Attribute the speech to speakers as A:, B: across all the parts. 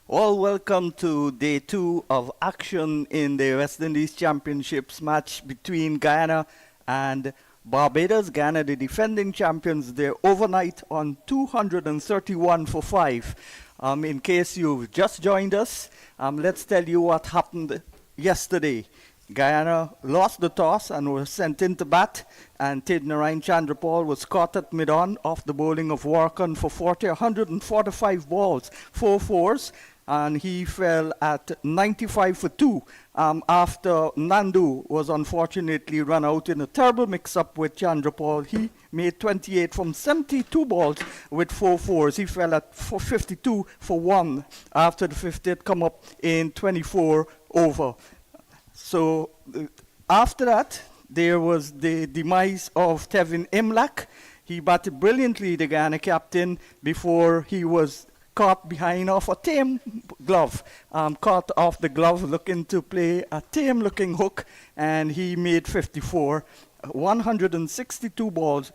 A: Well, welcome to day two of action in the West Indies Championships match between Guyana and Barbados. Guyana, the defending champions, they're overnight on 231 for 5. In case you've just joined us, let's tell you what happened yesterday. Guyana lost the toss and was sent into bat, and Tidnarain Chandrapal was caught at mid-on off the bowling of Warkan for 145 balls, 4 fours, and he fell at 95 for 2 after Nandu was unfortunately run out in a terrible mix-up with Chandrapal. He made 28 from 72 balls with 4 fours. He fell at 52 for 1 after the 50th come up in 24 over. So after that, there was the demise of Tevin Imlak. He batted brilliantly, the Guyana captain, before he was caught behind off a tame glove. Caught off the glove, looking to play a tame-looking hook, and he made 54. 162 balls,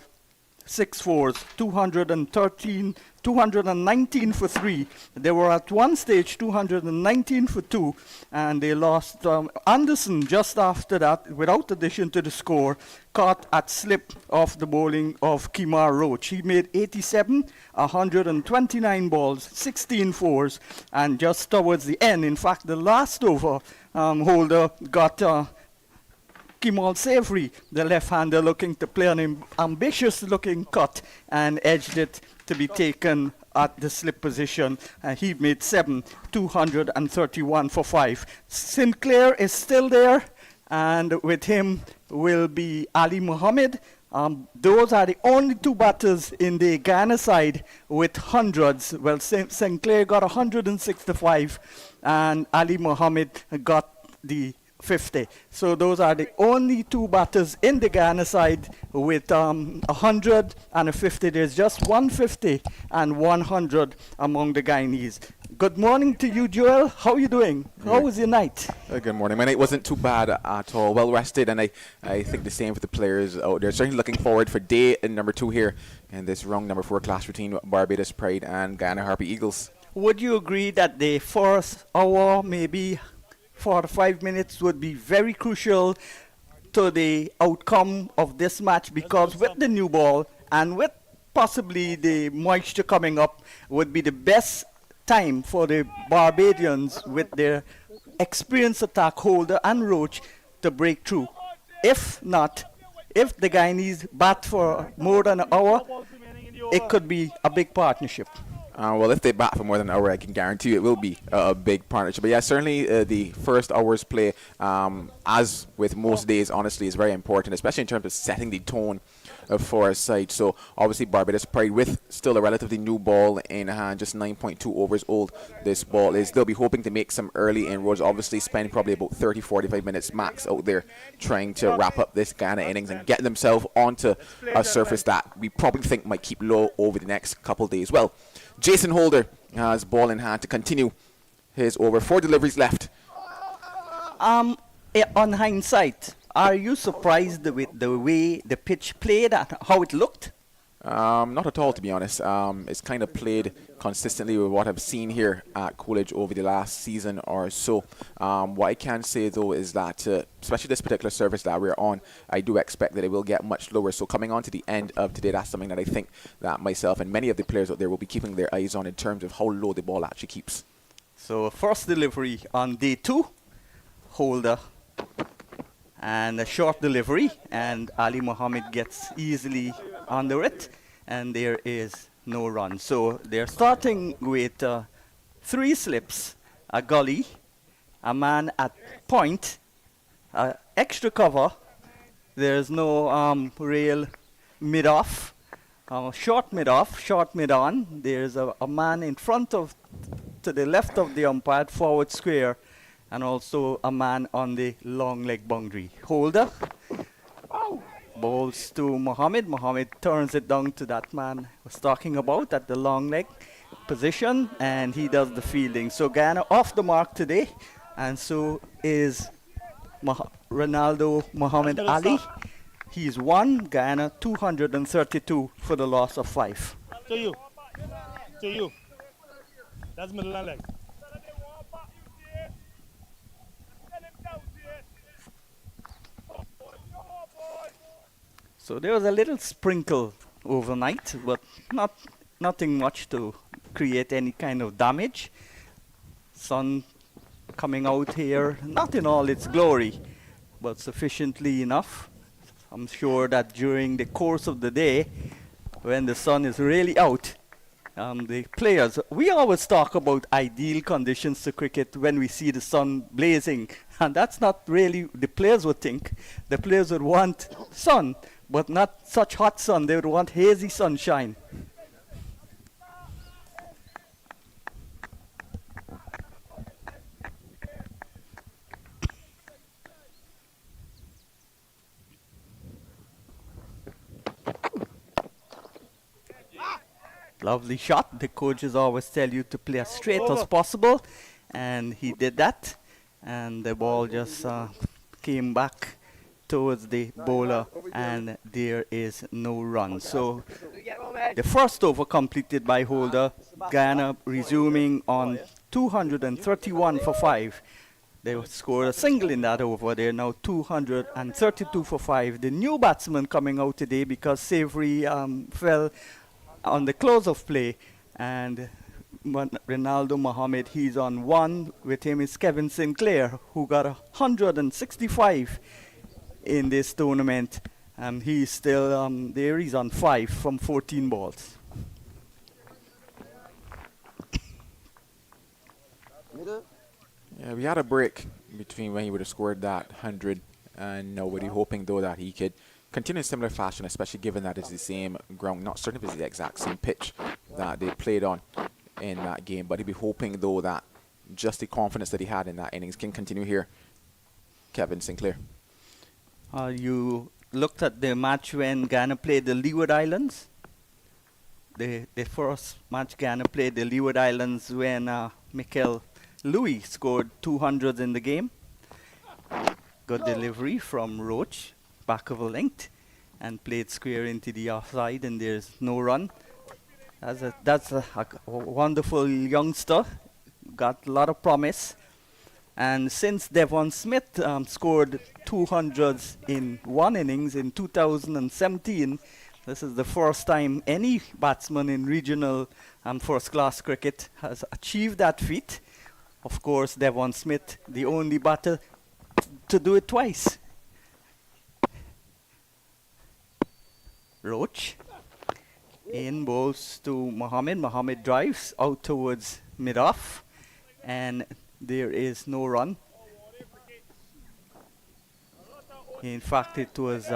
A: 6 fours, 219 for 3. They were at one stage 219 for 2, and they lost Anderson just after that, without addition to the score, caught at slip off the bowling of Kimar Roach. He made 87, 129 balls, 16 fours, and just towards the end, in fact, the last over, Holder got Kimal Savory, the left-hander, looking to play an ambitious-looking cut and edged it to be taken at the slip position. He made 7, 231 for 5. Sinclair is still there, and with him will be Ali Muhammad. Those are the only two batters in the Guyana side with hundreds. Well, Sinclair got 165, and Ali Muhammad got the 50. So those are the only two batters in the Guyana side with 100 and a 50. There's just 150 and 100 among the Guyanese. Good morning to you, Joel. How are you doing? How was your night?
B: Good morning. My night wasn't too bad at all. Well rested, and I think the same for the players out there. Certainly looking forward for day number 2 here in this round number 4 clash between Barbados Pride and Guyana Harpy Eagles.
A: Would you agree that the first hour, maybe 45 minutes, would be very crucial to the outcome of this match, because with the new ball and with possibly the moisture coming up would be the best time for the Barbadians with their experienced attack Holder and Roach to break through. If not, if the Guyanese bat for more than an hour, it could be a big partnership.
B: Well, if they bat for more than an hour, I can guarantee you it will be a big partnership. But yeah, certainly the first hour's play, as with most days, honestly, is very important, especially in terms of setting the tone for a side. So obviously Barbados Pride, with still a relatively new ball in hand, just 9.2 overs old this ball is, they'll be hoping to make some early inroads, obviously spend probably about 30-45 minutes max out there trying to wrap up this Guyana innings and get themselves onto a surface that we probably think might keep low over the next couple days. Well, Jason Holder has ball in hand to continue his over. 4 deliveries left.
A: On hindsight, are you surprised with the way the pitch played and how it looked?
B: Not at all, to be honest. It's kind of played consistently with what I've seen here at Coolidge over the last season or so. What I can say, though, is that especially this particular surface that we're on, I do expect that it will get much lower. So coming on to the end of today, that's something that I think that myself and many of the players out there will be keeping their eyes on in terms of how low the ball actually keeps.
A: So first delivery on day 2, Holder, and a short delivery, and Ali Muhammad gets easily under it, and there is no run. So they're starting with 3 slips, a gully, a man at point, extra cover. There's no rail mid-off, short mid-off, short mid-on. There's a man in front of, to the left of the umpire, forward square, and also a man on the long leg boundary. Holder bowls to Mohammed. Mohammed turns it down to that man I was talking about at the long leg position, and he does the fielding. So Guyana off the mark today, and so is Ronaldo Muhammad Ali. He's 1, Guyana 232 for the loss of 5.
C: To you. That's middle leg.
A: So there was a little sprinkle overnight, but nothing much to create any kind of damage. Sun coming out here, not in all its glory, but sufficiently enough. I'm sure that during the course of the day, when the sun is really out, the players, we always talk about ideal conditions to cricket when we see the sun blazing, and that's not really the players would think. The players would want sun, but not such hot sun. They would want hazy sunshine. Lovely shot. The coaches always tell you to play as straight as possible, and he did that. And the ball just came back towards the bowler, and there is no run. So the first over completed by Holder. Guyana resuming on 231 for 5. They scored a single in that over. They're now 232 for 5. The new batsman coming out today because Savory fell on the close of play, and Ronaldo Mohammed, he's on 1. With him is Kevin Sinclair, who got 165 in this tournament. He's still there. He's on 5 from 14 balls.
B: Yeah, we had a break between when he would have scored that 100 and nobody, hoping though that he could continue in similar fashion, especially given that it's the same ground, not certain if it's the exact same pitch that they played on in that game, but he'd be hoping though that just the confidence that he had in that innings can continue here. Kevin Sinclair.
A: You looked at the match when Guyana played the Leeward Islands. The first match Guyana played the Leeward Islands when Mikel Louis scored 200s in the game. Good delivery from Roach, back of a length, and played square into the offside, and there's no run. That's a wonderful youngster, got a lot of promise. And since Devon Smith scored 200s in one innings in 2017, this is the first time any batsman in regional first-class cricket has achieved that feat. Of course, Devon Smith, the only batter to do it twice. Roach in bowls to Mohammed. Mohammed drives out towards mid-off, and there is no run. In fact, it was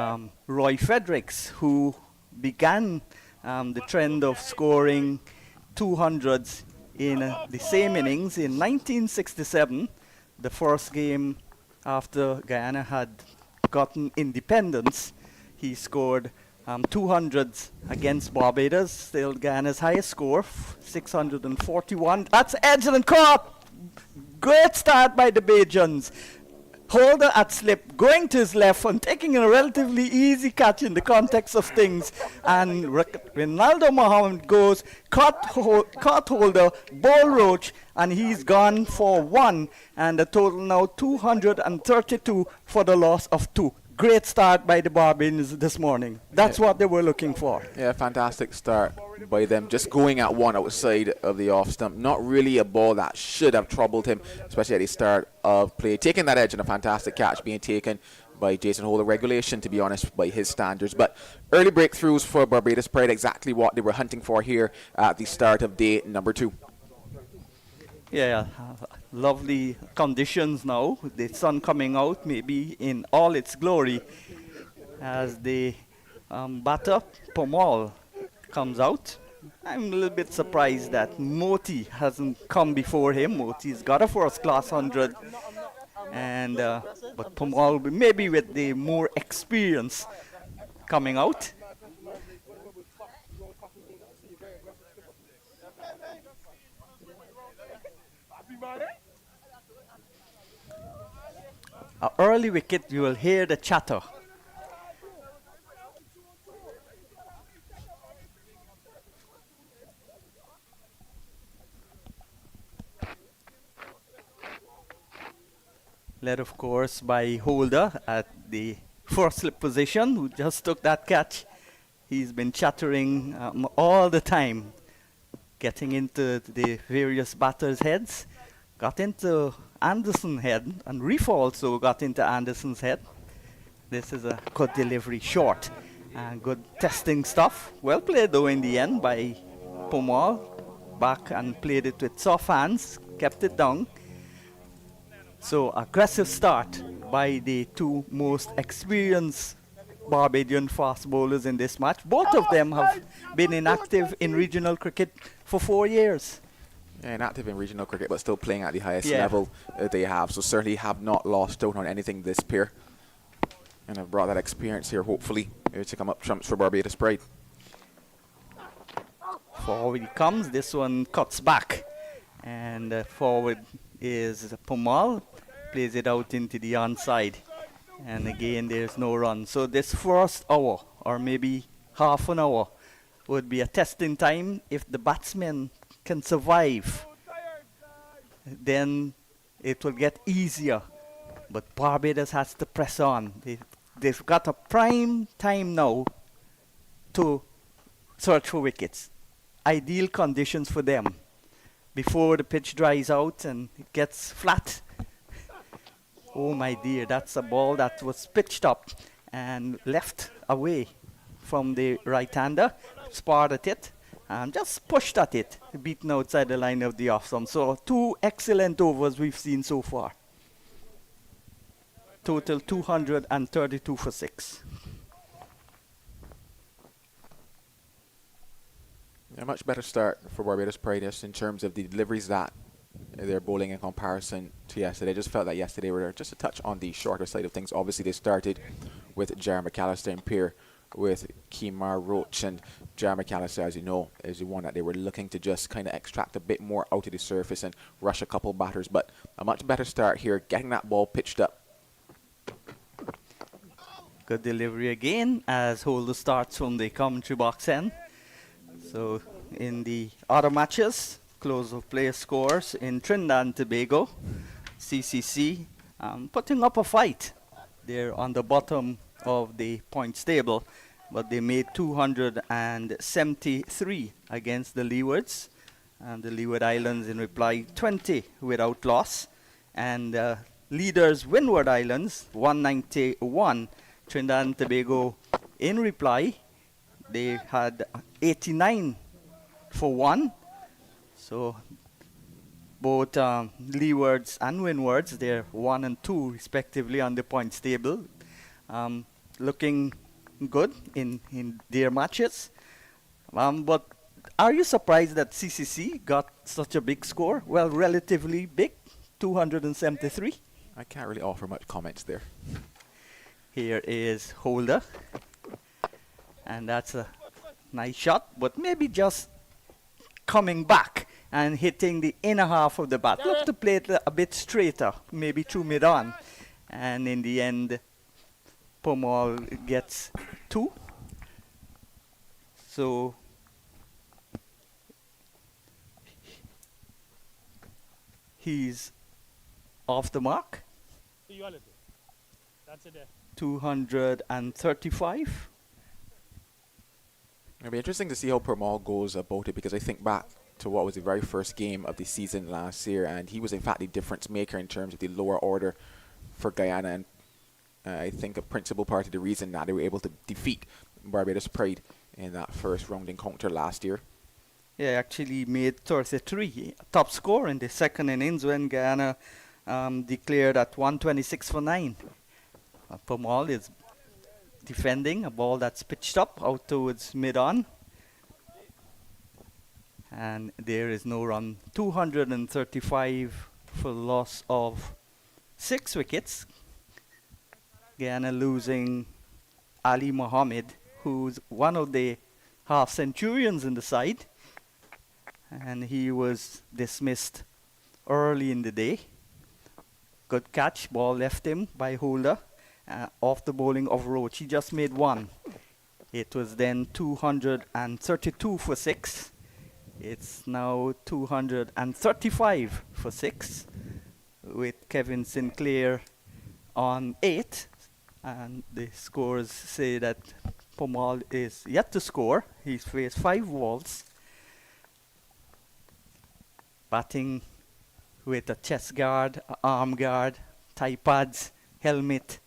A: Roy Fredericks who began the trend of scoring 200s in the same innings in 1967, the first game after Guyana had gotten independence. He scored 200s against Barbados, still Guyana's highest score, 641. That's excellent caught. Great start by the Bajans. Holder at slip, going to his left and taking a relatively easy catch in the context of things. And Ronaldo Mohammed goes, caught Holder, ball Roach, and he's gone for 1. And the total now 232 for the loss of 2. Great start by the Barbadians this morning. That's what they were looking for.
B: Yeah, fantastic start by them. Just going at 1 outside of the off stump. Not really a ball that should have troubled him, especially at the start of play. Taking that edge and a fantastic catch being taken by Jason Holder. Regulation, to be honest, by his standards. But early breakthroughs for Barbados Pride, exactly what they were hunting for here at the start of day number 2.
A: Yeah, lovely conditions now. The sun coming out maybe in all its glory as the batter, Pomal, comes out. I'm a little bit surprised that Moti hasn't come before him. Moti's got a first-class 100. And but Pomal, maybe with the more experience coming out. An early wicket, you will hear the chatter. Led, of course, by Holder at the first slip position, who just took that catch. He's been chattering all the time, getting into the various batters' heads. Got into Anderson's head, and Reef also got into Anderson's head. This is a good delivery, short, and good testing stuff. Well played though in the end by Pomal. Back and played it with soft hands, kept it down. So aggressive start by the two most experienced Barbadian fast bowlers in this match. Both of them have been inactive in regional cricket for 4 years.
B: Yeah, inactive in regional cricket, but still playing at the highest
A: Yeah.
B: level they have. So certainly have not lost out on anything this pair. And have brought that experience here, hopefully, to come up trumps for Barbados Pride.
A: Forward he comes, this one cuts back. And forward is Pomal, plays it out into the onside. And again, there's no run. So this first hour, or maybe half an hour, would be a testing time. If the batsmen can survive, then it will get easier. But Barbados has to press on. They've got a prime time now to search for wickets. Ideal conditions for them before the pitch dries out and it gets flat. Oh my dear, that's a ball that was pitched up and left away from the right-hander. Sparred at it and just pushed at it, beaten outside the line of the off-stump. So 2 excellent overs we've seen so far. Total 232 for 6.
B: A much better start for Barbados Pride just in terms of the deliveries that they're bowling in comparison to yesterday. I just felt that yesterday were just a touch on the shorter side of things. Obviously, they started with Jar McAllister in pair with Kemar Roach, and Jar McAllister, as you know, is the one that they were looking to just kind of extract a bit more out of the surface and rush a couple batters. But a much better start here, getting that ball pitched up.
A: Good delivery again as Holder starts from the commentary box end. So in the other matches, close of play scores in Trinidad and Tobago, CCC putting up a fight. They're on the bottom of the points table, but they made 273 against the Leewards, and the Leeward Islands in reply 20 without loss, and leaders Windward Islands 191. Trinidad and Tobago in reply, they had 89 for 1. So both Leewards and Windwards, they're 1 and 2 respectively on the points table. Looking good in their matches. But are you surprised that CCC got such a big score? Well, relatively big, 273.
B: I can't really offer much comments there.
A: Here is Holder. And that's a nice shot, but maybe just coming back and hitting the inner half of the bat. Look to play it a bit straighter, maybe through mid-on. And in the end, Pomal gets 2. So he's off the mark.
C: That's it there.
A: 235.
B: It'll be interesting to see how Permal goes about it, because I think back to what was the very first game of the season last year, and he was in fact the difference maker in terms of the lower order for Guyana, and I think a principal part of the reason that they were able to defeat Barbados Pride in that first round encounter last year.
A: Yeah, actually made 33, top score in the second innings when Guyana declared at 126 for 9. Pomal is defending a ball that's pitched up out towards mid-on. And there is no run. 235 for loss of 6 wickets. Guyana losing Ali Mohammed, who's one of the half-centurions in the side. And he was dismissed early in the day. Good catch, ball left him by Holder. Off the bowling of Roach. He just made 1. It was then 232 for 6. It's now 235 for 6 with Kevin Sinclair on 8. And the scores say that Pomal is yet to score. He's faced 5 balls, batting with a chest guard, a arm guard, thigh pads, helmet.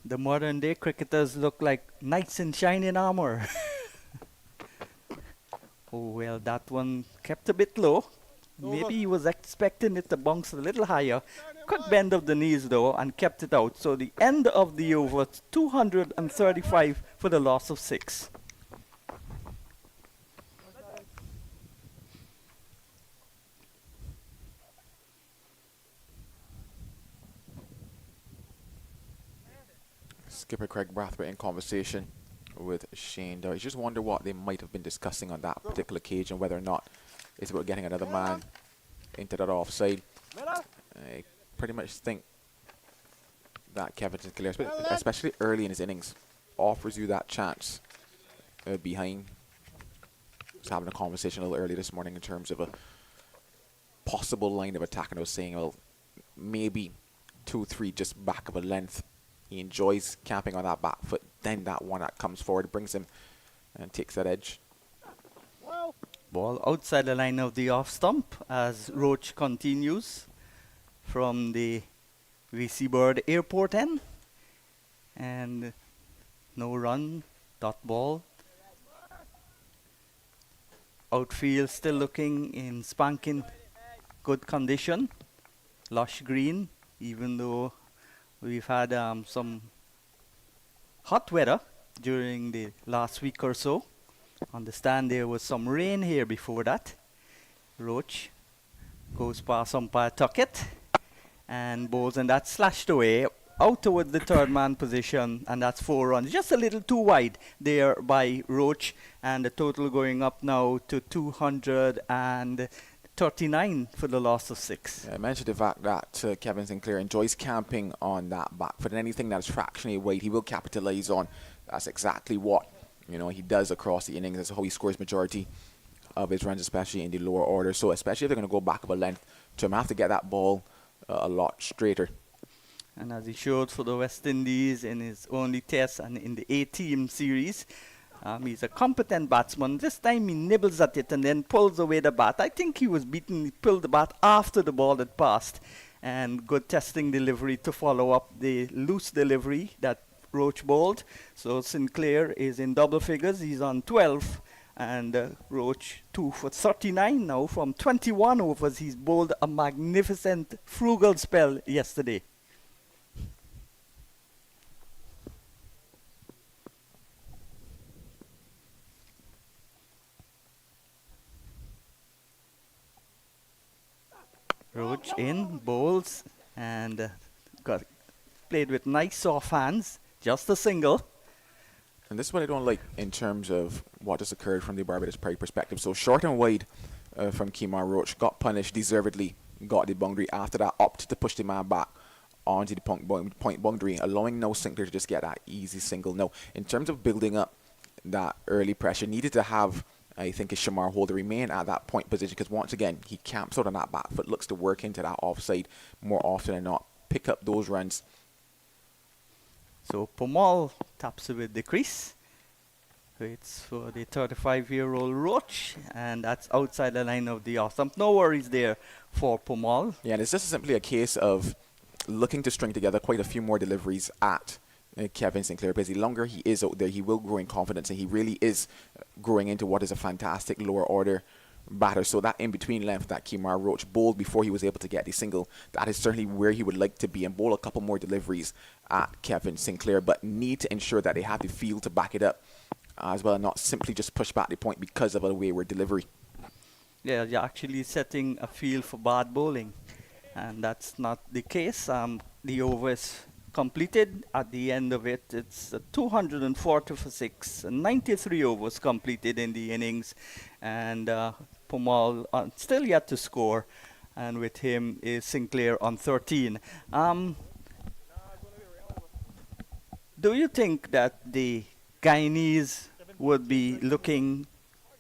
A: The modern day cricketers look like knights in shining armor. Oh well, that one kept a bit low. Maybe he was expecting it to bounce a little higher. Quick bend of the knees though and kept it out. So the end of the over, 235 for the loss of 6.
B: Skipper Craig Brathwaite in conversation with Shane Dow. I just wonder what they might have been discussing on that particular occasion, whether or not it's about getting another man into that offside. I pretty much think that Kevin Sinclair, especially early in his innings, offers you that chance behind. I was having a conversation a little early this morning in terms of a possible line of attack, and I was saying, well, maybe 2-3 just back of a length. He enjoys camping on that back foot. Then that one that comes forward brings him and takes that edge.
A: Ball outside the line of the off stump as Roach continues from the VC Bird Airport end. And no run, dot ball. Outfield still looking in spanking good condition. Lush green, even though we've had some hot weather during the last week or so. Understand there was some rain here before that. Roach goes past umpire Tuckett and bowls, and that's slashed away out towards the third man position, and that's 4 runs. Just a little too wide there by Roach, and the total going up now to 239 for the loss of 6.
B: Yeah, I mentioned the fact that Kevin Sinclair enjoys camping on that back foot, and anything that's fractionally wide he will capitalise on. That's exactly what he does across the innings. That's how he scores majority of his runs, especially in the lower order. So especially if they're going to go back of a length, to him have to get that ball a lot straighter.
A: And as he showed for the West Indies in his only test and in the A-team series, he's a competent batsman. This time he nibbles at it and then pulls away the bat. I think he was beaten. He pulled the bat after the ball had passed. And good testing delivery to follow up the loose delivery that Roach bowled. So Sinclair is in double figures. He's on 12. And Roach 2 for 39 now from 21 overs. He's bowled a magnificent frugal spell yesterday. Roach in, bowls, and played with nice soft hands, just a single.
B: And this is what I don't like in terms of what has occurred from the Barbados Pride perspective. So short and wide from Kemar Roach, got punished deservedly, got the boundary. After that, opted to push the man back onto the point boundary, allowing no Sinclair to just get that easy single. No, in terms of building up that early pressure, needed to have, I think, is Shamar Holder remain at that point position, because once again he camps out on that back foot, looks to work into that offside more often than not, pick up those runs.
A: So Pomal taps it with the crease, waits for the 35-year-old Roach, and that's outside the line of the off stump. No worries there for Pomal.
B: Yeah, and it's just simply a case of looking to string together quite a few more deliveries at Kevin Sinclair, because the longer he is out there, he will grow in confidence, and he really is growing into what is a fantastic lower order batter. So that in-between length that Kemar Roach bowled before he was able to get the single, that is certainly where he would like to be, and bowl a couple more deliveries at Kevin Sinclair, but need to ensure that they have the field to back it up as well, and not simply just push back the point because of a wayward delivery.
A: Yeah, you're actually setting a field for bad bowling, and that's not the case. The over is completed. At the end of it, it's 240 for 6, 93 overs completed in the innings, and Pomal still yet to score, and with him is Sinclair on 13. Do you think that the Guyanese would be looking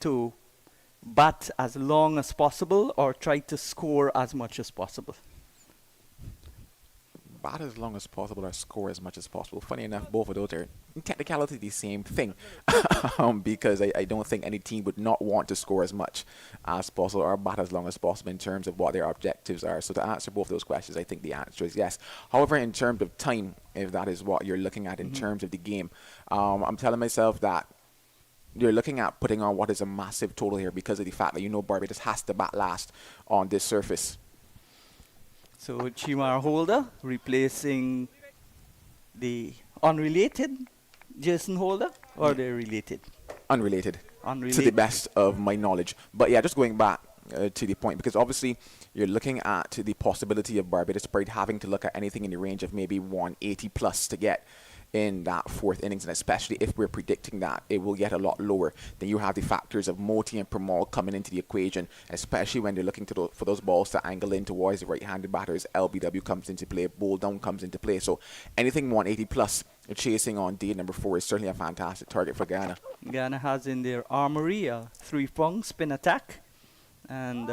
A: to bat as long as possible or try to score as much as possible?
B: bat as long as possible or score as much as possible. Funny enough, both of those are in technicality the same thing, because I don't think any team would not want to score as much as possible or bat as long as possible in terms of what their objectives are. So to answer both those questions, I think the answer is yes. However, in terms of time, if that is what you're looking at in terms of the game, I'm telling myself that you're looking at putting on what is a massive total here because of the fact that Barbados has to bat last on this surface.
A: So Chimar Holder replacing the unrelated Jason Holder, or they're related?
B: Unrelated.
A: Unrelated.
B: To the best of my knowledge. But yeah, just going back to the point, because obviously you're looking at the possibility of Barbados Pride having to look at anything in the range of maybe 180 plus to get in that fourth innings, and especially if we're predicting that it will get a lot lower, then you have the factors of Moti and Pramal coming into the equation, especially when they're looking for those balls to angle in towards the right-handed batters. LBW comes into play, bowl down comes into play. So anything 180 plus chasing on day number 4 is certainly a fantastic target for Guyana.
A: Guyana has in their armory a 3-prong spin attack and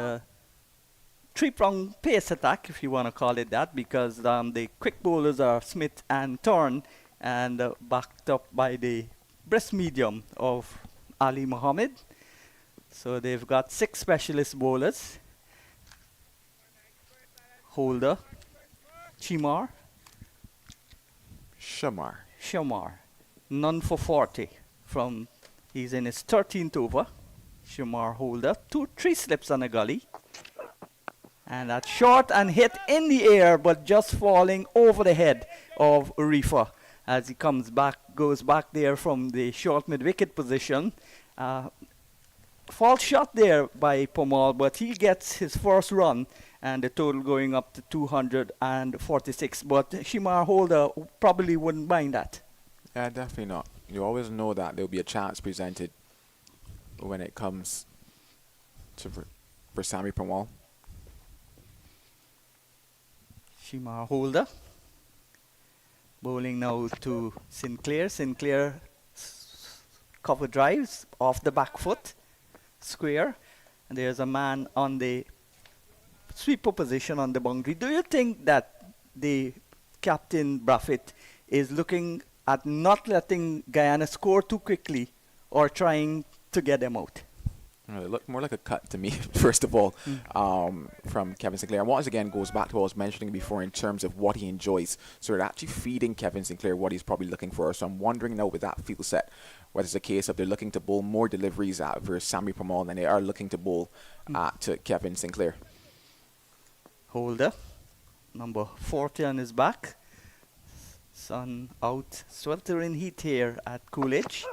A: 3-prong pace attack, if you want to call it that, because the quick bowlers are Smith and Thorne, and backed up by the breast medium of Ali Mohammed. So they've got 6 specialist bowlers: Holder, Chimar, Shamar. None for 40 from, he's in his 13th over. Shamar Holder, 3 slips on a gully. And that's short and hit in the air, but just falling over the head of Reefer as he goes back there from the short mid-wicket position. False shot there by Pomal, but he gets his first run, and the total going up to 246. But Shimar Holder probably wouldn't mind that.
B: Yeah, definitely not. You always know that there'll be a chance presented when it comes to for Sammy Pomal.
A: Shimar Holder bowling now to Sinclair. Sinclair cover drives off the back foot, square, and there's a man on the sweeper position on the boundary. Do you think that the captain Braffett is looking at not letting Guyana score too quickly or trying to get them out?
B: It looked more like a cut to me, first of all, from Kevin Sinclair. And once again goes back to what I was mentioning before in terms of what he enjoys. So they're actually feeding Kevin Sinclair what he's probably looking for. So I'm wondering now with that field set, whether it's a case of they're looking to bowl more deliveries at versus Sammy Pramal than they are looking to bowl to Kevin Sinclair.
A: Holder, number 40 on his back. Sun out, sweltering heat here at Coolidge.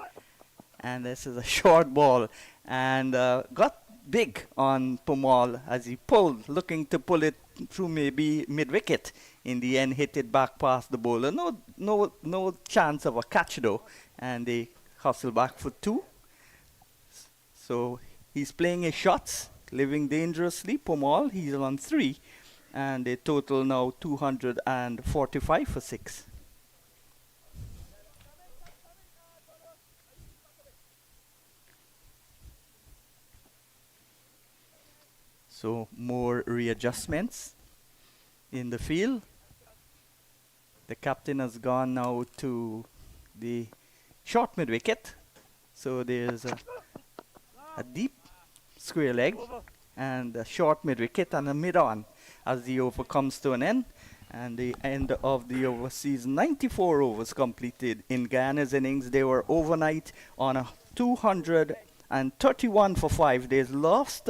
A: And this is a short ball, and got big on Pomal as he pulled, looking to pull it through maybe mid-wicket. In the end, hit it back past the bowler. No chance of a catch though, and they hustle back for 2. So he's playing his shots, living dangerously. Pomal, he's on 3, and they total now 245 for 6. So more readjustments in the field. The captain has gone now to the short mid-wicket. So there's a deep square leg and a short mid-wicket and a mid-on as the over comes to an end. And the end of the overseas 94 overs completed in Guyana's innings. They were overnight on a 231 for 5. They lost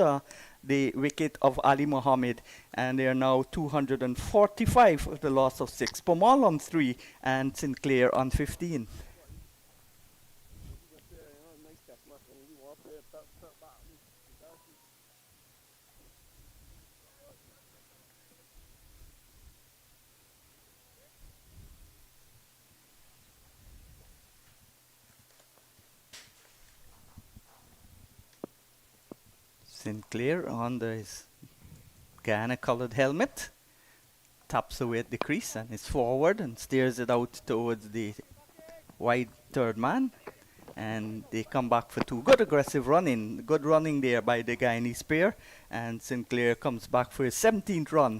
A: the wicket of Ali Mohammed, and they are now 245 with the loss of 6. Pomal on 3 and Sinclair on 15. Sinclair on his Guyana colored helmet, taps away at the crease and is forward and steers it out towards the wide third man, and they come back for 2. Good aggressive running, good running there by the Guyanese pair, and Sinclair comes back for his 17th run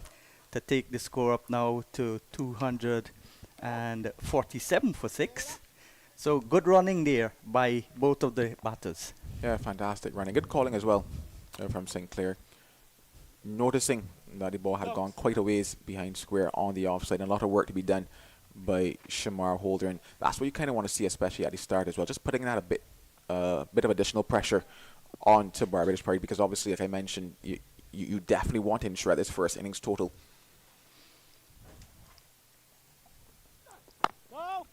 A: to take the score up now to 247 for 6. So good running there by both of the batters.
B: Yeah, fantastic running. Good calling as well from Sinclair. Noticing that the ball had gone quite a ways behind square on the offside, and a lot of work to be done by Shamar Holder, and that's what you kind of want to see, especially at the start as well. Just putting that a bit of additional pressure onto Barbados Pride, because obviously, like I mentioned, you definitely want him to shred this first innings total.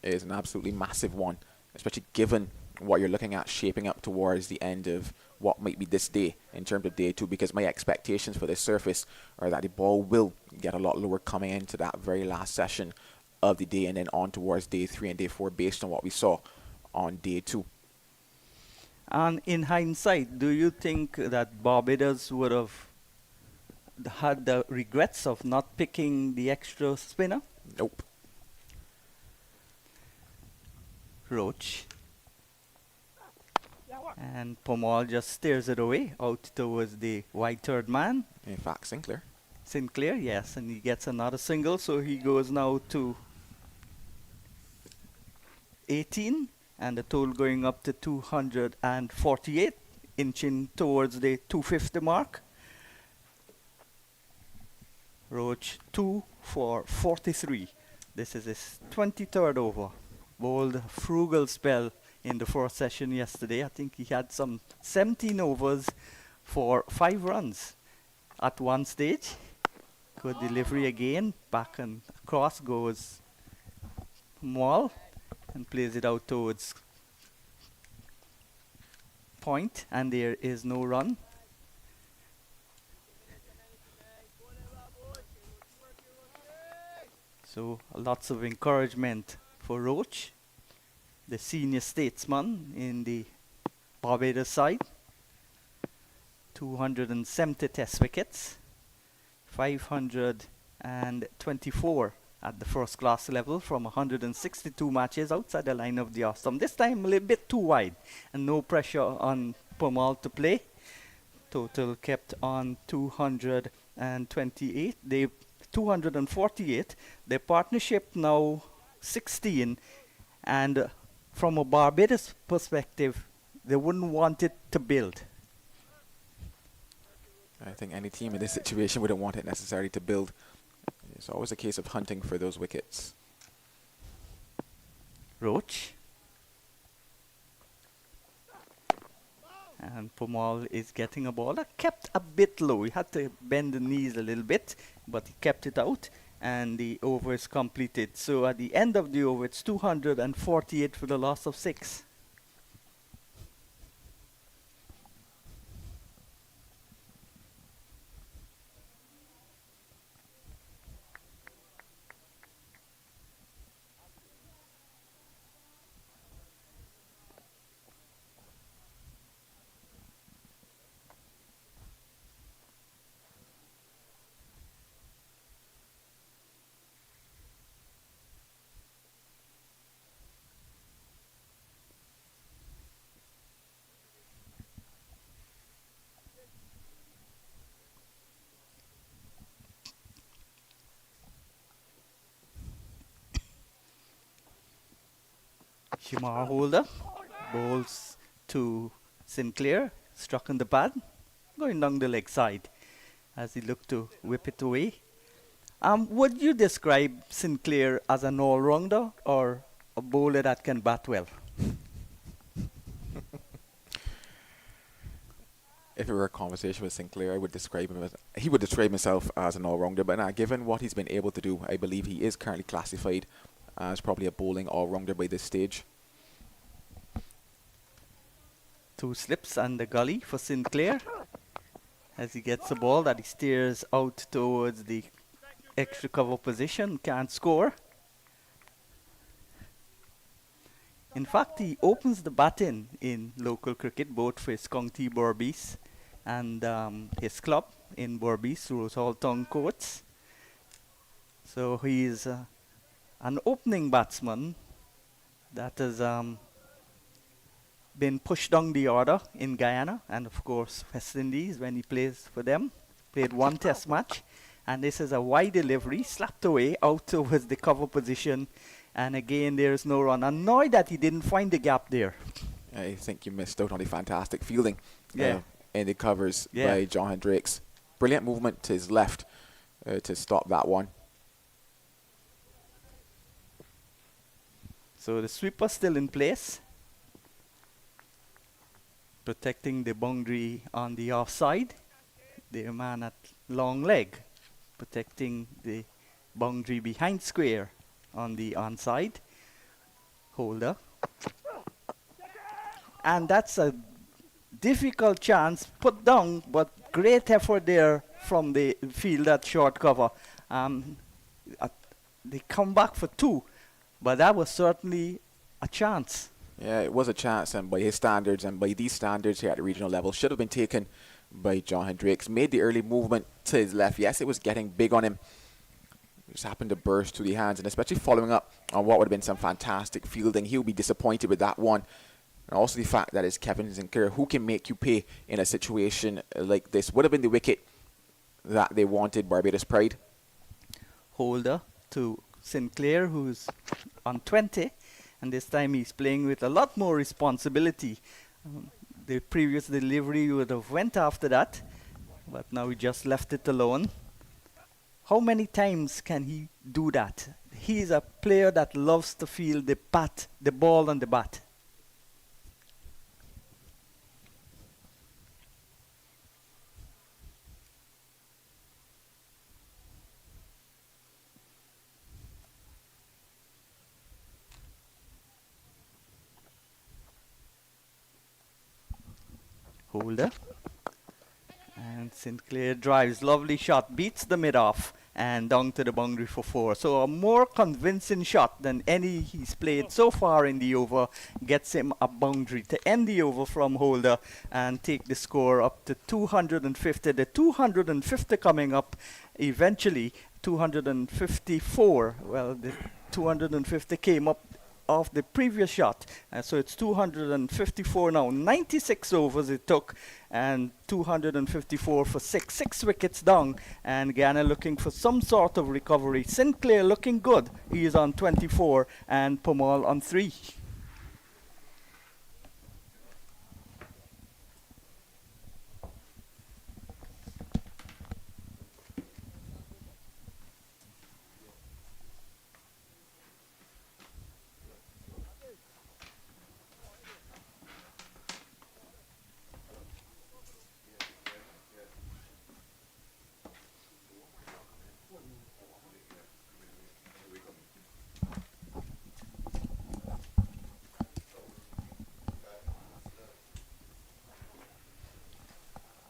B: It is an absolutely massive one, especially given what you're looking at shaping up towards the end of what might be this day in terms of day 2, because my expectations for this surface are that the ball will get a lot lower coming into that very last session of the day and then on towards day 3 and day 4 based on what we saw on day 2.
A: And in hindsight, do you think that Barbados would have had the regrets of not picking the extra spinner?
B: Nope.
A: Roach. And Pomal just steers it away out towards the wide third man.
B: In fact, Sinclair.
A: Sinclair, yes, and he gets another single, so he goes now to 18, and the total going up to 248, inching towards the 250 mark. Roach 2 for 43. This is his 23rd over. Bowled frugal spell in the first session yesterday. I think he had some 17 overs for 5 runs at one stage. Good delivery again. Back and across goes Moal and plays it out towards point, and there is no run. So lots of encouragement for Roach, the senior statesman in the Barbados side. 270 test wickets, 524 at the first class level from 162 matches outside the line of the off-stump. This time a little bit too wide and no pressure on Pomal to play. Total kept on 228. They 248. Their partnership now 16, and from a Barbados perspective, they wouldn't want it to build.
B: I think any team in this situation wouldn't want it necessarily to build. It's always a case of hunting for those wickets.
A: Roach. And Pomal is getting a ball that kept a bit low. He had to bend the knees a little bit, but he kept it out, and the over is completed. So at the end of the over, it's 248 for the loss of 6. Shamar Holder bowls to Sinclair, struck on the pad, going down the leg side as he looked to whip it away. Would you describe Sinclair as an all-rounder or a bowler that can bat well?
B: If it were a conversation with Sinclair, I would describe him as, he would describe himself as an all-rounder, but given what he's been able to do, I believe he is currently classified as probably a bowling all-rounder by this stage.
A: 2 slips and the gully for Sinclair as he gets the ball that he steers out towards the extra cover position, can't score. In fact, he opens the batting in local cricket, both for his county Barbados and his club in Barbados, Rose Hall Town Courts. So he is an opening batsman that has been pushed down the order in Guyana and of course West Indies when he plays for them. Played 1 test match And this is a wide delivery, slapped away out towards the cover position. And again, there is no run. Annoyed that he didn't find the gap there.
B: I think you missed out on the fantastic fielding
A: Yeah.
B: in the covers
A: Yeah.
B: by John Hendricks. Brilliant movement to his left to stop that one.
A: So the sweeper still in place, protecting the boundary on the offside. The man at long leg, protecting the boundary behind square on the onside. Holder. And that's a difficult chance put down, but great effort there from the field at short cover. They come back for 2, but that was certainly a chance.
B: Yeah, it was a chance, and by his standards and by these standards here at the regional level, should have been taken by John Hendricks. Made the early movement to his left. Yes, it was getting big on him. Just happened to burst to the hands, and especially following up on what would have been some fantastic fielding. He'll be disappointed with that one. And also the fact that it's Kevin Sinclair who can make you pay in a situation like this. Would have been the wicket that they wanted, Barbados Pride.
A: Holder to Sinclair, who's on 20, and this time he's playing with a lot more responsibility. The previous delivery would have went after that, but now he just left it alone. How many times can he do that? He's a player that loves to feel the bat, the ball on the bat. Holder. And Sinclair drives, lovely shot, beats the mid-off and down to the boundary for 4. So a more convincing shot than any he's played so far in the over gets him a boundary to end the over from Holder and take the score up to 250. The 250 coming up eventually, 254. Well, the 250 came up of the previous shot, so it's 254 now. 96 overs it took, and 254 for 6 wickets down, and Guyana looking for some sort of recovery. Sinclair looking good, he is on 24, and Pomal on 3.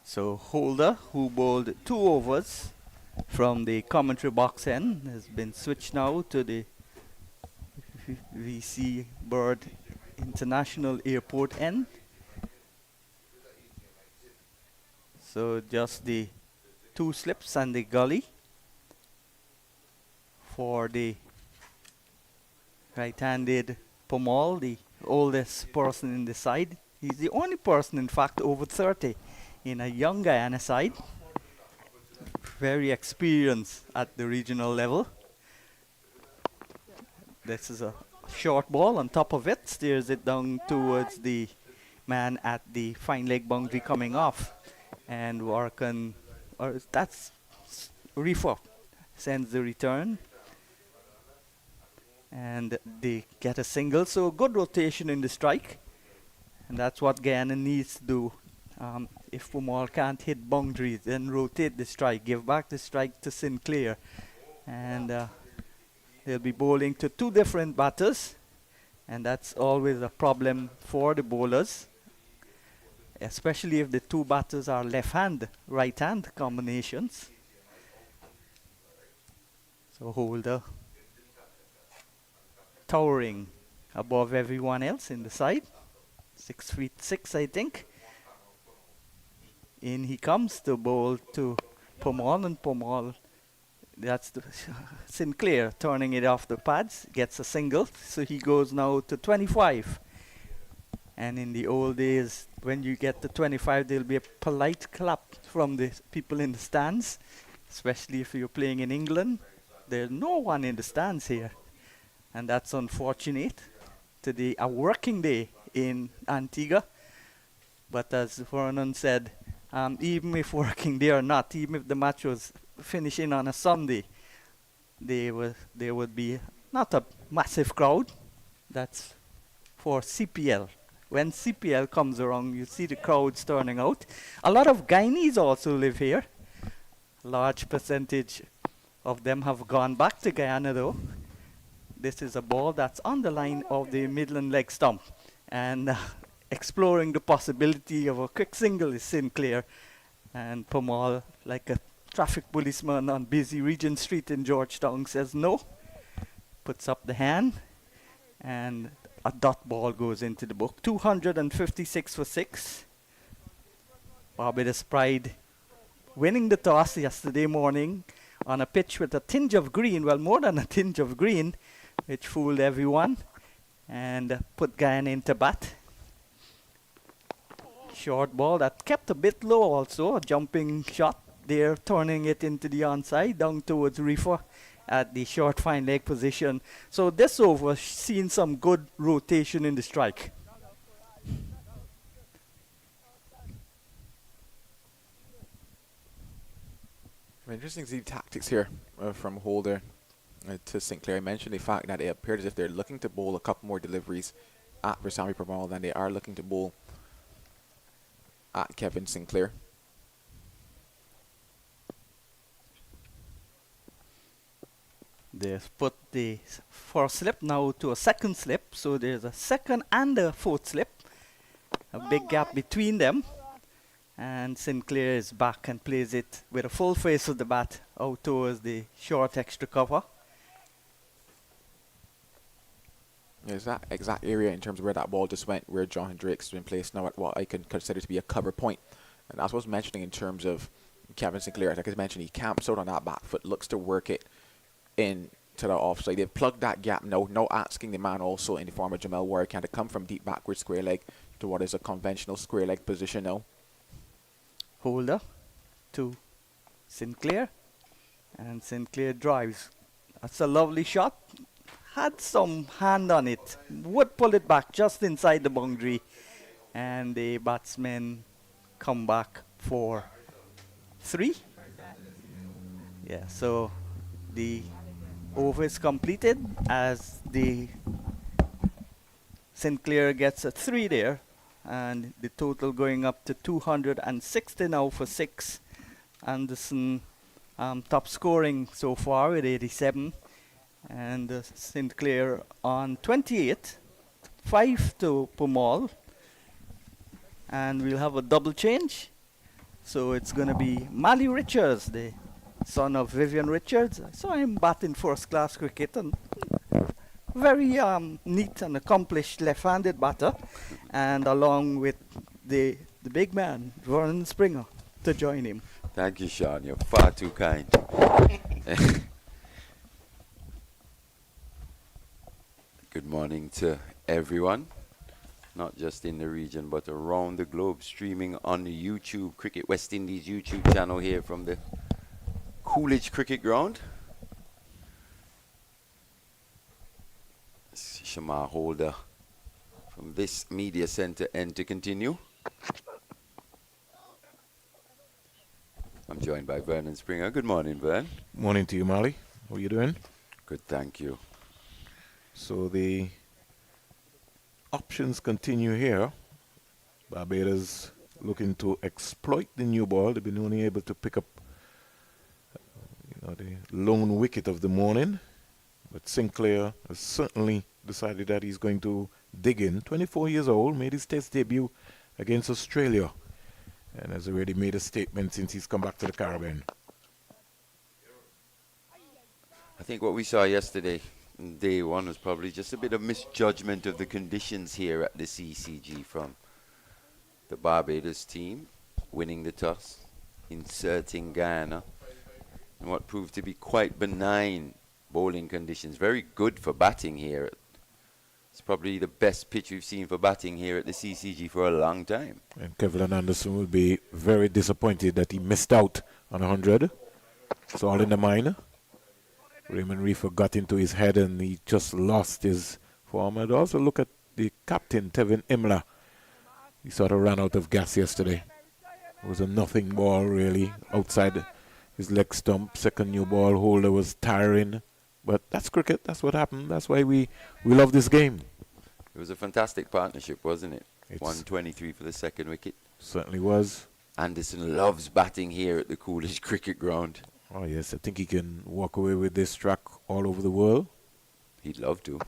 A: So Holder, who bowled 2 overs from the commentary box end, has been switched now to the VC Bird International Airport end. So just the 2 slips and the gully for the right-handed Pomal, the oldest person in the side. He's the only person, in fact, over 30 in a young Guyana side. Very experienced at the regional level. This is a short ball. On top of it, steers it down towards the man at the fine leg boundary coming off. And Warkan, or that's Reefer, sends the return. And they get a single. So good rotation in the strike. And that's what Guyana needs to do. If Pomal can't hit boundaries, then rotate the strike, give back the strike to Sinclair, and they'll be bowling to 2 different batters, and that's always a problem for the bowlers, especially if the 2 batters are left-hand, right-hand combinations. So Holder towering above everyone else in the side, 6'6", I think. In he comes to bowl to Pomal, and Pomal, that's the Sinclair turning it off the pads, gets a single, so he goes now to 25. And in the old days, when you get to 25, there'll be a polite clap from the people in the stands. especially if you're playing in England. There's no one in the stands here, and that's unfortunate. Today, a working day in Antigua, but as Vernon said, even if working day or not, even if the match was finishing on a Sunday, there would be not a massive crowd. That's for CPL. When CPL comes around, you see the crowds turning out. A lot of Guyanese also live here. Large percentage of them have gone back to Guyana though. This is a ball that's on the line of the Midland leg stump. And exploring the possibility of a quick single is Sinclair. And Pamal, like a traffic policeman on busy Regent Street in Georgetown, says no. Puts up the hand. And a dot ball goes into the book. 256 for 6. Barbados Pride winning the toss yesterday morning on a pitch with a tinge of green, well, more than a tinge of green, which fooled everyone and put Guyana into bat. Short ball that kept a bit low also, a jumping shot there, turning it into the onside down towards Reefer at the short fine leg position. So this over seen some good rotation in the strike.
B: Interesting to see tactics here from Holder to Sinclair. I mentioned the fact that it appeared as if they're looking to bowl a couple more deliveries at Versami Permal than they are looking to bowl at Kevin Sinclair.
A: They've put the first slip now to a second slip, so there's a second and a fourth slip. A big gap between them. And Sinclair is back and plays it with a full face of the bat out towards the short extra cover.
B: There's that exact area in terms of where that ball just went, where John Drake's been placed now at what I can consider to be a cover point. And that's what I was mentioning in terms of Kevin Sinclair. Like I mentioned, he camps out on that back foot, looks to work it in to the offside. They've plugged that gap now, no asking the man also in the form of Jamel Warwick to come from deep backward square leg to what is a conventional square leg position now.
A: Holder to Sinclair, and Sinclair drives. That's a lovely shot. Had some hand on it, would pull it back just inside the boundary, and the batsmen come back for 3. Yeah, so the over is completed as the Sinclair gets a 3 there. And the total going up to 260 now for 6. Anderson top scoring so far with 87. And Sinclair on 28. 5 to Pumal. And we'll have a double change. So it's going to be Mali Richards, the son of Vivian Richards. I saw him batting first class cricket and very neat and accomplished left-handed batter, and along with the big man, Vernon Springer, to join him.
C: Thank you, Sean. You're far too kind. Good morning to everyone, not just in the region, but around the globe, streaming on the YouTube, Cricket West Indies YouTube channel here from the Coolidge Cricket Ground. Shamar Holder from this media center end to continue. I'm joined by Vernon Springer. Good morning, Vern.
D: Morning to you, Mali. How are you doing?
C: Good, thank you.
D: So the options continue here. Barbados looking to exploit the new ball. They've been only able to pick up the lone wicket of the morning. But Sinclair has certainly decided that he's going to dig in. 24 years old, made his test debut against Australia, and has already made a statement since he's come back to the Caribbean.
C: I think what we saw yesterday, day one, was probably just a bit of misjudgment of the conditions here at the CCG from the Barbados team, winning the toss, inserting Guyana, and what proved to be quite benign bowling conditions. Very good for batting here. It's probably the best pitch we've seen for batting here at the CCG for a long time.
D: And Kevin Anderson will be very disappointed that he missed out on 100. It's all in the mind. Raymond Reefer got into his head and he just lost his form. And also look at the captain, Tevin Imler. He sort of ran out of gas yesterday. It was a nothing ball, really, outside his leg stump. Second new ball holder was tiring. But that's cricket. That's what happened. That's why we love this game.
C: It was a fantastic partnership, wasn't it?
D: It's
C: 123 for the second wicket.
D: certainly was.
C: Anderson loves batting here at the Coolidge Cricket Ground.
D: Oh, yes. I think he can walk away with this track all over the world.
C: He'd love to.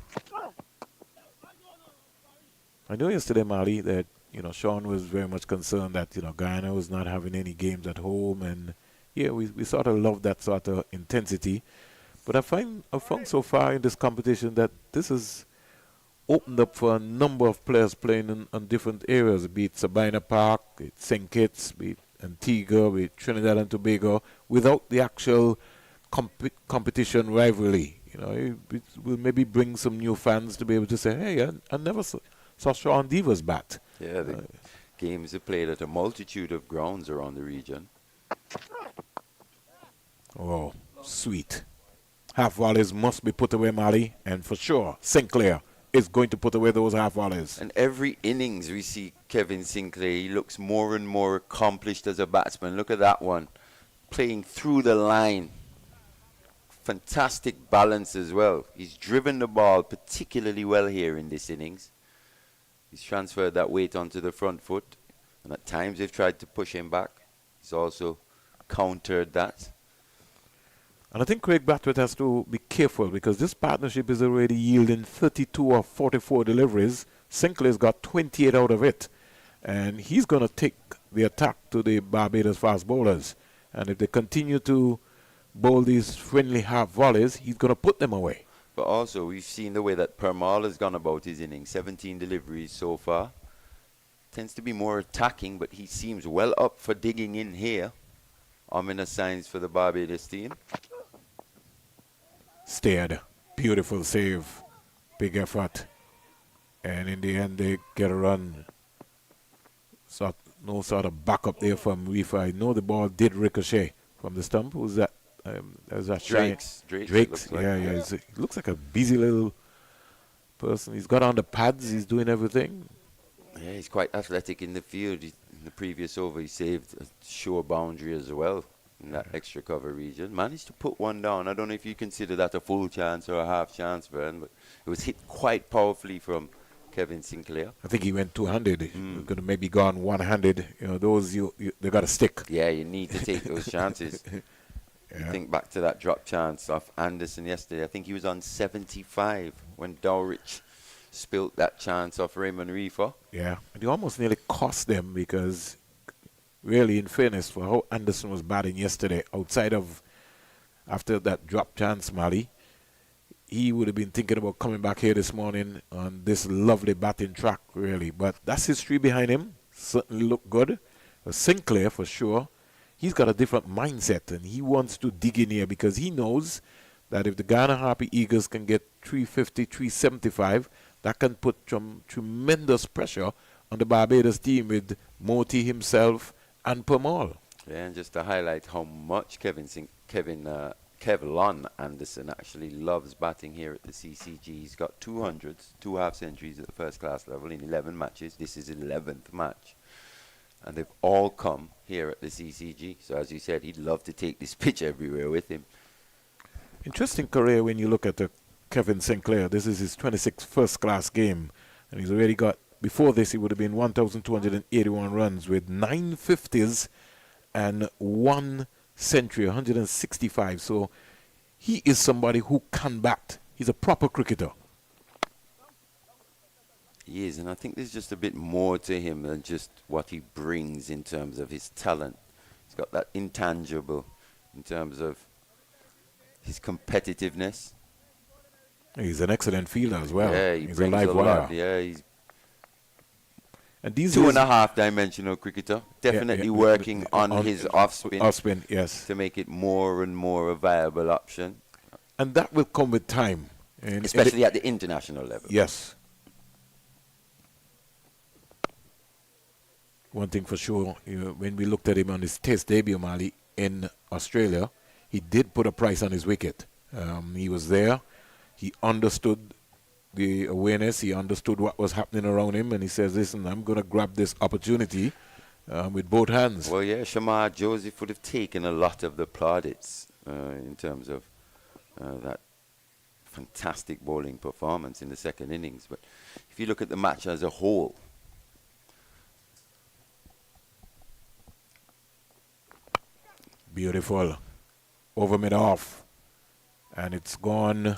D: I know yesterday, Mali, that Sean was very much concerned that Guyana was not having any games at home, and yeah, we sort of love that sort of intensity. But I found so far in this competition that this has opened up for a number of players playing on different areas, be it Sabina Park, be it St. Kitts, be it Antigua, be it Trinidad and Tobago, without the actual competition rivalry. It will maybe bring some new fans to be able to say, hey, I never saw Sean Devers bat.
C: Yeah, the games are played at a multitude of grounds around the region.
D: Oh, sweet. Half volleys must be put away, Mali, and for sure, Sinclair is going to put away those half volleys.
C: And every innings we see Kevin Sinclair, he looks more and more accomplished as a batsman. Look at that one, playing through the line. Fantastic balance as well. He's driven the ball particularly well here in this innings. He's transferred that weight onto the front foot, and at times they've tried to push him back. He's also countered that.
D: And I think Craig Brathwaite has to be careful because this partnership is already yielding 32 of 44 deliveries. Sinclair's got 28 out of it. And he's going to take the attack to the Barbados fast bowlers. And if they continue to bowl these friendly half volleys, he's going to put them away.
C: But also, we've seen the way that Permal has gone about his innings. 17 deliveries so far. Tends to be more attacking, but he seems well up for digging in here. Ominous signs for the Barbados team.
D: Stared. Beautiful save. Big effort. And in the end, they get a run. No sort of backup there from Reefer. I know the ball did ricochet from the stump. Who's that?
C: Drake's.
D: Drake's. Yeah. He looks like a busy little person. He's got on the pads. He's doing everything.
C: Yeah, he's quite athletic in the field. In the previous over, he saved a shore boundary as well in that extra cover region. Managed to put one down. I don't know if you consider that a full chance or a half chance, Vern, but it was hit quite powerfully from Kevin Sinclair.
D: I think he went two-handed. Could have maybe gone one-handed. Those they got to stick.
C: Yeah, you need to take those chances. You think back to that drop chance off Anderson yesterday. I think he was on 75 when Dowrich spilt that chance off Raymond Reefer.
D: Yeah, and he almost nearly cost them because, really, in fairness, for how Anderson was batting yesterday, after that drop chance, Mali, he would have been thinking about coming back here this morning on this lovely batting track, really. But that's history behind him. Certainly looked good. Sinclair, for sure, he's got a different mindset, and he wants to dig in here because he knows that if the Ghana Harpy Eagles can get 350, 375, that can put some tremendous pressure on the Barbados team with Moti himself and Permal.
C: Yeah, and just to highlight how much Kevlon Anderson actually loves batting here at the CCG. He's got 200s, 2 half centuries at the first class level in 11 matches. This is his 11th match. And they've all come here at the CCG. So as you said, he'd love to take this pitch everywhere with him.
D: Interesting career when you look at Kevin Sinclair. This is his 26th first-class game. And he's already got, before this, he would have been 1,281 runs with 9 50s and 1 century, 165. So he is somebody who can bat. He's a proper cricketer.
C: He is, and I think there's just a bit more to him than just what he brings in terms of his talent. He's got that intangible in terms of his competitiveness.
D: He's an excellent fielder as well.
C: Yeah,
D: he's
C: brings
D: a live
C: lot.
D: wire.
C: Yeah, he's
D: and these
C: 2.5-dimensional cricketer. Definitely working on his off-spin.
D: Off-spin, yes.
C: To make it more and more a viable option.
D: And that will come with time.
C: Especially at the international level.
D: Yes. One thing for sure, when we looked at him on his test debut, Mali, in Australia, he did put a price on his wicket. He was there. He understood the awareness. He understood what was happening around him, and he says, listen, I'm going to grab this opportunity with both hands.
C: Well, yeah, Shamar Joseph would have taken a lot of the plaudits in terms of that fantastic bowling performance in the second innings. But if you look at the match as a whole,
D: beautiful. Over mid off. And it's gone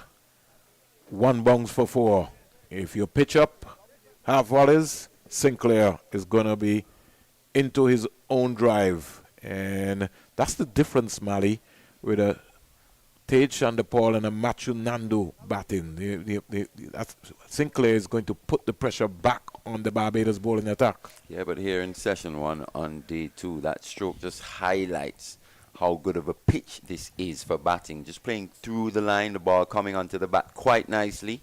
D: 1 bounce for 4. If you pitch up half volleys, Sinclair is going to be into his own drive. And that's the difference, Mali, with a Tej Chandapal and a Machu Nandu batting. Sinclair is going to put the pressure back on the Barbados bowling attack.
C: yeah, but here in session 1 on day 2, that stroke just highlights how good of a pitch this is for batting. Just playing through the line, the ball coming onto the bat quite nicely.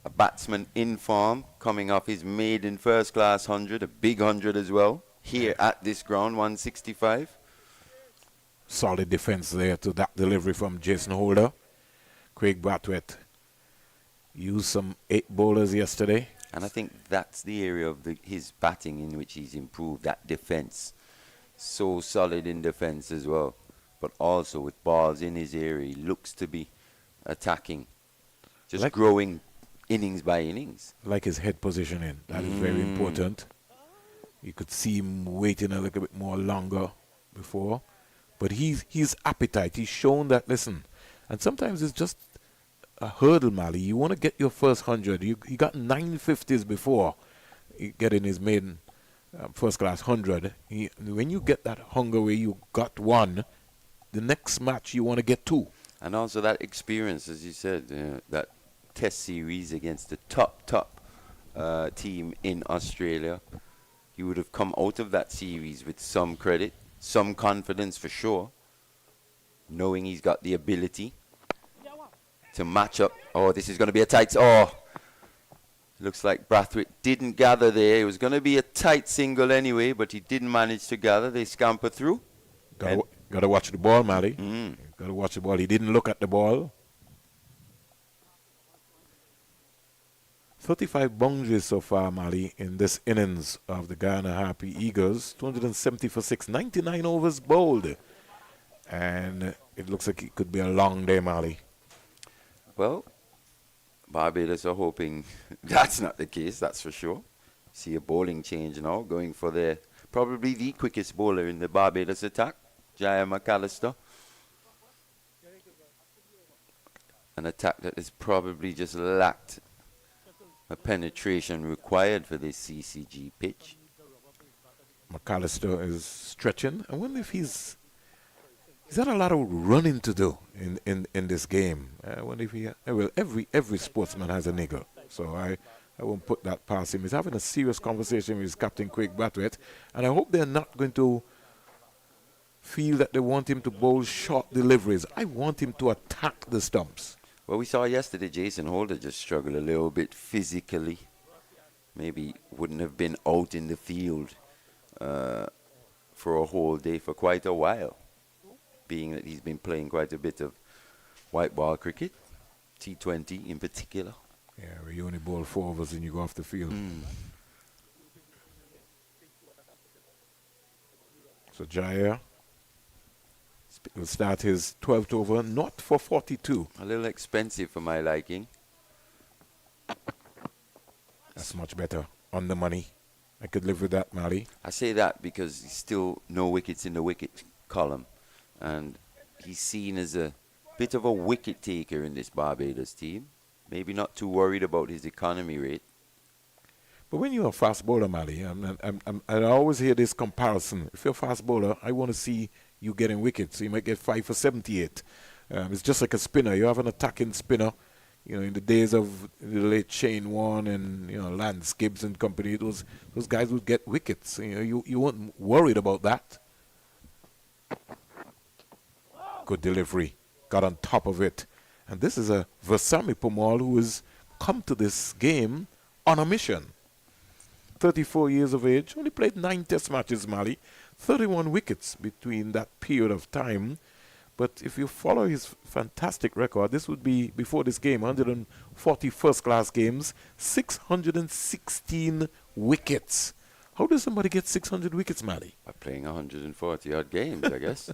C: A batsman in form, coming off his maiden first-class 100, a big 100 as well, here at this ground, 165.
D: Solid defense there to that delivery from Jason Holder. Craig Brathwaite used some 8 bowlers yesterday.
C: And I think that's the area of his batting in which he's improved, that defense. So solid in defense as well, but also with balls in his area, he looks to be attacking, just
D: like
C: growing innings by innings.
D: Like his head positioning, that is very important. You could see him waiting a little bit more longer before, but his appetite, he's shown that, listen, and sometimes it's just a hurdle, Mali. You want to get your first 100. He got 950s before getting his maiden first class 100. When you get that hunger where you got 1, the next match you want to get 2.
C: And also that experience, as you said, that test series against the top team in Australia. He would have come out of that series with some credit, some confidence for sure, knowing he's got the ability to match up. Oh, this is going to be a tight... Oh, looks like Brathwaite didn't gather there. It was going to be a tight single anyway, but he didn't manage to gather. They scamper through.
D: Got to watch the ball, Mali. Got to watch the ball. He didn't look at the ball. 35 boundaries so far, Mali, in this innings of the Guyana Harpy Eagles. 270 for 6, 99 overs bowled. And it looks like it could be a long day, Mali.
C: Well, Barbados are hoping that's not the case, that's for sure. See a bowling change now, going for probably the quickest bowler in the Barbados attack, Jaya McAllister. An attack that has probably just lacked a penetration required for this CCG pitch.
D: McAllister is stretching. I wonder if he's had a lot of running to do in this game. I wonder if well, every sportsman has a niggle, so I won't put that past him. He's having a serious conversation with his captain, Craig Brathwaite, and I hope they're not going to feel that they want him to bowl short deliveries. I want him to attack the stumps.
C: Well, we saw yesterday Jason Holder just struggle a little bit physically. Maybe wouldn't have been out in the field for a whole day for quite a while, being that he's been playing quite a bit of white ball cricket, T20 in particular.
D: Yeah, where you only bowl 4 overs and you go off the field. So Jaya will start his 12th over, not for 42.
C: A little expensive for my liking.
D: That's much better. On the money. I could live with that, Mali.
C: I say that because he's still no wickets in the wicket column. And he's seen as a bit of a wicket taker in this Barbados team. Maybe not too worried about his economy rate.
D: But when you're a fast bowler, Mali, I always hear this comparison. If you're a fast bowler, I want to see you getting wickets. So you might get 5 for 78. It's just like a spinner. You have an attacking spinner. You know, in the days of the late Shane Warne and, you know, Lance Gibbs and company, those guys would get wickets. You know, you weren't worried about that. Good delivery. Got on top of it. And this is a Versami Pomal who has come to this game on a mission. 34 years of age. Only played 9 test matches, Mali. 31 wickets between that period of time. But if you follow his fantastic record, this would be, before this game, 140 first-class games, 616 wickets. How does somebody get 600 wickets, Matty?
C: By playing 140-odd games, I guess.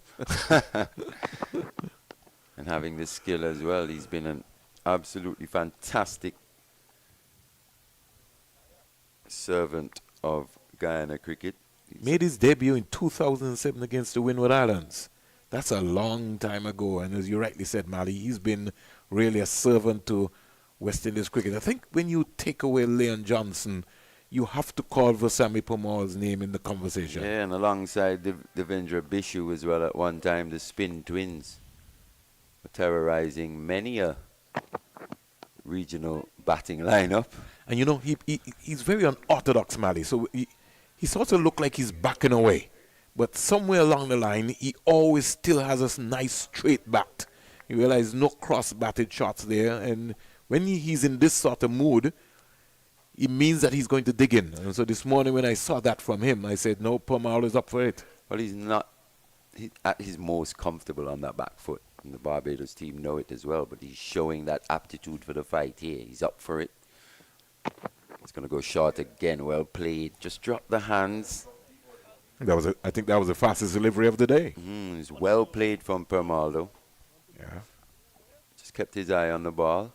C: And having this skill as well. He's been an absolutely fantastic servant of Guyana cricket.
D: Made his debut in 2007 against the Windward Islands. That's a long time ago, and as you rightly said, Mali, he's been really a servant to West Indies cricket. I think when you take away Leon Johnson, you have to call Vasami Pomal's name in the conversation.
C: Yeah, and alongside Devendra Bishu as well at one time, the spin twins were terrorizing many a regional batting lineup.
D: And you know, he's very unorthodox, Mali, so he sort of look like he's backing away. But somewhere along the line, he always still has a nice straight bat. You realize no cross-batted shots there. And when he's in this sort of mood, it means that he's going to dig in. And so this morning when I saw that from him, I said, no, Pomal is up for it.
C: Well, he's not at his most comfortable on that back foot. And the Barbados team know it as well. But he's showing that aptitude for the fight here. He's up for it. He's going to go short again. Well played. Just drop the hands.
D: I think that was the fastest delivery of the day.
C: It's well played from Permaldo.
D: Yeah.
C: Just kept his eye on the ball.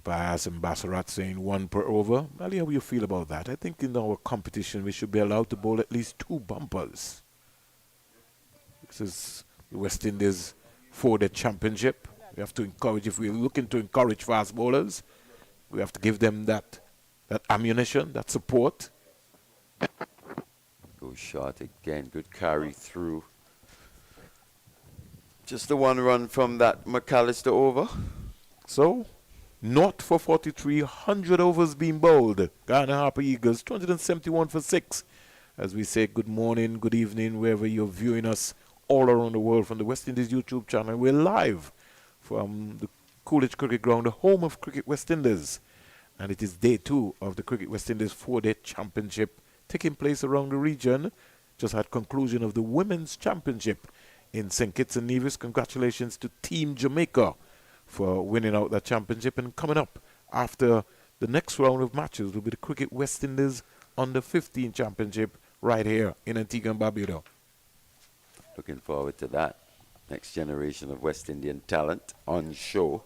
D: Bass and Bassarat saying 1 per over. Mali, how do you feel about that? I think in our competition we should be allowed to bowl at least 2 bumpers. This is the West Indies 4-day championship. We have to encourage, if we're looking to encourage fast bowlers, we have to give them that ammunition, that support.
C: Go short again. Good carry through. Just the 1 run from that McAllister over.
D: So, not for 43, 100 overs being bowled. Guyana Harper Eagles, 271 for 6. As we say, good morning, good evening, wherever you're viewing us all around the world from the West Indies YouTube channel. We're live from the Coolidge Cricket Ground, the home of Cricket West Indies. And it is day 2 of the Cricket West Indies 4-day championship taking place around the region. Just had conclusion of the Women's Championship in St. Kitts and Nevis. Congratulations to Team Jamaica for winning out that championship. And coming up after the next round of matches will be the Cricket West Indies Under 15 Championship right here in Antigua and Barbuda.
C: Looking forward to that. Next generation of West Indian talent on show.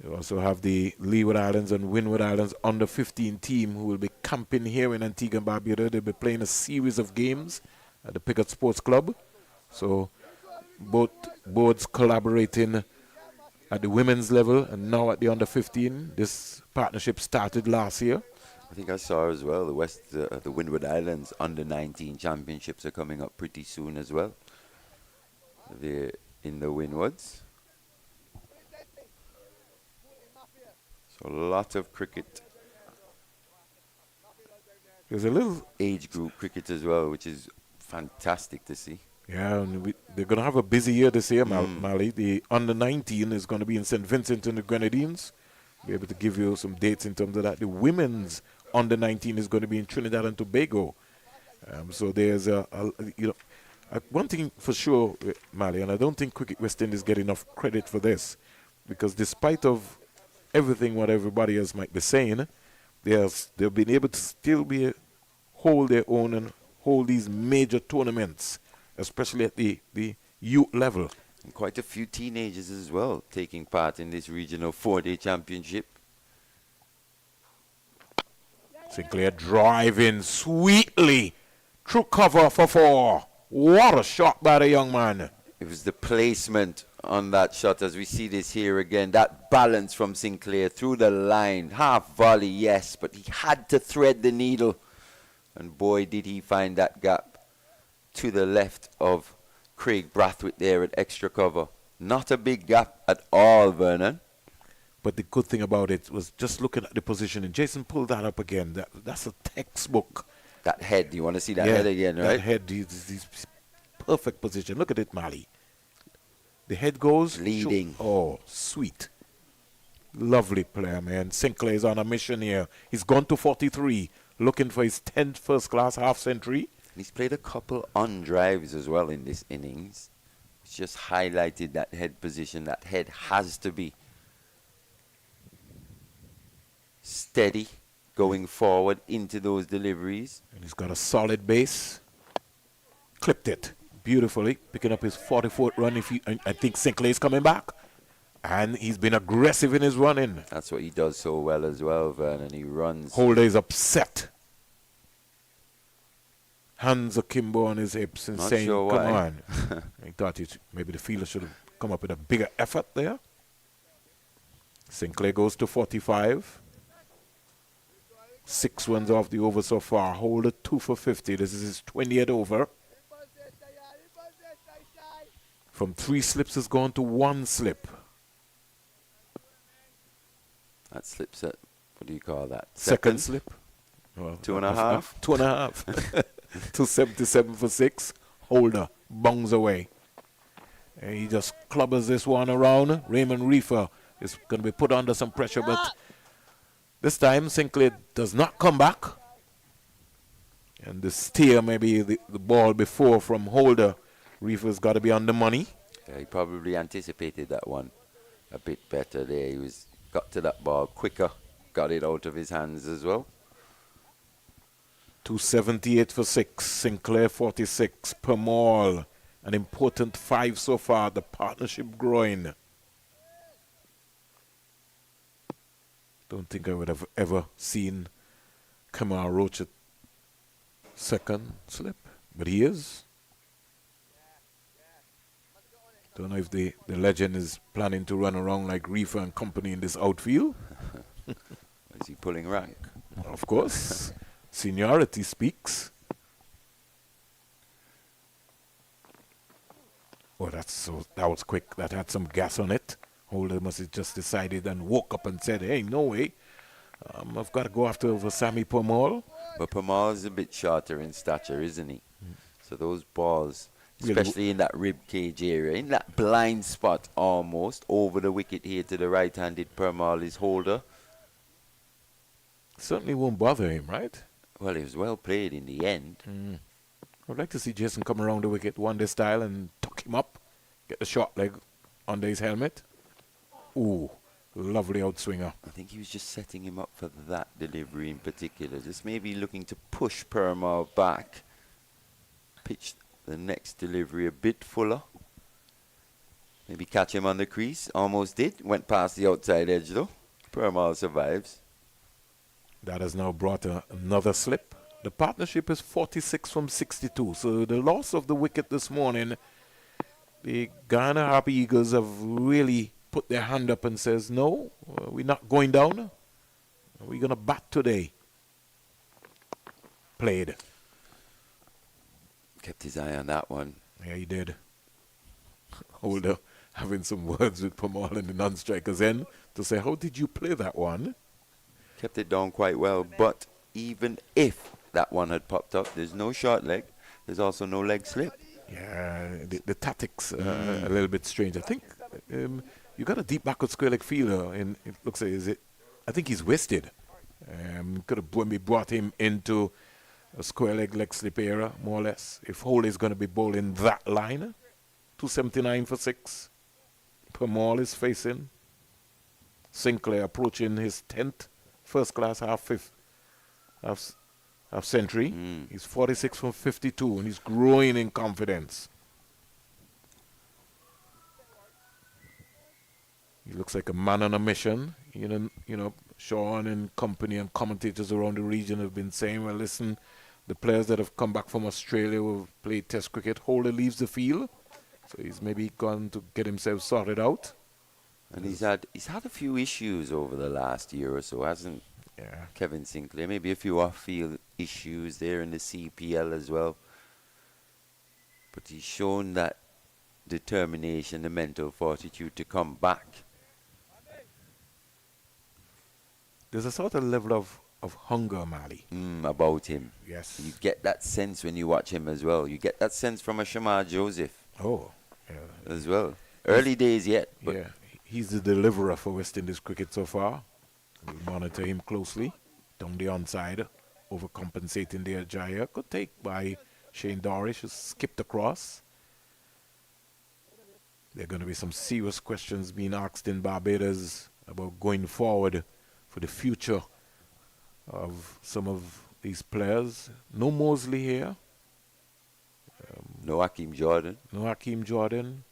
D: You also have the Leeward Islands and Windward Islands Under 15 team who will be camping here in Antigua and Barbuda. They'll be playing a series of games at the Pickett Sports Club. So both boards collaborating at the women's level and now at the Under 15. This partnership started last year.
C: I think I saw as well the Windward Islands Under 19 championships are coming up pretty soon as well. They're in the Windwards. So a lot of cricket.
D: There's a little
C: age group cricket as well, which is fantastic to see.
D: Yeah, and they're going to have a busy year this year, Mali. The Under 19 is going to be in St. Vincent and the Grenadines. Be able to give you some dates in terms of that. The women's Under 19 is going to be in Trinidad and Tobago. So there's one thing for sure, Mali, and I don't think Cricket West Indies get enough credit for this, because despite of everything what everybody else might be saying, they've been able to still hold their own and hold these major tournaments, especially at the youth level.
C: And quite a few teenagers as well taking part in this regional 4-day championship.
D: Sinclair driving sweetly through cover for 4. What a shot by the young man.
C: It was the placement on that shot, as we see this here again. That balance from Sinclair through the line. Half volley, yes, but he had to thread the needle. And boy, did he find that gap to the left of Craig Brathwaite there at extra cover. Not a big gap at all, Vernon.
D: But the good thing about it was just looking at the positioning. Jason pulled that up again. That's a textbook.
C: That head, you want to see that head again, right?
D: That head, he's perfect position. Look at it, Mali. The head goes.
C: Leading.
D: Oh, sweet. Lovely player, man. Sinclair's on a mission here. He's gone to 43. looking for his 10th first-class half-century.
C: He's played a couple on drives as well in this innings. It's just highlighted that head position. That head has to be steady going forward into those deliveries.
D: And he's got a solid base. Clipped it beautifully, picking up his 44th run. I think Sinclair's coming back. And he's been aggressive in his running.
C: That's what he does so well as well, Vernon. He runs.
D: Holder is upset. Hands akimbo on his hips and
C: Not
D: saying,
C: sure
D: come
C: why."
D: on. I thought maybe the fielder should have come up with a bigger effort there. Sinclair goes to 45. 6 runs off the over so far. Holder 2 for 50. This is his 20th over. From 3 slips has gone to 1 slip.
C: That slips at, what do you call that?
D: Second slip. Well,
C: 2.5.
D: 2.5. 277 for 6. Holder bongs away. And he just clubbers this one around. Raymond Reefer is going to be put under some pressure, but this time Sinclair does not come back. And the steer, maybe the ball before from Holder. Reefer's got to be on the money.
C: Yeah, he probably anticipated that one a bit better there. He got to that ball quicker, got it out of his hands as well.
D: 278 for 6. Sinclair 46 per mall. An important 5 so far. The partnership growing. Don't think I would have ever seen Kamar Roach at second slip, but he is. Don't know if the legend is planning to run around like Reefer and company in this outfield.
C: Is he pulling rank?
D: Of course. Seniority speaks. Oh, that was quick. That had some gas on it. Holder must have just decided and woke up and said, hey, no way. I've got to go after over Sammy Pomal.
C: But Pamal is a bit shorter in stature, isn't he? So those balls, especially in that rib cage area, in that blind spot almost, over the wicket here to the right-handed Pamal is Holder.
D: Certainly won't bother him, right?
C: Well, it was well played in the end.
D: I'd like to see Jason come around the wicket one day style and tuck him up, get the short leg under his helmet. Ooh, lovely outswinger.
C: I think he was just setting him up for that delivery in particular. Just maybe looking to push Pamal back. Pitch the next delivery a bit fuller. Maybe catch him on the crease. Almost did. Went past the outside edge though. Pamal survives.
D: That has now brought another slip. The partnership is 46 from 62. So the loss of the wicket this morning, the Guyana Harpy Eagles have really put their hand up and says, no, we're not going down. We're going to bat today. Played.
C: Kept his eye on that one.
D: Yeah, he did. Holder having some words with Pamal in the non-strikers end to say, how did you play that one?
C: Kept it down quite well, but even if that one had popped up, there's no short leg. There's also no leg slip.
D: Yeah, the tactics a little bit strange. I think you got a deep backward square leg fielder, and it looks like I think he's wasted. Could have maybe brought him into a square leg slip era, more or less. If Holder is going to be bowling that line, 279 for 6. Pamal is facing. Sinclair approaching his 10th first-class half century. He's 46 from 52, and he's growing in confidence. He looks like a man on a mission. You know, Sean and company and commentators around the region have been saying, well, listen, the players that have come back from Australia who have played Test cricket, Holder leaves the field. So he's maybe gone to get himself sorted out.
C: And he's had a few issues over the last year or so, hasn't Kevin Sinclair? Maybe a few off-field issues there in the CPL as well. But he's shown that determination, the mental fortitude to come back.
D: There's a sort of level of hunger, Mali.
C: About him.
D: Yes.
C: You get that sense when you watch him as well. You get that sense from a Shamar Joseph.
D: Oh, yeah.
C: As well. Early days yet. But
D: yeah. He's the deliverer for West Indies cricket so far. We'll monitor him closely down the onside. overcompensating there. Jair. Good take by Shane Dorish, who skipped across. There are going to be some serious questions being asked in Barbados about going forward for the future of some of these players. No Mosley here.
C: No Hakeem Jordan.
D: No Hakeem Jordan.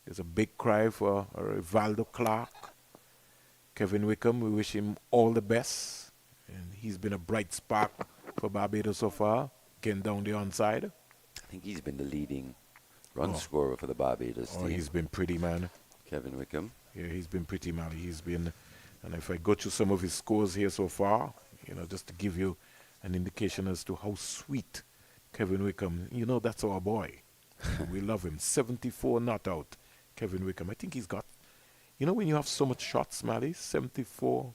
D: There's a big cry for Rivaldo Clark. Kevin Wickham, we wish him all the best. And he's been a bright spark for Barbados so far, getting down the onside.
C: I think he's been the leading run scorer for the Barbados team.
D: He's been pretty, man.
C: Kevin Wickham.
D: Yeah, he's been pretty, man. He's been, and if I go through some of his scores here so far, just to give you an indication as to how sweet Kevin Wickham, that's our boy. We love him. 74 not out, Kevin Wickham. I think he's got, when you have so much shots, Mally, 74,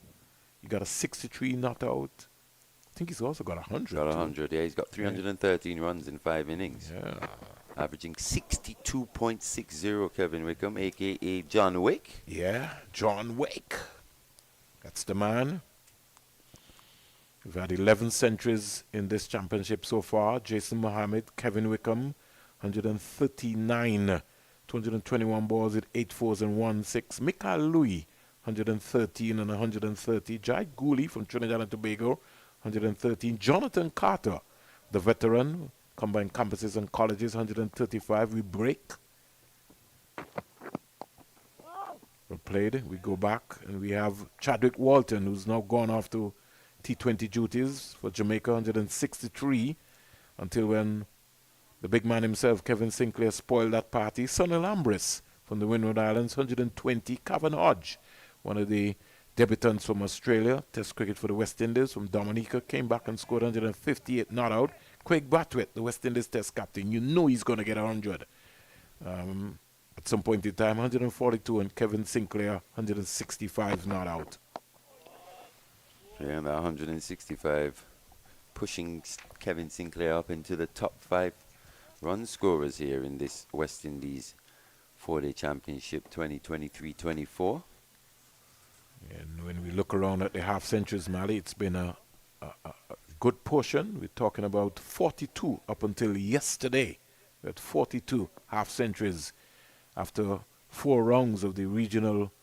D: you got a 63 not out. I think he's also got 100.
C: Got 100, yeah. He's got 313 runs in 5 innings.
D: Yeah.
C: Averaging 62.60, Kevin Wickham, a.k.a. John Wick.
D: Yeah, John Wick. That's the man. We've had 11 centuries in this championship so far. Jason Mohammed, Kevin Wickham, 139, 221 balls with 8 fours and 1 6. Mikael Louis, 113 and 130. Jai Gooley from Trinidad and Tobago, 113. Jonathan Carter, the veteran, combined campuses and colleges, 135. We break. We played. We go back, and we have Chadwick Walton, who's now gone off to T20 duties for Jamaica, 163, until when the big man himself, Kevin Sinclair, spoiled that party. Sonny Lambris from the Windward Islands, 120. Cavan Hodge, one of the debutants from Australia, Test cricket for the West Indies from Dominica, came back and scored 158 not out. Craig Brathwaite, the West Indies Test captain, he's going to get 100 at some point in time. 142, and Kevin Sinclair, 165 not out.
C: Yeah, and that 165 pushing Kevin Sinclair up into the top 5 run scorers here in this West Indies 4-day championship 2023-24.
D: And when we look around at the half centuries, Mally, it's been a good portion. We're talking about 42 up until yesterday. We had 42 half centuries after 4 rounds of the regional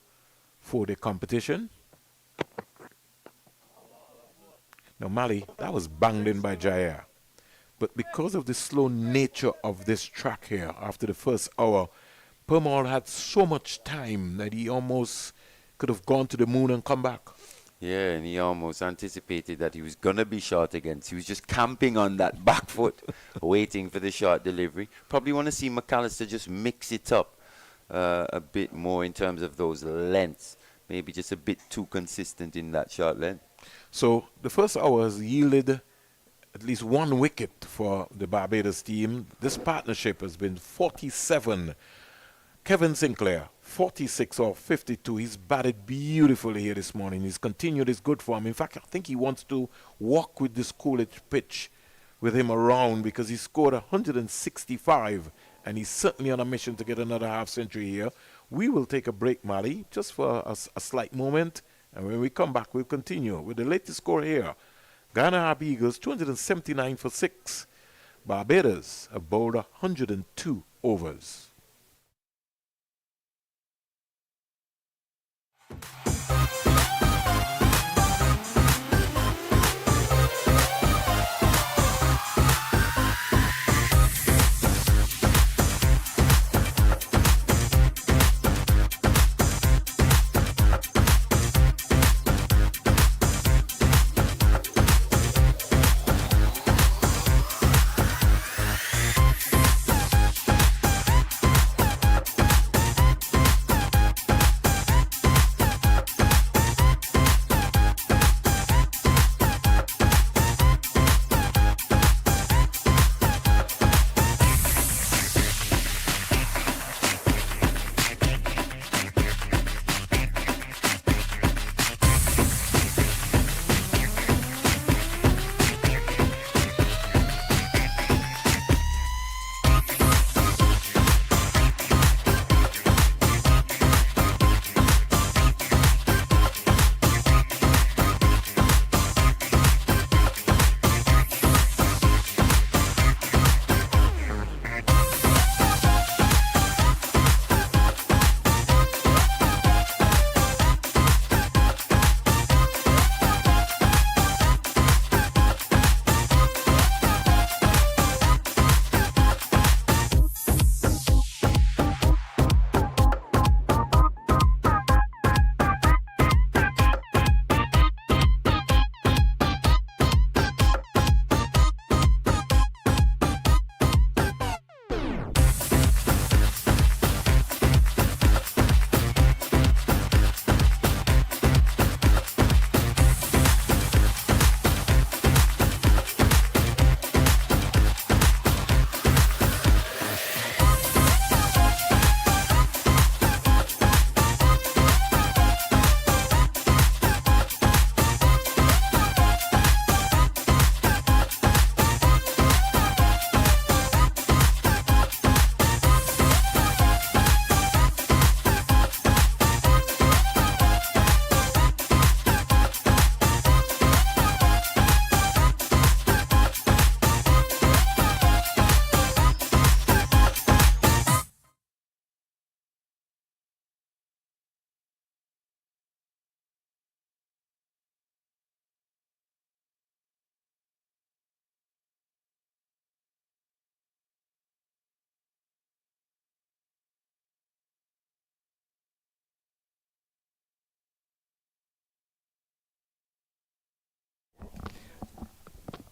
D: 4-day competition. Now, Mally, that was banged in by Jair. But because of the slow nature of this track here, after the first hour, Permaul had so much time that he almost could have gone to the moon and come back.
C: Yeah, and he almost anticipated that he was going to be short again. So he was just camping on that back foot, waiting for the short delivery. Probably want to see McAllister just mix it up a bit more in terms of those lengths. Maybe just a bit too consistent in that short length.
D: So the first hour has yielded at least 1 wicket for the Barbados team. This partnership has been 47. Kevin Sinclair, 46 off 52. He's batted beautifully here this morning. He's continued his good form. In fact, I think he wants to walk with this Coolidge pitch with him around, because he scored 165, and he's certainly on a mission to get another half century here. We will take a break, Mally, just for a slight moment. And when we come back, we'll continue with the latest score here. Guyana Harp Eagles, 279 for 6. Barbados have bowled 102 overs.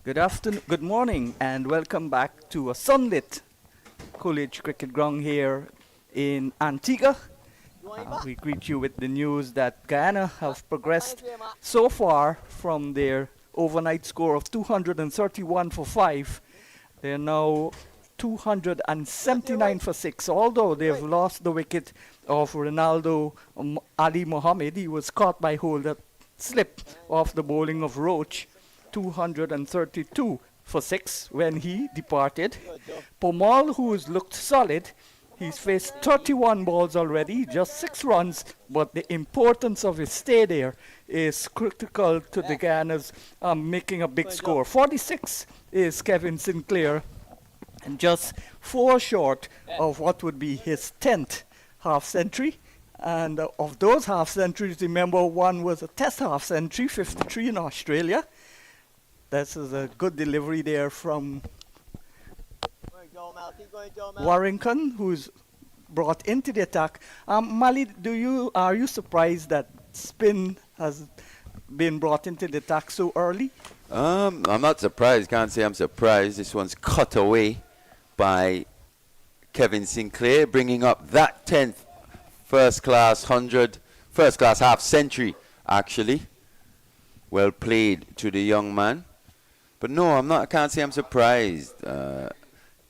A: Good afternoon, good morning, and welcome back to a sunlit college cricket ground here in Antigua. We greet you with the news that Guyana have progressed so far from their overnight score of 231 for 5. They're now 279 for 6, although they've lost the wicket of Ronaldo Ali Mohammed. He was caught by Holder slip off the bowling of Roach. 232 for 6 when he departed. Pomal, who's looked solid, he's faced 31 balls already, just 6 runs, but the importance of his stay there is critical to the Guyanas making a big score. 46 is Kevin Sinclair, and just 4 short of what would be his 10th half century. And of those half centuries, remember, one was a test half century, 53 in Australia. This is a good delivery there from Warrington, who's brought into the attack. Mali, are you surprised that spin has been brought into the attack so early?
C: I'm not surprised. Can't say I'm surprised. This one's cut away by Kevin Sinclair, bringing up that 10th first class half century, actually. Well played to the young man. But no, I can't say I'm surprised.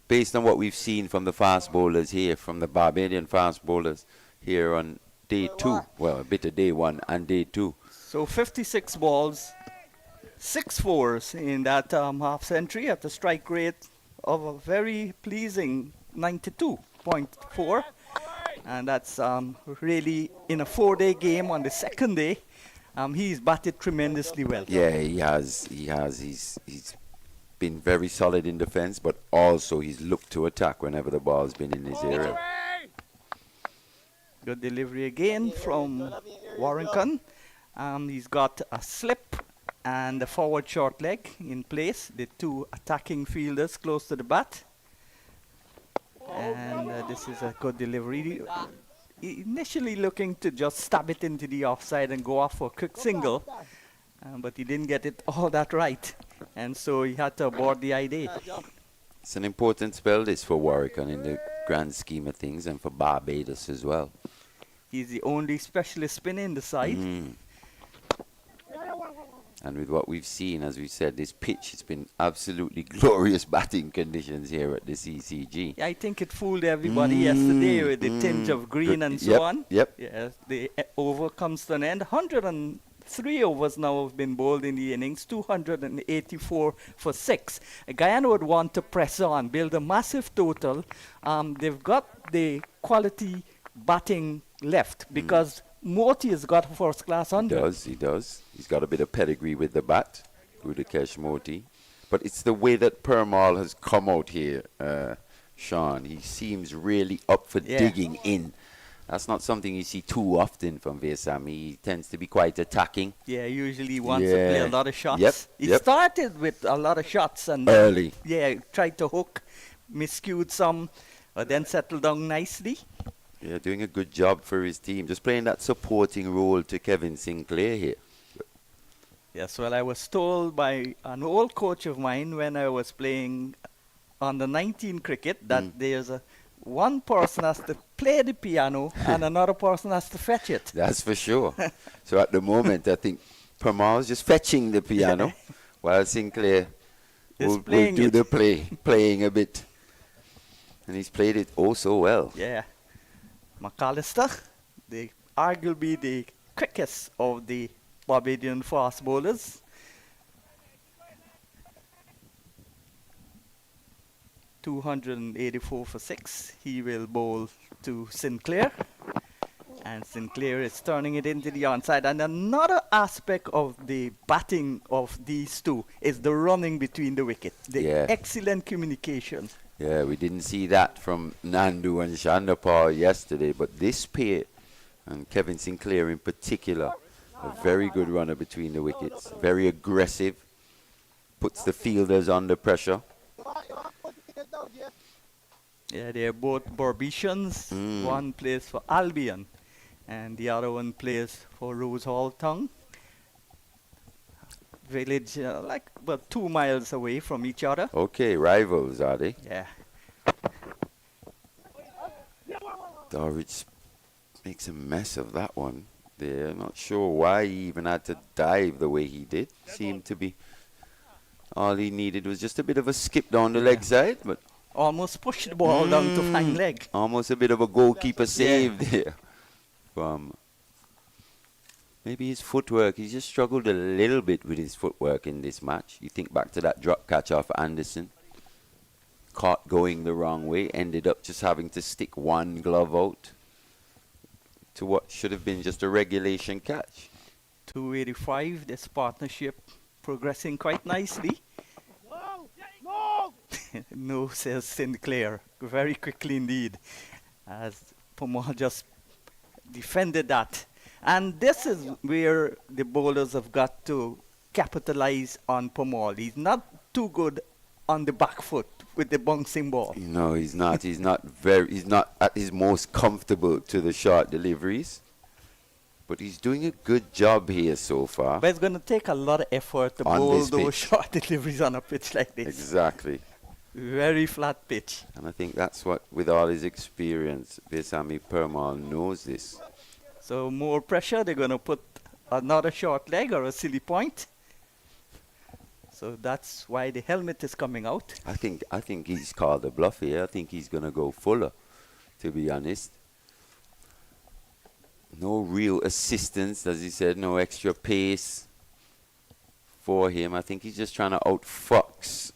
C: Based on what we've seen from the fast bowlers here, from the Barbadian fast bowlers here on day 2. Well, a bit of day 1 and day 2.
A: So 56 balls, 6 fours in that half century at a strike rate of a very pleasing 92.4. And that's really in a 4-day game on the second day. He's batted tremendously well.
C: Yeah, he has. He's been very solid in defense, but also he's looked to attack whenever the ball's been in his area.
A: Good delivery again from Warrington. He's got a slip and a forward short leg in place. The 2 attacking fielders close to the bat. And this is a good delivery. Initially looking to just stab it into the offside and go off for a quick single, but he didn't get it all that right, and so he had to abort the idea.
C: It's an important spell this for Warwickon in the grand scheme of things, and for Barbados as well.
A: He's the only specialist spinner in the side.
C: And with what we've seen, as we said, this pitch, it's been absolutely glorious batting conditions here at the CCG.
A: I think it fooled everybody yesterday with the tinge of green and so on.
C: Yep.
A: Yes, the over comes to an end. 103 overs now have been bowled in the innings, 284 for 6. Guyana would want to press on, build a massive total. They've got the quality batting left because Morty has got a first class 100.
C: He does. He's got a bit of pedigree with the bat, Gudakesh Morty. But it's the way that Permal has come out here, Sean. He seems really up for digging in. That's not something you see too often from Vesami. He tends to be quite attacking.
A: Yeah, usually wants to play a lot of shots.
C: Yep.
A: He started with a lot of shots and
C: early.
A: Tried to hook, miscued some, but then settled down nicely.
C: Yeah, doing a good job for his team. Just playing that supporting role to Kevin Sinclair here.
A: Yes, well, I was told by an old coach of mine when I was playing under 19 cricket that there's one person has to play the piano and another person has to fetch it.
C: That's for sure. So at the moment, I think Permal's just fetching the piano while Sinclair will do the playing a bit. And he's played it oh so well.
A: Yeah. McAllister, arguably the quickest of the Barbadian fast bowlers. .284 for 6. He will bowl to Sinclair. And Sinclair is turning it into the onside. And another aspect of the batting of these two is the running between the wicket. The excellent communication.
C: Yeah, we didn't see that from Nandu and Chandapal yesterday, but this pair, and Kevin Sinclair in particular, a very good runner between the wickets. Very aggressive, puts the fielders under pressure.
A: Yeah, they're both Barbicians. One plays for Albion, and the other one plays for Rose Hall Town. village, like about 2 miles away from each other.
C: Okay, rivals, are they?
A: Yeah.
C: Dorridge makes a mess of that one. They're not sure why he even had to dive the way he did. Seemed to be all he needed was just a bit of a skip down the leg side, but
A: Almost pushed the ball down to fine leg.
C: almost a bit of a goalkeeper save there. From maybe his footwork. He's just struggled a little bit with his footwork in this match. You think back to that drop catch off Anderson. Caught going the wrong way. Ended up just having to stick one glove out to what should have been just a regulation catch.
A: 285, this partnership progressing quite nicely. No, says Sinclair. Very quickly indeed. As Pomal just defended that. And this is where the bowlers have got to capitalize on Pomal. He's not too good on the back foot with the bouncing ball.
C: No, he's not. He's not at his most comfortable to the short deliveries. But he's doing a good job here so far.
A: But it's going to take a lot of effort to
C: On
A: bowl
C: this
A: those
C: pitch.
A: short deliveries on a pitch like this.
C: Exactly.
A: Very flat pitch.
C: And I think that's what, with all his experience, Vesami Permal knows this.
A: So more pressure, they're going to put another short leg or a silly point. So that's why the helmet is coming out.
C: I think he's called a bluff here. I think he's going to go fuller, to be honest. No real assistance, as he said, no extra pace for him. I think he's just trying to outfox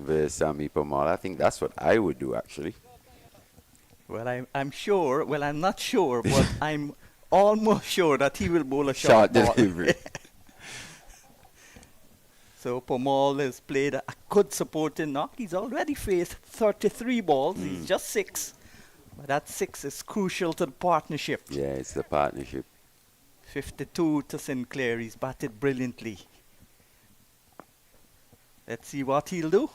C: Vesami Permal. I think that's what I would do, actually.
A: Well, I'm sure, well, I'm not sure, but I'm almost sure that he will bowl a short ball.
C: delivery.
A: So Pomal has played a good supporting knock. He's already faced 33 balls. He's just 6. But that 6 is crucial to the partnership.
C: Yeah, it's the partnership.
A: 52 to Sinclair. He's batted brilliantly. Let's see what he'll do.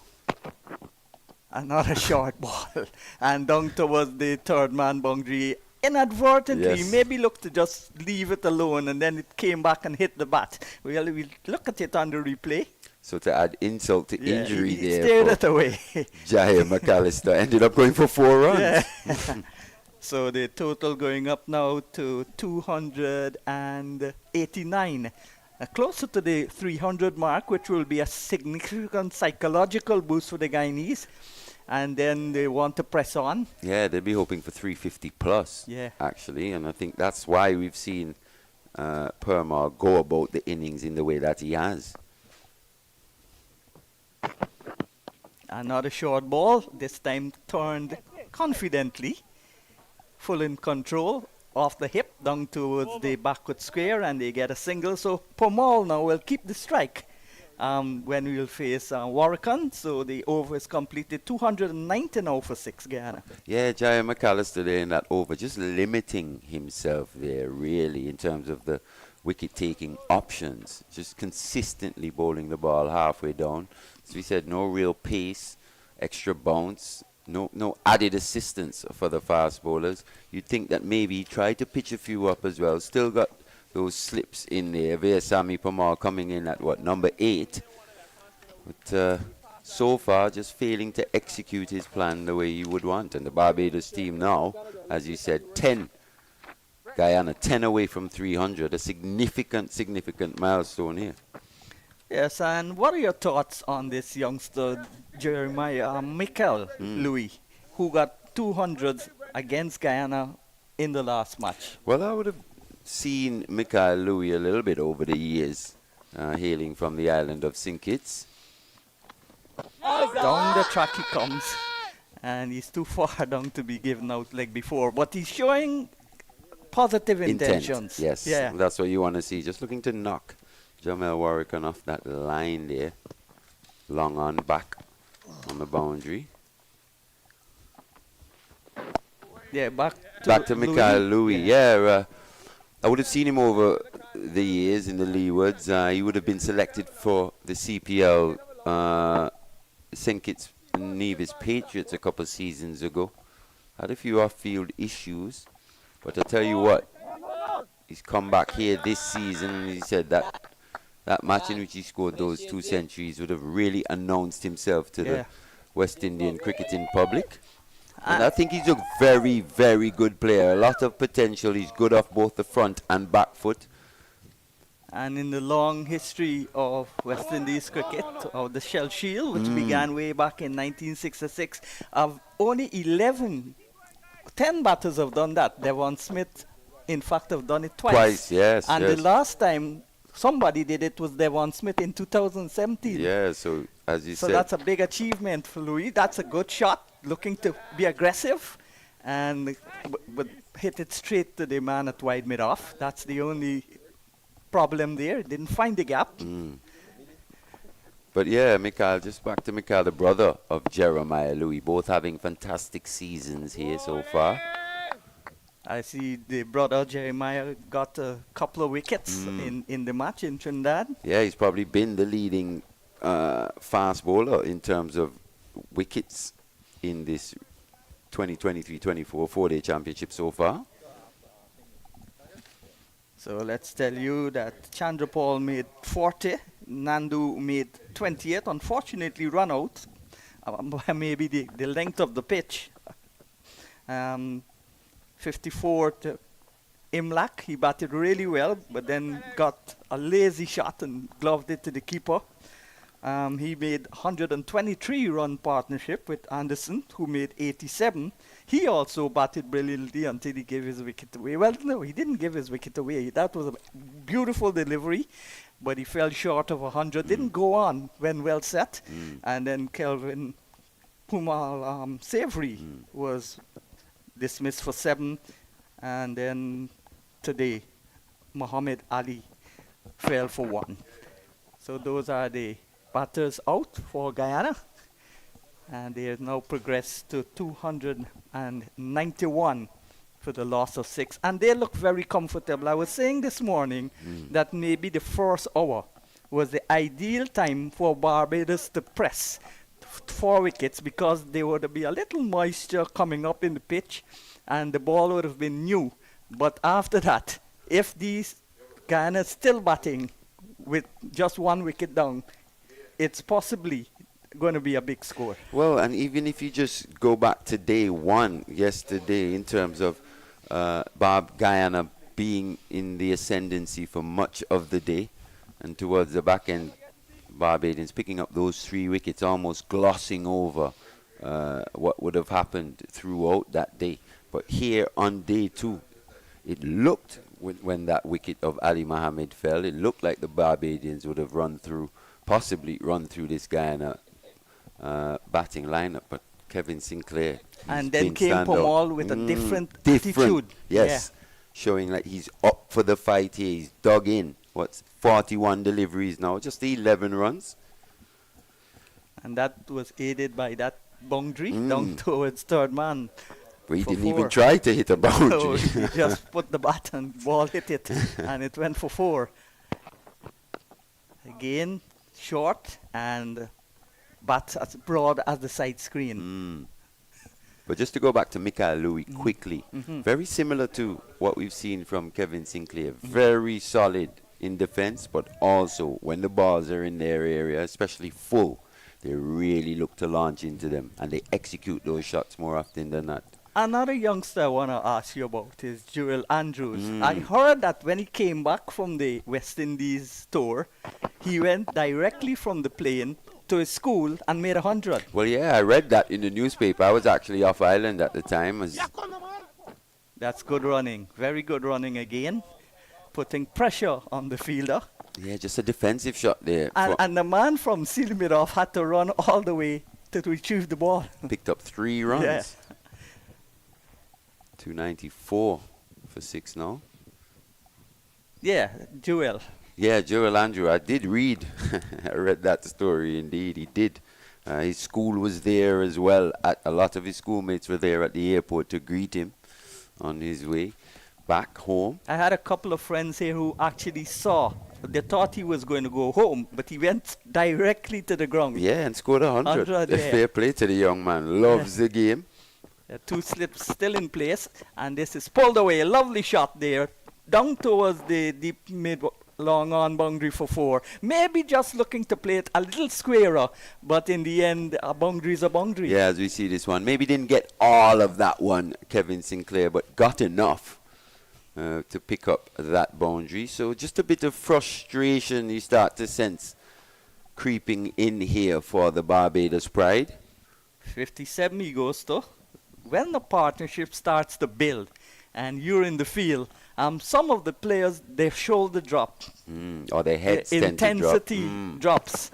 A: Another short ball. And down towards the third man boundary. Inadvertently,
C: Yes.
A: maybe looked to just leave it alone, and then it came back and hit the bat. We'll look at it on the replay.
C: So to add insult to
A: Yeah,
C: injury
A: he
C: there
A: steered
C: for
A: it away.
C: Jaya McAllister, ended up going for 4 runs.
A: Yeah. So the total going up now to 289. Closer to the 300 mark, which will be a significant psychological boost for the Guyanese. And then they want to press on.
C: Yeah, they'll be hoping for 350 plus,
A: Yeah.
C: actually. And I think that's why we've seen Permal go about the innings in the way that he has.
A: Another short ball, this time turned confidently. Full in control, off the hip, down towards the backward square, and they get a single. So Pomal now will keep the strike when we will face Warrakan. So the over is completed, 290 now for 6 Guyana.
C: Yeah, Jaya McAllister there in that over, just limiting himself there, really, in terms of the wicket-taking options. Just consistently bowling the ball halfway down. As we said, no real pace, extra bounce, no added assistance for the fast bowlers. You'd think that maybe he tried to pitch a few up as well. Still got those slips in there. Vesami Permal coming in at, number 8. But so far, just failing to execute his plan the way you would want. And the Barbados team now, as you said, 10. Guyana 10 away from 300. A significant milestone here.
A: Yes, and what are your thoughts on this youngster, Jeremiah Mikel Louis, who got 200s against Guyana in the last match?
C: Well, I would have seen Michael Louis a little bit over the years, hailing from the island of St. Kitts.
A: Down the track he comes, and he's too far down to be given out like before, but he's showing positive intentions.
C: Yes,
A: Yeah.
C: that's what you want to see. Just looking to knock Jamel Warrican off that line there. Long on back on the boundary.
A: Yeah, back to
C: Michael Louis. Yeah, I would have seen him over the years in the Leewards. He would have been selected for the CPL St. Kitts and Nevis Patriots a couple of seasons ago. Had a few off-field issues, but I tell you what, he's come back here this season and he said that That match in which he scored those 2 centuries would have really announced himself to the West Indian cricketing public. And I think he's a very, very good player. A lot of potential. He's good off both the front and back foot.
A: And in the long history of West Indies cricket, of the Shell Shield, which began way back in 1966, of only 10 batters have done that. Devon Smith, in fact, have done it twice.
C: Twice, yes.
A: And
C: yes.
A: the last time somebody did it was Devon Smith in 2017.
C: Yeah, so as you
A: So
C: said.
A: that's a big achievement for Louis. That's a good shot, looking to be aggressive, and but hit it straight to the man at wide mid-off. That's the only problem there. Didn't find the gap.
C: But yeah, Mikhail, just back to Mikhail, the brother of Jeremiah Louis, both having fantastic seasons here so far.
A: I see the brother Jeremiah got a couple of wickets in the match in Trinidad.
C: Yeah, he's probably been the leading fast bowler in terms of wickets in this 2023-24 4-day championship so far.
A: So let's tell you that Chandrapal made 40, Nandu made 28, unfortunately run out, maybe the length of the pitch. 54 to Imlak, he batted really well, but then got a lazy shot and gloved it to the keeper. He made 123-run partnership with Anderson, who made 87. He also batted brilliantly until he gave his wicket away. Well, no, he didn't give his wicket away. That was a beautiful delivery, but he fell short of 100. Didn't go on when well set. And then Kelvin Pumal Savory was dismissed for 7. And then today, Muhammad Ali fell for 1. So those are the batters out for Guyana, and they have now progressed to 291 for the loss of 6, and they look very comfortable. I was saying this morning that maybe the first hour was the ideal time for Barbados to press 4 wickets, because there would be a little moisture coming up in the pitch and the ball would have been new. But after that, if these Guyana still batting with just 1 wicket down, it's possibly going to be a big score.
C: Well, and even if you just go back to day 1 yesterday, in terms of Guyana being in the ascendancy for much of the day, and towards the back end, Barbadians picking up those 3 wickets, almost glossing over what would have happened throughout that day. But here on day 2, it looked, when that wicket of Ali Mohammed fell, it looked like the Barbadians would have possibly run through this Guyana batting lineup. But Kevin Sinclair,
A: and then came Pamal with a different attitude.
C: Yes, showing like he's up for the fight here. He's dug in. 41 deliveries now, just 11 runs.
A: And that was aided by that boundary down towards third man.
C: But he didn't even try to hit a boundary.
A: No, he just put the bat and ball hit it, and it went for 4. Again, short and bat as broad as the side screen.
C: But just to go back to Mikhail Louis quickly, very similar to what we've seen from Kevin Sinclair. Very solid in defense, but also when the balls are in their area, especially full, they really look to launch into them, and they execute those shots more often than not.
A: Another youngster I want to ask you about is Joel Andrews. I heard that when he came back from the West Indies tour, he went directly from the plane to his school and made 100.
C: Well, yeah, I read that in the newspaper. I was actually off island at the time.
A: That's good running. Very good running again. Putting pressure on the fielder.
C: Yeah, just a defensive shot there.
A: And the man from Silmirov had to run all the way to retrieve the ball.
C: Picked up 3 runs.
A: Yeah.
C: 294 for 6 now.
A: Yeah, Joel.
C: Yeah, Joel Andrew. I did read. I read that story. Indeed, he did. His school was there as well. A lot of his schoolmates were there at the airport to greet him on his way back home.
A: I had a couple of friends here who actually saw. They thought he was going to go home, but he went directly to the ground.
C: Yeah, and scored 100.
A: 100, yeah.
C: Fair play to the young man. Loves the game.
A: 2 slips still in place, and this is pulled away. A lovely shot there, down towards the deep mid long on boundary for 4. Maybe just looking to play it a little squarer, but in the end, a boundary is a boundary.
C: Yeah, as we see this one. Maybe didn't get all of that one, Kevin Sinclair, but got enough to pick up that boundary. So just a bit of frustration you start to sense creeping in here for the Barbados Pride.
A: 57 he goes to. When the partnership starts to build and you're in the field, some of the players, their shoulder drop.
C: Or their heads tend to drop.
A: Intensity drops.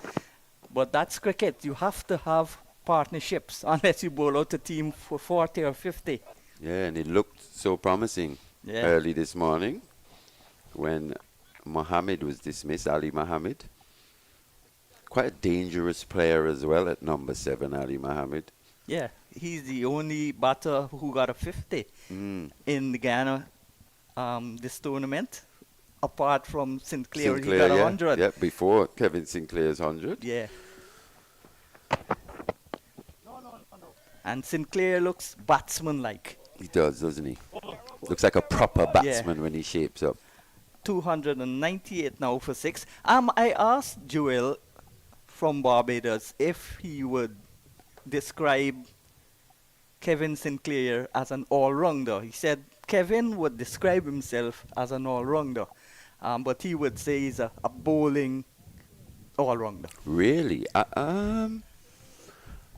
A: But that's cricket. You have to have partnerships unless you bowl out a team for 40 or 50.
C: Yeah, and it looked so promising early this morning when Mohammed was dismissed, Ali Mohammed. Quite a dangerous player as well at number 7, Ali Mohammed.
A: Yeah, he's the only batter who got a 50 in Guyana this tournament, apart from Sinclair, he got a 100.
C: Yeah, before Kevin Sinclair's 100.
A: Yeah. And Sinclair looks batsman-like.
C: He does, doesn't he? Looks like a proper batsman when he shapes up.
A: 298 now for 6. I asked Joel from Barbados if he would describe Kevin Sinclair as an all-rounder. He said Kevin would describe himself as an all-rounder, but he would say he's a bowling all-rounder.
C: Really?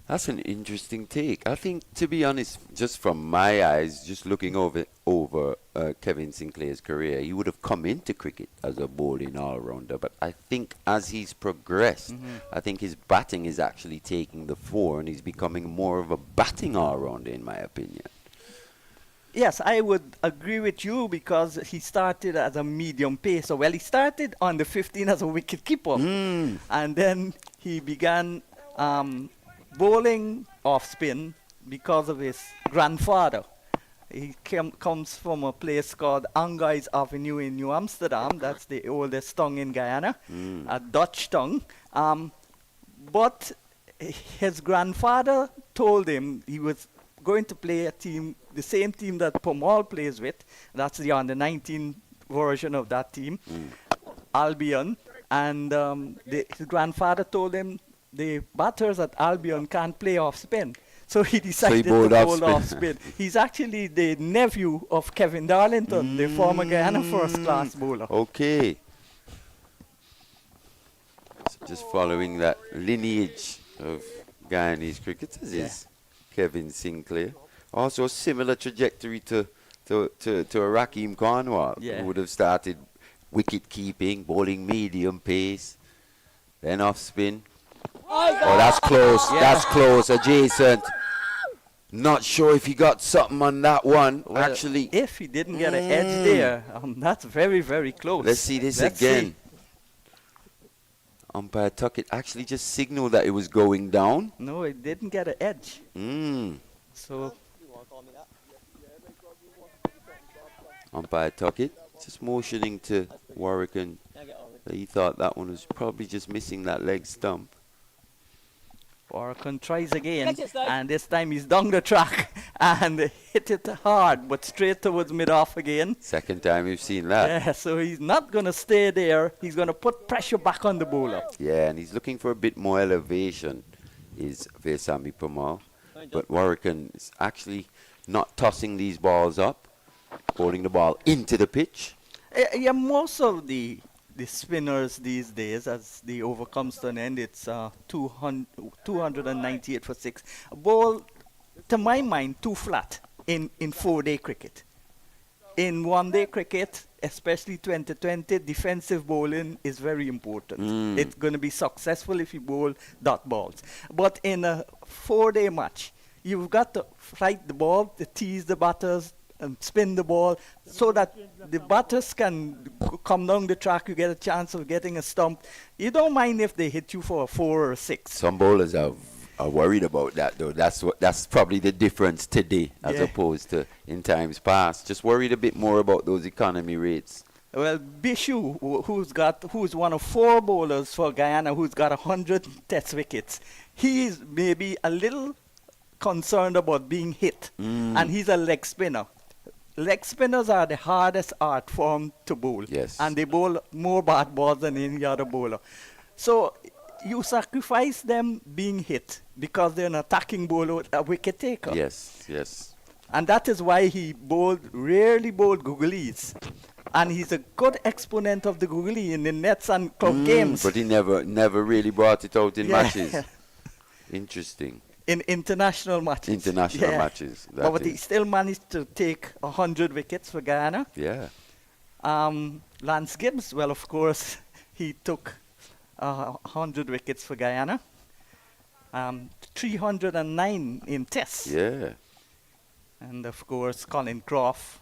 C: That's an interesting take. I think, to be honest, just from my eyes, just looking over Kevin Sinclair's career, he would have come into cricket as a bowling all-rounder. But I think as he's progressed, I think his batting is actually taking the fore, and he's becoming more of a batting all-rounder, in my opinion.
A: Yes, I would agree with you because he started as a medium pacer. Well, he started on the 15 as a wicket keeper, and then he began bowling off spin because of his grandfather. He comes from a place called Angais Avenue in New Amsterdam. That's the oldest tongue in Guyana, a Dutch tongue. But his grandfather told him he was going to play a team, the same team that Pomal plays with. That's the under-19 version of that team, Albion. And his grandfather told him the batters at Albion can't play off spin. So he decided to bowl off spin. He's actually the nephew of Kevin Darlington, the former Guyana first-class bowler.
C: Okay. So just following that lineage of Guyanese cricketers is Kevin Sinclair. Also a similar trajectory to Rakeem Cornwall, who would have started wicket keeping, bowling medium pace, then off spin. Oh, that's close. That's close. Adjacent. Not sure if he got something on that one.
A: Well,
C: actually,
A: if he didn't get an edge there, that's very, very close.
C: Let's see this again. Umpire Tuckett actually just signaled that it was going down.
A: No, it didn't get an edge. So
C: Umpire Tuckett just motioning to Warwick, he thought that one was probably just missing that leg stump.
A: Oracle tries again, and this time he's down the track and hit it hard, but straight towards mid-off again.
C: Second time we've seen that.
A: Yeah, so he's not going to stay there. He's going to put pressure back on the bowler.
C: Yeah, and he's looking for a bit more elevation, is Vesami Pamal. But Warwick is actually not tossing these balls up, holding the ball into the pitch.
A: Yeah, most of the spinners these days, as the over comes to an end, it's 298 for 6. A ball, to my mind, too flat in 4-day cricket. In 1-day cricket, especially 2020, defensive bowling is very important. It's going to be successful if you bowl dot balls. But in a 4-day match, you've got to flight the ball, to tease the batters, and spin the ball so that the batters can come down the track. You get a chance of getting a stump. You don't mind if they hit you for a 4 or a 6.
C: Some bowlers are worried about that, though. That's probably the difference today as opposed to in times past. Just worried a bit more about those economy rates.
A: Well, Bishu, who's one of 4 bowlers for Guyana, who's got 100 test wickets, he's maybe a little concerned about being hit, and he's a leg spinner. leg spinners are the hardest art form to bowl.
C: Yes.
A: And they bowl more bat balls than any other bowler. So you sacrifice them being hit because they're an attacking bowler, a wicket taker.
C: Yes, yes.
A: And that is why he rarely bowled googlies. And he's a good exponent of the googly in the nets and club games.
C: But he never really brought it out in
A: Yeah.
C: matches. Interesting.
A: In international matches.
C: International
A: Yeah.
C: matches.
A: But he still managed to take 100 wickets for Guyana.
C: Yeah.
A: Lance Gibbs, well, of course, he took 100 wickets for Guyana. 309 in tests.
C: Yeah.
A: And, of course, Colin Croft.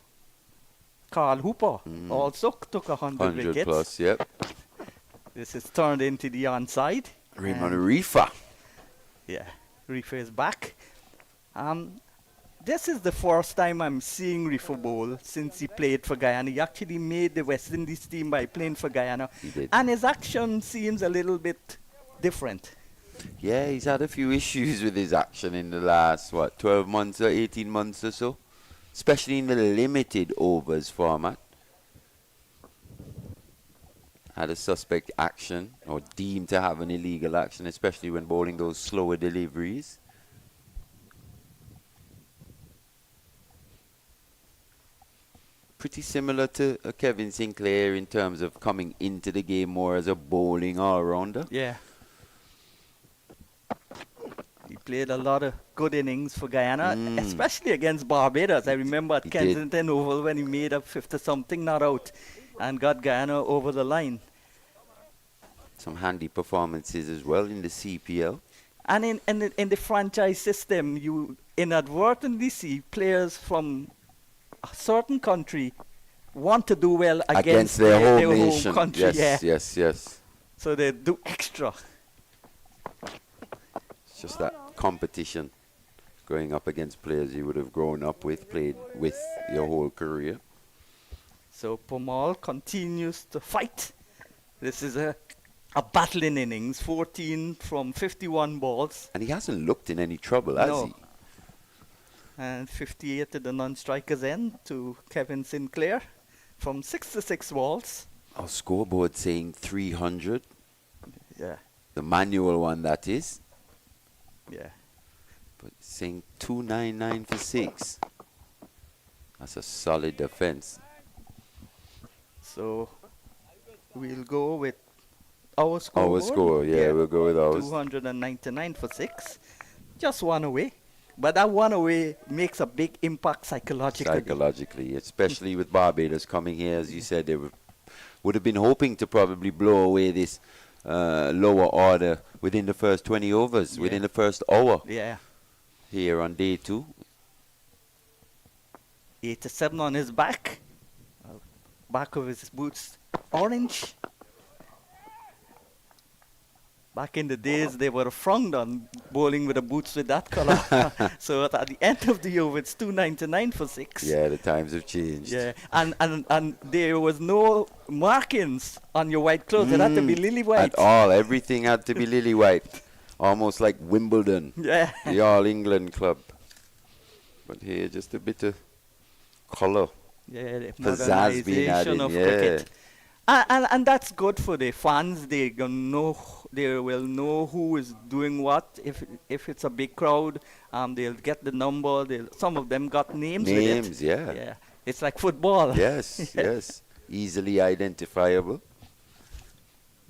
A: Carl Hooper also took 100
C: 100
A: wickets.
C: plus, yep.
A: This is turned into the onside.
C: Raymond
A: And,
C: Reefer.
A: yeah, Reefer is back. This is the first time I'm seeing Reefer bowl since he played for Guyana. He actually made the West Indies team by playing for Guyana.
C: He did.
A: And his action seems a little bit different.
C: Yeah, he's had a few issues with his action in the last, 12 months or 18 months or so? Especially in the limited overs format. Had a suspect action, or deemed to have an illegal action, especially when bowling those slower deliveries. Pretty similar to Kevin Sinclair in terms of coming into the game more as a bowling all-rounder.
A: Yeah. He played a lot of good innings for Guyana, especially against Barbados. I remember at
C: He did.
A: Kensington Oval when he made a 50-something not out and got Guyana over the line.
C: Some handy performances as well in the CPL.
A: And in the franchise system, you inadvertently see players from a certain country want to do well against
C: their home
A: home
C: nation.
A: country.
C: Yes,
A: Yeah.
C: yes.
A: So they do extra.
C: It's just that competition going up against players you would have grown up with, played with your whole career.
A: So Pomal continues to fight. This is a battling innings, 14 from 51 balls.
C: And he hasn't looked in any trouble, has
A: No.
C: he?
A: And 58 at the non-striker's end to Kevin Sinclair from 66 balls.
C: Our scoreboard saying 300.
A: Yeah,
C: The manual one, that is.
A: yeah.
C: But saying 299 for 6. That's a solid defense.
A: So we'll go with our score.
C: Our score, yeah, we'll go with ours.
A: 299 for 6. Just one away. But that one away makes a big impact psychologically.
C: Psychologically, especially with Barbados coming here, as you said, they would have been hoping to probably blow away this lower order within the first 20 overs, within the first hour
A: Yeah.
C: here on day 2.
A: 87 on his back. Back of his boots orange. Back in the days, they were frowned on bowling with the boots with that color. So at the end of the over, it's 299 for 6.
C: Yeah, the times have changed.
A: Yeah, and there was no markings on your white clothes. It had to be lily white.
C: At all, everything had to be lily white. Almost like Wimbledon,
A: Yeah.
C: the All England club. But here, just a bit of colour.
A: Yeah, the
C: Pizzazz being added,
A: modernization of
C: yeah.
A: cricket. And that's good for the fans. They will know who is doing what. If it's a big crowd, they'll get the number. Some of them got names with it.
C: Names, yeah.
A: Yeah, it's like football.
C: Yes,
A: Yeah.
C: yes. Easily identifiable.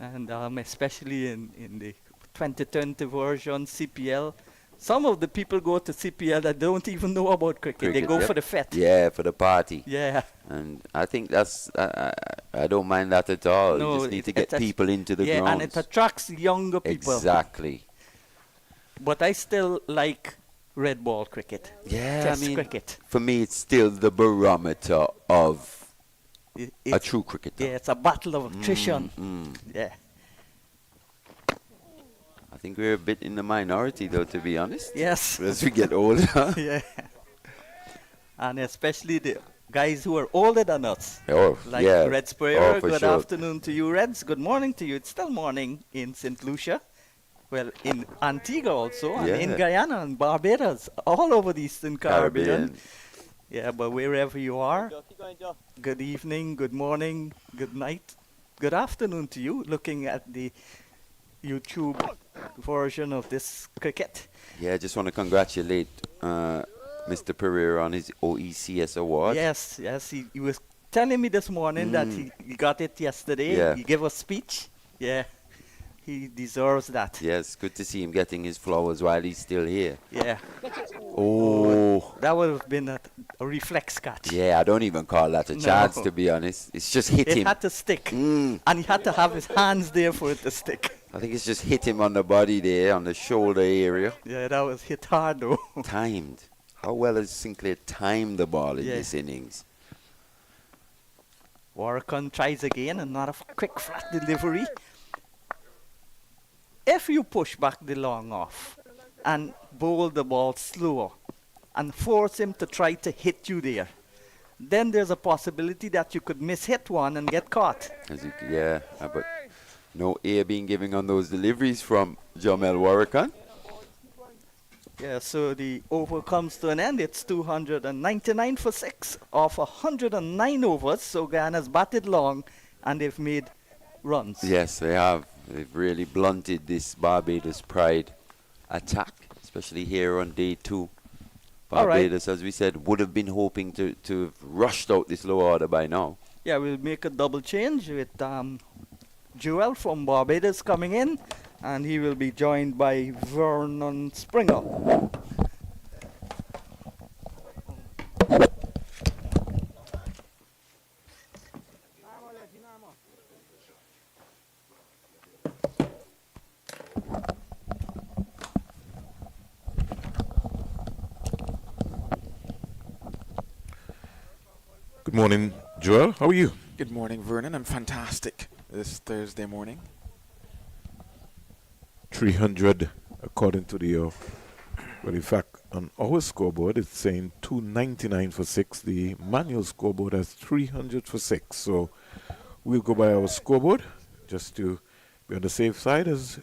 A: And especially in the 2020 version CPL, some of the people go to CPL that don't even know about cricket. They go
C: yep.
A: for the fete.
C: Yeah, for the party.
A: Yeah.
C: And I think that's, I don't mind that at all.
A: No,
C: you just need to
A: it
C: get
A: att-
C: people into the
A: Yeah,
C: grounds.
A: and it attracts younger people.
C: Exactly.
A: But I still like red ball cricket.
C: Yeah,
A: Test
C: I mean,
A: cricket.
C: for me, it's still the barometer of a
A: It's,
C: true cricketer.
A: yeah, it's a battle of attrition. Yeah.
C: I think we're a bit in the minority, though, to be honest.
A: Yes.
C: As we get older.
A: Yeah. And especially the guys who are older than us.
C: Oh,
A: Like
C: yeah.
A: Red Sprayer,
C: Oh, for
A: good
C: sure.
A: afternoon to you, Reds. Good morning to you. It's still morning in St. Lucia. Well, in Antigua also, and in
C: Yeah.
A: Guyana and Barbados, all over the Eastern Caribbean. Yeah, but wherever you are, good evening, good morning, good night, good afternoon to you looking at the YouTube version of this cricket.
C: Yeah, I just want to congratulate Mr. Pereira on his OECS award.
A: Yes, he was telling me this morning that he got it yesterday.
C: Yeah.
A: He gave a speech. Yeah, he deserves that.
C: Yes, good to see him getting his flowers while he's still here.
A: Yeah,
C: Oh,
A: that would have been a reflex catch.
C: yeah, I don't even call that a
A: No.
C: chance, to be honest. It's just hit
A: It
C: him.
A: had to stick,
C: Mm.
A: and he had to have his hands there for it to stick.
C: I think it's just hit him on the body there, on the shoulder area.
A: Yeah, that was hit hard though.
C: Timed. How well has Sinclair timed the ball in
A: Yeah.
C: this innings?
A: Warrican tries again, another quick flat delivery. If you push back the long off and bowl the ball slower and force him to try to hit you there, then there's a possibility that you could miss-hit one and get caught.
C: Yeah, but no air being given on those deliveries from Jamel Warrican.
A: Yeah, so the over comes to an end. It's 299 for 6 off 109 overs. So Guyana's batted long and they've made runs.
C: Yes, they have. They've really blunted this Barbados Pride attack, especially here on day 2.
A: All right.
C: Barbados, as we said, would have been hoping to have rushed out this low order by now.
A: Yeah, we'll make a double change with Joel from Barbados coming in, and he will be joined by Vernon Springer.
D: Good morning, Joel. How are you?
B: Good morning, Vernon. I'm fantastic this Thursday morning.
D: 300 according to the well, in fact on our scoreboard it's saying 299 for 6. The manual scoreboard has 300 for 6, so we'll go by our scoreboard just to be on the safe side as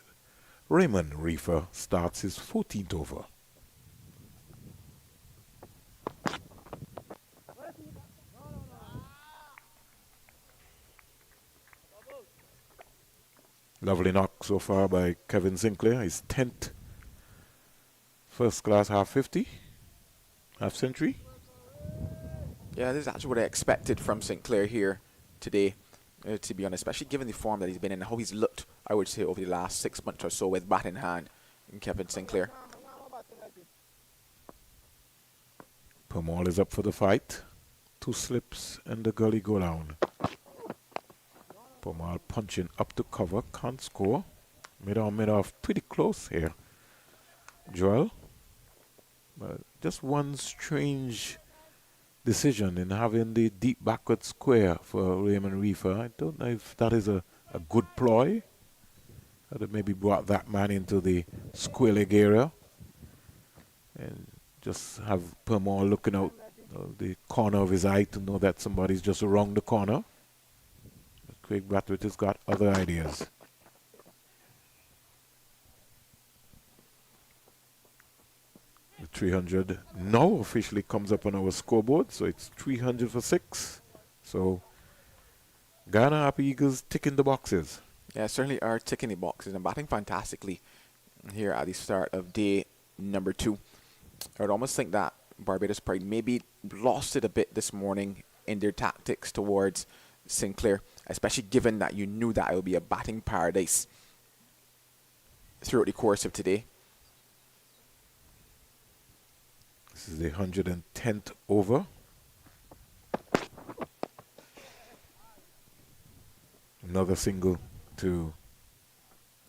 D: Raymond Reefer starts his 14th over. Lovely knock so far by Kevin Sinclair, his 10th first class half 50, half century.
B: Yeah, this is actually what I expected from Sinclair here today, to be honest, especially given the form that he's been in and how he's looked, I would say, over the last 6 months or so with bat in hand in Kevin Sinclair.
D: Permaul is up for the fight. 2 slips and the gully go down. Permaul punching up to cover, can't score. Mid-on, mid-off, pretty close here. Joel. But just one strange decision in having the deep backward square for Raymond Reefer. I don't know if that is a good ploy. That have maybe brought that man into the square leg area. And just have Permaul looking out the corner of his eye to know that somebody's just around the corner. But Craig Brathwaite has got other ideas. The 300 now officially comes up on our scoreboard, so it's 300 for 6. So Guyana Happy Eagles ticking the boxes.
B: Yeah, certainly are ticking the boxes and batting fantastically here at the start of day number 2. I would almost think that Barbados Pride maybe lost it a bit this morning in their tactics towards Sinclair, especially given that you knew that it would be a batting paradise throughout the course of today.
D: This is the 110th over. Another single to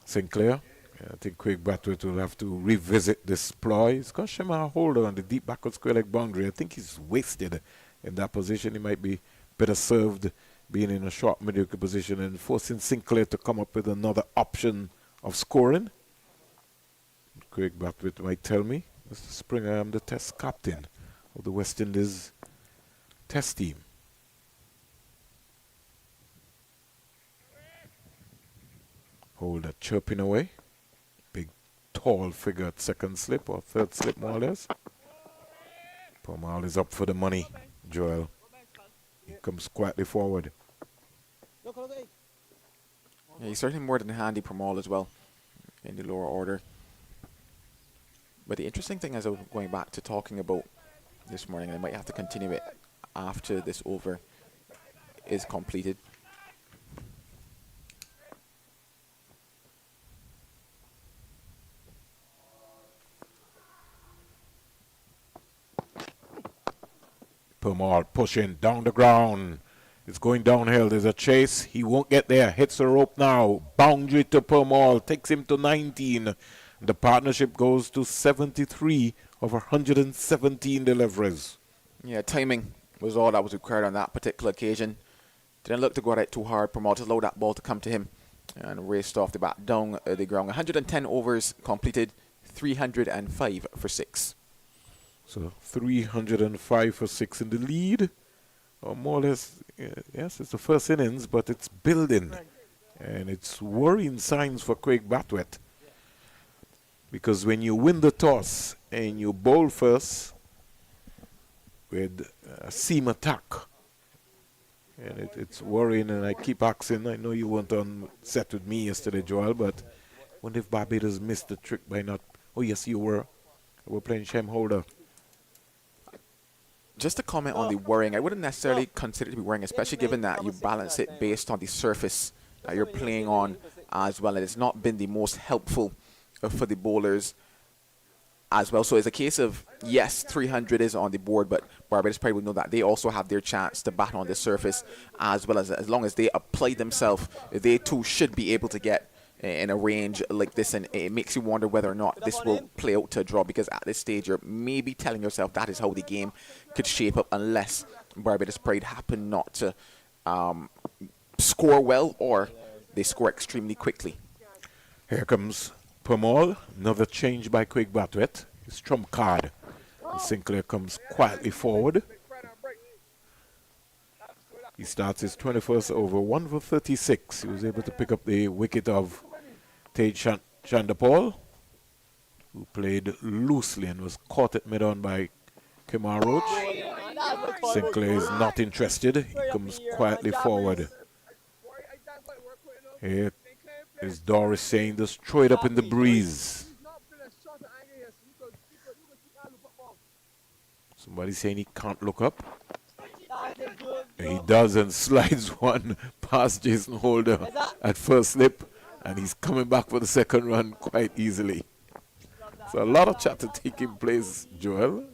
D: Sinclair. I think Craig Brathwaite will have to revisit this ploy. He's got Shema Holder on the deep backward square leg boundary. I think he's wasted in that position. He might be better served being in a short mediocre position and forcing Sinclair to come up with another option of scoring. Craig Brathwaite might tell me, Mr. Springer, I'm the test captain of the West Indies test team. Holder chirping away. Big, tall figure at second slip or third slip, more or less. Pomal is up for the money, Joel. He comes quietly forward.
B: Yeah, he's certainly more than handy Pramal as well in the lower order. But the interesting thing, as I was going back to talking about this morning, and I might have to continue it after this over is completed.
D: Pomal pushing down the ground. It's going downhill. There's a chase. He won't get there. Hits the rope now. Boundary to Pomal. Takes him to 19. The partnership goes to 73 of 117 deliveries.
B: Yeah, timing was all that was required on that particular occasion. Didn't look to go at it too hard. Pramal just allowed that ball to come to him and raced off the bat down the ground. 110 overs completed, 305 for 6.
D: So 305 for 6 in the lead. Or more or less, yes, it's the first innings, but it's building. And it's worrying signs for Craig Batwet. Because when you win the toss and you bowl first with a seam attack, and it's worrying, and I keep asking, I know you weren't on set with me yesterday, Joel, but wonder if Barbados missed the trick by not, oh yes, you were. We're playing Shem Holder.
B: Just to comment on the worrying, I wouldn't necessarily consider it to be worrying, especially given that you balance it based on the surface that you're playing on as well, and it's not been the most helpful for the bowlers as well. So it's a case of, yes, 300 is on the board, but Barbados probably will know that they also have their chance to bat on the surface as well. As long as they apply themselves, they too should be able to get in a range like this, and it makes you wonder whether or not this will play out to a draw, because at this stage you're maybe telling yourself that is how the game could shape up, unless Barbados Pride happen not to score well, or they score extremely quickly.
D: Here comes Pomal, another change by Craig Batwet. His trump card. And Sinclair comes quietly forward. He starts his 21st over, 1 for 36. He was able to pick up the wicket of Tej Chandapal, who played loosely and was caught at mid-on by Kemar Roach. Sinclair is not interested. He comes quietly forward. Here is Doris saying, just throw it up in the breeze. Somebody saying he can't look up. And he does, and slides one past Jason Holder at first slip, and he's coming back for the second run quite easily. So a lot of chatter taking place, Joel.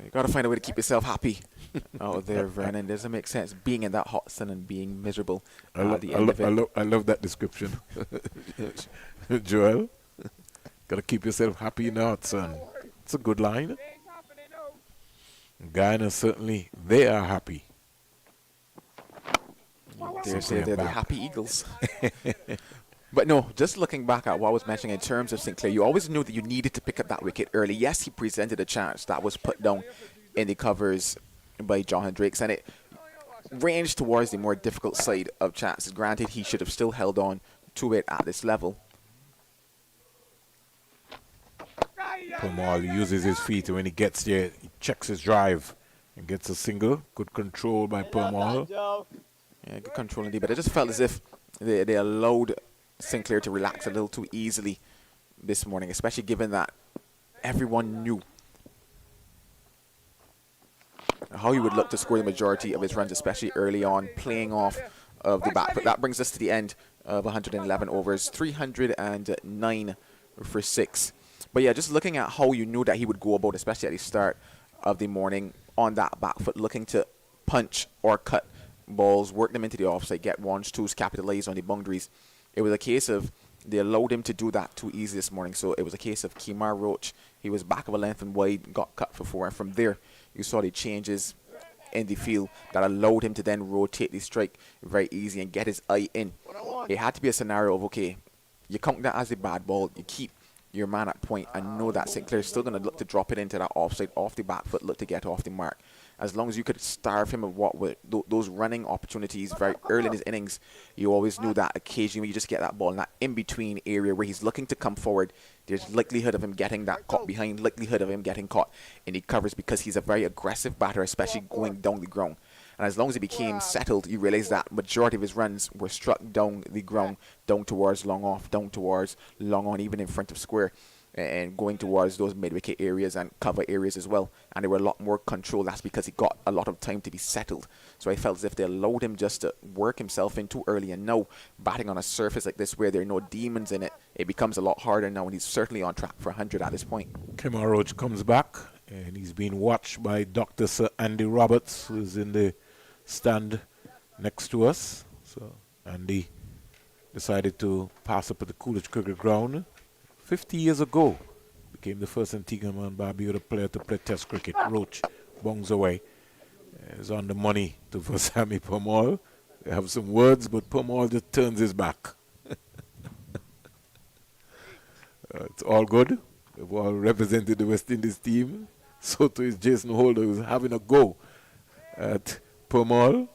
B: You got to find a way to keep yourself happy out there, Vernon. It doesn't make sense being in that hot sun and being miserable at the end of it.
D: I love that description. Joel, got to keep yourself happy in the hot sun. It's a good line. Guyana, certainly, they are happy.
B: They're the happy Eagles. But no, just looking back at what I was mentioning in terms of Sinclair, you always knew that you needed to pick up that wicket early. Yes, he presented a chance that was put down in the covers by Jonathan Drakes, and it ranged towards the more difficult side of chances. Granted, he should have still held on to it at this level.
D: Pomal uses his feet, and when he gets there, he checks his drive and gets a single. Good control by Pomal.
B: Yeah, good control indeed, but it just felt as if they allowed Sinclair to relax a little too easily this morning, especially given that everyone knew how he would look to score the majority of his runs, especially early on, playing off of the back. But that brings us to the end of 111 overs, 309 for 6. But yeah, just looking at how you knew that he would go about, especially at the start of the morning, on that back foot, looking to punch or cut balls, work them into the offside, get ones, twos, capitalize on the boundaries. It was a case of they allowed him to do that too easy this morning. So it was a case of Kemar Roach. He was back of a length and wide, got cut for 4. And from there, you saw the changes in the field that allowed him to then rotate the strike very easy and get his eye in. It had to be a scenario of, okay, you count that as a bad ball, you keep your man at point and know that Sinclair's still going to look to drop it into that offside, off the back foot, look to get off the mark. as long as you could starve him of what were those running opportunities very early in his innings, you always knew that occasionally you just get that ball in that in-between area where he's looking to come forward. There's likelihood of him getting that caught behind, likelihood of him getting caught, and he covers because he's a very aggressive batter, especially going down the ground. And as long as he became settled, you realize that majority of his runs were struck down the ground, down towards long off, down towards long on, even in front of square, and going towards those mid-wicket areas and cover areas as well. And there were a lot more control. That's because he got a lot of time to be settled. So I felt as if they allowed him just to work himself in too early. And now, batting on a surface like this where there are no demons in it, it becomes a lot harder now. And he's certainly on track for 100 at this point.
D: Kemar Roach comes back, and he's being watched by Dr. Sir Andy Roberts, who's in the stand next to us. So Andy decided to pass up at the Coolidge Cricket Ground. 50 years ago, became the first Antigua and Barbuda player to play Test cricket. Roach bongs away. Is on the money to Vasami Permaul. They have some words, but Permaul just turns his back. It's all good. They've all represented the West Indies team. So too is Jason Holder, who's having a go at Permaul.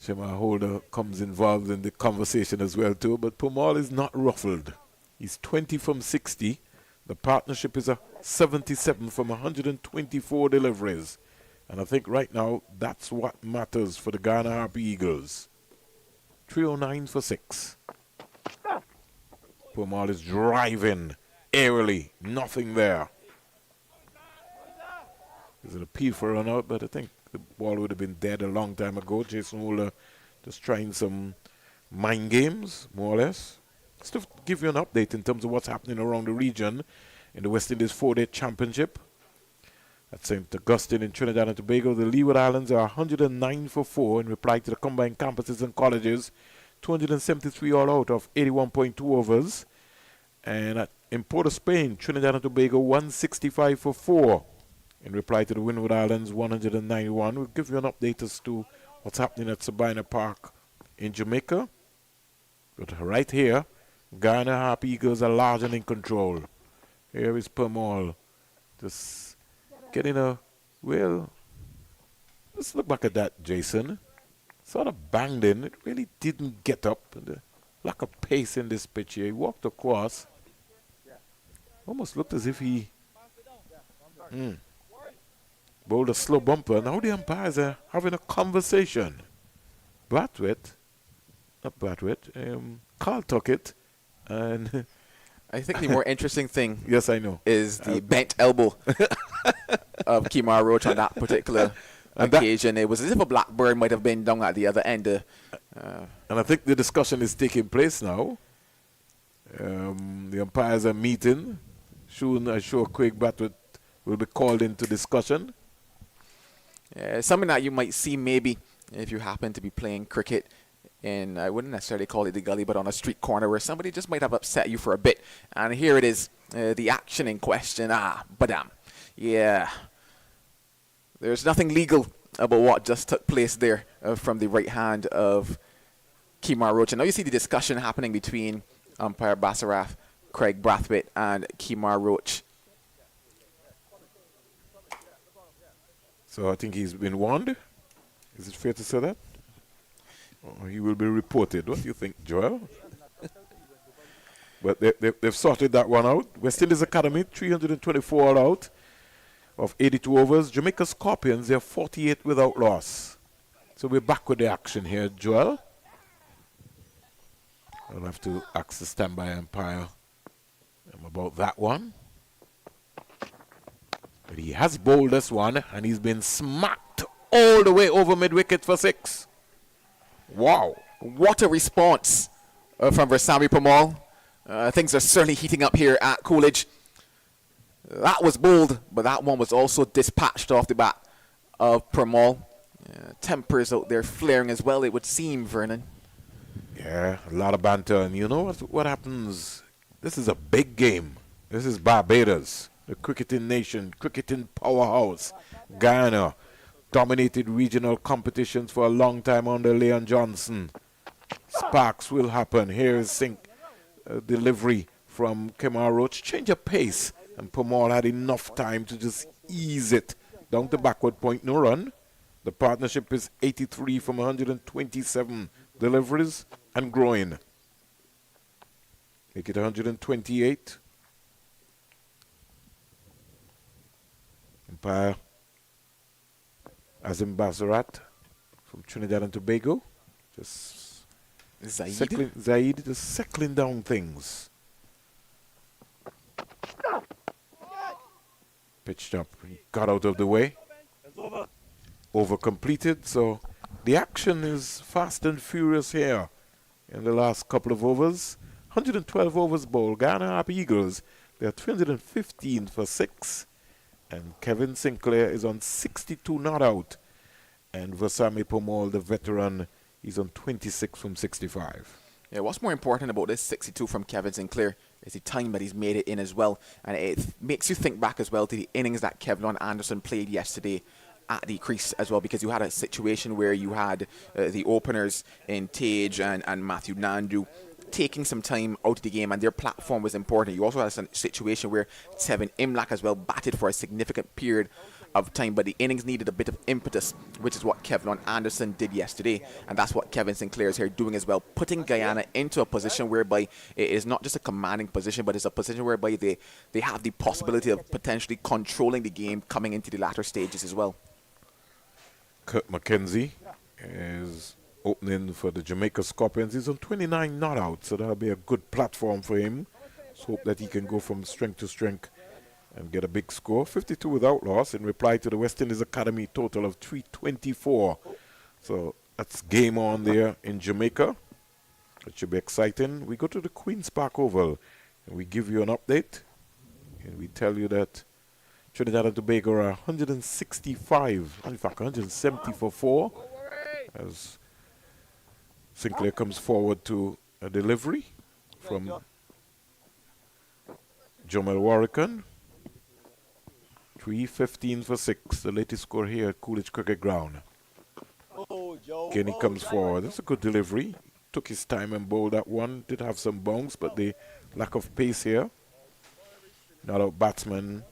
D: Shema Holder comes involved in the conversation as well too, but Permaul is not ruffled. He's 20 from 60. The partnership is a 77 from 124 deliveries. And I think right now that's what matters for the Guyana Harpy Eagles. 309 for 6. Permaul is driving airily. Nothing there. There's an appeal for a run out, but I think the ball would have been dead a long time ago. Jason Holder just trying some mind games, more or less. Just to give you an update in terms of what's happening around the region in the West Indies 4-Day Championship. At St. Augustine in Trinidad and Tobago, the Leeward Islands are 109 for 4 in reply to the combined campuses and colleges. 273 all out of 81.2 overs. And in Port of Spain, Trinidad and Tobago 165 for 4 in reply to the Windward Islands 191. We'll give you an update as to what's happening at Sabina Park in Jamaica. But right here, Guyana Harpy Eagles are large and in control. Here is Permaul just getting a, well, let's look back at that, Jason. Sort of banged in. It really didn't get up. And the lack of pace in this pitch here. He walked across. Almost looked as if he bowled a slow bumper. Now the umpires are having a conversation. Brathwaite, not Brathwaite, Carl Tuckett, and
B: I think the more interesting thing
D: yes, I know,
B: is the bent elbow of Kemar Roach on that particular occasion. It was as if a blackbird might have been down at the other end.
D: And I think the discussion is taking place now. The umpires are meeting. Soon, I'm sure Craig Brathwaite will be called into discussion.
B: Something that you might see maybe if you happen to be playing cricket in, I wouldn't necessarily call it the gully, but on a street corner where somebody just might have upset you for a bit. And here it is, the action in question. Badam. Yeah. There's nothing legal about what just took place there from the right hand of Kemar Roach. And now you see the discussion happening between umpire Basaraf, Craig Brathwaite, and Kemar Roach.
D: So I think he's been warned. Is it fair to say that? Or he will be reported. What do you think, Joel? But they've sorted that one out. West Indies Academy, 324 all out of 82 overs. Jamaica Scorpions, they're 48 without loss. So we're back with the action here, Joel. I'll have to ask the standby umpire about that one. But he has bowled this one, and he's been smacked all the way over mid-wicket for 6.
B: Wow. What a response from Versami Permaul. Things are certainly heating up here at Coolidge. That was bold, but that one was also dispatched off the bat of Permaul. Tempers out there flaring as well, it would seem, Vernon.
D: Yeah, a lot of banter. And you know what happens? This is a big game. This is Barbados, the cricketing nation, cricketing powerhouse. Guyana dominated regional competitions for a long time under Leon Johnson. Sparks will happen. Here is delivery from Kemar Roach. Change of pace. And Permaul had enough time to just ease it Down to backward point, no run. The partnership is 83 from 127 deliveries and growing. Make it 128. Umpire Azim Basarat from Trinidad and Tobago. Just Zaid just settling down things. Pitched up, got out of the way. Over completed, so the action is fast and furious here in the last couple of overs. 112 overs bowled. Guyana Happy Eagles, they're 315 for 6. And Kevin Sinclair is on 62 not out. And Vasami Pomal, the veteran, is on 26 from 65.
B: Yeah, what's more important about this 62 from Kevin Sinclair is the time that he's made it in as well. And it makes you think back as well to the innings that Kevlon Anderson played yesterday at the crease as well, because you had a situation where you had the openers in Tage and Matthew Nandu taking some time out of the game, and their platform was important. You also had a situation where Tevin Imlach as well batted for a significant period of time, but the innings needed a bit of impetus, which is what Kevlon Anderson did yesterday, and that's what Kevin Sinclair is here doing as well, putting Guyana into a position whereby it is not just a commanding position, but it's a position whereby they have the possibility of potentially controlling the game coming into the latter stages as well.
D: Kurt McKenzie is opening for the Jamaica Scorpions. He's on 29 not out, so that'll be a good platform for him. Let's hope that he can go from strength to strength and get a big score. 52 without loss in reply to the West Indies Academy total of 324. So that's game on there in Jamaica. It should be exciting. We go to the Queen's Park Oval and we give you an update. And we tell you that Trinidad and Tobago are 165, in fact 170 for 4, as Sinclair comes forward to a delivery from Jomel Warrican. 315 for 6, the latest score here at Coolidge Cricket Ground. Kenny comes forward. That's a good delivery. Took his time and bowled that one. Did have some bounce, but the lack of pace here. Not out batsman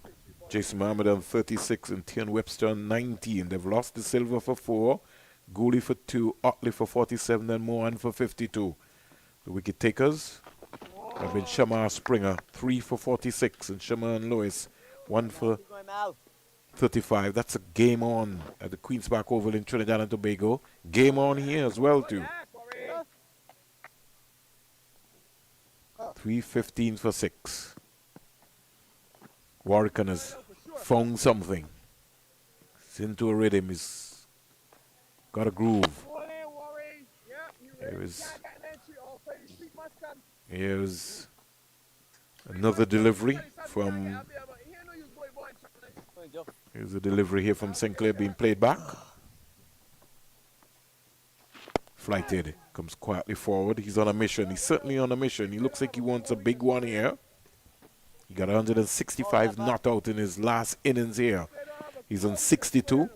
D: Jason Mohammed on 36 and Tian Webster on 19. They've lost the Silver for 4, Gooley for 2, Otley for 47, and Mohan for 52. The wicket takers have been Shamar Springer, 3 for 46, and Shaman Lewis, 1 for 35. That's a game on at the Queen's Park Oval in Trinidad and Tobago. Game on here as well, too. 315 for 6. Warrican has found something. He's into a rhythm. He's got a groove. Here's another delivery from... Here's a delivery here from Sinclair being played back. Flighted. Comes quietly forward. He's on a mission. He's certainly on a mission. He looks like he wants a big one here. He got 165 not out in his last innings here. He's on 62.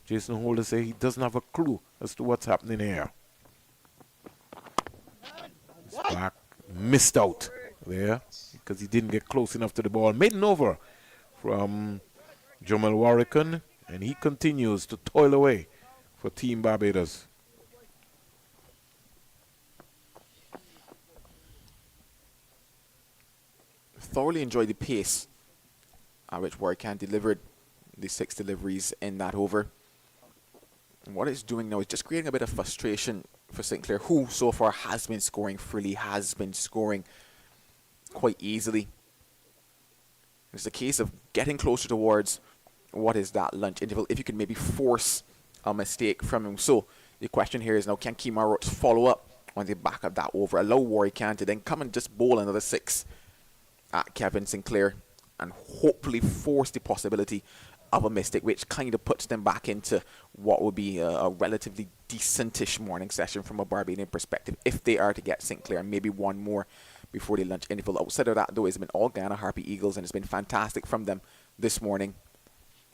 D: Jason Holder says he doesn't have a clue as to what's happening here. He's back. Missed out there because he didn't get close enough to the ball. Maiden over from Jomel Warrican, and he continues to toil away for Team Barbados.
B: Thoroughly enjoyed the pace at which Warrican delivered the 6 deliveries in that over. And what it's doing now is just creating a bit of frustration for Sinclair, who so far has been scoring freely, has been scoring quite easily. It's a case of getting closer towards what is that lunch interval, if you can maybe force a mistake from him. So the question here is now, can Kemar Roach follow up on the back of that over, allow Warrican to then come and just bowl another 6 at Kevin Sinclair and hopefully force the possibility of a mistake, which kind of puts them back into what would be a relatively decentish morning session from a Barbadian perspective if they are to get Sinclair and maybe one more before the lunch interval. Outside of that, though, it's been all Guyana Harpy Eagles, and it's been fantastic from them this morning.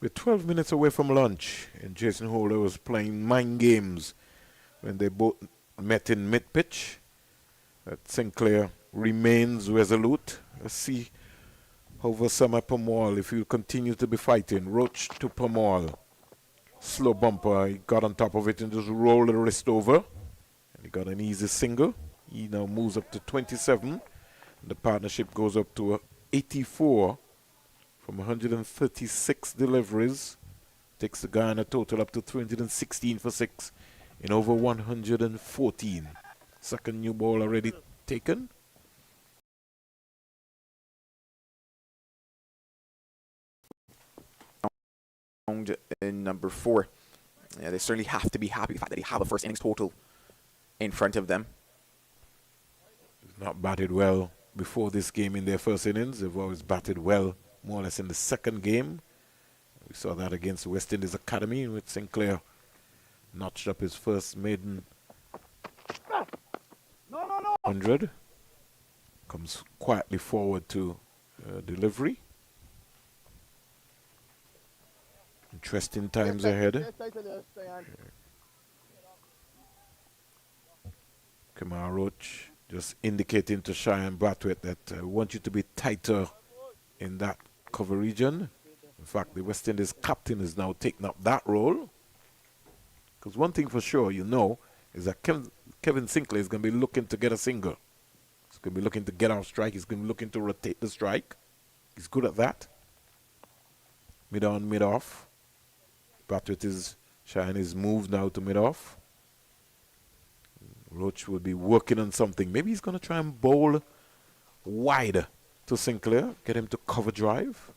D: We're 12 minutes away from lunch, and Jason Holder was playing mind games when they both met in mid-pitch. Sinclair remains resolute. Let's see Over Summer Pamal, if you continue to be fighting. Roach to Pamal. Slow bumper. He got on top of it and just rolled the wrist over. And he got an easy single. He now moves up to 27. The partnership goes up to 84 from 136 deliveries. Takes the Guyana total up to 316 for 6 in over 114. Second new ball already taken.
B: In number 4. Yeah, they certainly have to be happy with the fact that they have a first innings total in front of them.
D: Not batted well before this game in their first innings. They've always batted well more or less in the second game. We saw that against the West Indies Academy, in which Sinclair notched up his first maiden 100. Comes quietly forward to delivery. Interesting times ahead. Kamar Roach just indicating to Cheyenne Brathwaite that I want you to be tighter in that cover region. In fact, the West Indies captain is now taking up that role. Because one thing for sure, you know, is that Kevin Sinclair is going to be looking to get a single. He's going to be looking to get off strike. He's going to be looking to rotate the strike. He's good at that. Mid on, mid off. Brathwaite is, Cheyenne is moved now to mid off. Roach will be working on something. Maybe he's going to try and bowl wide to Sinclair. Get him to cover drive.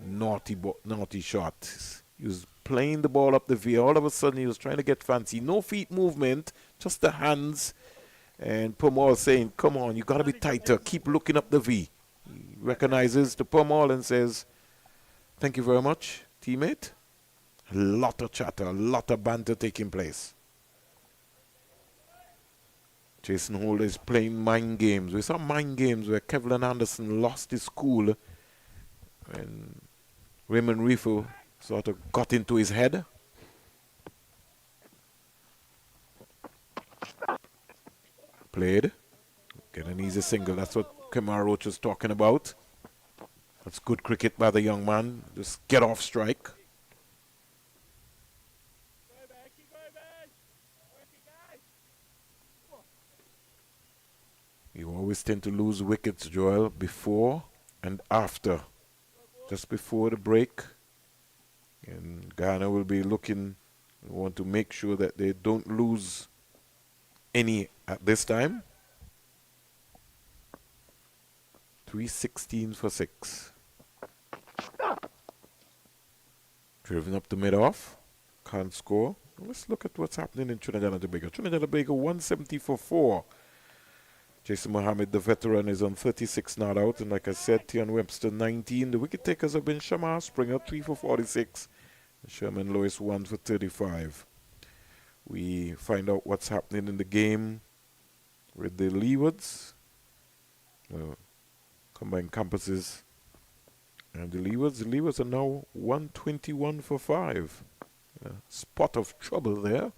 D: Naughty shot. He was playing the ball up the V. All of a sudden he was trying to get fancy. No feet movement, just the hands. And Pamal saying, come on, you got to be tighter. Keep looking up the V. He recognizes the Pamal and says, thank you very much, teammate. A lot of chatter, a lot of banter taking place. Jason Holder is playing mind games. We saw mind games where Kevlin Anderson lost his cool and Raymond Riffle sort of got into his head. Played. Get an easy single. That's what Kamar Roach was talking about. That's good cricket by the young man. Just get off strike. You always tend to lose wickets, Joel, before and after. Just before the break. And Guyana will be looking, want to make sure that they don't lose any at this time. 316 for 6. Driven up to mid-off. Can't score. Let's look at what's happening in Trinidad and Tobago. Trinidad and Tobago 170 for 4. Jason Mohammed, the veteran, is on 36 not out. And like I said, Tian Webster 19. The wicket takers have been Shamar Springer 3 for 46. And Sherman Lewis 1 for 35. We find out what's happening in the game with the Leewards. Combined campuses. And the Leewards are now 121 for 5. Spot of trouble there.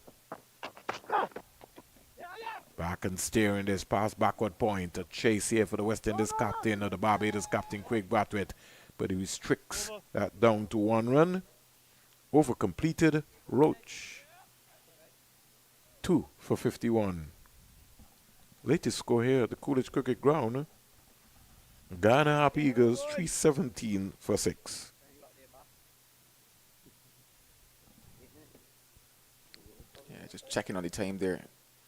D: Back and steering this pass backward point. A chase here for the West Indies captain or the Barbados captain, Craig Brathwaite. But he restricts that down to 1 run. Over completed. Roach 2 for 51. Latest score here at the Coolidge Cricket Ground. Guyana Harp Eagles 317 for 6.
B: Yeah, just checking on the time there.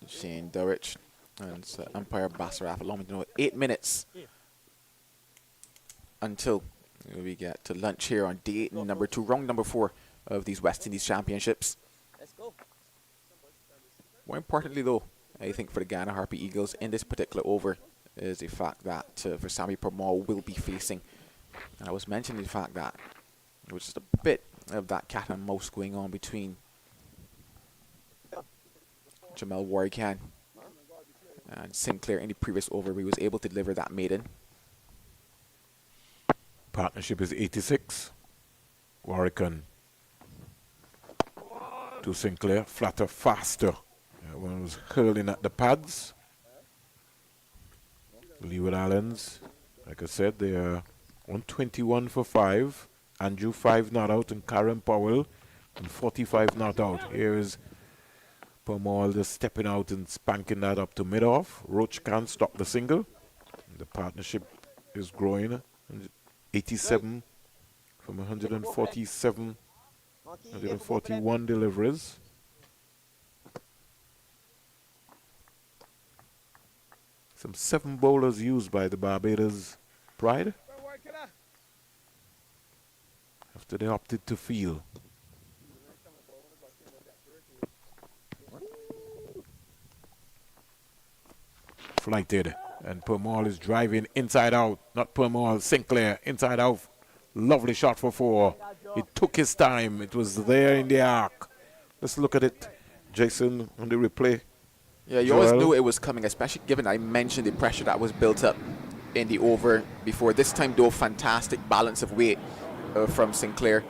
B: Shane Durrich and umpire Basaraf along with 8 minutes until we get to lunch here on day 8 and number 2, round number 4 of these West Indies Championships.
E: Let's go.
B: More importantly, though, I think for the Guyana Harpy Eagles in this particular over is the fact that for Sammy Parmal will be facing, and I was mentioning the fact that there was just a bit of that cat and mouse going on between Jamel Warrican and Sinclair in the previous over. He was able to deliver that maiden.
D: Partnership is 86. Warrican to Sinclair. Flatter, faster. One was hurling at the pads. Leeward Islands, like I said, they are 121 for 5. Andrew 5 not out and Karen Powell and 45 not out. Here is Permal just stepping out and spanking that up to mid-off. Roach can't stop the single. The partnership is growing. 87 from 147, 141 deliveries. Some 7 bowlers used by the Barbados Pride after they opted to field. Flighted, and Permal is driving inside out. Not Permal, Sinclair, inside out. Lovely shot for 4. It took his time. It was there in the arc. Let's look at it, Jason, on the replay.
B: Yeah, you always knew it was coming, especially given I mentioned the pressure that was built up in the over before. This time, though, fantastic balance of weight from Sinclair.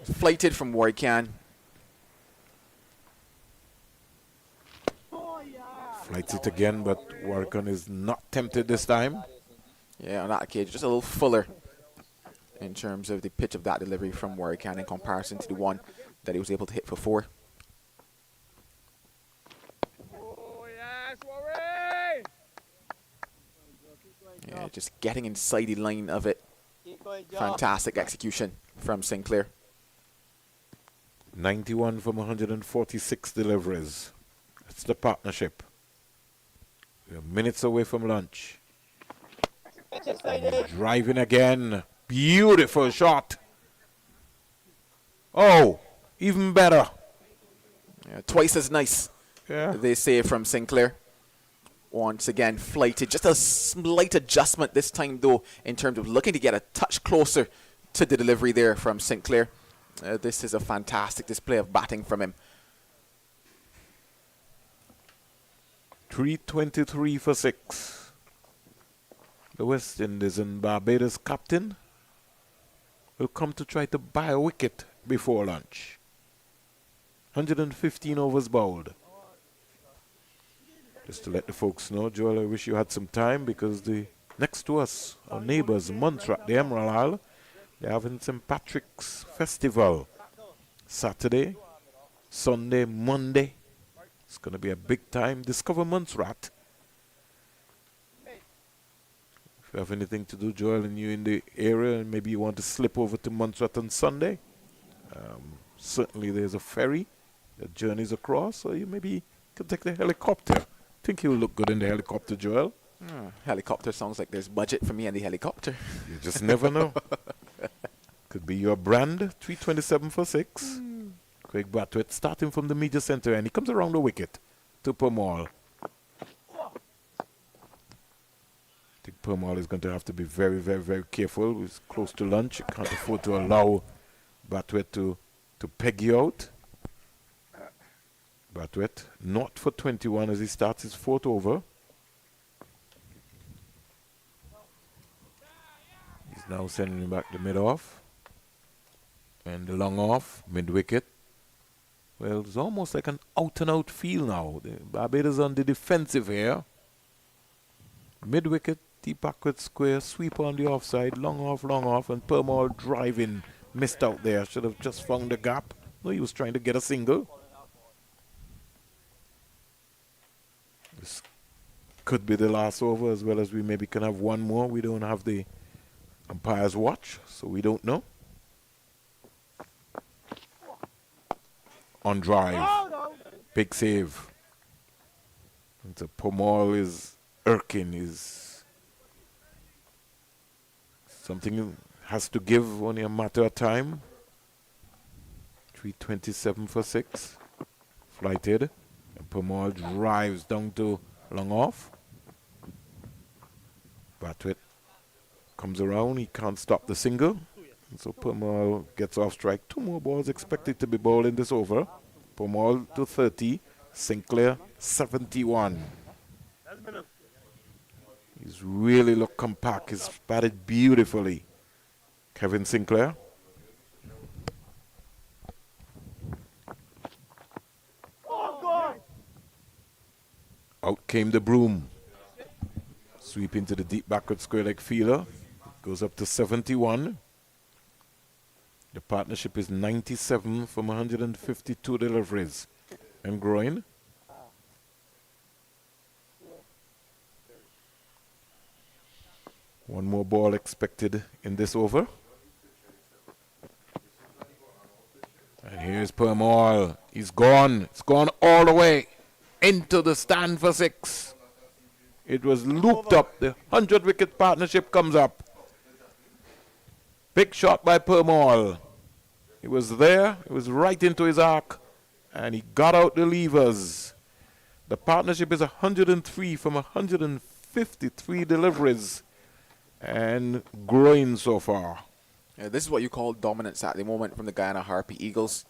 B: Flighted from Warrican.
D: Flights it again, but Warrican is not tempted this time.
B: Yeah, on that occasion, just a little fuller in terms of the pitch of that delivery from Warrican in comparison to the one that he was able to hit for 4. Yeah, just getting inside the line of it. Fantastic execution from Sinclair.
D: 91 from 146 deliveries. It's the partnership. We're minutes away from lunch. And driving again. Beautiful shot. Oh, even better.
B: Yeah, twice as nice, they say, from Sinclair. Once again, flighted. Just a slight adjustment this time, though, in terms of looking to get a touch closer to the delivery there from Sinclair. This is a fantastic display of batting from him.
D: 323 for 6. The West Indies and Barbados captain will come to try to buy a wicket before lunch. 115 overs bowled. Just to let the folks know, Joel, I wish you had some time because the next to us, our neighbors, Montserrat, the Emerald Isle, they're having St. Patrick's Festival. Saturday, Sunday, Monday. It's going to be a big time. Discover Montserrat. If you have anything to do, Joel, and you're in the area and maybe you want to slip over to Montserrat on Sunday, certainly there's a ferry that journeys across, or you maybe can take the helicopter. I think you'll look good in the helicopter, Joel.
B: Helicopter sounds like there's budget for me and the helicopter.
D: You just never know. Could be your brand. 327 for 6. Craig Brathwaite starting from the media center, and he comes around the wicket to Permal. I think Permal is going to have to be very, very, very careful. He's close to lunch. You can't afford to allow Brathwaite to peg you out. Brathwaite not for 21 as he starts his 4th over. He's now sending him back the mid-off. And the long off, mid-wicket. Well, it's almost like an out-and-out feel now. The Barbados on the defensive here. Mid-wicket, deep backward square, sweep on the offside, long off, and Permal driving. Missed out there, should have just found the gap. No, he was trying to get a single. This could be the last over, as well as we maybe can have one more. We don't have the umpire's watch, so we don't know. On drive. Big save. And so Permal is irking. Is something has to give, only a matter of time. 327 for 6. Flighted. And Permal drives down to long off. Brathwaite comes around. He can't stop the single. And so Permal gets off strike. 2 more balls expected to be bowled in this over. Permal to 30. Sinclair 71. He's really looked compact. He's batted beautifully. Kevin Sinclair. Out came the broom. Sweep into the deep backward square leg fielder. Goes up to 71. The partnership is 97 from 152 deliveries. And growing. One more ball expected in this over. And here's Permal. He's gone. It's gone all the way into the stand for 6. It was looped up. The 100-wicket partnership comes up. Big shot by Permal. It was there. It was right into his arc. And he got out the levers. The partnership is 103 from 153 deliveries. And growing so far.
B: Yeah, this is what you call dominance at the moment from the Guyana Harpy Eagles.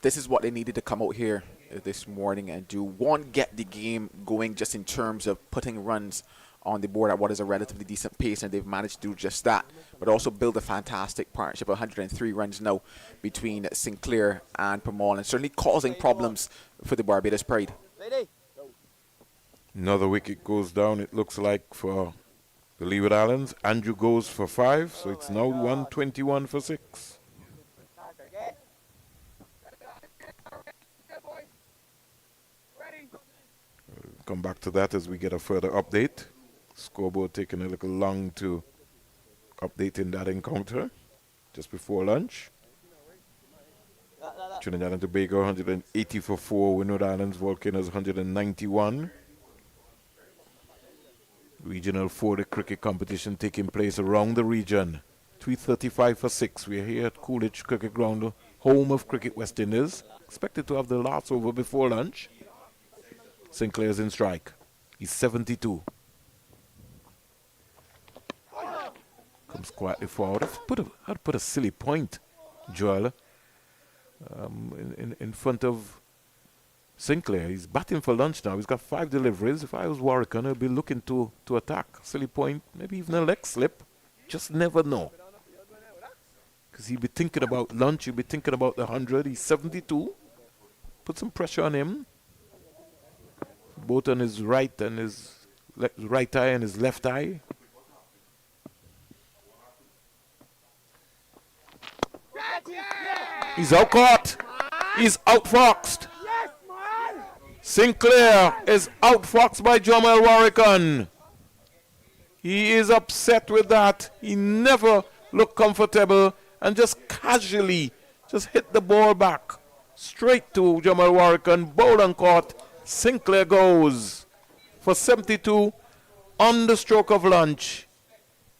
B: This is what they needed to come out here this morning and do. One, get the game going just in terms of putting runs on the board at what is a relatively decent pace, and they've managed to do just that. But also build a fantastic partnership, 103 runs now between Sinclair and Permal, and certainly causing problems for the Barbados Pride.
D: Another wicket goes down, it looks like, for the Leeward Islands. Andrew goes for 5, so it's now 121 for 6. Come back to that as we get a further update. Scoreboard taking a little long to update in that encounter just before lunch. Trinidad and Tobago 180 for 4. Windward Islands Volcanoes 191. Regional 4-day cricket competition taking place around the region. 335 for 6. We are here at Coolidge Cricket Ground, home of Cricket West Indies. Expected to have the last over before lunch. Sinclair's in strike. He's 72. Comes quietly forward. I'd put a silly point, Joel, in front of Sinclair. He's batting for lunch now. He's got 5 deliveries. If I was Warwican, I'd be looking to attack. Silly point, maybe even a leg slip. Just never know. Because he'd be thinking about lunch. He'd be thinking about the 100. He's 72. Put some pressure on him. Both on his right and his right eye and his left eye. He's out caught. He's outfoxed. Sinclair is outfoxed by Jamal Warwican. He is upset with that. He never looked comfortable and just casually just hit the ball back straight to Jamal Warwican. Bowled and caught. Sinclair goes for 72 on the stroke of lunch.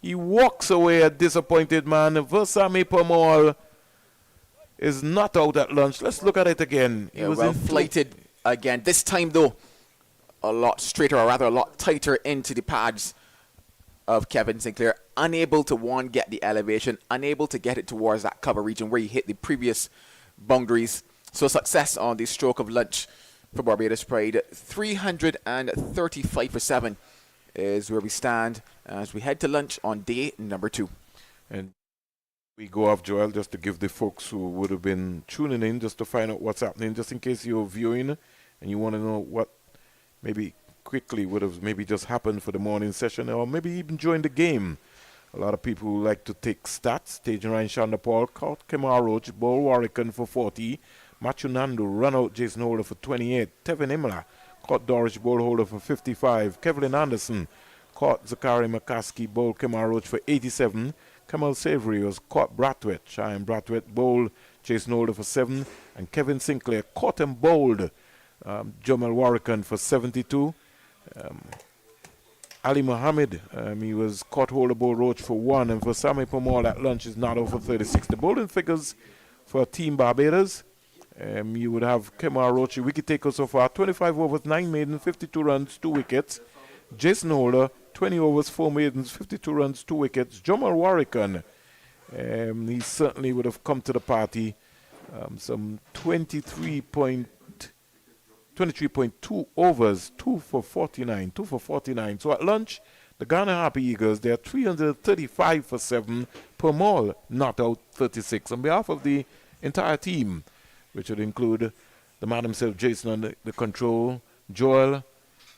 D: He walks away a disappointed man. Versame Permal is not out at lunch. Let's look at it again.
B: He was well flighted again. This time, though, a lot straighter, or rather a lot tighter into the pads of Kevin Sinclair. Unable to, one, get the elevation, unable to get it towards that cover region where he hit the previous boundaries. So success on the stroke of lunch for Barbados Pride. 335 for 7 is where we stand as we head to lunch on day number 2.
D: And we go off, Joel, just to give the folks who would have been tuning in just to find out what's happening, just in case you're viewing and you want to know what maybe quickly would have maybe just happened for the morning session, or maybe even join the game. A lot of people who like to take stats. Staging Ryan Shandapal caught Kemar Roach, Ball Warwican for 40. Machu Nandu run out Jason Holder for 28. Tevin Imla caught Dorish Ball Holder for 55. Kevlin Anderson caught Zachary McCaskey, Bowl Kemar Roach for 87. Kamal Savory was caught Bratwett. Cheyenne Bratwett bowled Jason Holder for 7. And Kevin Sinclair caught and bowled Jamal Warwican for 72. Ali Mohammed, he was caught Holder Bowl Roach for 1. And for Sammy Permal at lunch is not over 36. The bowling figures for Team Barbados. You would have Kemar Roach, wicket taker so far, 25 overs, 9 maidens, 52 runs, 2 wickets. Jason Holder, 20 overs, 4 maidens, 52 runs, 2 wickets. Jamal Warwican, he certainly would have come to the party. Some 23.2 overs, 2 for 49. So at lunch, the Ghana Happy Eagles, they are 335 for 7. Permal not out 36. On behalf of the entire team, which would include the man himself, Jason, on the control, Joel,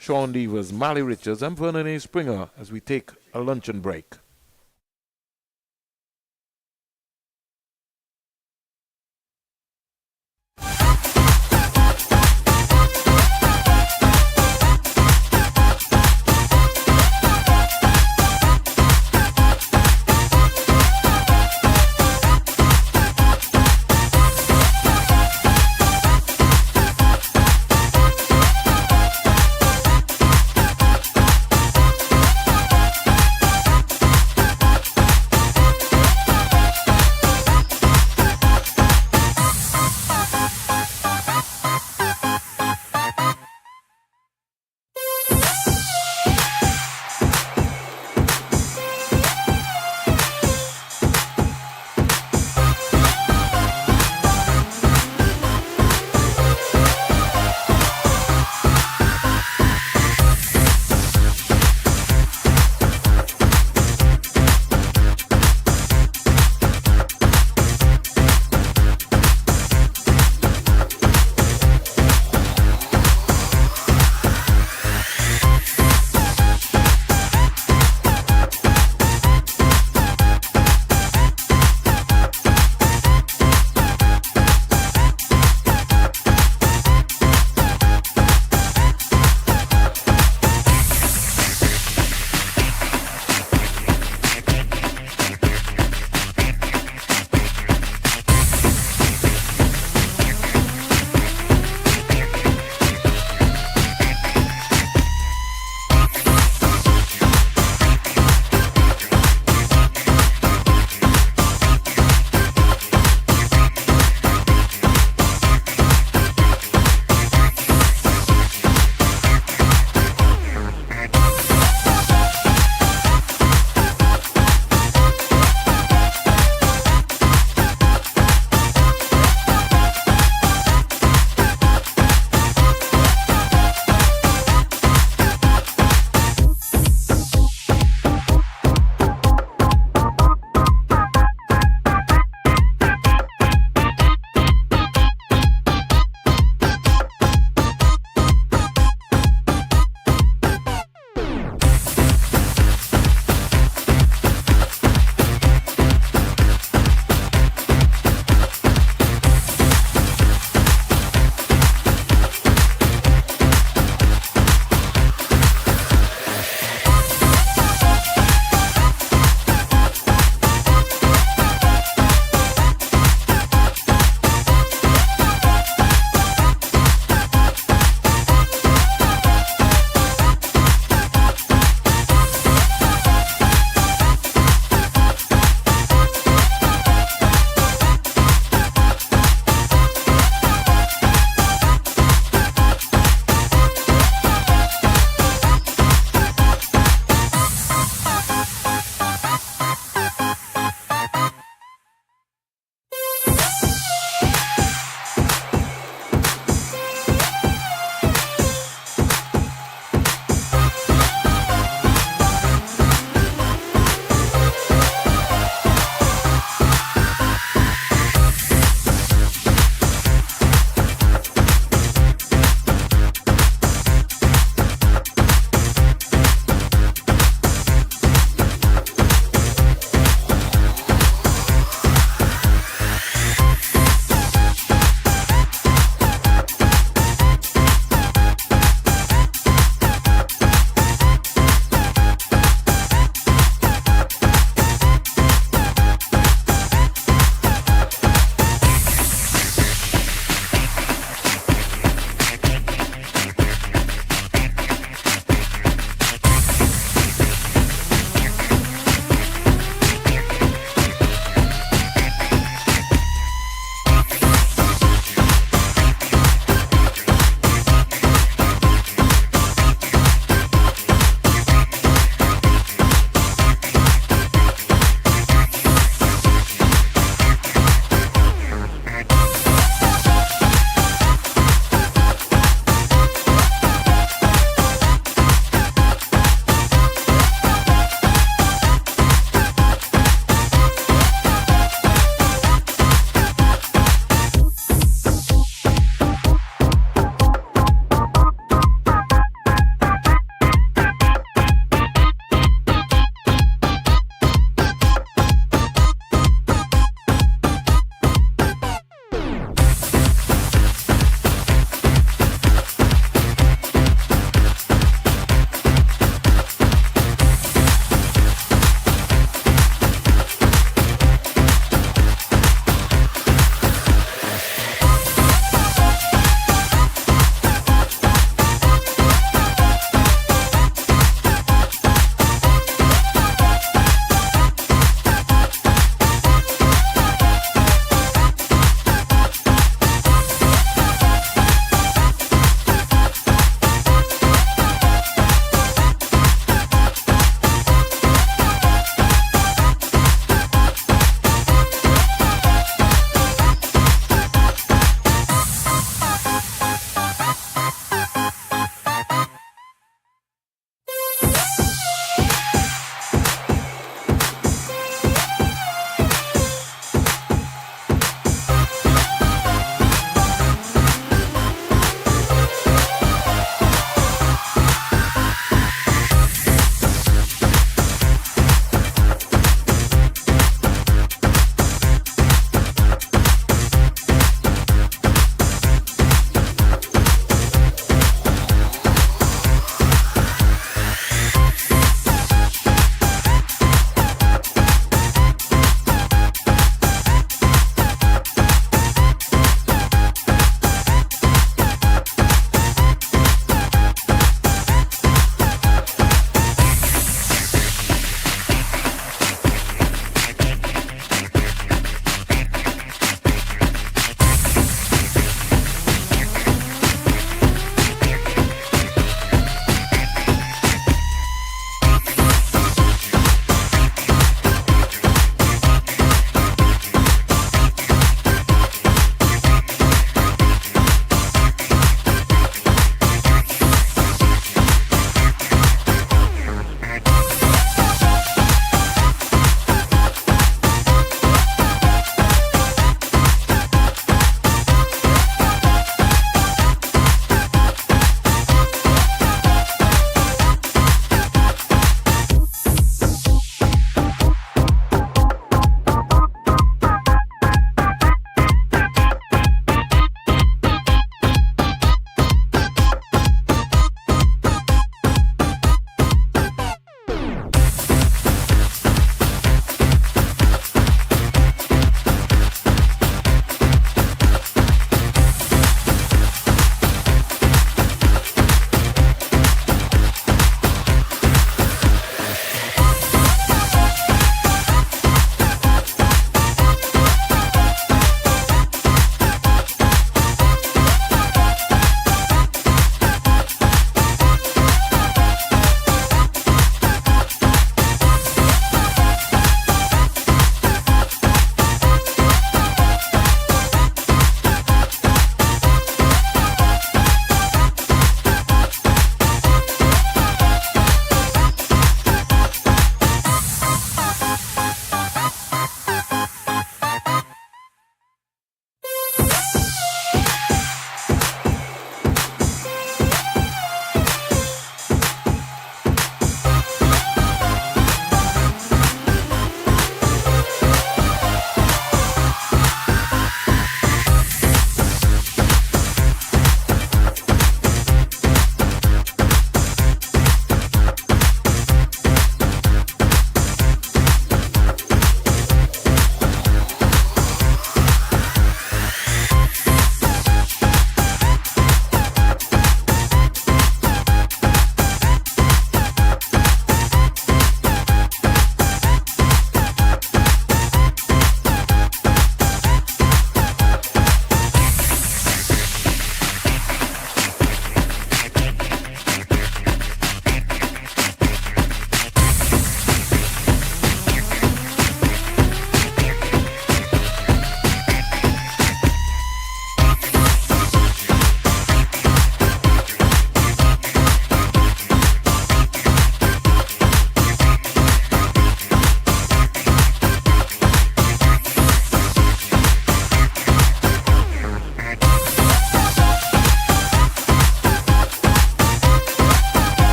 D: Sean Devers, Mally Richards, and Vernon A. Springer as we take a luncheon break.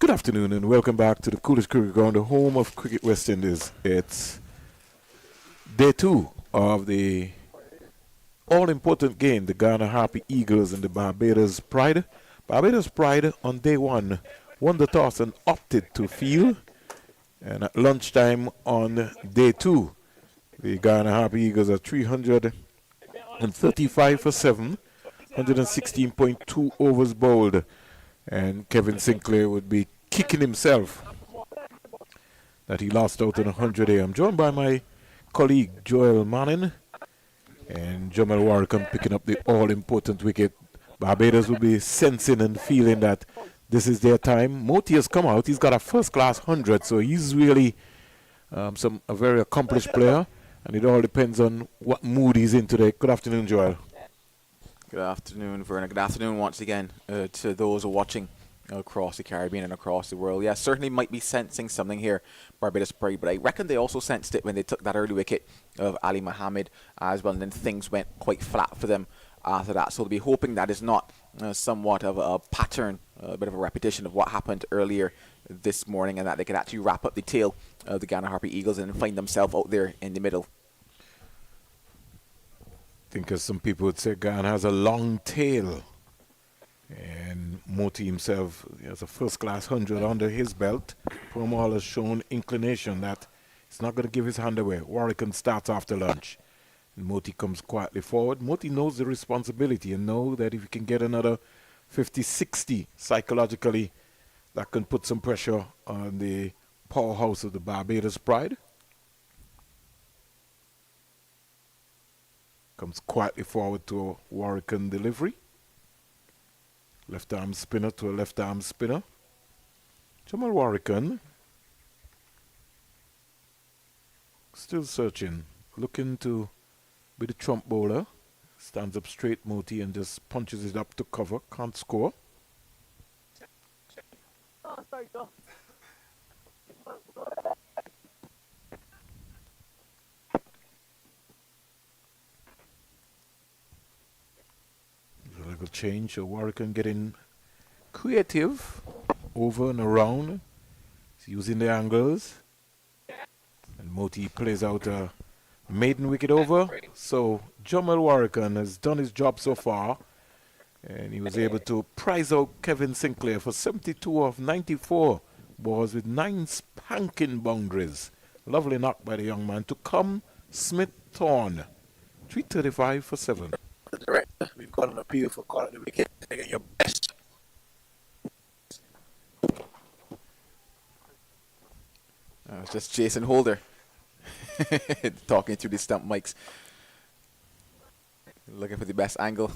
D: Good afternoon and welcome back to the coolest cricket ground, the home of Cricket West Indies. It's day 2 of the all-important game, the Guyana Harpy Eagles and the Barbados Pride. Barbados Pride on day 1 won the toss and opted to field. And at lunchtime on day 2, the Guyana Harpy Eagles are 335 for 7, 116.2 overs bowled. And Kevin Sinclair would be kicking himself that he lost out on 100 I'm joined by my colleague Joel Manning and Jamal Warrican picking up the all-important wicket. Barbados will be sensing and feeling that this is their time. Moti has come out. He's got a first-class 100, so he's really a very accomplished player, and it all depends on what mood he's in today. Good afternoon, Joel.
B: Good afternoon, Vernon. Good afternoon once again to those who are watching across the Caribbean and across the world. Yeah, certainly might be sensing something here, Barbados Pride, but I reckon they also sensed it when they took that early wicket of Ali Mohammed as well, and then things went quite flat for them after that. So they'll be hoping that is not somewhat of a pattern, a bit of a repetition of what happened earlier this morning, and that they could actually wrap up the tail of the Guyana Harpy Eagles and find themselves out there in the middle.
D: I think as some people would say, Guyana has a long tail. And Moti himself has a first-class 100 under his belt. Promal has shown inclination that he's not going to give his hand away. Warrican starts after lunch. And Moti comes quietly forward. Moti knows the responsibility and knows that if he can get another 50-60 psychologically, that can put some pressure on the powerhouse of the Barbados Pride. Comes quietly forward to a Warrican delivery. Left arm spinner to a left arm spinner. Jamal Warrican still searching, looking to be the trump bowler. Stands up straight, Moti, and just punches it up to cover. Can't score. A little change. So Warrican getting creative over and around. He's using the angles. And Moti plays out a maiden wicket over. So Jamal Warrican has done his job so far. And he was able to prize out Kevin Sinclair for 72 of 94 balls with 9 spanking boundaries. Lovely knock by the young man to come Smith Thorne. 335 for 7.
E: Director, we've got an appeal for calling the wicket. They get your best.
B: It's just Jason Holder talking through the stump mics, looking for the best angle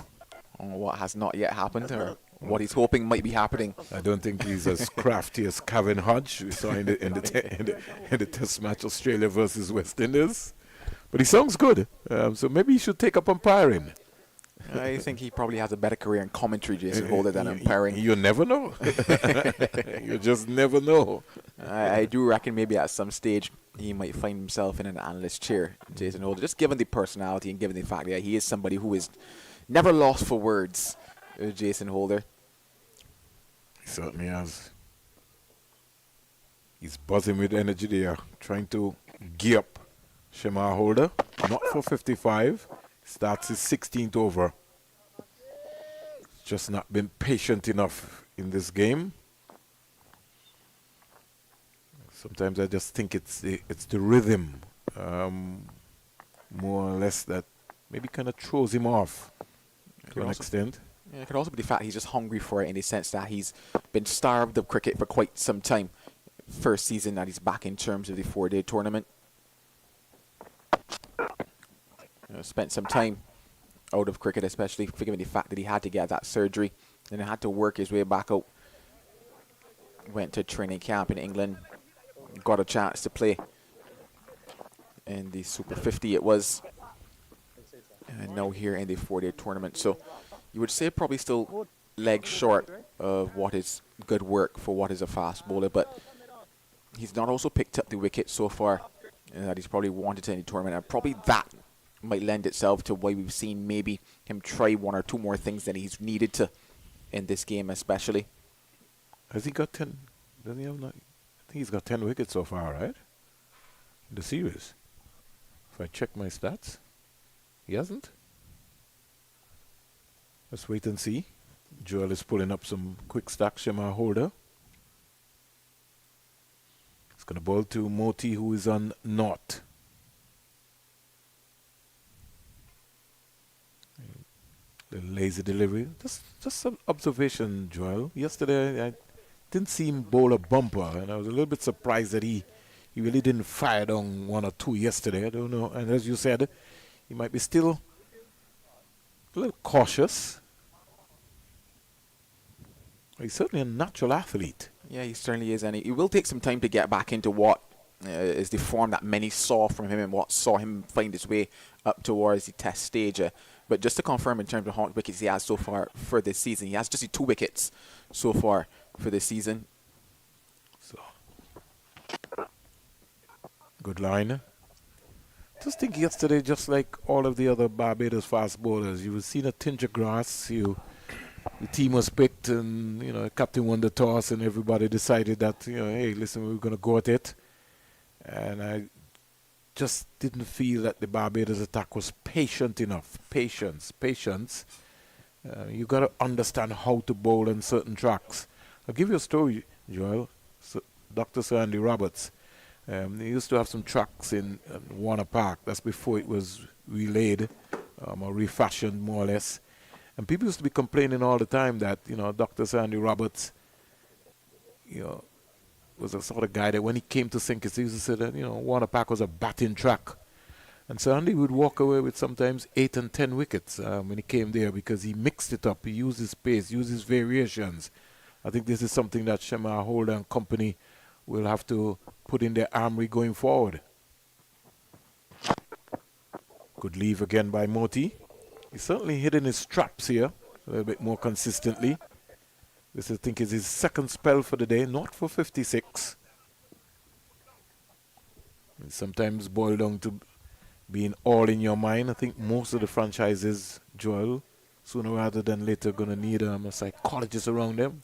B: on what has not yet happened or what he's hoping might be happening.
D: I don't think he's as crafty as Kevin Hodge we saw in the Test match Australia versus West Indies. But he sounds good, so maybe he should take up umpiring.
B: I think he probably has a better career in commentary, Jason Holder, than umpiring.
D: You never know. You just never know.
B: I do reckon maybe at some stage he might find himself in an analyst chair, Jason Holder, just given the personality and given the fact that he is somebody who is never lost for words, Jason Holder.
D: He certainly has. He's buzzing with energy there, trying to gear up Shemar Holder. Not for 55. Starts his 16th over. Just not been patient enough in this game. Sometimes I just think it's the rhythm, more or less, that maybe kind of throws him off to an extent.
B: Yeah, it could also be the fact he's just hungry for it in the sense that he's been starved of cricket for quite some time. First season that he's back in terms of the 4-day tournament. Spent some time out of cricket, especially given the fact that he had to get that surgery and he had to work his way back out. Went to training camp in England, got a chance to play in the Super 50 it was, and now here in the 4-day tournament. So you would say probably still legs short of what is good work for what is a fast bowler, but he's not also picked up the wicket so far that he's probably wanted in the tournament, and probably that might lend itself to why we've seen maybe him try 1 or 2 more things than he's needed to in this game especially.
D: Has he got 10 Doesn't he have I think he's got 10 wickets so far, right? In the series. If I check my stats, he hasn't. Let's wait and see. Joel is pulling up some quick stack. Shema Holder. He's going to bowl to Moti, who is on naught. The lazy delivery. Just some observation, Joel. Yesterday, I didn't see him bowl a bumper, and I was a little bit surprised that he really didn't fire down one or two yesterday. I don't know. And as you said, he might be still a little cautious. He's certainly a natural athlete.
B: Yeah, he certainly is, and he will take some time to get back into what is the form that many saw from him and what saw him find his way up towards the test stage. But just to confirm in terms of how many wickets he has so far for this season, he has just 2 wickets so far for this season.
D: So, good line. Just think yesterday, just like all of the other Barbados fast bowlers, you were seeing a tinge of grass. The team was picked, and captain won the toss, and everybody decided that hey, listen, we're going to go at it. And I just didn't feel that the Barbados attack was patient enough. Patience. You got to understand how to bowl in certain tracks. I'll give you a story, Joel. Dr. Sir Andy Roberts. They used to have some tracks in Warner Park. That's before it was relayed or refashioned, more or less. And people used to be complaining all the time that, Dr. Sir Andy Roberts, was a sort of guy that when he came to Sinclair, he used to say that, Warner Park was a batting track. And so Andy would walk away with sometimes 8 and 10 wickets when he came there because he mixed it up. He used his pace, used his variations. I think this is something that Shema Holder and company will have to put in their armory going forward. Good leave again by Moti. He's certainly hitting his straps here a little bit more consistently. This, I think, is his second spell for the day, not for 56. It sometimes boil down to being all in your mind. I think most of the franchises, Joel, sooner rather than later, going to need a psychologist around them.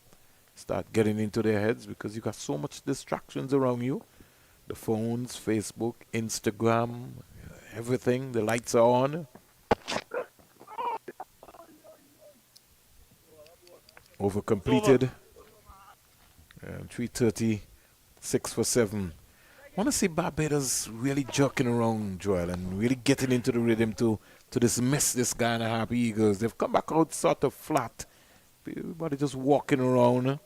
D: Start getting into their heads because you got so much distractions around you. The phones, Facebook, Instagram, everything. The lights are on. Over completed. 3:30, 6 for 7. I want to see Barbados really jerking around, Joel, and really getting into the rhythm to dismiss this Guyana Harpy Eagles. They've come back out sort of flat. Everybody just walking around.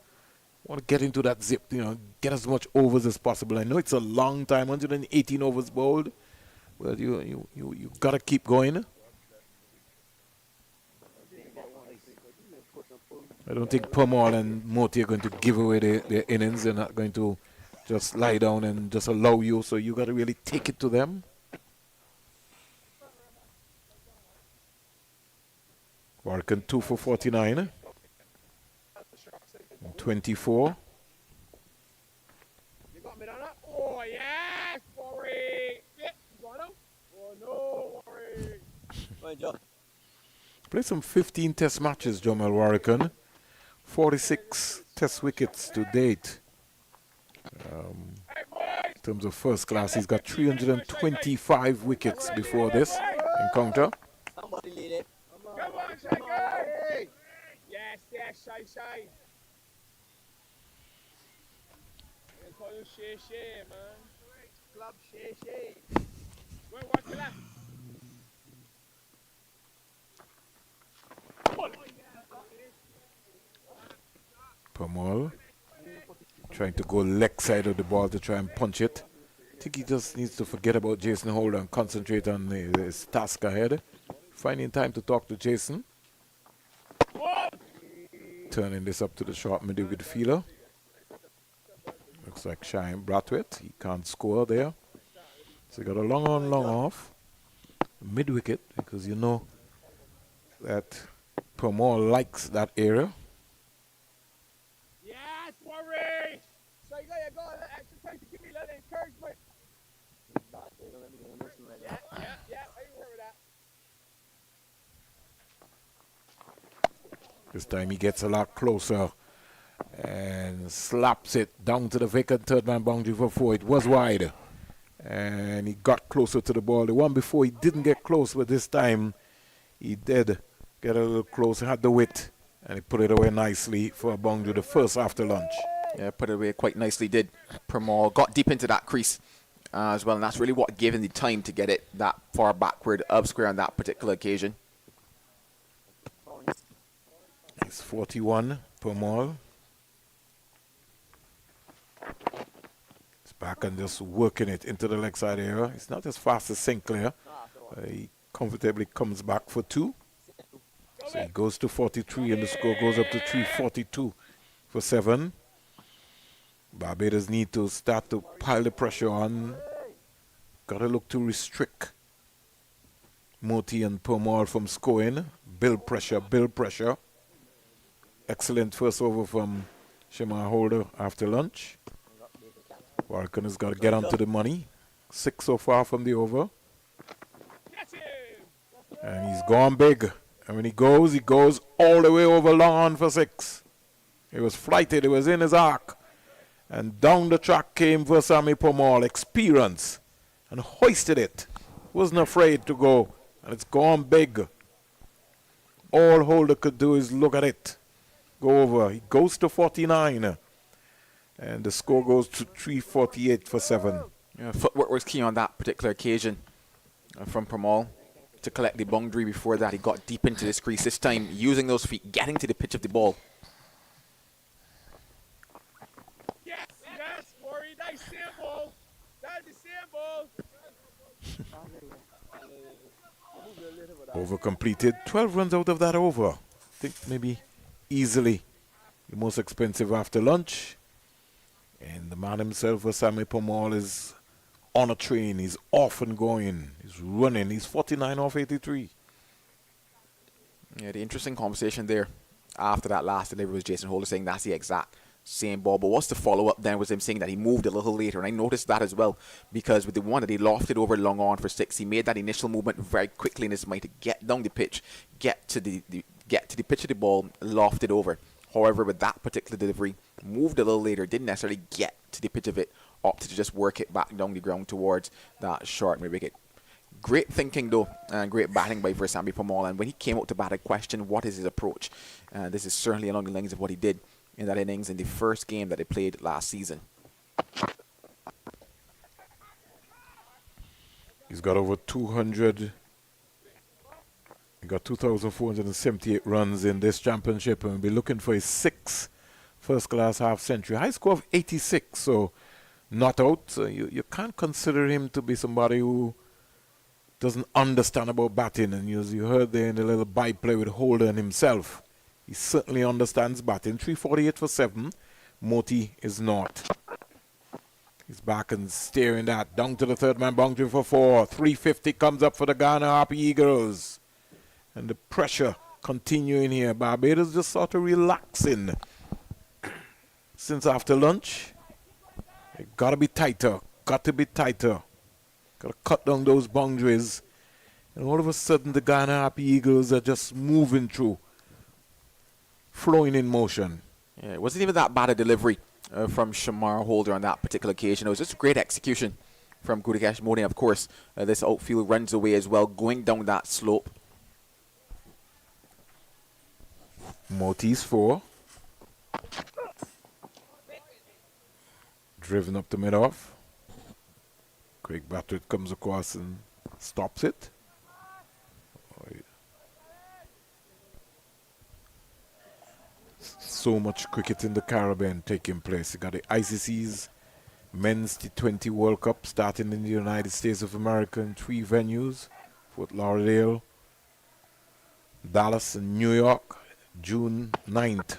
D: Want to get into that zip, get as much overs as possible. I know it's a long time, 118 overs bowled. Well, you got to keep going. I don't think Permal and Moti are going to give away their innings. They're not going to just lie down and just allow you. So you got to really take it to them. Warwick 2 for 49. 24.
F: You got me down that? Oh, yes, Warwick. Yeah, you got him? Oh, no, Warwick. Right, John.
D: Played some 15 test matches, Jamal Warrican. 46 test wickets to date. In terms of first class, he's got 325 wickets before this encounter.
F: Somebody lead it. Come on, Shaker. Yes, Shay. They call you Shay, man. Club Shay. Wait, watch the left.
D: Permal trying to go leg side of the ball to try and punch it. I think he just needs to forget about Jason Holder and concentrate on his task ahead. Finding time to talk to Jason. Turning this up to the short middle with the fielder. Looks like Shine Brathwaite. He can't score there. So he got a long on, long off. Mid wicket, because you know that Permal likes that area.
F: Yes, Warwick. So you got an extra time to give me a little encouragement. Yeah, I can work with that.
D: This time he gets a lot closer and slaps it down to the vacant third man boundary for 4. It was wide. And he got closer to the ball. The one before he didn't get close, but this time he did get a little closer, had the width, and he put it away nicely for a boundary the first after lunch.
B: Yeah, put it away quite nicely, did Permal. Got deep into that crease as well, and that's really what gave him the time to get it that far backward up square on that particular occasion.
D: It's 41 Permal. It's back and just working it into the leg side area. It's not as fast as Sinclair. He comfortably comes back for 2. So he goes to 43 and the score goes up to 342 for 7. Barbados need to start to pile the pressure on. Got to look to restrict Moti and Permal from scoring. Build pressure, build pressure. Excellent first over from Shamar Holder after lunch. Warrican has got to get onto the money. 6 so far from the over. And he's gone big. And when he goes all the way over long on for 6. It was flighted, it was in his arc. And down the track came Versami Permal, experience, and hoisted it. Wasn't afraid to go, and it's gone big. All Holder could do is look at it. Go over. He goes to 49. And the score goes to 348 for 7.
B: Yeah, footwork was key on that particular occasion from Permal to collect the boundary. Before that, he got deep into this crease. This time, using those feet, getting to the pitch of the ball.
F: Yes, Corey, nice sample. That's the sample.
D: Over completed. 12 runs out of that over. I think maybe easily the most expensive after lunch. And the man himself, Versami Permal, is on a train. He's off and going. He's running. He's 49 off 83.
B: Yeah, the interesting conversation there after that last delivery was Jason Holder saying that's the exact same ball. But what's the follow-up then was him saying that he moved a little later. And I noticed that as well because with the one that he lofted over long on for 6, he made that initial movement very quickly in his mind to get down the pitch, get to the pitch of the ball, loft it over. However, with that particular delivery, moved a little later, didn't necessarily get to the pitch of it, opted to just work it back down the ground towards that short mid-wicket. Great thinking, though, and great batting by Versami Permal. And when he came out to bat, I questioned what is his approach. This is certainly along the lines of what he did in that innings in the first game that they played last season.
D: He's got over 200. He got 2,478 runs in this championship and will be looking for his 6th first-class half-century. High score of 86, so not out. So you can't consider him to be somebody who doesn't understand about batting. And as you heard there in the little byplay with Holder and himself, he certainly understands batting. 348 for 7. Moti is not. He's back and steering that down to the third man boundary for 4. 350 comes up for the Guyana Happy Eagles. And the pressure continuing here. Barbados just sort of relaxing since after lunch. It got to be tighter. Got to be tighter. Got to cut down those boundaries. And all of a sudden the Guyana Happy Eagles are just moving through. Flowing in motion.
B: Yeah, it wasn't even that bad a delivery from Shamar Holder on that particular occasion. It was just great execution from Gudakesh Modi. Of course, this outfield runs away as well, going down that slope.
D: Moti's 4. Driven up the mid-off. Craig Battert comes across and stops it. So much cricket in the Caribbean taking place. You got the ICC's Men's T20 World Cup starting in the United States of America in 3 venues. Fort Lauderdale, Dallas, and New York. June 9th,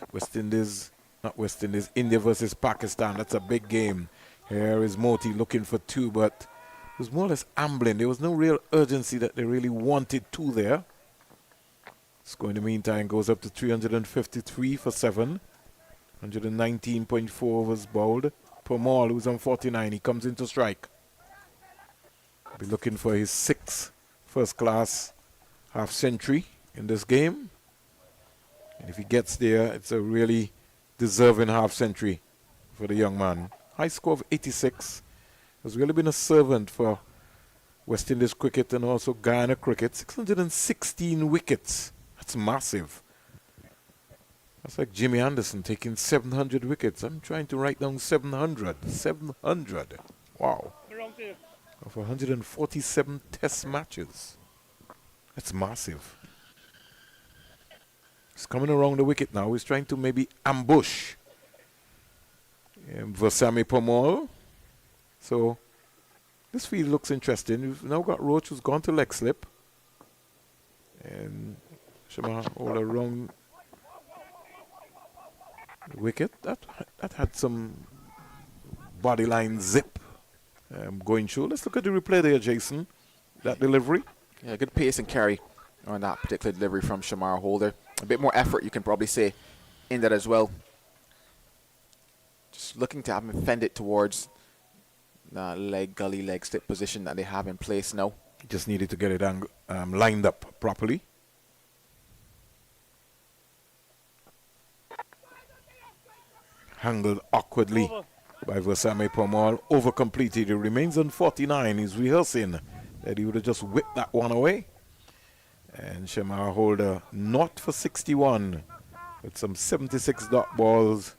D: India versus Pakistan. That's a big game. Here is Moti looking for 2, but it was more or less ambling. There was no real urgency that they really wanted 2 there. Score in the meantime goes up to 353 for 7. 119.4 overs bowled. Permal, who's on 49, he comes into strike. Be looking for his 6th first-class half-century in this game. And if he gets there, it's a really deserving half century for the young man. High score of 86. Has really been a servant for West Indies cricket and also Guyana cricket. 616 wickets. That's massive. That's like Jimmy Anderson taking 700 wickets. I'm trying to write down 700. 700. Wow. Of 147 test matches. That's massive. He's coming around the wicket now. He's trying to maybe ambush Versamy Pomol. So this field looks interesting. We've now got Roach, who's gone to leg slip. And Shamar all around the wicket. That had some body line zip going through. Let's look at the replay there, Jason. That delivery.
B: Yeah, good pace and carry on that particular delivery from Shamar Holder. A bit more effort, you can probably say, in that as well. Just looking to have him fend it towards the gully leg slip position that they have in place now.
D: Just needed to get it lined up properly. Handled awkwardly by Versamy Pomol. Over completed. He remains on 49. He's rehearsing that he would have just whipped that one away. And Shamar Holder not for 61 with some 76 dot balls.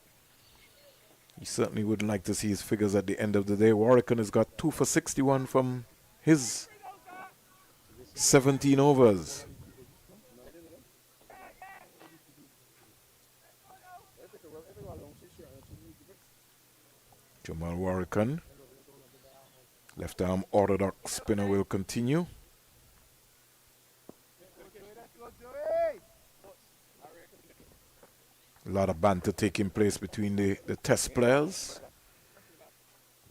D: He certainly wouldn't like to see his figures at the end of the day. Warrican has got 2 for 61 from his 17 overs. Jamal Warrican, left arm orthodox spinner, will continue. A lot of banter taking place between the test players.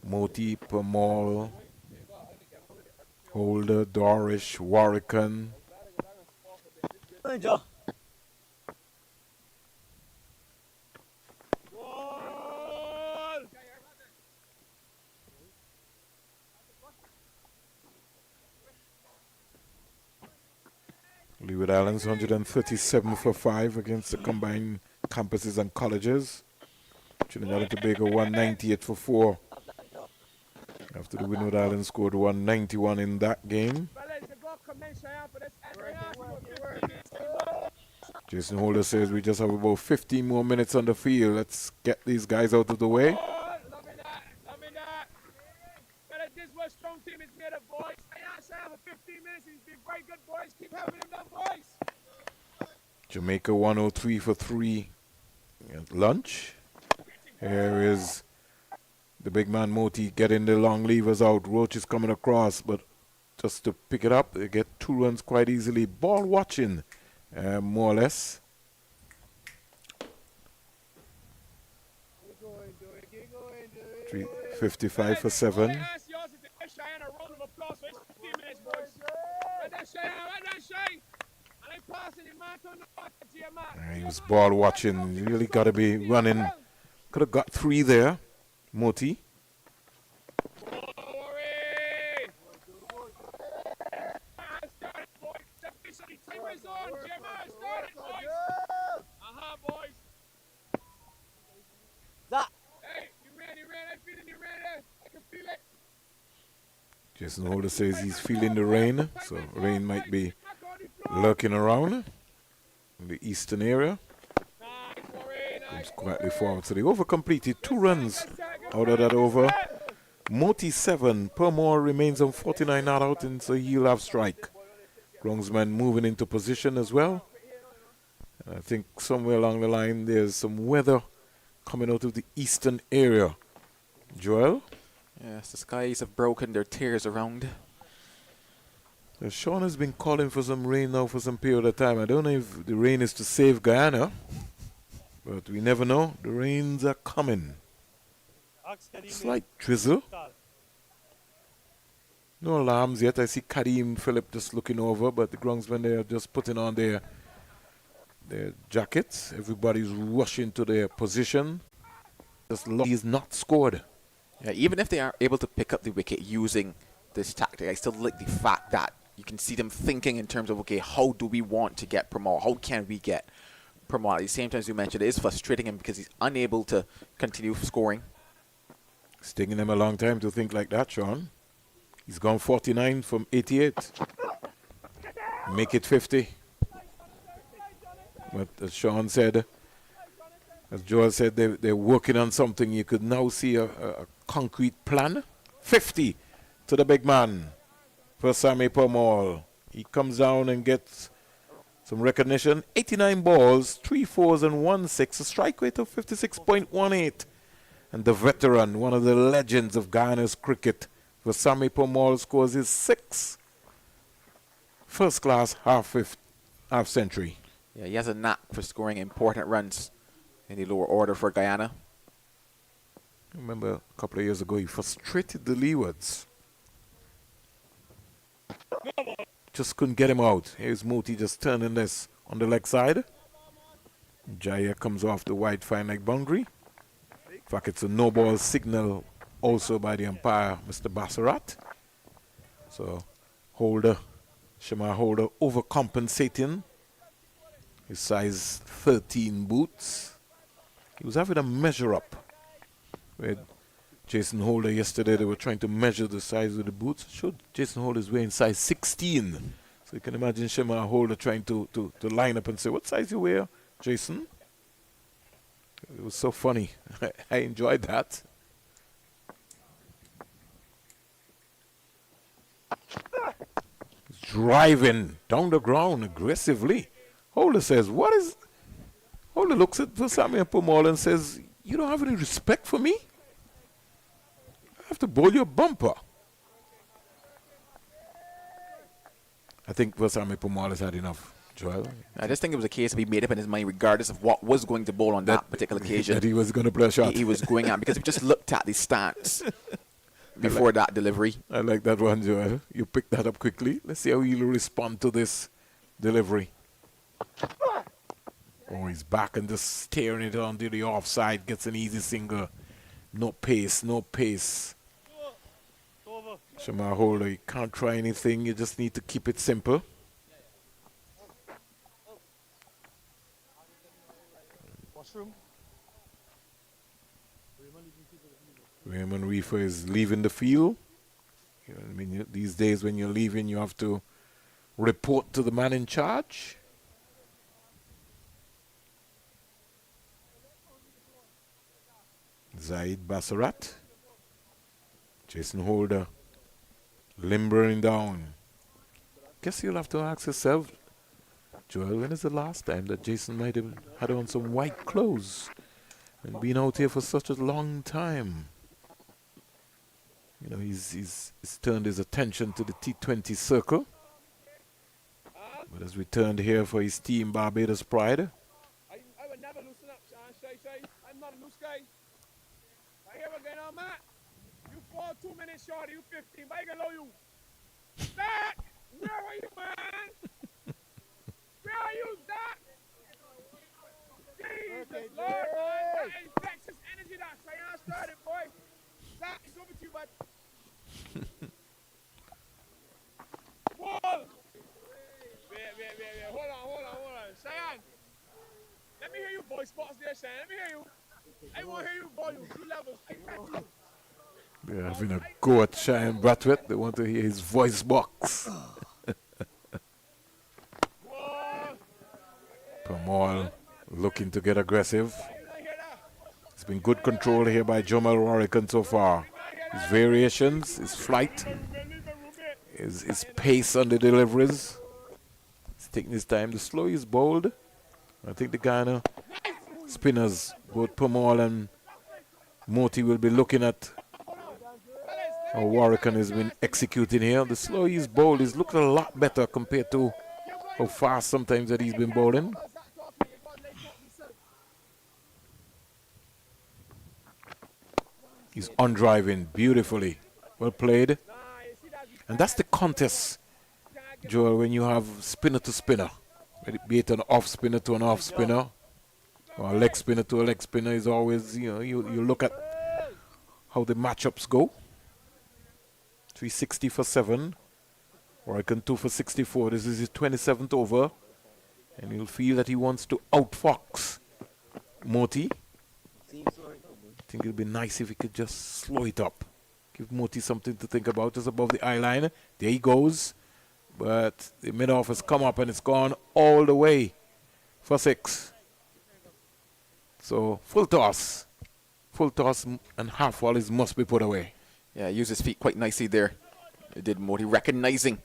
D: Moti, Pomol, Holder, Dorish, Warrican. Leeward Islands 137 for 5 against the combined campuses and colleges. Trinidad and Tobago 198 for 4. After the Windward Islands scored 191 in that game. Jason Holder says we just have about 15 more minutes on the field. Let's get these guys out of the way. Jamaica 103 for 3 at lunch. Here is the big man Moti getting the long levers out. Roach is coming across, but just to pick it up, they get 2 runs quite easily. Ball watching, more or less. Three, 55 for 7. He was ball watching. You really got to be running. Could have got 3 there, Moti. Jason Holder says he's feeling the rain, so rain might be lurking around in the eastern area. Comes quietly forward. So the over completed. 2 runs out of that over. Moti 7. Permore remains on 49 not out, and so he'll have strike. Groundsman moving into position as well. And I think somewhere along the line there's some weather coming out of the eastern area. Joel?
B: Yes, the skies have broken their tears around.
D: Sean has been calling for some rain now for some period of time. I don't know if the rain is to save Guyana, but we never know. The rains are coming. Slight drizzle. No alarms yet. I see Karim Phillip just looking over, but the groundsmen, they are just putting on their jackets. Everybody's rushing to their position. He's not scored.
B: Yeah, even if they are able to pick up the wicket using this tactic, I still like the fact that you can see them thinking in terms of, okay, how do we want to get Pramod? How can we get Permont, at the same time as you mentioned, it is frustrating him because he's unable to continue scoring.
D: It's taking him a long time to think like that, Sean. He's gone 49 from 88. Make it 50. But as Sean said, as Joel said, they're working on something. You could now see a concrete plan. 50 to the big man for Sammy Permall. He comes down and gets some recognition. 89 balls, 3 fours and 1 6. A strike rate of 56.18. And the veteran, one of the legends of Guyana's cricket, for Sammy Permall, scores his 6th first-class half century.
B: Yeah, he has a knack for scoring important runs in the lower order for Guyana.
D: I remember a couple of years ago, he frustrated the leewards. Just couldn't get him out. Here's Moti just turning this on the leg side. Jaya comes off the wide fine leg boundary. In fact, it's a no-ball signal also by the umpire, Mr. Bassarat. So, Shema Holder overcompensating. His size 13 boots. He was having a measure up with Jason Holder yesterday. They were trying to measure the size of the boots. Showed Jason Holder's wearing size 16. So you can imagine Shema Holder trying to line up and say, what size you wear, Jason? It was so funny. I enjoyed that. He's driving down the ground aggressively. Holder says, what is... Holder looks at Samuel Permall and says, you don't have any respect for me? I have to bowl your bumper. I think Samuel Permall has had enough, Joel.
B: I just think it was a case of he made up in his mind, regardless of what was going to bowl on that particular occasion.
D: That he was going to play a shot.
B: He was going at, because we just looked at the stats before that delivery.
D: I like that one, Joel. You picked that up quickly. Let's see how he'll respond to this delivery. Oh, he's back and just staring it onto the offside. Gets an easy single. No pace, no pace. Shema Holder, you can't try anything. You just need to keep it simple. Raymond Reefer is leaving the field. You know, I mean, these days when you're leaving, you have to report to the man in charge. Zaid Bassarat. Jason Holder limbering down. Guess you'll have to ask yourself, Joel, when is the last time that Jason might have had on some white clothes and been out here for such a long time? You know, he's turned his attention to the T20 circle. But has returned here for his team, Barbados Pride.
F: I would never loosen up, Shay. I'm not a loose guy. Right here we're going on, Matt. You 2 minutes short, you 15. Why you low you? Zach! Where are you, man? Where are you, Zach? Jesus, Lord, man. That infectious energy that Cheyenne started, boy. Zach, it's over to you, bud. Whoa! Wait. Hold on. Cheyenne. Let me hear you, boy. Spots there, Cheyenne. Let me hear you. I want to hear you, volume. 2 levels. I bet you.
D: They're having a go at Cheyenne Bradwet. They want to hear his voice box. Permall looking to get aggressive. It's been good control here by Jamal Warrican so far. His variations, his flight, his pace on the deliveries. He's taking his time. The slow is bold. I think the Guyana spinners, both Permall and Moti, will be looking at how Warrican has been executing here. The slow is bold. He's looking a lot better compared to how fast sometimes that he's been bowling. He's on-driving beautifully. Well played. And that's the contest, Joel, when you have spinner to spinner. Be it an off spinner to an off spinner, or a leg spinner to a leg spinner, is always, you know, you look at how the matchups go. 360 for 7. Warrican 2 for 64. This is his 27th over. And he'll feel that he wants to outfox Moti. I think it'd be nice if he could just slow it up. Give Moti something to think about just above the eye line. There he goes. But the mid-off has come up and it's gone all the way for 6. So full toss. Full toss and half volleys must be put away.
B: Yeah, he used his feet quite nicely there. It did Modi, recognizing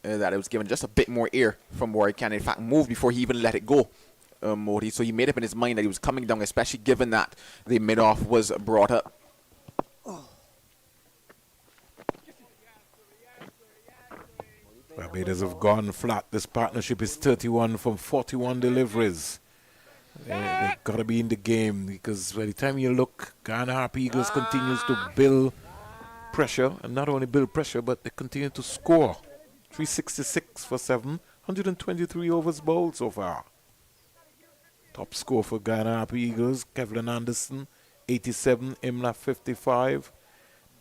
B: that it was given just a bit more air from Warwick, and in fact moved before he even let it go, Modi. So he made up in his mind that he was coming down, especially given that the mid-off was brought up.
D: Barbados have gone flat. This partnership is 31 from 41 deliveries. They've got to be in the game because by the time you look, Guyana Harp Eagles continues to build pressure, and not only build pressure, but they continue to score. 366 for 7, 123 overs bowled so far. Top score for Guyana Harp Eagles, Kevlin Anderson, 87, Imla 55.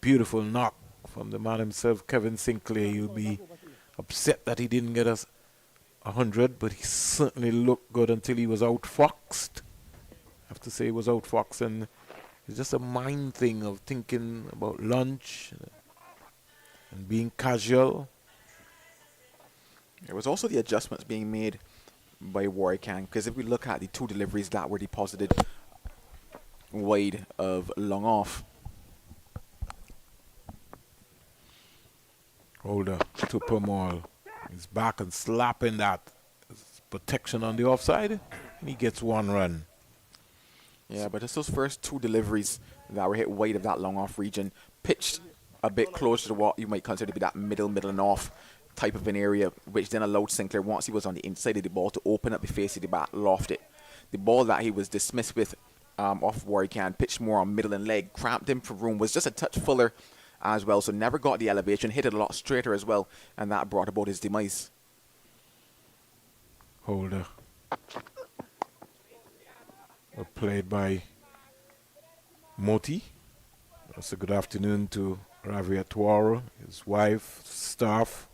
D: Beautiful knock from the man himself, Kevin Sinclair. He'll be upset that he didn't get us 100, but he certainly looked good until he was outfoxed. I have to say he was outfoxed, and it's just a mind thing of thinking about lunch and being casual.
B: There was also the adjustments being made by Warwick, because if we look at the 2 deliveries that were deposited wide of long off.
D: Holder to Permal. He's back and slapping that protection on the offside, and he gets 1 run.
B: Yeah, but it's those first 2 deliveries that were hit wide of that long off region, pitched a bit closer to what you might consider to be that middle and off type of an area, which then allowed Sinclair, once he was on the inside of the ball, to open up the face of the bat, loft it. The ball that he was dismissed with off Warwick, pitched more on middle and leg, cramped him for room, was just a touch fuller as well, so never got the elevation, hit it a lot straighter as well, and that brought about his demise.
D: Holder. Played by Moti. Also good afternoon to Ravi Atwara, his wife, staff,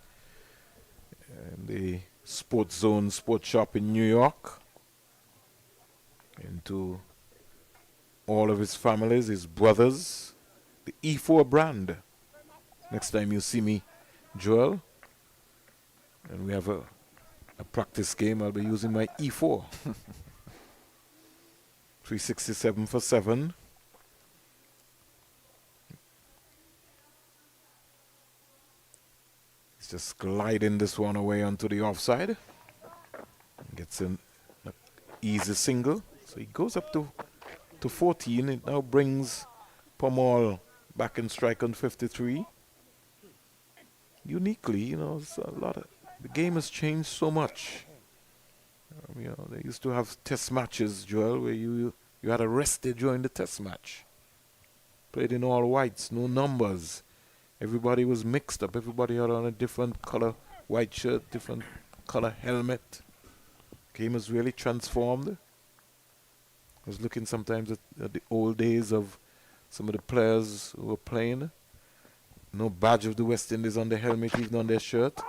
D: and the Sports Zone Sports Shop in New York, and to all of his families, his brothers, the E4 brand. Next time you see me, Joel, and we have a practice game, I'll be using my E4. 367 for 7. He's just gliding this one away onto the offside. Gets an easy single. So he goes up to 14. It now brings Pomal back in strike on 53. Uniquely, you know, it's a lot of, the game has changed so much. You know, they used to have test matches, Joel, where you had a rest day during the test match. Played in all whites, no numbers. Everybody was mixed up. Everybody had on a different color white shirt, different color helmet. Game has really transformed. I was looking sometimes at the old days of some of the players who were playing. No badge of the West Indies on their helmet, even on their shirt.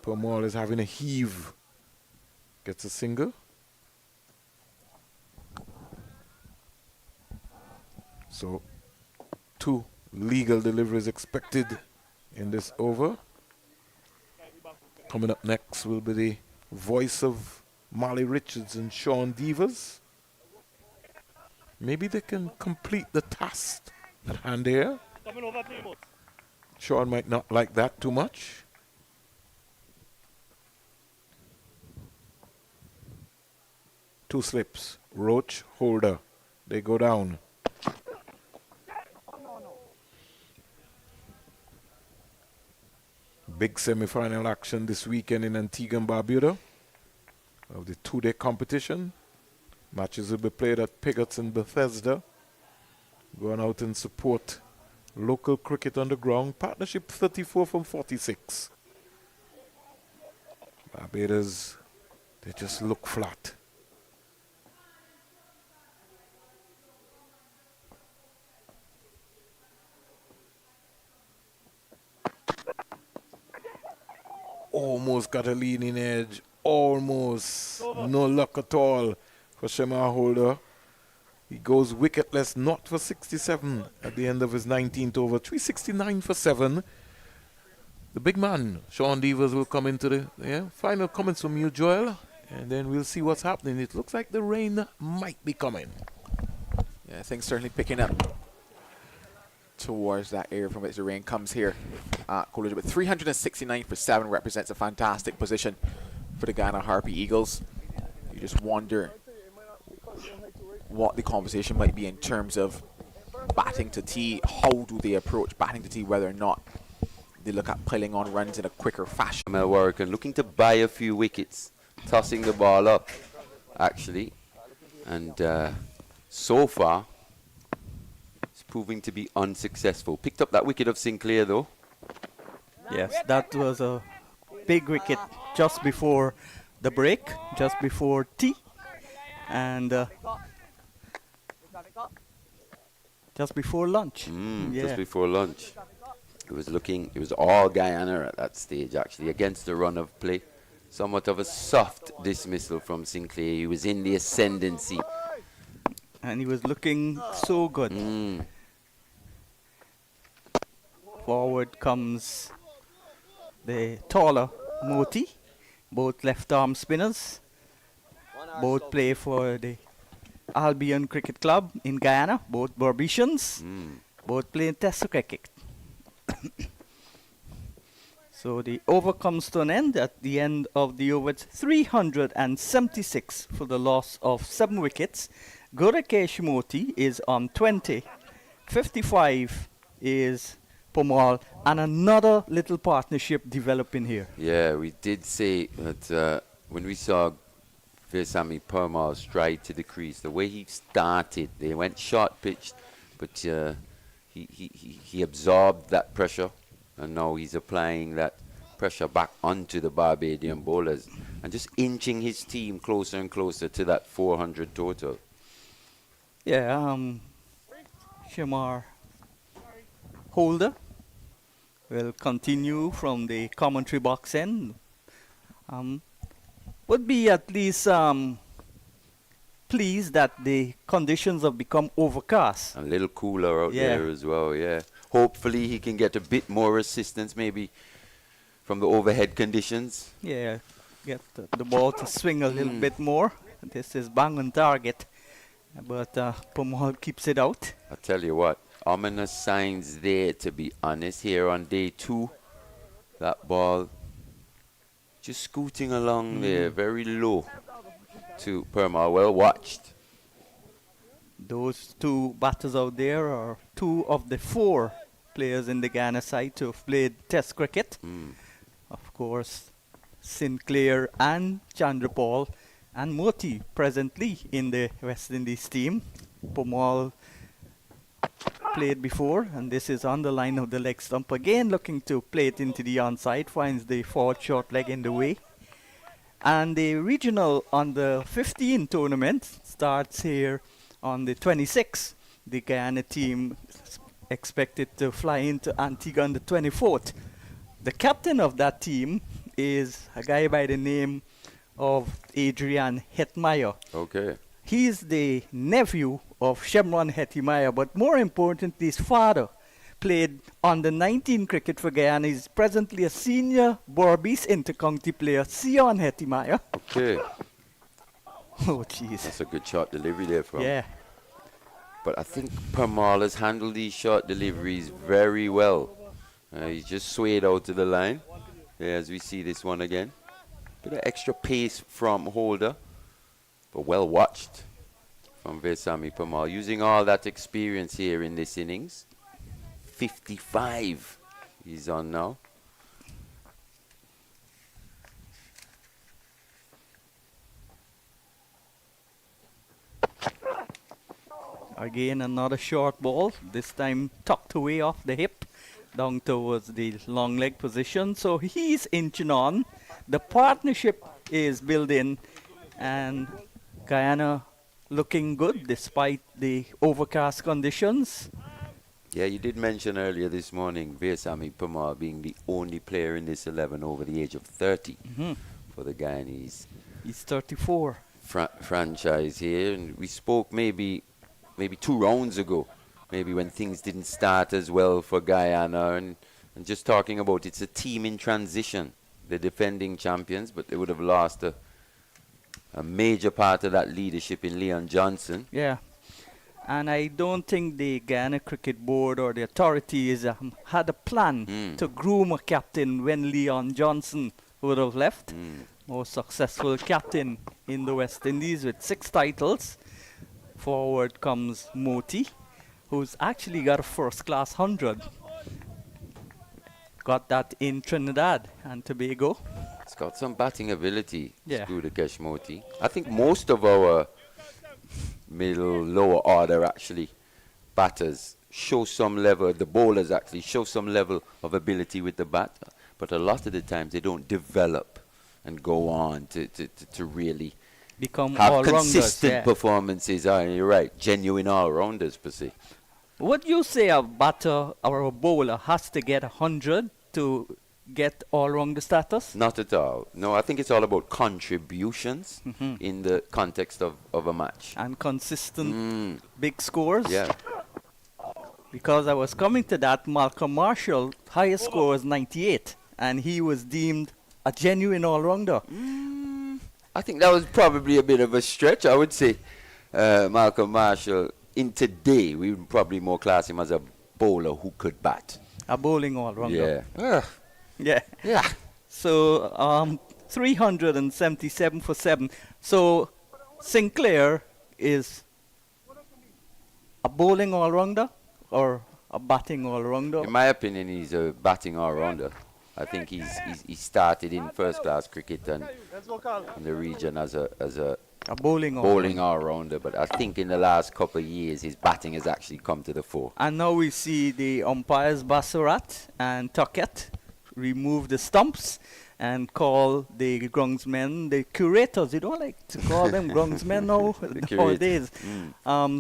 D: Permal is having a heave. Gets a single. So 2 legal deliveries expected in this over. Coming up next will be the voice of Marley Richards and Sean Devers. Maybe they can complete the task at hand here. Sean might not like that too much. Two slips. Roach, Holder. They go down. Big semi-final action this weekend in Antigua and Barbuda of the 2-day competition. Matches will be played at Pigots in Bethesda. Going out and support local cricket on the ground. Partnership 34 from 46. Barbados, they just look flat. Almost got a leading edge. almost no luck at all for Shemar Holder. He goes wicketless, not for 67 at the end of his 19th over. 369 for 7. The big man, Sean Devers, will come into the final comments from you, Joel, and then we'll see what's happening. It looks like the rain might be coming.
B: Yeah, things certainly picking up towards that area from which the rain comes here. Coolidge, but 369 for 7 represents a fantastic position for the Guyana Harpy Eagles. You just wonder what the conversation might be in terms of batting to tee. How do they approach batting to tee, whether or not they look at piling on runs in a quicker fashion.
C: Mel Warrican looking to buy a few wickets, tossing the ball up, actually. And so far, it's proving to be unsuccessful. Picked up that wicket of Sinclair, though.
A: Yes, that was a big wicket just before the break, just before tea. And just before lunch.
C: Just before lunch. It was all Guyana at that stage, actually, against the run of play. Somewhat of a soft dismissal from Sinclair. He was in the ascendancy.
A: And he was looking so good. Forward comes the taller Moti, both left arm spinners. Both play for the Albion Cricket Club in Guyana, both Barbadians. Both play in Test cricket. So the over comes to an end at the end of the over. It's 376 for the loss of 7 wickets. Gorakesh Moti is on 20. 55 is Pomal, and another little partnership developing here.
C: Yeah, we did say that when we saw Vesami Permal stride to the crease, the way he started, they went short pitched, but he absorbed that pressure, and now he's applying that pressure back onto the Barbadian bowlers and just inching his team closer and closer to that 400 total.
A: Yeah, Shamar Holder will continue from the commentary box end. Would be at least pleased that the conditions have become overcast.
C: A little cooler out there as well, yeah. Hopefully he can get a bit more assistance maybe from the overhead conditions.
A: Yeah, get the ball to swing a little bit more. This is bang on target, but Pomal keeps it out.
C: I tell you what, ominous signs there, to be honest, here on day 2. That ball just scooting along there, very low to Permal. Well watched.
A: Those 2 batters out there are 2 of the 4 players in the Guyana side to have played Test cricket. Of course, Sinclair and Chandrapal and Moti presently in the West Indies team. Pomal played before, and this is on the line of the leg stump again, looking to play it into the onside, finds the forward short leg in the way. And the regional under 15 tournament starts here on the 26th. The Guyana team is expected to fly into Antigua on the 24th. The captain of that team is a guy by the name of Adrian Hetmeyer.
C: Okay.
A: He's the nephew of Shemron Hetmeyer, but more importantly, his father played under 19 cricket for Guyana. He's presently a senior Barbados intercounty player, Sion Hetmeyer.
C: Okay.
A: Oh, jeez.
C: That's a good short delivery there from.
A: Yeah.
C: But I think Permal has handled these short deliveries very well. He's just swayed out to the line. Yeah, as we see this one again. Bit of extra pace from Holder, but well watched from Vesami Permal, using all that experience here in this innings. 55 he's on now.
A: Again, another short ball, this time tucked away off the hip, down towards the long leg position. So he's inching on. The partnership is built in, and Guyana looking good despite the overcast conditions.
C: Yeah, you did mention earlier this morning Vesami Permal being the only player in this 11 over the age of 30. for the Guyanese
A: He's 34.
C: franchise here. And we spoke maybe 2 rounds ago, maybe when things didn't start as well for Guyana, and just talking about it's a team in transition. The defending champions, but they would have lost a major part of that leadership in Leon Johnson.
A: Yeah. And I don't think the Guyana Cricket Board or the authorities had a plan to groom a captain when Leon Johnson would have left. Most successful captain in the West Indies with 6 titles. Forward comes Moti, who's actually got a first-class 100. Got that in Trinidad and Tobago.
C: It's got some batting ability,
A: Yeah.
C: Scooter Moti. I think most of our middle, lower order actually batters show some level, the bowlers actually show some level of ability with the bat, but a lot of the times they don't develop and go on to really
A: Become
C: have
A: all-rounders.
C: consistent
A: Yeah.
C: performances. You're right, genuine all-rounders per se.
A: Would you say a batter or a bowler has to get 100 to get all-rounder status?
C: Not at all. No, I think it's all about contributions in the context of a match.
A: And consistent big scores?
C: Yeah.
A: Because I was coming to that, Malcolm Marshall, highest score was 98, and he was deemed a genuine all-rounder.
C: I think that was probably a bit of a stretch. I would say Malcolm Marshall, in today, we would probably more class him as a bowler who could bat.
A: A bowling all-rounder.
C: Yeah.
A: Yeah.
C: Yeah.
A: So, 377 for 7. So, Sinclair is a bowling all-rounder or a batting all-rounder?
C: In my opinion, he's a batting all-rounder. I think he started in first-class cricket and in the region as a
A: A bowling all-rounder.
C: bowling all-rounder. But I think in the last couple of years, his batting has actually come to the fore.
A: And now we see the umpires Bassurat and Tuckett remove the stumps and call the groundsmen the curators. You don't like to call them groundsmen now nowadays.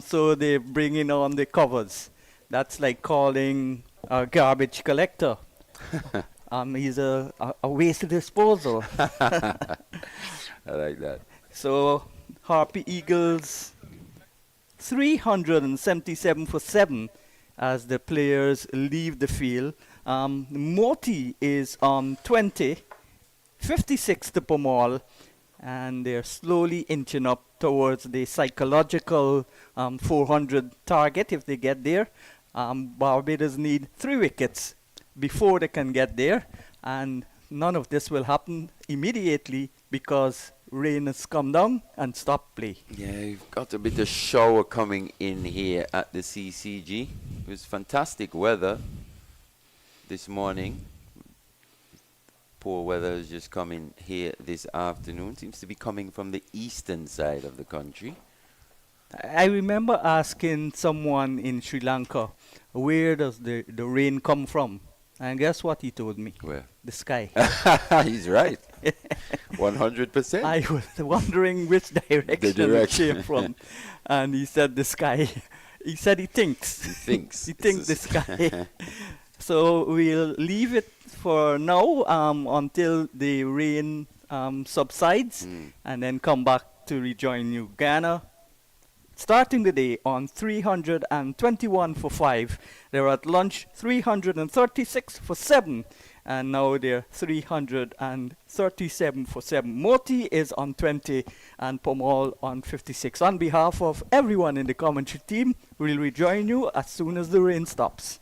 A: So they're bringing on the covers. That's like calling a garbage collector. He's a waste disposal.
C: I like that.
A: So Harpy Eagles 377 for 7 as the players leave the field. Moti is on 20, 56 to Pomal, and they're slowly inching up towards the psychological 400 target if they get there. Barbados need 3 wickets before they can get there, and none of this will happen immediately because rain has come down and stopped play.
C: Yeah, you've got a bit of shower coming in here at the CCG. It was fantastic weather this morning. Poor weather has just come in here this afternoon. Seems to be coming from the eastern side of the country.
A: I remember asking someone in Sri Lanka, where does the rain come from? And guess what he told me?
C: Where?
A: The sky.
C: He's right. 100%.
A: I was wondering which direction it came from. And he said the sky. He said he thinks.
C: He thinks.
A: He thinks the sky. So we'll leave it for now until the rain subsides and then come back to rejoin you. Guyana, starting the day on 321 for 5. They were at lunch 336 for 7. And now they're 337 for 7. Moti is on 20 and Pomal on 56. On behalf of everyone in the commentary team, we'll rejoin you as soon as the rain stops.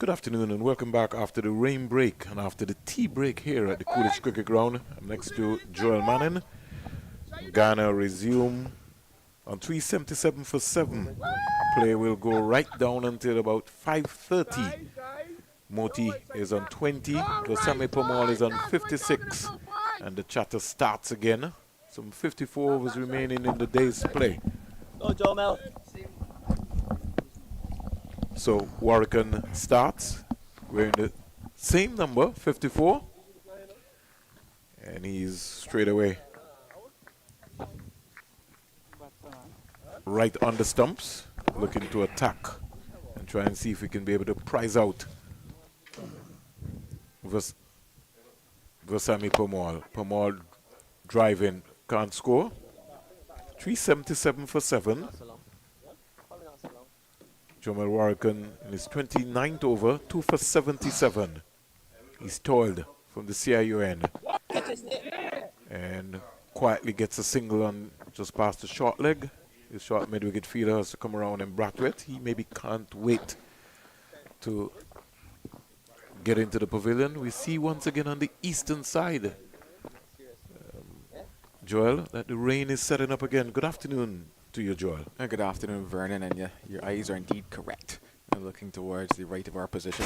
D: Good afternoon and welcome back after the rain break and after the tea break here at the Coolidge Cricket Ground. I'm next to Joel Manning. Ghana resume on 377 for 7. Play will go right down until about 5:30. Moti is on 20. Gosame Pomal is on 56. And the chatter starts again. Some 54 overs remaining in the day's play. So Warrican starts wearing the same number, 54. And he's straight away right on the stumps, looking to attack and try and see if we can be able to prize out Gosami Pomal. Pomal driving, can't score. 377 for 7. Jamal Warrican in his 29th over, 2 for 77. He's toiled from the CIUN and quietly gets a single on just past the short leg. His short mid-wicket fielder has to come around and bat with. He maybe can't wait to get into the pavilion. We see once again on the eastern side, Joel, that the rain is setting up again. Good afternoon to you, Joel.
B: Good afternoon, Vernon, and your eyes are indeed correct. We're looking towards the right of our position.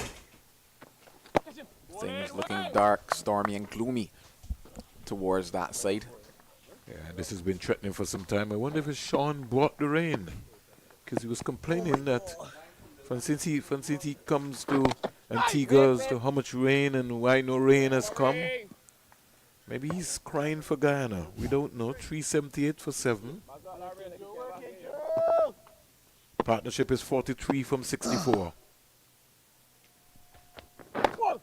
B: Things looking dark, stormy, and gloomy towards that side.
D: Yeah, this has been threatening for some time. I wonder if Sean brought the rain, because he was complaining that since he comes to Antigua as to how much rain and why no rain has come. Maybe he's crying for Guyana. We don't know. 378 for 7. Partnership is 43 from 64.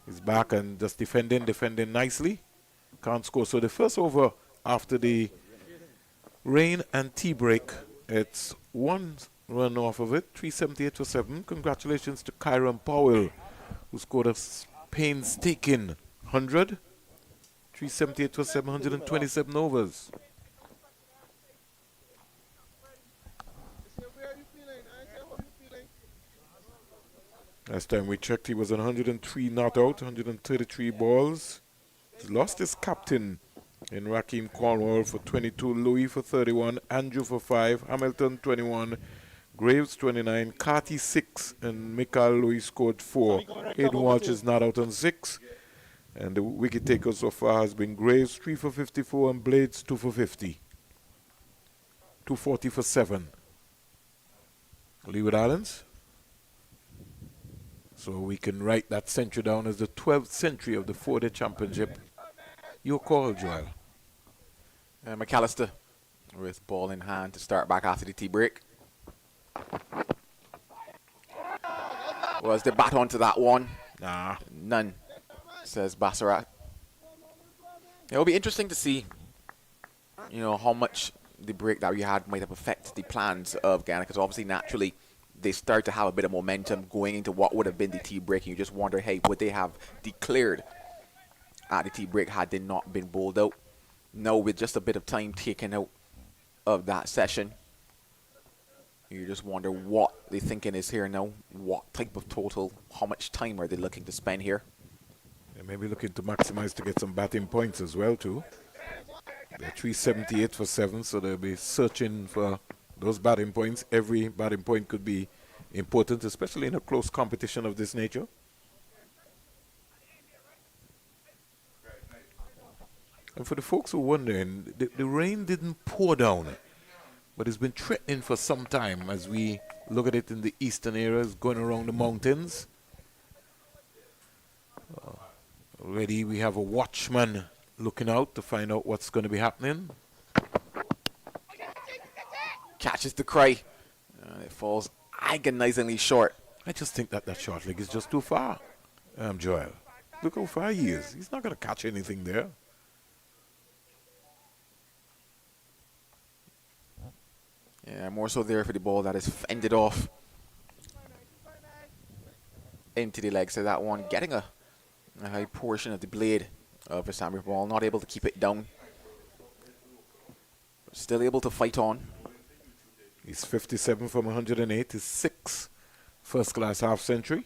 D: He's back and just defending nicely. Can't score. So the first over after the rain and tea break, it's 1 run off of it. 378 for 7. Congratulations to Kyron Powell, who scored a painstaking 100. 378 for 727 overs. Last time we checked, he was on 103 not out, 133 balls. He's lost his captain in Raheem Cornwall for 22, Louis for 31, Andrew for 5, Hamilton 21, Graves 29, Carty 6, and Michael Louis scored 4. Hayden Walsh is not out on 6. And the wicket taker so far has been Graves 3 for 54 and Blades 2 for 50. 240 for 7. Leeward Islands. So we can write that century down as the 12th century of the 4-day championship. Your call, Joel.
B: McAllister with ball in hand to start back after the tea break. Was the bat onto that one?
D: Nah.
B: None, says Bassarat. It'll be interesting to see, how much the break that we had might have affected the plans of Ghana, because obviously, naturally, they start to have a bit of momentum going into what would have been the tea break, and you just wonder, hey, would they have declared at the tea break had they not been bowled out? No, with just a bit of time taken out of that session, you just wonder what the thinking is here now, what type of total, how much time are they looking to spend here?
D: They may be looking to maximize to get some batting points as well, too. They're 378 for 7, so they'll be searching for those batting points. Every batting point could be important, especially in a close competition of this nature. And for the folks who are wondering, the rain didn't pour down, but it's been threatening for some time as we look at it in the eastern areas, going around the mountains. Already we have a watchman looking out to find out what's going to be happening.
B: Catches the cry. It falls agonizingly short.
D: I just think that short leg is just too far. Joel, look how far he is. He's not going to catch anything there.
B: Yeah, more so there for the ball that is fended off into the leg. So that one getting a high portion of the blade of a Samuel ball, not able to keep it down, but still able to fight on.
D: He's 57 from 108, his 6th first-class half-century.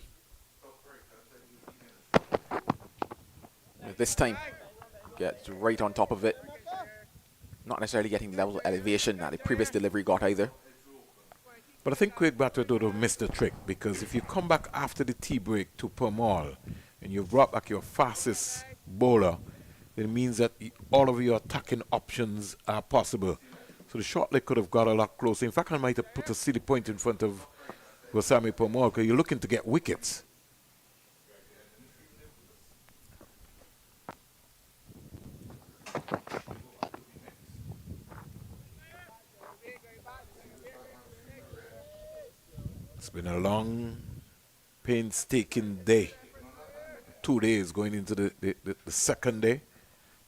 B: this time. Gets right on top of it. Not necessarily getting the level of elevation that the previous delivery got either.
D: But I think Craig Batter would have missed the trick, because if you come back after the tea break to Permal and you brought back your fastest bowler, then it means that all of your attacking options are possible. So the short leg could have got a lot closer. In fact, I might have put a silly point in front of Wasami Permal, because you're looking to get wickets. It's been a long, painstaking day. 2 days going into the second day.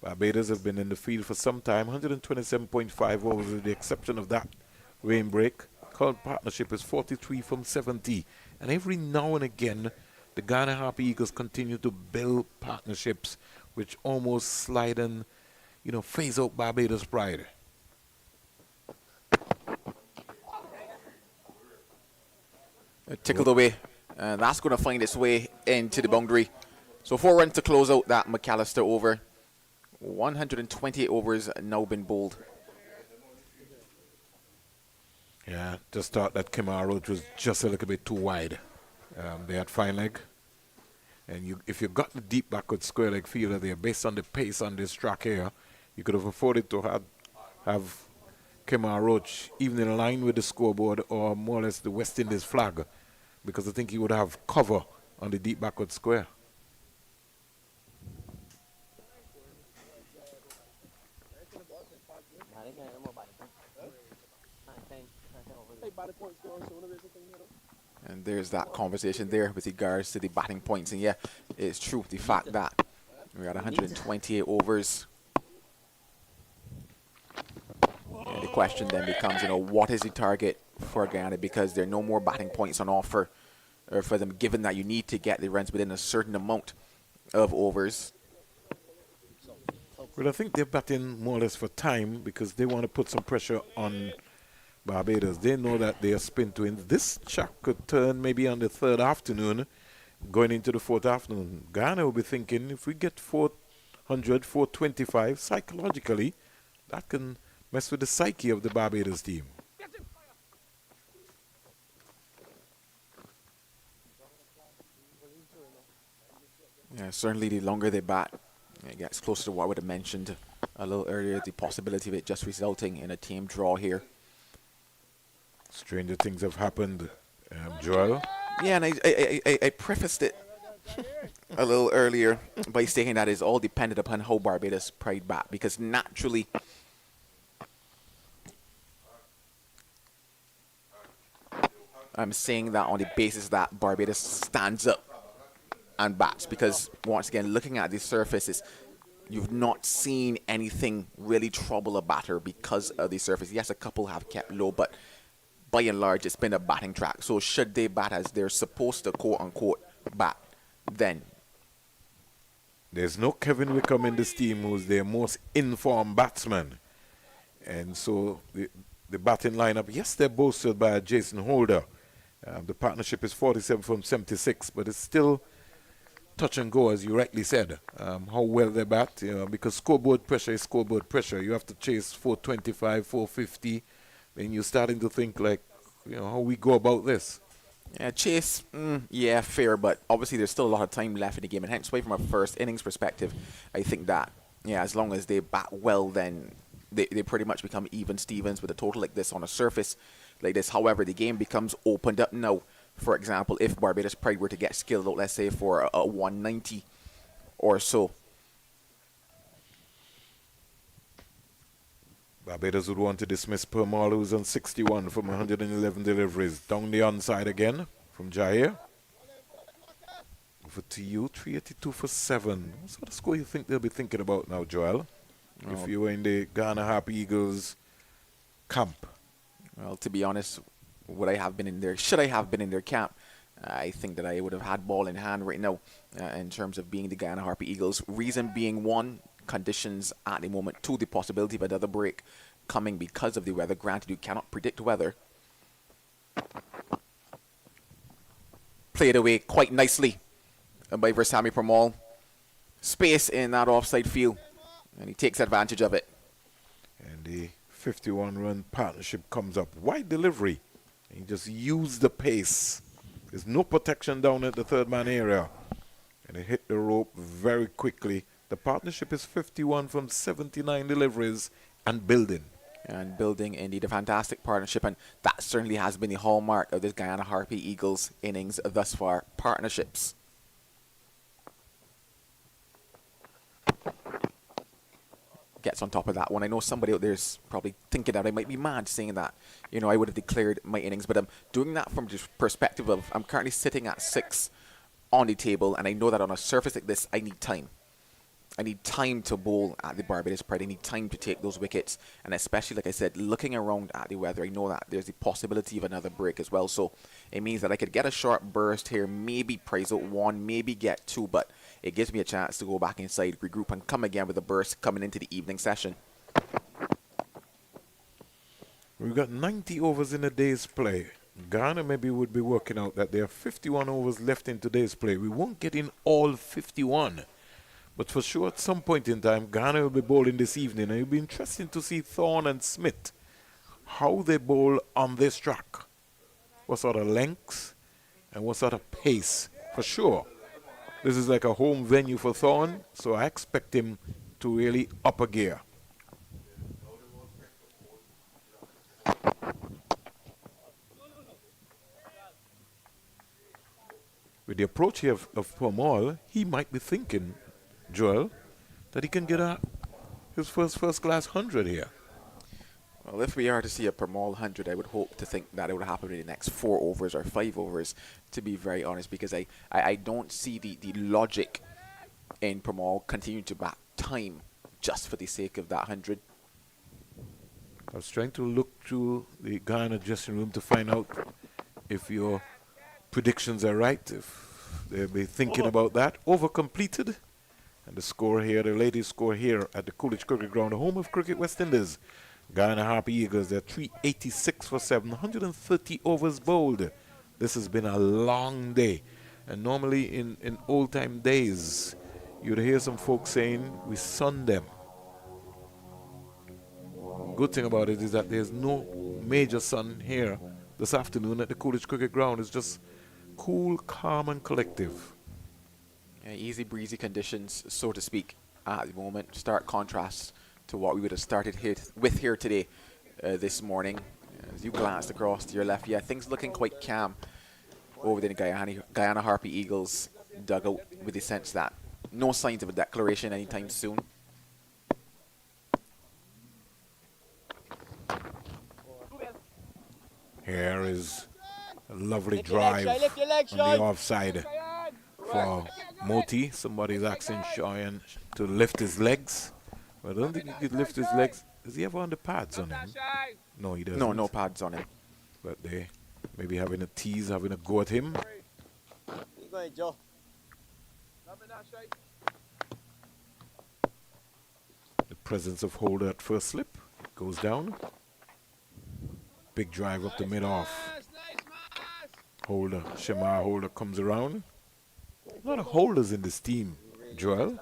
D: Barbados have been in the field for some time. 127.5 overs with the exception of that rain break. Current partnership is 43 from 70. And every now and again, the Guyana Harpy Eagles continue to build partnerships which almost slide and, phase out Barbados' pride.
B: Tickled away. And that's going to find its way into the boundary. So 4 runs to close out that McAllister over. 128 overs now been bowled.
D: Yeah, just thought that Kemar Roach was just a little bit too wide. They had fine leg. And if you got the deep backward square leg fielder there, based on the pace on this track here, you could have afforded to have Kemar Roach even in line with the scoreboard, or more or less the West Indies flag, because I think he would have cover on the deep backward square.
B: And there's that conversation there with regards to the batting points. And yeah, it's true, the fact that we're at 128 overs. And the question then becomes, what is the target for Guyana? Because there are no more batting points on offer for them, given that you need to get the runs within a certain amount of overs.
D: Well, I think they're batting more or less for time, because they want to put some pressure on Barbados. They know that they are spin to win. This track could turn maybe on the third afternoon, going into the fourth afternoon. Ghana will be thinking, if we get 400, 425, psychologically, that can mess with the psyche of the Barbados team.
B: Yeah, certainly the longer they bat, it gets closer to what I would have mentioned a little earlier, the possibility of it just resulting in a team draw here.
D: Stranger things have happened, Joel.
B: Yeah, and I prefaced it a little earlier by stating that it's all dependent upon how Barbados pride bat, because naturally I'm saying that on the basis that Barbados stands up and bats, because once again, looking at the surfaces, you've not seen anything really trouble a batter because of the surface. Yes, a couple have kept low, but by and large, it's been a batting track. So should they bat as they're supposed to, quote-unquote, bat, then?
D: There's no Kevin Wickham in this team, who's their most informed batsman. And so the batting lineup, yes, they're boasted by Jason Holder. The partnership is 47 from 76, but it's still touch and go, as you rightly said. How well they bat, because scoreboard pressure is scoreboard pressure. You have to chase 425, 450. Then you're starting to think like, how we go about this.
B: Yeah, chase, yeah, fair, but obviously there's still a lot of time left in the game, and hence why from a first innings perspective, I think that, yeah, as long as they bat well, then they pretty much become even Stevens with a total like this on a surface like this. However, the game becomes opened up now. For example, if Barbados Pride were to get skilled out, let's say for a 190 or so.
D: Barbados would want to dismiss Permal, who's on 61 from 111 deliveries. Down the onside again from Jair. For TU, 382 for 7. What sort of score you think they'll be thinking about now, Joel? If you were in the Ghana Harpy Eagles camp.
B: Well, to be honest, should I have been in their camp, I think that I would have had ball in hand right now in terms of being the Guyana Harpy Eagles. Reason being, one, conditions at the moment. Two, the possibility of another break coming because of the weather. Granted, you cannot predict weather. Played away quite nicely by Versami Permal. space in that offside field, and he takes advantage of it.
D: And the 51-run partnership comes up. Wide delivery. He just used the pace. There's no protection down at the third man area. And he hit the rope very quickly. The partnership is 51 from 79 deliveries and building.
B: And building indeed a fantastic partnership, and that certainly has been the hallmark of this Guyana Harpy Eagles innings thus far, partnerships. Gets on top of that one. I know somebody out there is probably thinking that I might be mad saying that, you know, I would have declared my innings, but I'm doing that from the perspective of I'm currently sitting at 6 on the table, and I know that on a surface like this, I need time. I need time to bowl at the Barbados Pride. I need time to take those wickets. And especially, like I said, looking around at the weather, I know that there's the possibility of another break as well. So it means that I could get a short burst here, maybe prize out 1, maybe get 2. But it gives me a chance to go back inside, regroup, and come again with a burst coming into the evening session.
D: We've got 90 overs in a day's play. Ghana maybe would be working out that there are 51 overs left in today's play. We won't get in all 51. But for sure, at some point in time, Ghana will be bowling this evening. And it'll be interesting to see Thorne and Smith, how they bowl on this track. What sort of lengths and what sort of pace. For sure, this is like a home venue for Thorne, so I expect him to really up a gear. With the approach here of Pamal, he might be thinking, Joel, that he can get his first class 100 here.
B: Well, if we are to see a Permal 100, I would hope to think that it would happen in the next 4 overs or 5 overs, to be very honest, because I don't see the logic in Permal continuing to bat time just for the sake of that 100.
D: I was trying to look through the Guyana dressing room to find out if your predictions are right, if they'll be thinking about that. Over completed. And the score here, the latest score here at the Coolidge Cricket Ground, the home of Cricket West Indies. Guyana Harpy Eagles, they're 386 for 7, 130 overs bowled. This has been a long day. And normally in old-time days, you'd hear some folks saying, we sun them. Good thing about it is that there's no major sun here this afternoon at the Coolidge Cricket Ground. It's just cool, calm, and collective.
B: Yeah, easy breezy conditions, so to speak, at the moment. Stark contrast to what we would have started here today, this morning. As you glanced across to your left, yeah, things looking quite calm over the Guyana Harpy Eagles dugout, with the sense that no signs of a declaration anytime soon.
D: Here is a lovely drive on the offside for Moti. Somebody's asking Shoyan to lift his legs. I don't think he could lift his legs. Does he have on the pads on him? No, he doesn't.
B: No pads on him.
D: But they maybe having a tease, having a go at him. The presence of Holder at first slip goes down. Big drive up the mid-off. Holder, Shemar Holder comes around. A lot of holders in this team, Joel.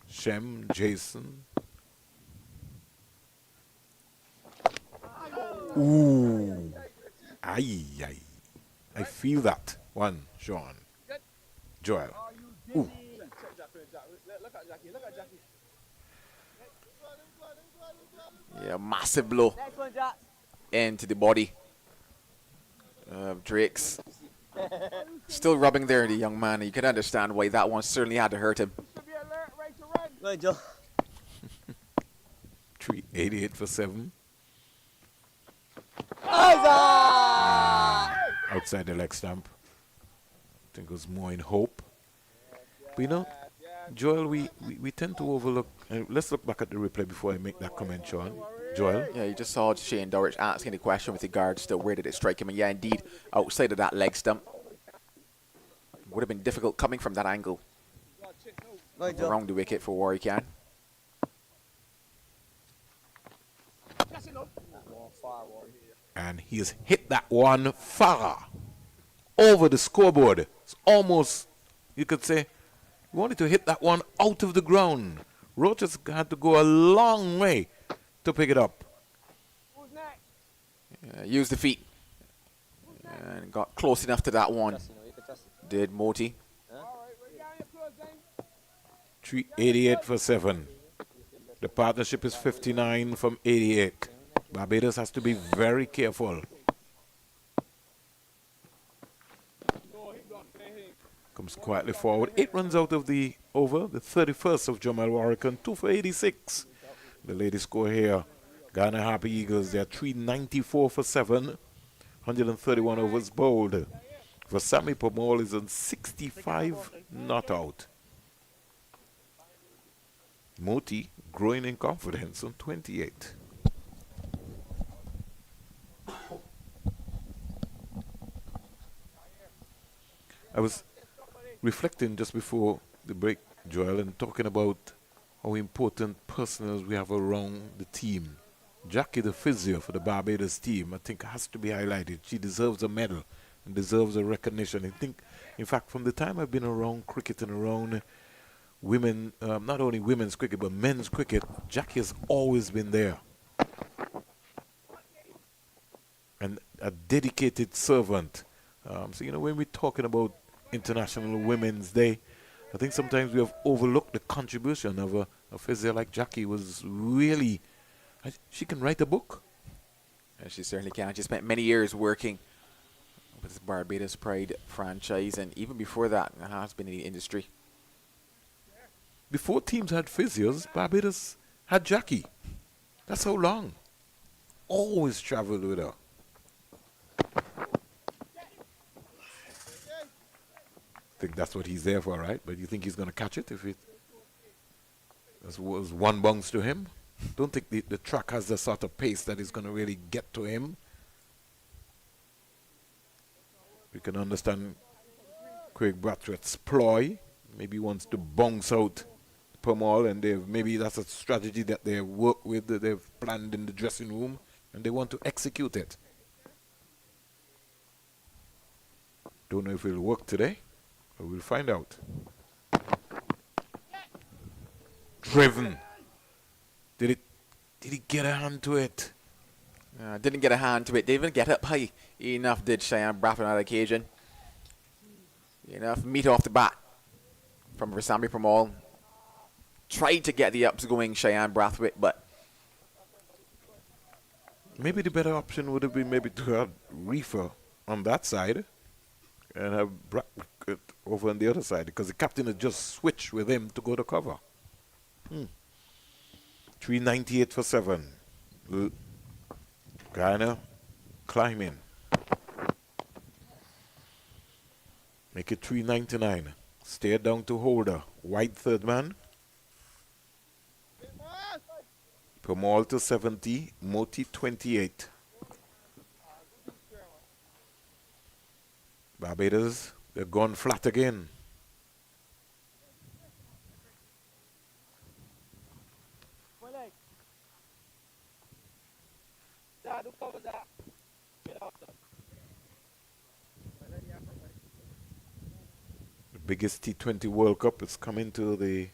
D: Shem, Jason. Ooh. Aye. I feel that. One, Sean. Joel. Ooh.
B: Yeah, massive blow into the body. Drake's still rubbing there, the young man. You can understand why that one certainly had to hurt him.
D: 388 for 7. Outside the leg stump. I think it was more in hope. But you know, Joel, we tend to overlook. Let's look back at the replay before I make that comment, Sean. Joel?
B: Yeah, you just saw Shane Dowrich asking the question with regards to where did it strike him. And yeah, indeed, outside of that leg stump. Would have been difficult coming from that angle. Around the wicket for Warwick Yan.
D: And he has hit that one far over the scoreboard. It's almost, you could say, He wanted to hit that one out of the ground. Roach had to go a long way to pick it up.
F: Who's next?
B: Used the feet. And got close enough to that one. Did Moti.
F: All right, we're down your close, Zane.
D: 388 for 7. The partnership is 59 from 88. Barbados has to be very careful. Comes quietly forward. 8 runs out of the over. The 31st of Jamal Warrican. 2 for 86. The latest score here. Ghana Happy Eagles. They're 394 for 7. 131 overs bowled. For Sammy Pomol is on 65 not out. Moti growing in confidence on 28. I was reflecting just before the break, Joel, and talking about how important personals we have around the team. Jackie, the physio for the Barbados team, I think has to be highlighted. She deserves a medal and deserves a recognition. I think, in fact, from the time I've been around cricket and around women, not only women's cricket, but men's cricket, Jackie has always been there. And a dedicated servant. So, when we're talking about International Women's Day, I think sometimes we have overlooked the contribution of a physio like Jackie. Was really, she can write a book.
B: She certainly can. She spent many years working with the Barbados Pride franchise, and even before that, has been in the industry.
D: Before teams had physios, Barbados had Jackie. That's how long. Always traveled with her. I think that's what he's there for, right? But you think he's going to catch it if it was one bounce to him? Don't think the track has the sort of pace that is going to really get to him. We can understand Craig Brathwaite's ploy. Maybe he wants to bounce out Pomol, and maybe that's a strategy that they work with, that they've planned in the dressing room, and they want to execute it. Don't know if it'll work today. We'll find out. Driven. Did he get a hand to it?
B: Didn't get a hand to it. Didn't even get up high enough, did Cheyenne Brathwaite on that occasion. Enough meat off the bat from Rasami Pomol. Tried to get the ups going, Cheyenne Brathwaite, but
D: maybe the better option would have been maybe to have Reefer on that side and have Brathwaite over on the other side, because the captain had just switched with him to go to cover. 398 for 7. Guyana climbing. Make it 399. Stay down to Holder. White third man. Pomol to 70. Moti 28. Barbados, they're gone flat again. The biggest T20 World Cup is coming to the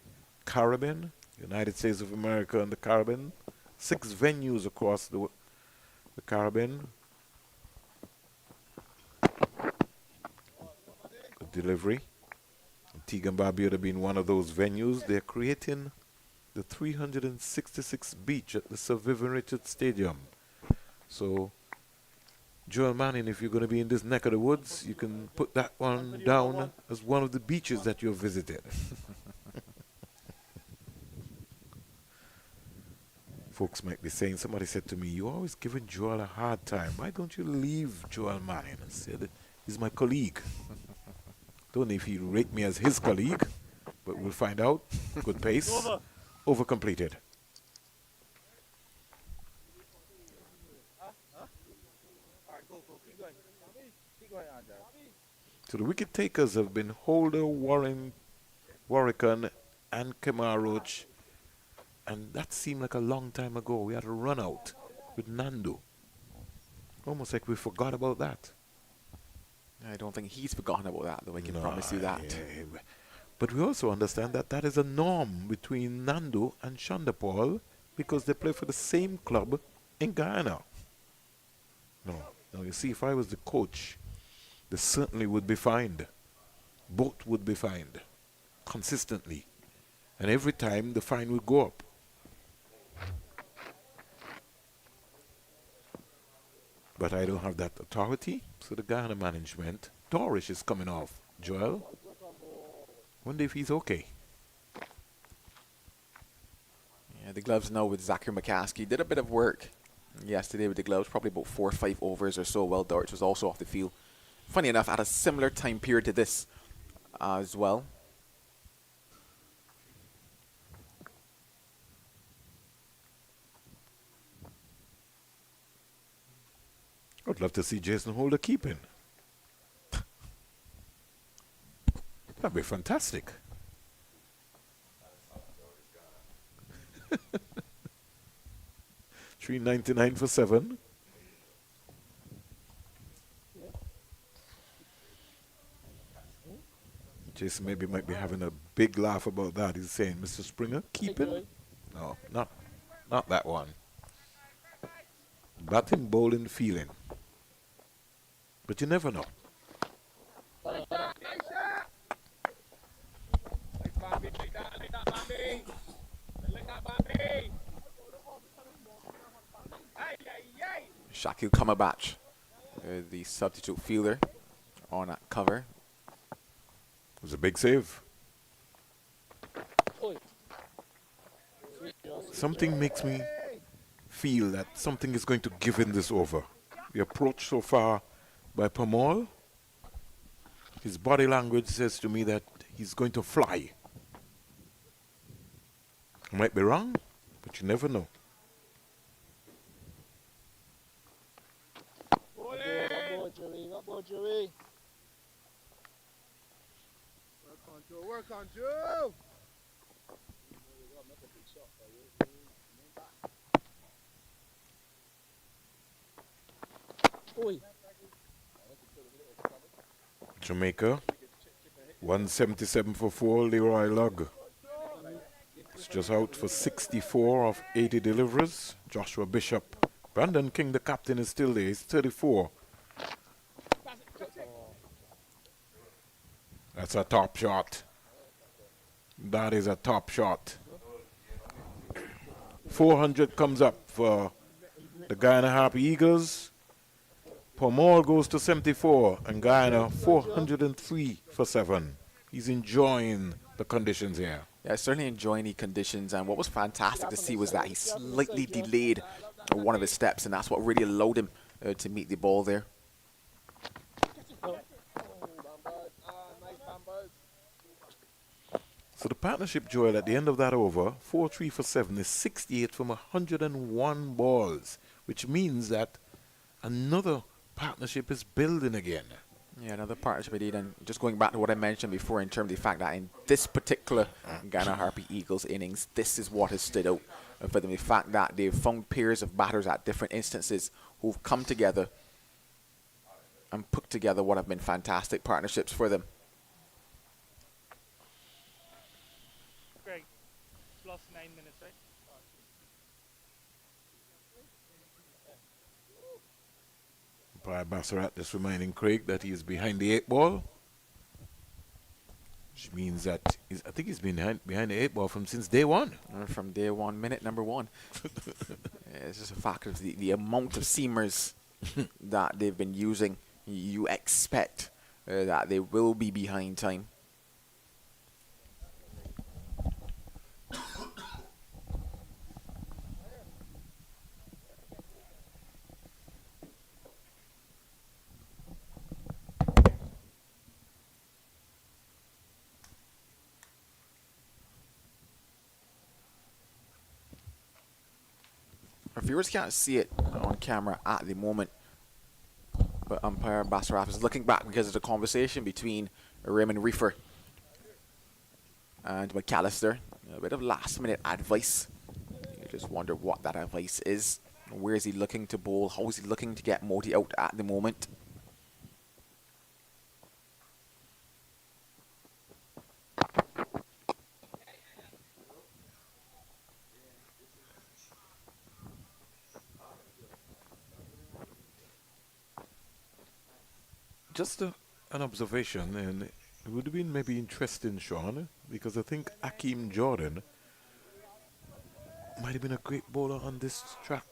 D: Caribbean, United States of America and the Caribbean. 6 venues across the Caribbean. Delivery. Antigua and Barbuda being one of those venues. They're creating the 366 beach at the Sir Vivian Richards Stadium. So, Joel Manning, if you're going to be in this neck of the woods, you can put that one down as one of the beaches that you've visited. Folks might be saying, somebody said to me, you're always giving Joel a hard time. Why don't you leave Joel Manning? I said, he's my colleague. Don't know if he'll rate me as his colleague, but we'll find out. Good pace. Over completed. So the wicket takers have been Holder, Warrican, and Kemar Roach. And that seemed like a long time ago. We had a run out with Nando. Almost like we forgot about that.
B: I don't think he's forgotten about that, though I can promise you that.
D: But we also understand that that is a norm between Nando and Shandapal because they play for the same club in Guyana. No, no, you see, if I was the coach, they certainly would be fined. Both would be fined consistently. And every time the fine would go up. But I don't have that authority, so the Guyana management, Dorish is coming off. Joel, wonder if he's okay.
B: Yeah, the gloves now with Zachary McCaskey. Did a bit of work yesterday with the gloves, probably about 4 or 5 overs or so. Well, Dorish was also off the field. Funny enough, at a similar time period to this as well.
D: I'd love to see Jason Holder keeping. That'd be fantastic. $3.99 for 7. Jason maybe might be having a big laugh about that. He's saying, Mr. Springer, keeping? No, not that one. Batting, bowling, feeling. But you never know.
B: Shakil Kamabach, the substitute fielder on that cover.
D: It was a big save. Something makes me feel that something is going to give in this over. The approach so far by Pamal, his body language says to me that he's going to fly. I might be wrong, but you never know.
F: Work on Joe.
D: Jamaica, 177 for 4, Leroy Lugg. It's just out for 64 of 80 deliveries. Joshua Bishop. Brandon King, the captain, is still there. He's 34. That's a top shot. That is a top shot. 400 comes up for the Guyana Harpy Eagles. Pomor goes to 74 and Guyana 403 for 7. He's enjoying the conditions here.
B: Yeah, certainly enjoying the conditions, and what was fantastic to see was that he slightly delayed one of his steps, and that's what really allowed him to meet the ball there.
D: So the partnership, Joel, at the end of that over, 4-3 for 7 is 68 from 101 balls, which means that another partnership is building again.
B: Yeah, another partnership indeed, and just going back to what I mentioned before in terms of the fact that in this particular Guyana Harpy Eagles innings, this is what has stood out for them. The fact that they've found pairs of batters at different instances who've come together and put together what have been fantastic partnerships for them.
G: Greg, lost 9 minutes, right?
D: Umpire Bassarat just reminding Craig that he is behind the 8 ball. Which means that I think he's been behind the 8 ball since day one.
B: From day one, minute number 1. Yeah, it's just a fact of the amount of seamers that they've been using. You expect that they will be behind time. Our viewers can't see it on camera at the moment, but umpire Basaraf is looking back because of the conversation between Raymond Reefer and McAllister. A bit of last-minute advice. You just wonder what that advice is. Where is he looking to bowl? How is he looking to get Moti out at the moment?
D: just an observation, and it would have been maybe interesting, Sean, because I think Akeem Jordan might have been a great bowler on this track.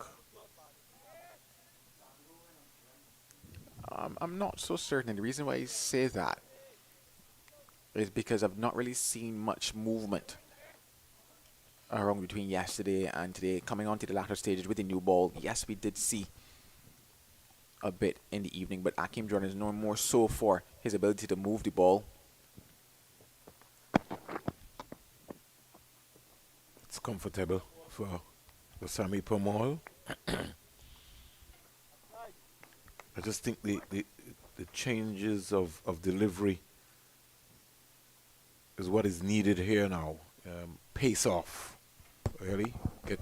B: I'm not so certain. And the reason why I say that is because I've not really seen much movement around between yesterday and today. Coming on to the latter stages with the new ball, yes, we did see a bit in the evening, but Akeem Jordan is known more so for his ability to move the ball.
D: It's comfortable for Sammy Pamal. I just think the changes of delivery is what is needed here now. Pace off, really. Get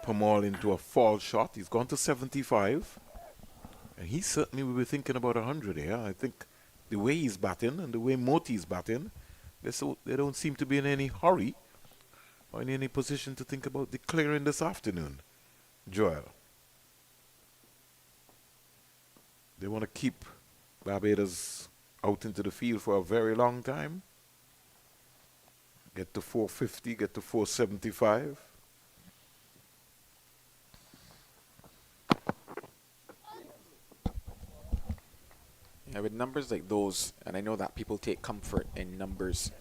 D: Pamal into a fall shot. He's gone to 75. And he certainly will be thinking about 100 here. I think the way he's batting and the way Moti's batting, they don't seem to be in any hurry or in any position to think about declaring this afternoon. Joel. They want to keep Barbados out into the field for a very long time. Get to 450, get to 475.
B: Yeah, with numbers like those, and I know that people take comfort in numbers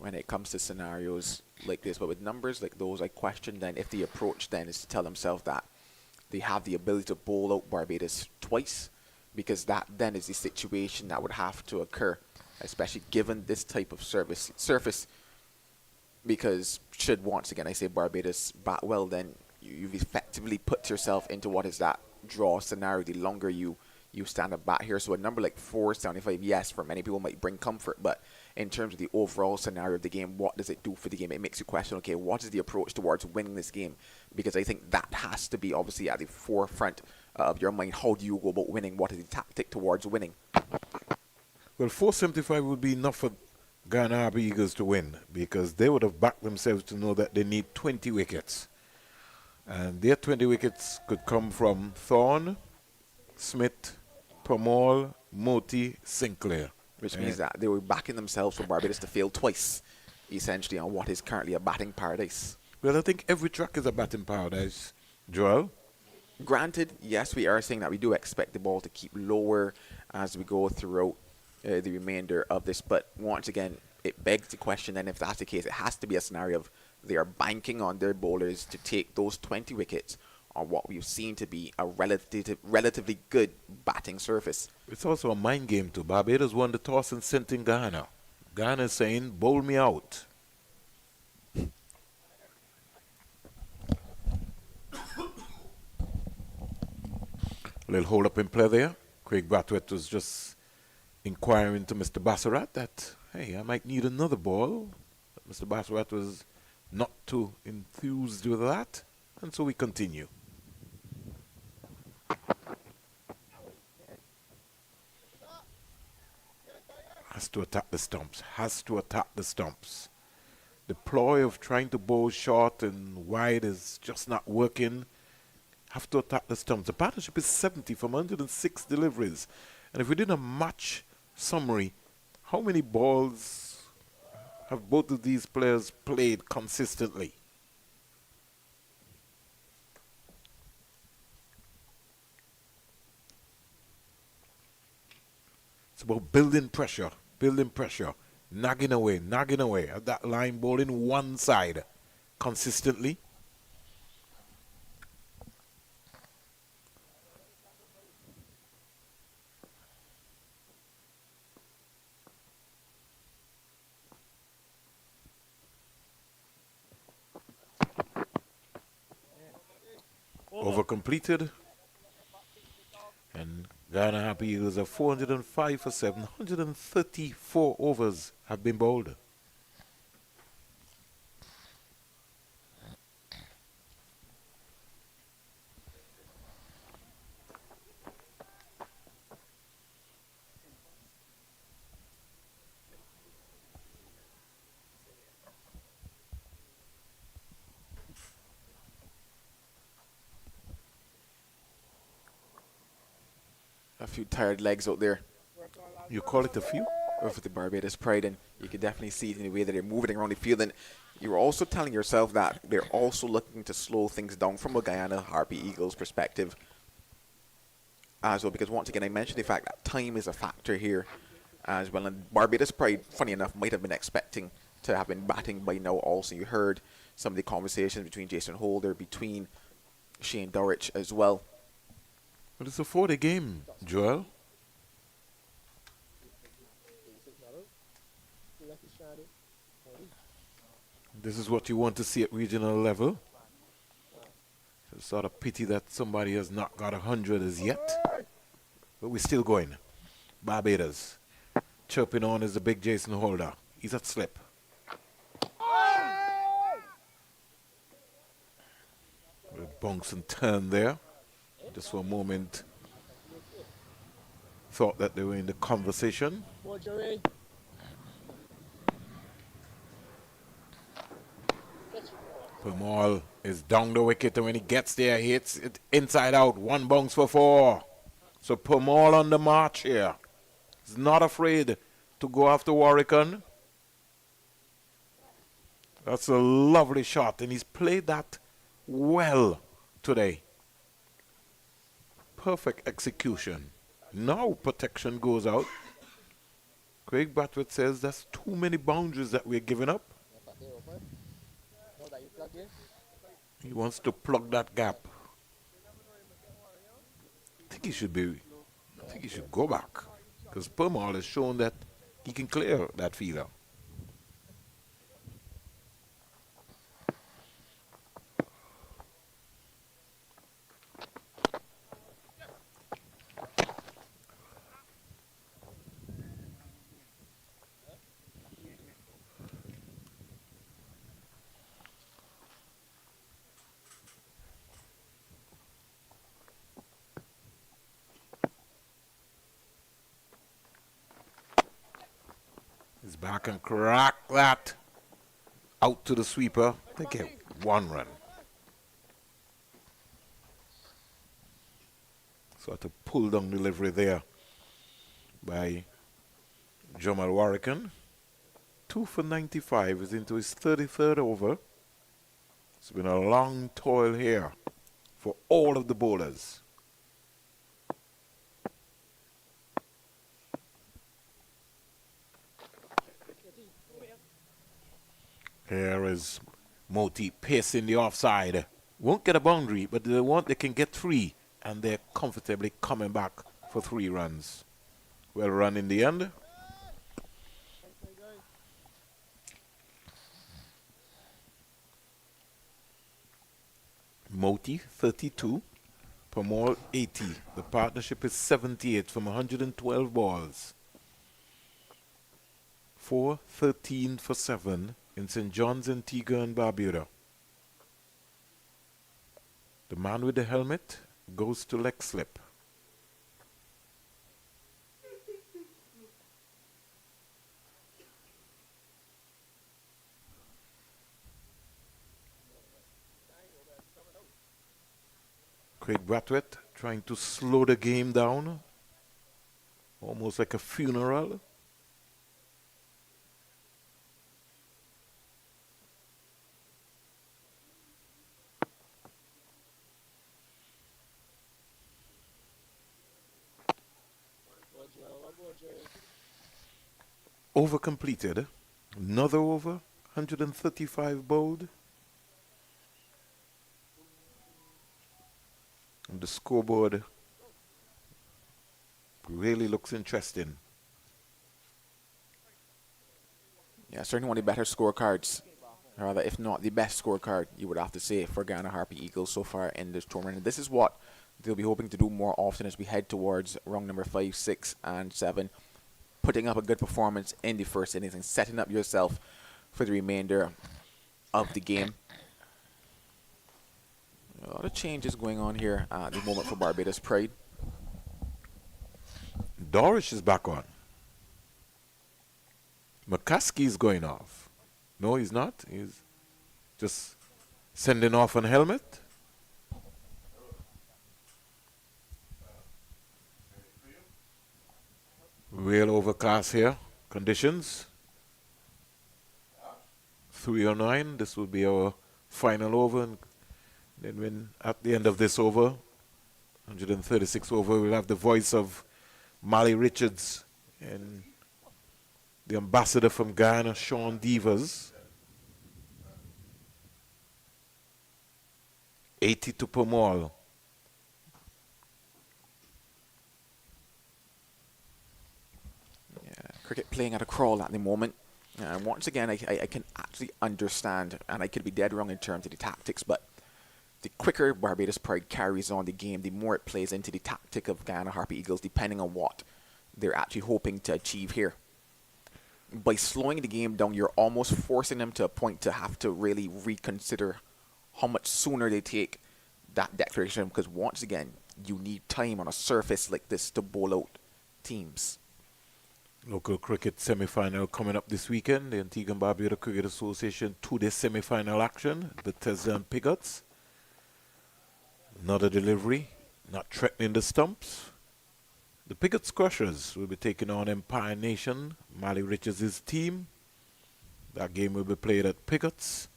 B: when it comes to scenarios like this, but with numbers like those, I question then if the approach then is to tell themselves that they have the ability to bowl out Barbados twice, because that then is the situation that would have to occur, especially given this type of surface. Because should, once again, I say Barbados bat well, then you've effectively put yourself into what is that draw scenario the longer you stand up bat here. So a number like 475, yes, for many people might bring comfort, but in terms of the overall scenario of the game, what does it do for the game? It makes you question, okay, what is the approach towards winning this game? Because I think that has to be obviously at the forefront of your mind. How do you go about winning? What is the tactic towards winning?
D: Well, 475 would be enough for Guyana Eagles to win, because they would have backed themselves to know that they need 20 wickets. And their 20 wickets could come from Thorne, Smith, Pamal, Moti, Sinclair.
B: Which means that they were backing themselves for Barbados to fail twice, essentially, on what is currently a batting paradise.
D: Well, I think every track is a batting paradise, Joel.
B: Granted, yes, we are saying that we do expect the ball to keep lower as we go throughout the remainder of this. But once again, it begs the question, and if that's the case, it has to be a scenario of they are banking on their bowlers to take those 20 wickets on what we've seen to be a relatively good batting surface.
D: It's also a mind game too. Barbados won the toss and sent in Guyana. Guyana is saying, bowl me out. A little hold up in play there. Craig Brathwaite was just inquiring to Mr. Bassarat that, hey, I might need another ball. But Mr. Bassarat was not too enthused with that, and so we continue. Has to attack the stumps, has to attack the stumps. The ploy of trying to bowl short and wide is just not working. Have to attack the stumps. The partnership is 70 from 106 deliveries. And if we did a match summary, how many balls have both of these players played consistently? It's about building pressure, nagging away at that line bowling one side consistently. Over completed, and Guyana Happy Eagles are 405 for 7. 134 overs have been bowled.
B: A few tired legs out there.
D: You call it a few?
B: Of the Barbados Pride, and you can definitely see it in the way that they're moving around the field. And you're also telling yourself that they're also looking to slow things down from a Guyana Harpy Eagles perspective as well, because once again, I mentioned the fact that time is a factor here as well. And Barbados Pride, funny enough, might have been expecting to have been batting by now also. You heard some of the conversations between Jason Holder, between Shane Dorrich as well.
D: But it's a 4-day game, Joel. This is what you want to see at regional level. It's sort of pity that somebody has not got 100 as yet. But we're still going. Barbados. Chirping on is the big Jason Holder. He's at slip. A bounce and turn there. Just for a moment. Thought that they were in the conversation. Permal is down the wicket, and when he gets there, he hits it inside out. One bounce for 4. So Permal on the march here. He's not afraid to go after Warwickon. That's a lovely shot, and he's played that well today. Perfect execution. Now protection goes out. Craig Bradford says that's too many boundaries that we're giving up. He wants to plug that gap. I think he should go back, because Permal has shown that he can clear that fielder. He's back and crack that out to the sweeper. They get 1 run. Sort of pull down delivery there by Jamal Warwickon. 2 for 95 is into his 33rd over. It's been a long toil here for all of the bowlers. Here is Moti pacing the offside. Won't get a boundary, but they can get 3, and they're comfortably coming back for 3 runs. Well run in the end. Moti 32, Permal 80. The partnership is 78 from 112 balls. 4-13 for 7 in St. John's, Antigua and Barbuda. The man with the helmet goes to leg slip. Craig Brathwaite trying to slow the game down, almost like a funeral. Over completed. Another over. 135 bowled. And the scoreboard really looks interesting.
B: Yeah, certainly one of the better scorecards, or rather, if not the best scorecard, you would have to say, for Guyana Harpy Eagles so far in this tournament. And this is what they'll be hoping to do more often as we head towards round number 5, 6, and 7. Putting up a good performance in the first innings and setting up yourself for the remainder of the game. A lot of changes going on here at the moment for Barbados Pride.
D: Dorish is back on. McCaskey's going off. No, he's not. He's just sending off an helmet. Real over forecast here. Conditions 309. This will be our final over. And then when at the end of this over, 136 over, we'll have the voice of Mally Richards and the ambassador from Guyana, Sean Devers. 82 per mall.
B: Cricket playing at a crawl at the moment. Once again, I can actually understand, and I could be dead wrong in terms of the tactics, but the quicker Barbados Pride carries on the game, the more it plays into the tactic of Guyana Harpy Eagles, depending on what they're actually hoping to achieve here. By slowing the game down, you're almost forcing them to a point to have to really reconsider how much sooner they take that declaration, because once again, you need time on a surface like this to bowl out teams.
D: Local cricket semi-final coming up this weekend. The Antigua and Barbuda Cricket Association 2-day semi-final action. Bethesda and Pigots. Another delivery, not threatening the stumps. The Pigots Crushers will be taking on Empire Nation, Mally Richards' team. That game will be played at Pigots.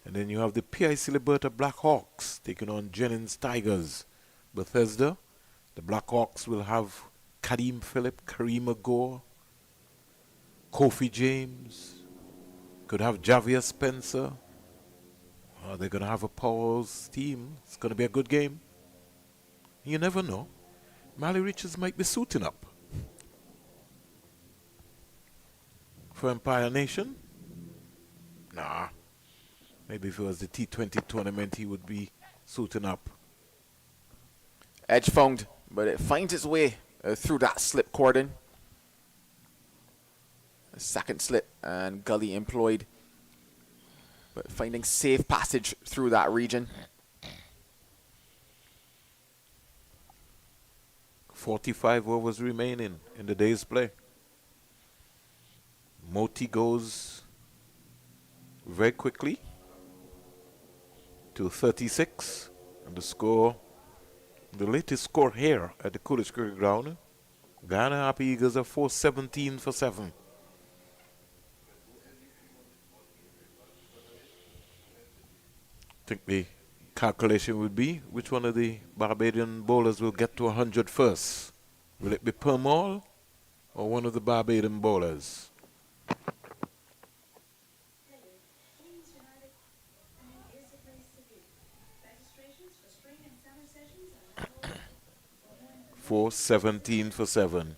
D: And then you have the PIC Liberta Black Hawks taking on Jennings Tigers. Bethesda, the Black Hawks will have Kadeem Phillip, Kareem Agor, Kofi James, could have Javier Spencer. They're going to have a Powers team. It's going to be a good game. You never know. Mally Richards might be suiting up for Empire Nation. Nah. Maybe if it was the T20 tournament, he would be suiting up.
B: Edge found, but it finds its way through that slip cordon. A second slip and gully employed, but finding safe passage through that region.
D: 45 overs remaining in the day's play. Moti goes very quickly to 36, and the latest score here at the Coolidge Cricket Ground, Guyana Harpy Eagles are 417 for 7. I think the calculation would be which one of the Barbadian bowlers will get to 100 first. Will it be Permal or one of the Barbadian bowlers? For 17 for 7.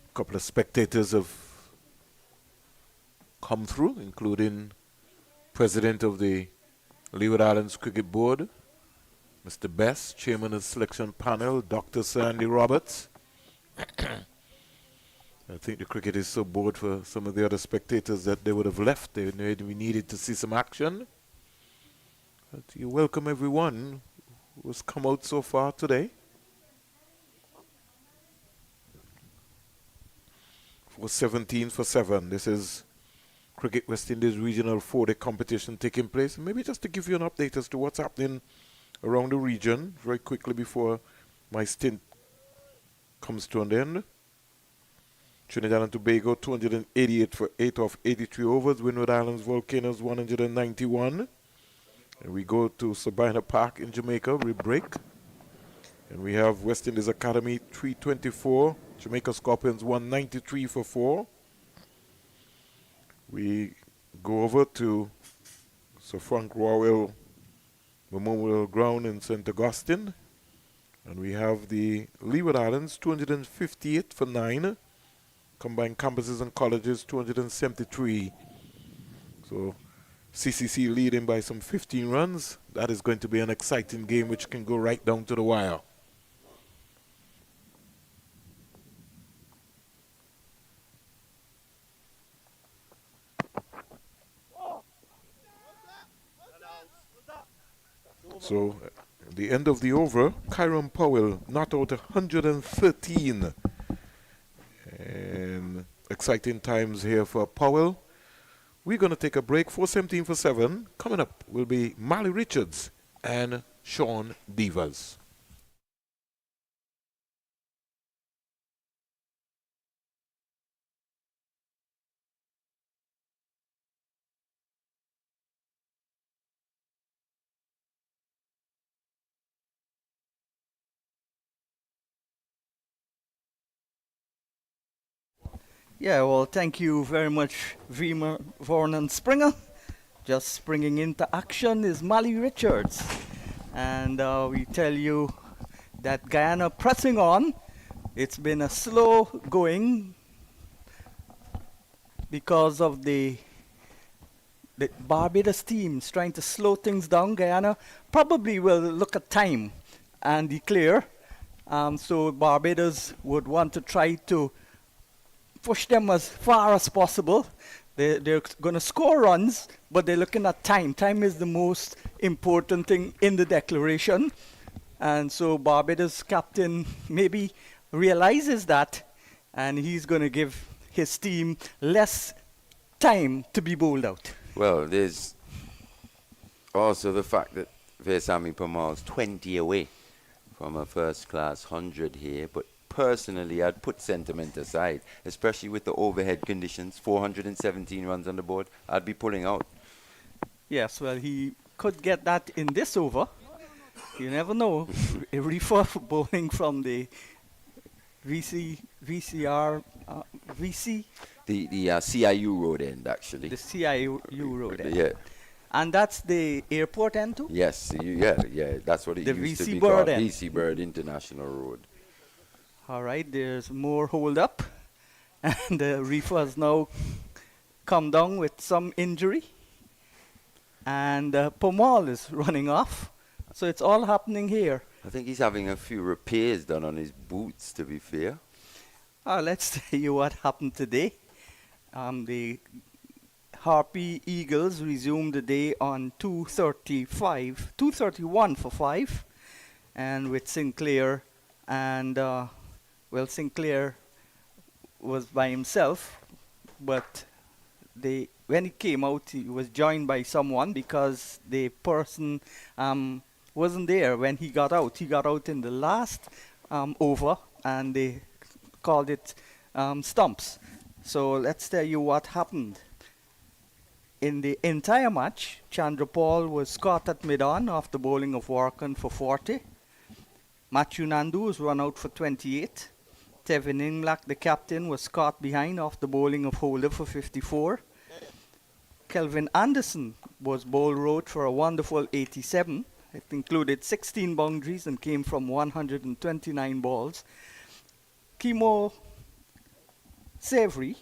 D: A couple of spectators have come through, including President of the Leeward Islands Cricket Board, Mr. Best, Chairman of the Selection Panel, Dr. Sandy Roberts. I think the cricket is so bored for some of the other spectators that they would have left. We needed to see some action. But you welcome everyone who has come out so far today. For 17 for 7. This is Cricket West Indies Regional 4-day competition taking place. Maybe just to give you an update as to what's happening around the region very quickly before my stint comes to an end. Trinidad and Tobago 288 for 8 of 83 overs. Windward Islands Volcanoes 191. And we go to Sabina Park in Jamaica. We break. And we have West Indies Academy 324. Jamaica Scorpions 193 for 4. We go over to Sir Frank Royal Memorial Ground in St. Augustine. And we have the Leeward Islands 258 for 9. Combined campuses and colleges 273. So CCC leading by some 15 runs. That is going to be an exciting game which can go right down to the wire. So the end of the over, Kyron Powell not out 113. And exciting times here for Powell. We're going to take a break. 4:17 for 7. Coming up will be Mally Richards and Sean Beavers.
A: Yeah, well, thank you very much, Vima Vornan Springer. Just springing into action is Mally Richards. And we tell you that Guyana pressing on. It's been a slow going because of the Barbados teams trying to slow things down. Guyana probably will look at time and declare. So Barbados would want to try to push them as far as possible. They're going to score runs, but they're looking at time. Time is the most important thing in the declaration. And so Barbados captain maybe realizes that, and he's going to give his team less time to be bowled out.
C: Well, there's also the fact that Vesami Pamal's 20 away from a first-class 100 here, but personally, I'd put sentiment aside, especially with the overhead conditions, 417 runs on the board. I'd be pulling out.
A: Yes, well, he could get that in this over. You never know. A reefer bowling from the VC.
C: The CIU road end, actually.
A: The CIU road end.
C: Yeah.
A: And that's the airport end too?
C: Yes, yeah. That's what it
A: The
C: used to
A: VC
C: be
A: Bird
C: called.
A: end.
C: VC Bird International Road.
A: All right, there's more hold up. And the reefer has now come down with some injury. And Pomal is running off. So it's all happening here.
C: I think he's having a few repairs done on his boots, to be fair.
A: Let's tell you what happened today. The Harpy Eagles resumed the day on 2:31 for 5. And with Sinclair and Sinclair was by himself, but when he came out, he was joined by someone because the person wasn't there when he got out. He got out in the last over, and they called it stumps. So let's tell you what happened. In the entire match, Chandrapal was caught at mid-on after bowling of Warkan for 40. Matthew Nandu was run out for 28. Tevin Inglak, the captain, was caught behind after bowling of Holder for 54. Kelvin Anderson was bowled out for a wonderful 87. It included 16 boundaries and came from 129 balls. Kimo Savory,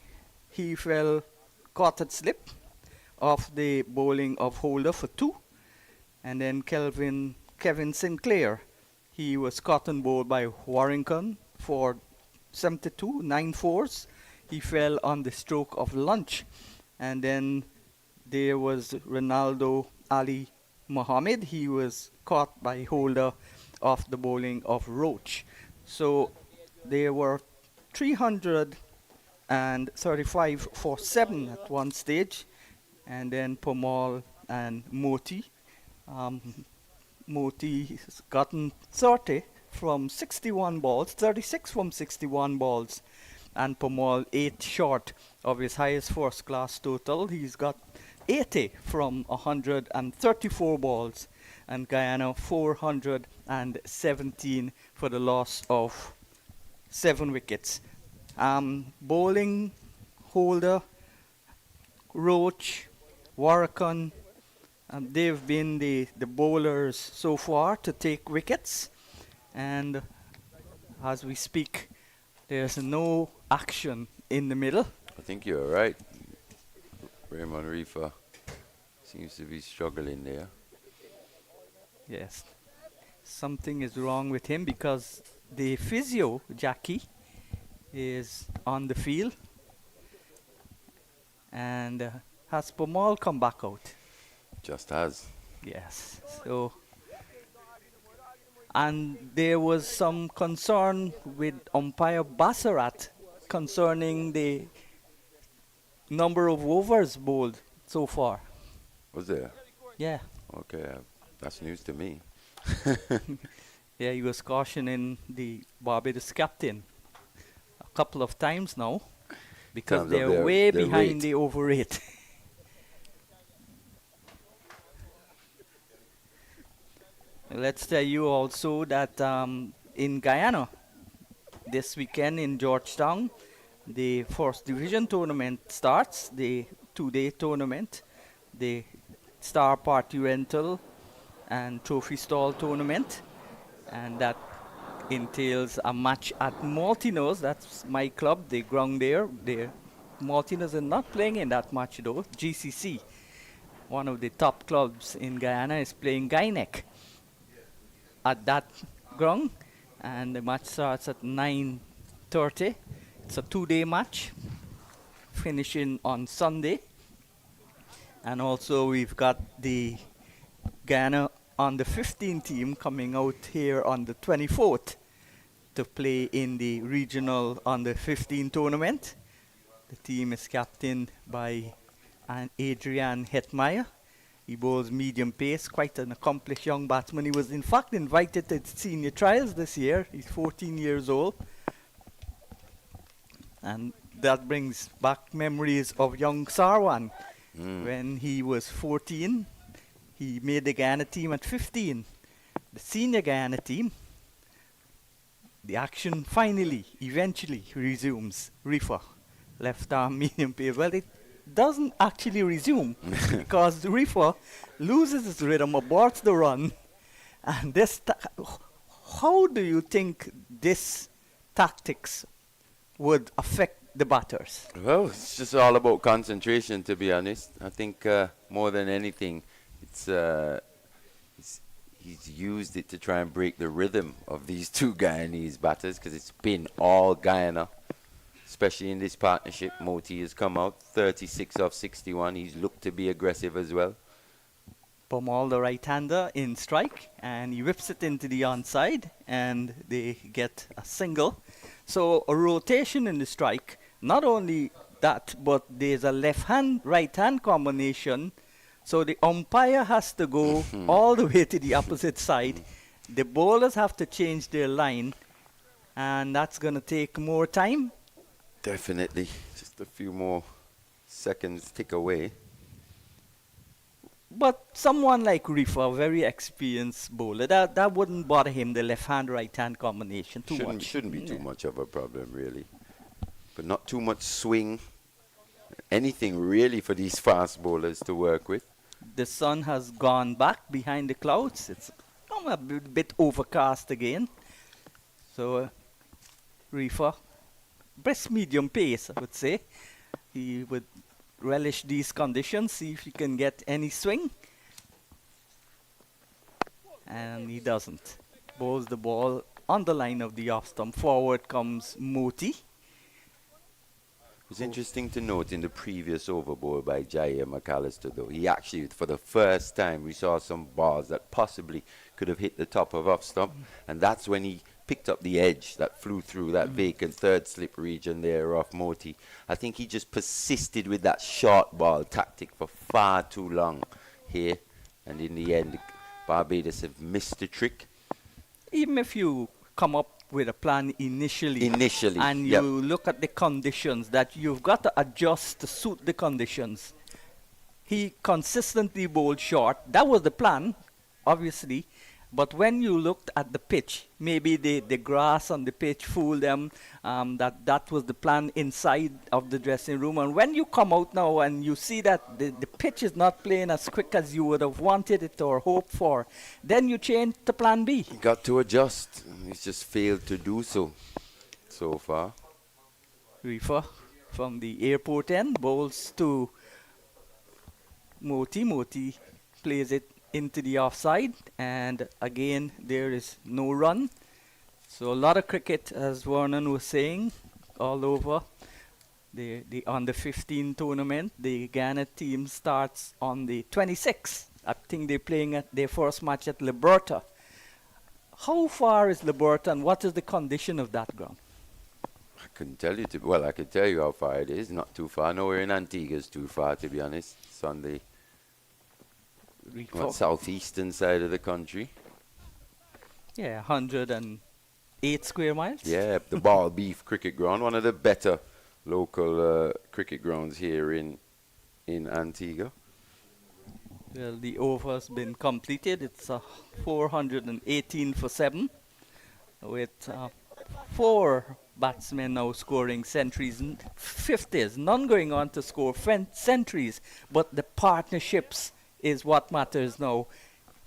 A: he fell caught at slip off the bowling of Holder for 2. And then Kevin Sinclair, he was caught and bowled by Warrington for 72, 9 fours. He fell on the stroke of lunch. And then there was Ronaldo Ali Mohammed. He was caught by Holder off the bowling of Roach. So there were 335 for 7 at one stage. And then Pomal and Moti. Moti has gotten 30 from 61 balls, 36 from 61 balls, and Pomal 8 short of his highest first class total. He's got 80 from 134 balls, and Guyana 417 for the loss of 7 wickets. Bowling, Holder, Roach, Warrakun, they've been the bowlers so far to take wickets, and as we speak, there's no action in the middle.
C: I think you're right. Raymond Reefer seems to be struggling there.
A: Yes, something is wrong with him because the physio, Jackie, is on the field, and has Pomal come back out?
C: Just has.
A: Yes, so And there was some concern with umpire Bassarat concerning the number of overs bowled so far.
C: Was there?
A: Yeah.
C: Okay, that's news to me.
A: Yeah, he was cautioning the Barbados captain a couple of times now because
C: Terms of
A: they're
C: their-
A: way
C: their
A: behind
C: rate.
A: the over rate. Let's tell you also that in Guyana this weekend in Georgetown, the first division tournament starts, the two-day tournament, the Star Party Rental and Trophy Stall tournament, and that entails a match at Maltinos. That's my club, the ground there. Maltinos are not playing in that match though. GCC, one of the top clubs in Guyana, is playing Guynek at that ground, and the match starts at 9:30. It's a two-day match, finishing on Sunday. And also we've got the Guyana on the 15 team coming out here on the 24th to play in the regional under 15 tournament. The team is captained by Adrian Hetmeyer. He bowls medium pace, quite an accomplished young batsman. He was in fact invited to senior trials this year. He's 14 years old. And that brings back memories of young Sarwan. When he was 14, he made the Guyana team at 15. The senior Guyana team, the action finally, eventually resumes. Reefer, left arm medium pace. Well, it doesn't actually resume because the Reefer loses his rhythm, aborts the run. And how do you think this tactics would affect the batters?
C: Well, it's just all about concentration, to be honest. I think more than anything, he's used it to try and break the rhythm of these two Guyanese batters because it's been all Guyana, especially in this partnership. Moti has come out 36 off 61. He's looked to be aggressive as well.
A: Pomal, the right-hander, in strike, and he whips it into the onside, and they get a single. So a rotation in the strike. Not only that, but there's a left-hand, right-hand combination. So the umpire has to go all the way to the opposite side. The bowlers have to change their line, and that's going to take more time.
C: Definitely. Just a few more seconds tick away.
A: But someone like Reefer, a very experienced bowler, that wouldn't bother him, the left-hand, right-hand combination too much.
C: Shouldn't be too much of a problem, really. But not too much swing. Anything really for these fast bowlers to work with.
A: The sun has gone back behind the clouds. It's a bit overcast again. So, Reefer, best medium pace, I would say. He would relish these conditions, see if he can get any swing. And he doesn't. Bowls the ball on the line of the off stump. Forward comes Moti.
C: It was interesting to note in the previous over ball by Jair McAllister, though. He actually, for the first time, we saw some balls that possibly could have hit the top of off stump. And that's when he picked up the edge that flew through that vacant third slip region there off Moti. I think he just persisted with that short ball tactic for far too long here. And in the end, Barbados have missed the trick.
A: Even if you come up with a plan initially, and
C: yep.
A: you look at the conditions that you've got to adjust to suit the conditions. He consistently bowled short. That was the plan, obviously. But when you looked at the pitch, maybe the grass on the pitch fooled them, that was the plan inside of the dressing room. And when you come out now and you see that the pitch is not playing as quick as you would have wanted it or hoped for, then you change to plan B.
C: He got to adjust. He's just failed to do so far.
A: Reefer from the airport end bowls to Moti. Moti plays it into the offside, and again there is no run. So a lot of cricket, as Vernon was saying, all over the under 15 tournament. The Guyana team starts on the 26th. I think they're playing at their first match at Liberta How far is Liberta and what is the condition of that ground?
C: I couldn't tell you. Well, I could tell you how far it is. Not too far. Nowhere in Antigua is too far, to be honest. It's on the southeastern side of the country.
A: Yeah, 108 square miles.
C: Yeah, the Ball Beef Cricket Ground, one of the better local cricket grounds here in Antigua.
A: Well, the over has been completed. It's 418 for 7 with 4 batsmen now scoring centuries and 50s. None going on to score centuries, but the partnerships is what matters now.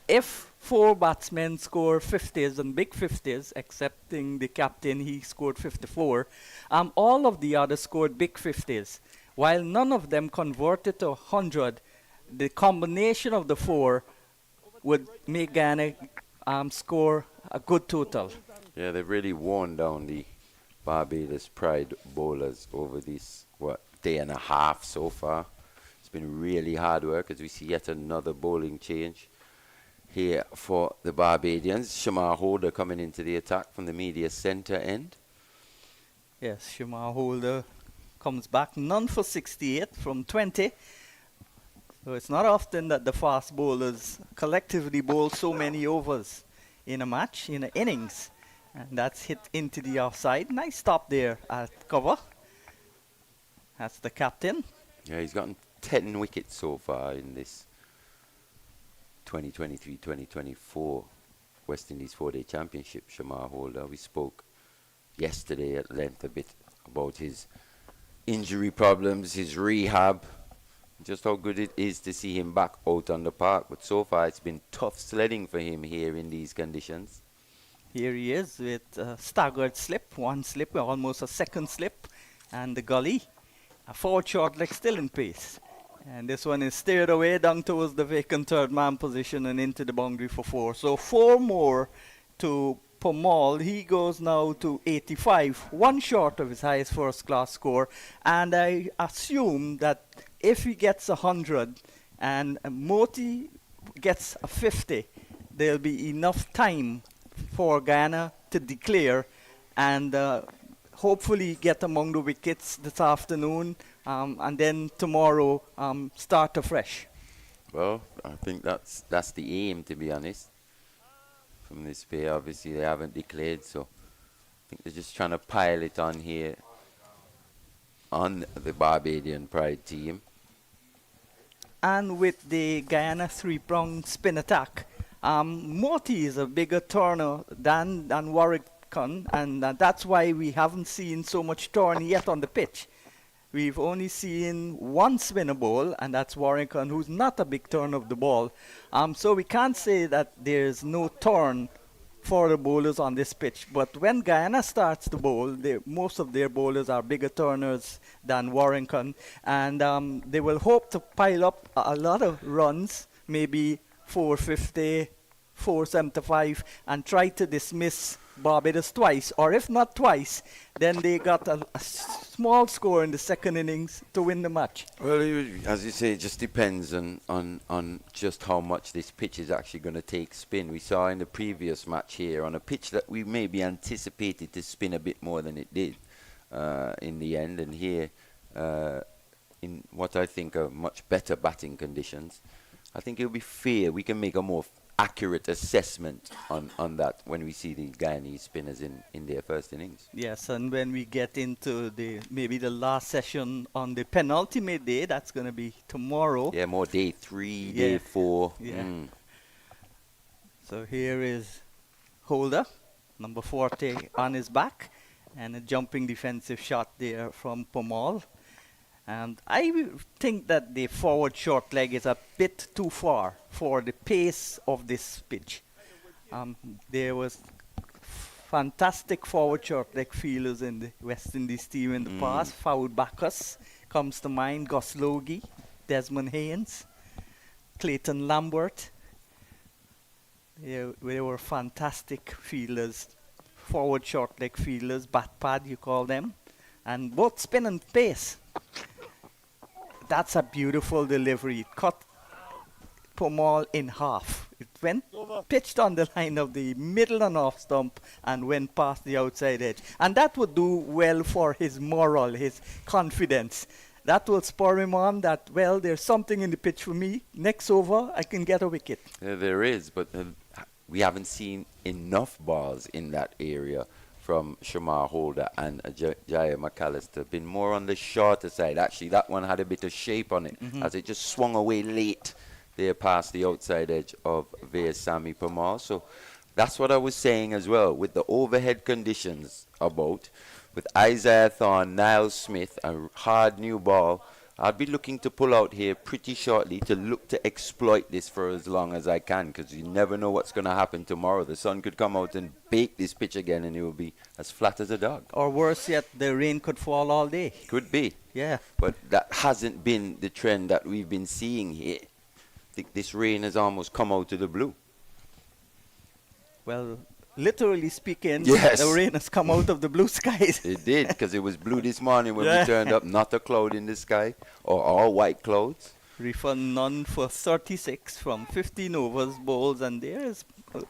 A: If 4 batsmen score 50s and big 50s, excepting the captain, he scored 54, all of the others scored big 50s. While none of them converted to 100, the combination of the 4 would make Guyana score a good total.
C: Yeah, they've really worn down the Barbados Pride bowlers over this, day and a half so far. It's been really hard work as we see yet another bowling change here for the Barbadians. Shamar Holder coming into the attack from the media centre end.
A: Yes, Shamar Holder comes back, none for 68 from 20. So it's not often that the fast bowlers collectively bowl so many overs in a match, in an innings. And that's hit into the offside. Nice stop there at cover. That's the captain.
C: Yeah, he's gotten 10 wickets so far in this 2023-2024 West Indies 4-Day Championship, Shamar Holder. We spoke yesterday at length a bit about his injury problems, his rehab, just how good it is to see him back out on the park. But so far it's been tough sledding for him here in these conditions.
A: Here he is with a staggered slip, one slip, almost a second slip, and the gully. A forward short leg still in pace. And this one is steered away down towards the vacant third man position and into the boundary for 4. So 4 more to Pomal. He goes now to 85, 1 short of his highest first class score. And I assume that if he gets 100 and Moti gets a 50, there'll be enough time for Guyana to declare and hopefully get among the wickets this afternoon and then tomorrow start afresh.
C: Well, I think that's the aim, to be honest. From this pair, obviously they haven't declared, so I think they're just trying to pile it on here on the Barbadian Pride team.
A: And with the Guyana 3-pronged spin attack, Moti is a bigger turner than Warwickon, and that's why we haven't seen so much turn yet on the pitch. We've only seen 1 spinner bowl, and that's Warwickon, who's not a big turn of the ball. So we can't say that there's no turn for the bowlers on this pitch. But when Guyana starts to bowl, most of their bowlers are bigger turners than Warwickon, and they will hope to pile up a lot of runs, maybe 450, 475, and try to dismiss Barbados twice, or if not twice, then they got a small score in the second innings to win the match.
C: Well, as you say, it just depends on just how much this pitch is actually going to take spin. We saw in the previous match here on a pitch that we maybe anticipated to spin a bit more than it did in the end, and here in what I think are much better batting conditions, I think it'll be fair. We can make a more accurate assessment on that when we see the Guyanese spinners in their first innings.
A: Yes, and when we get into maybe the last session on the penultimate day, that's going to be tomorrow.
C: Yeah, more day 3, day 4.
A: Yeah. So here is Holder, number 40 on his back, and a jumping defensive shot there from Pomal. And I think that the forward short leg is a bit too far for the pace of this pitch. There was fantastic forward short leg fielders in the West Indies team in the past. Fowd Bacchus comes to mind, Gus Logie, Desmond Haynes, Clayton Lambert. They were fantastic fielders, forward short leg fielders, bat pad you call them, and both spin and pace. That's a beautiful delivery. It cut Pomal in half. It went pitched on the line of the middle and off stump and went past the outside edge. And that would do well for his moral, his confidence. That will spur him on that, well, there's something in the pitch for me. Next over, I can get a wicket.
C: There is, but we haven't seen enough balls in that area from Shamar Holder and Jaya McAllister. Been more on the shorter side. Actually, that one had a bit of shape on it as it just swung away late there past the outside edge of Veerasamy Parmar. So that's what I was saying as well. With the overhead conditions about, with Isaiah Thorne, Niall Smith, a hard new ball, I'd be looking to pull out here pretty shortly to look to exploit this for as long as I can, because you never know what's going to happen tomorrow. The sun could come out and bake this pitch again and it will be as flat as a dog.
A: Or worse yet, the rain could fall all day.
C: Could be.
A: Yeah.
C: But that hasn't been the trend that we've been seeing here. I think this rain has almost come out of the blue.
A: Well, literally speaking,
C: Yes.
A: the rain has come out of the blue skies.
C: It did, because it was blue this morning when
A: Yeah.
C: we turned up. Not a cloud in the sky, or all white clouds.
A: Reefer none for 36 from 15 overs bowls, and there is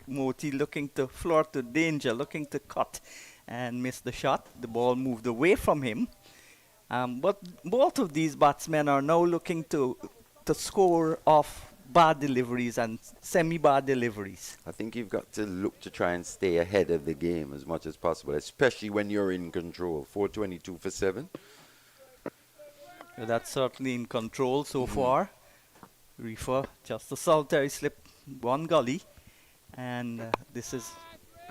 A: Moti looking to flirt to danger, looking to cut and miss the shot. The ball moved away from him. But both of these batsmen are now looking to score off bad deliveries and semi-bad deliveries.
C: I think you've got to look to try and stay ahead of the game as much as possible, especially when you're in control. 422 for 7.
A: So that's certainly in control so far. Reefer, just a solitary slip, one gully. And this is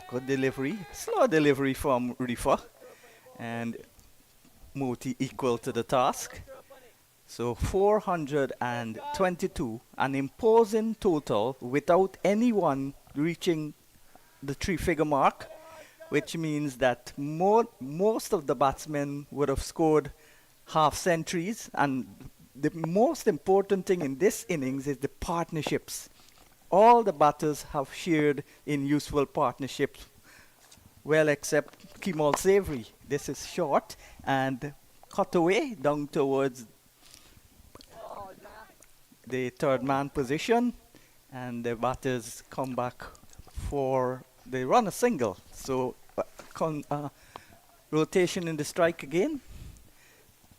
A: good delivery. Slow delivery from Reefer. And Moti equal to the task. So 422, an imposing total without anyone reaching the three-figure mark, which means that most of the batsmen would have scored half centuries. And the most important thing in this innings is the partnerships. All the batters have shared in useful partnerships, well, except Kemal Savory. This is short and cut away down towards the third man position, and the batters come back they run a single. So rotation in the strike again,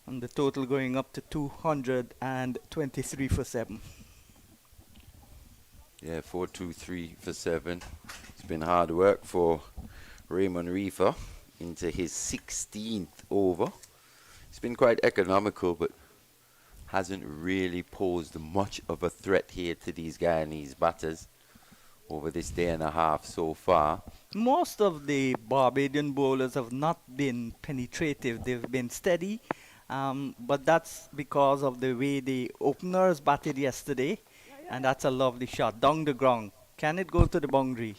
A: and the total going up to 223 for 7.
C: Yeah, 423 for 7. It's been hard work for Raymond Reefer into his 16th over. It's been quite economical, but hasn't really posed much of a threat here to these Guyanese batters over this day and a half so far.
A: Most of the Barbadian bowlers have not been penetrative. They've been steady, but that's because of the way the openers batted yesterday, and that's a lovely shot down the ground. Can it go to the boundary?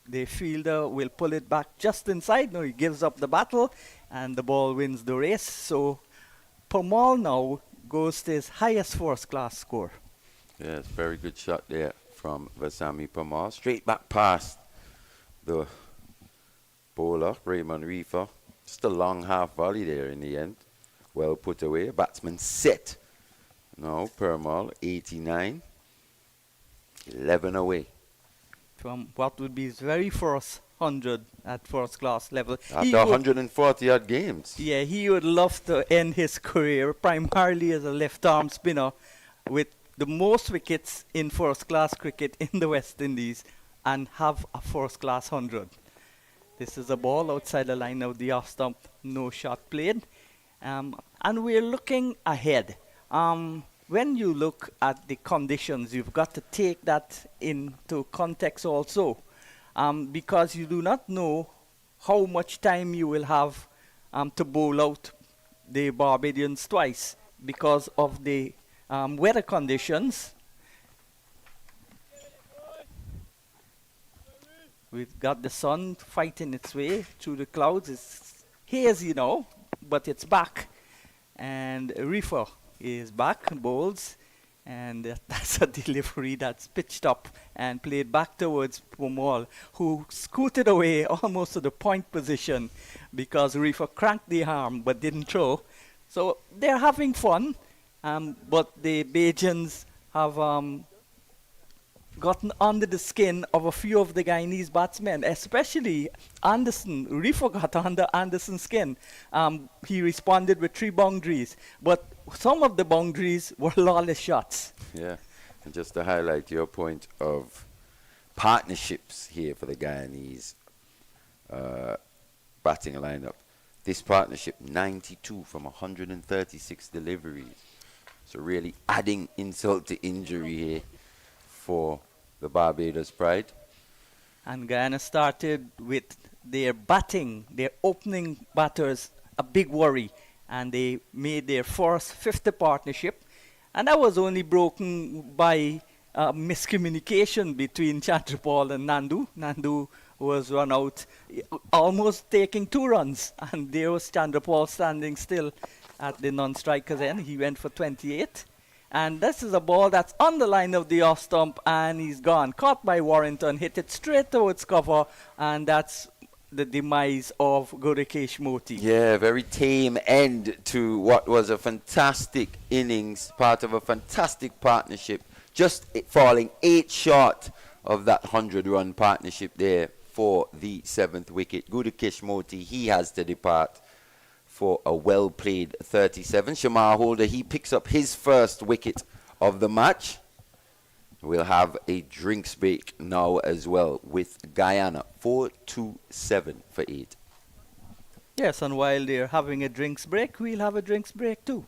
A: The fielder will pull it back just inside. No, he gives up the battle, and the ball wins the race. So Parmar now goes to his highest first-class score.
C: Yes, very good shot there from Veerasamy Parmar. Straight back past the bowler, Raymond Reefer. Just a long half volley there in the end. Well put away. Batsman set. Now Parmar, 89. 11 away.
A: From what would be his very first 100 at first-class level.
C: After 140 odd games.
A: Yeah, he would love to end his career primarily as a left-arm spinner with the most wickets in first-class cricket in the West Indies and have a first-class 100. This is a ball outside the line of the off-stump, no shot played. And we're looking ahead. When you look at the conditions, you've got to take that into context also. Because you do not know how much time you will have to bowl out the Barbadians twice because of the weather conditions. We've got the sun fighting its way through the clouds. It's hazy now, but it's back. And Reefer is back, bowls. And that's a delivery that's pitched up and played back towards Parmar, who scooted away almost to the point position because Reefer cranked the arm but didn't throw. So they're having fun, but the Bajans have gotten under the skin of a few of the Guyanese batsmen, especially Anderson. Reeffer got under Anderson's skin. He responded with 3 boundaries, but some of the boundaries were lawless shots.
C: Yeah, and just to highlight your point of partnerships here for the Guyanese batting lineup. This partnership, 92 from 136 deliveries. So really adding insult to injury here for the Barbados Pride.
A: And Guyana started with their batting, their opening batters, a big worry. And they made their first 50 partnership. And that was only broken by miscommunication between Chandrapal and Nandu. Nandu was run out, almost taking 2 runs. And there was Chandrapal standing still at the non-striker's end. He went for 28. And this is a ball that's on the line of the off stump, and he's gone. Caught by Warrington, hit it straight towards cover, and that's the demise of Gurukesh Moti.
C: Yeah, very tame end to what was a fantastic innings, part of a fantastic partnership. Just falling 8 short of that 100-run partnership there for the 7th wicket. Gurukesh Moti, he has to depart for a well-played 37. Shamar Holder, he picks up his first wicket of the match. We'll have a drinks break now as well with Guyana, 4-2-7 for 8.
A: Yes, and while they're having a drinks break, we'll have a drinks break too.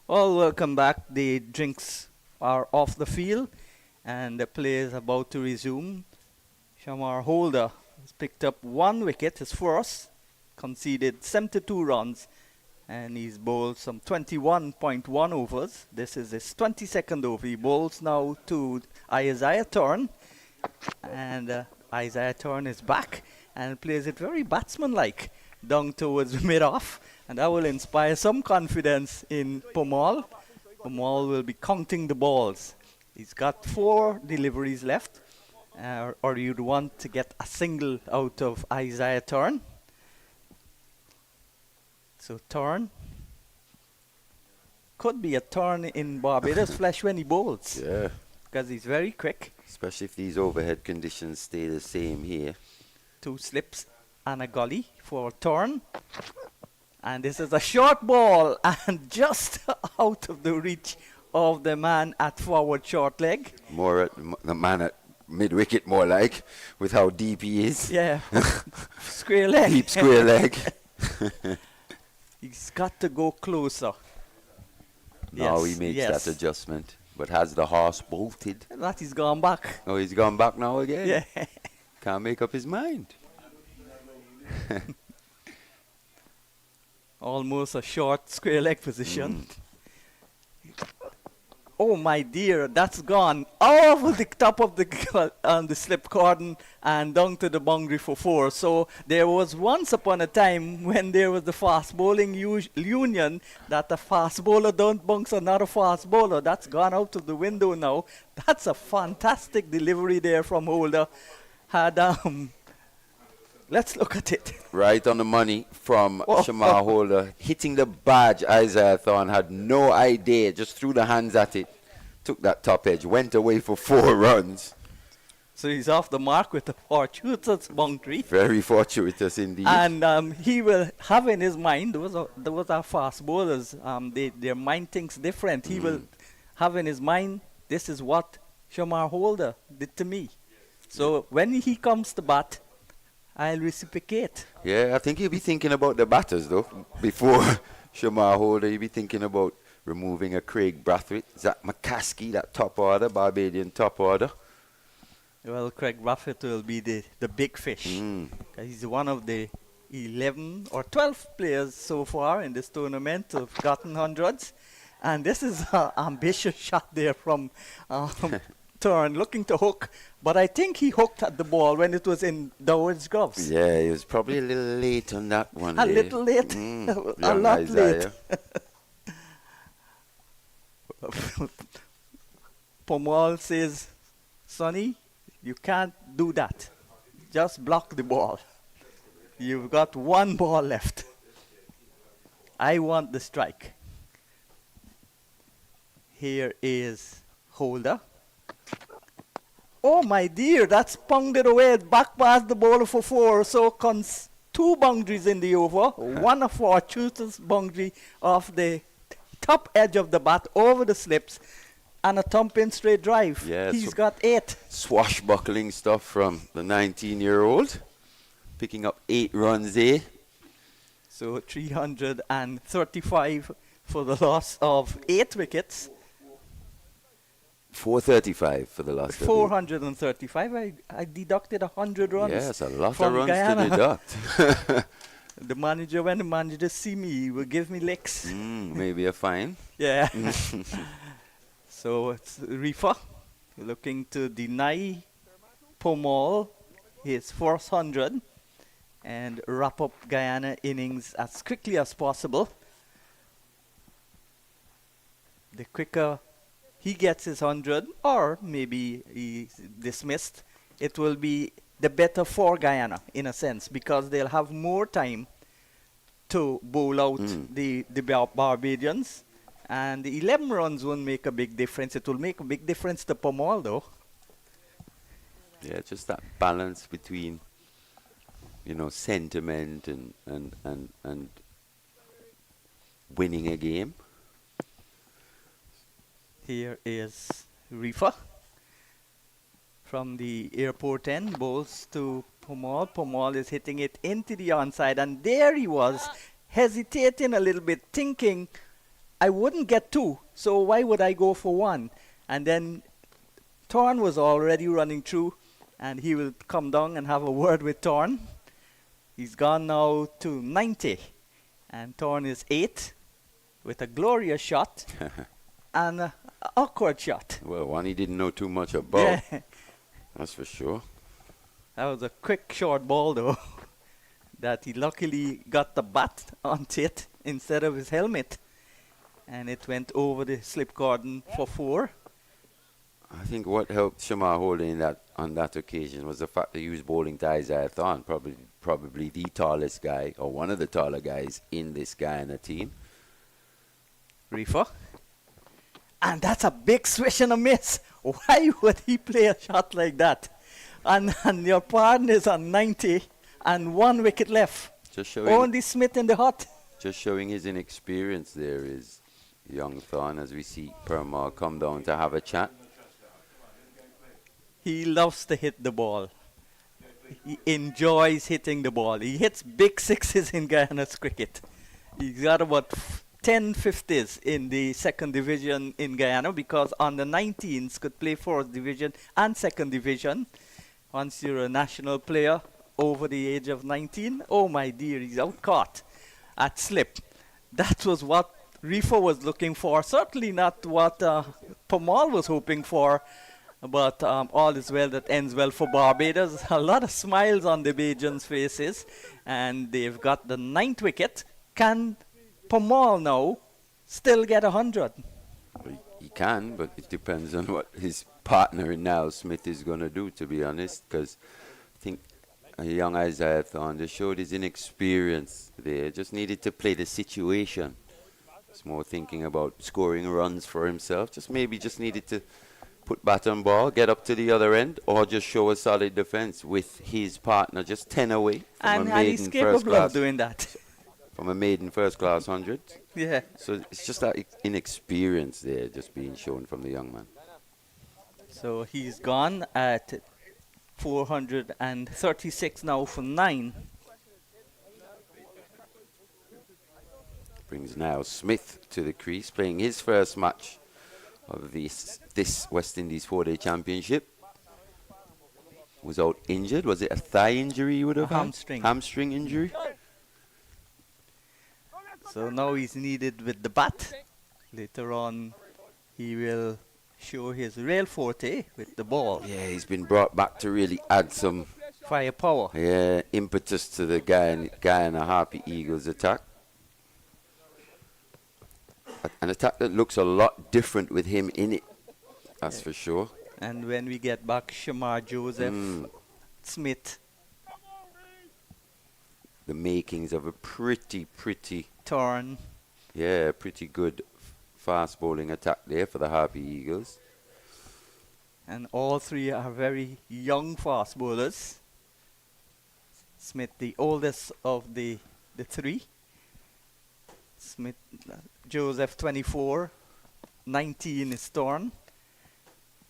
A: Well, welcome back. The drinks are off the field and the play is about to resume. Shamar Holder has picked up 1 wicket, his first, conceded 72 runs, and he's bowled some 21.1 overs. This is his 22nd over. He bowls now to Isaiah Turn, and Isaiah Turn is back and plays it very batsman-like down towards mid-off, and that will inspire some confidence in Pomal. Pomal will be counting the balls. He's got 4 deliveries left, or you'd want to get a single out of Isaiah Turn. So Turn could be a thorn in Barbados' flesh when he bowls,
C: Yeah.
A: because he's very quick.
C: Especially if these overhead conditions stay the same here.
A: 2 slips and a gully for Thorn. And this is a short ball and just out of the reach of the man at forward short leg.
C: More at the man at mid-wicket, more like, with how deep he is.
A: Yeah, square leg.
C: Deep square leg.
A: He's got to go closer.
C: Now
A: Yes,
C: he makes
A: yes.
C: that adjustment. But has the horse bolted?
A: That he's gone back.
C: Oh, he's gone back now again?
A: Yeah.
C: Can't make up his mind.
A: Almost a short square leg position. Oh my dear, that's gone over the top of the slip cordon and down to the boundary for 4. So there was once upon a time when there was the fast bowling union that a fast bowler don't bounce another fast bowler. That's gone out of the window now. That's a fantastic delivery there from Holder. Let's look at it.
C: Right on the money from
A: Oh.
C: Shamar Holder. Hitting the badge, Isaiah Thorne had no idea. Just threw the hands at it. Took that top edge. Went away for 4 runs.
A: So he's off the mark with a fortuitous boundary.
C: Very fortuitous indeed.
A: And he will have in his mind, those are fast bowlers, their mind thinks different. He will have in his mind, this is what Shamar Holder did to me. So when he comes to bat, I'll reciprocate.
C: Yeah, I think he'll be thinking about the batters, though. Before Shamar Holder, he'll be thinking about removing a Craig Brathwaite, Zach McCaskey, that top order, Barbadian top order.
A: Well, Craig Brathwaite will be the big fish. He's one of the 11 or 12 players so far in this tournament who've gotten hundreds. And this is an ambitious shot there from Thorne, looking to hook. But I think he hooked at the ball when it was in Doward's gloves.
C: Yeah, he was probably a little late on that one.
A: A
C: there.
A: little late. A
C: Young
A: lot
C: Isaiah.
A: late. Pomal says, Sonny, you can't do that. Just block the ball. You've got 1 ball left. I want the strike. Here is Holder. Oh my dear, that's pounded away back past the bowler for 4. So 2 boundaries in the over. One a fortuitous boundary off the top edge of the bat over the slips, and a thump-in straight drive.
C: Yeah,
A: He's
C: so
A: got 8.
C: Swashbuckling stuff from the 19-year-old. Picking up 8 runs there.
A: So 335 for the loss of 8 wickets.
C: 435 for the last
A: 435. I deducted 100 runs.
C: Yes, a lot of
A: from
C: runs
A: Guyana.
C: to deduct.
A: When the manager see me, he will give me licks.
C: Maybe a fine.
A: Yeah. So it's Rifa looking to deny Pomal his first 100 and wrap up Guyana innings as quickly as possible. The quicker he gets his 100, or maybe he's dismissed, it will be the better for Guyana in a sense, because they'll have more time to bowl out the Barbadians. And the 11 runs won't make a big difference. It will make a big difference to Pomal, though.
C: Yeah, just that balance between, sentiment and winning a game.
A: Here is Rifa from the airport end, bowls to Pomal. Pomal is hitting it into the onside, and there he was, hesitating a little bit, thinking, I wouldn't get 2, so why would I go for 1? And then Thorne was already running through, and he will come down and have a word with Thorne. He's gone now to 90, and Thorne is 8 with a glorious shot and an awkward shot.
C: Well, one he didn't know too much about.
A: Yeah.
C: That's for sure.
A: That was a quick short ball, though, that he luckily got the bat onto it instead of his helmet. And it went over the slip cordon for 4.
C: I think what helped Shamar Holder on that occasion was the fact that he was bowling to Isaiah Thorne, probably the tallest guy, or one of the taller guys in this Guyana team.
A: Rifa And that's a big swish and a miss. Why would he play a shot like that? And your partner is on 90 and 1 wicket left.
C: Just showing,
A: Only Smith in the hut.
C: just showing his inexperience there is young Thorn as we see Permal come down to have a chat.
A: He loves to hit the ball. He enjoys hitting the ball. He hits big sixes in Guyana's cricket. He's got about 10 50s in the second division in Guyana because under 19s could play first division and second division. Once you're a national player over the age of 19, oh my dear, he's out caught at slip. That was what Reefer was looking for. Certainly not what Pamal was hoping for. But all is well that ends well for Barbados. A lot of smiles on the Bajans' faces. And they've got the 9th wicket. Can Pamal now still get 100?
C: He can, but it depends on what his partner in Niall Smith is going to do, to be honest, because I think young Isaiah Thorne just showed his inexperience there. Just needed to play the situation. It's more thinking about scoring runs for himself. Just needed to put bat on ball, get up to the other end, or just show a solid defense with his partner just 10 away from
A: And he's capable of doing that.
C: From a maiden first class 100.
A: Yeah.
C: So it's just that inexperience there just being shown from the young man.
A: So he's gone at 436 now for 9.
C: Brings now Smith to the crease, playing his first match of this West Indies 4-day championship. Was out injured. Was it a thigh injury you would have had?
A: Hamstring.
C: Hamstring injury.
A: So now he's needed with the bat. Later on, he will show his real forte with the ball.
C: Yeah, he's been brought back to really add some
A: Firepower.
C: impetus to the Guyana Harpy Eagles attack. An attack that looks a lot different with him in it, that's for sure.
A: And when we get back, Shamar Joseph, Smith,
C: The makings of a pretty
A: Torn.
C: pretty good fast bowling attack there for the Harpy Eagles.
A: And all three are very young fast bowlers. Smith, the oldest of the three. Smith, Joseph, 24. 19 is Torn.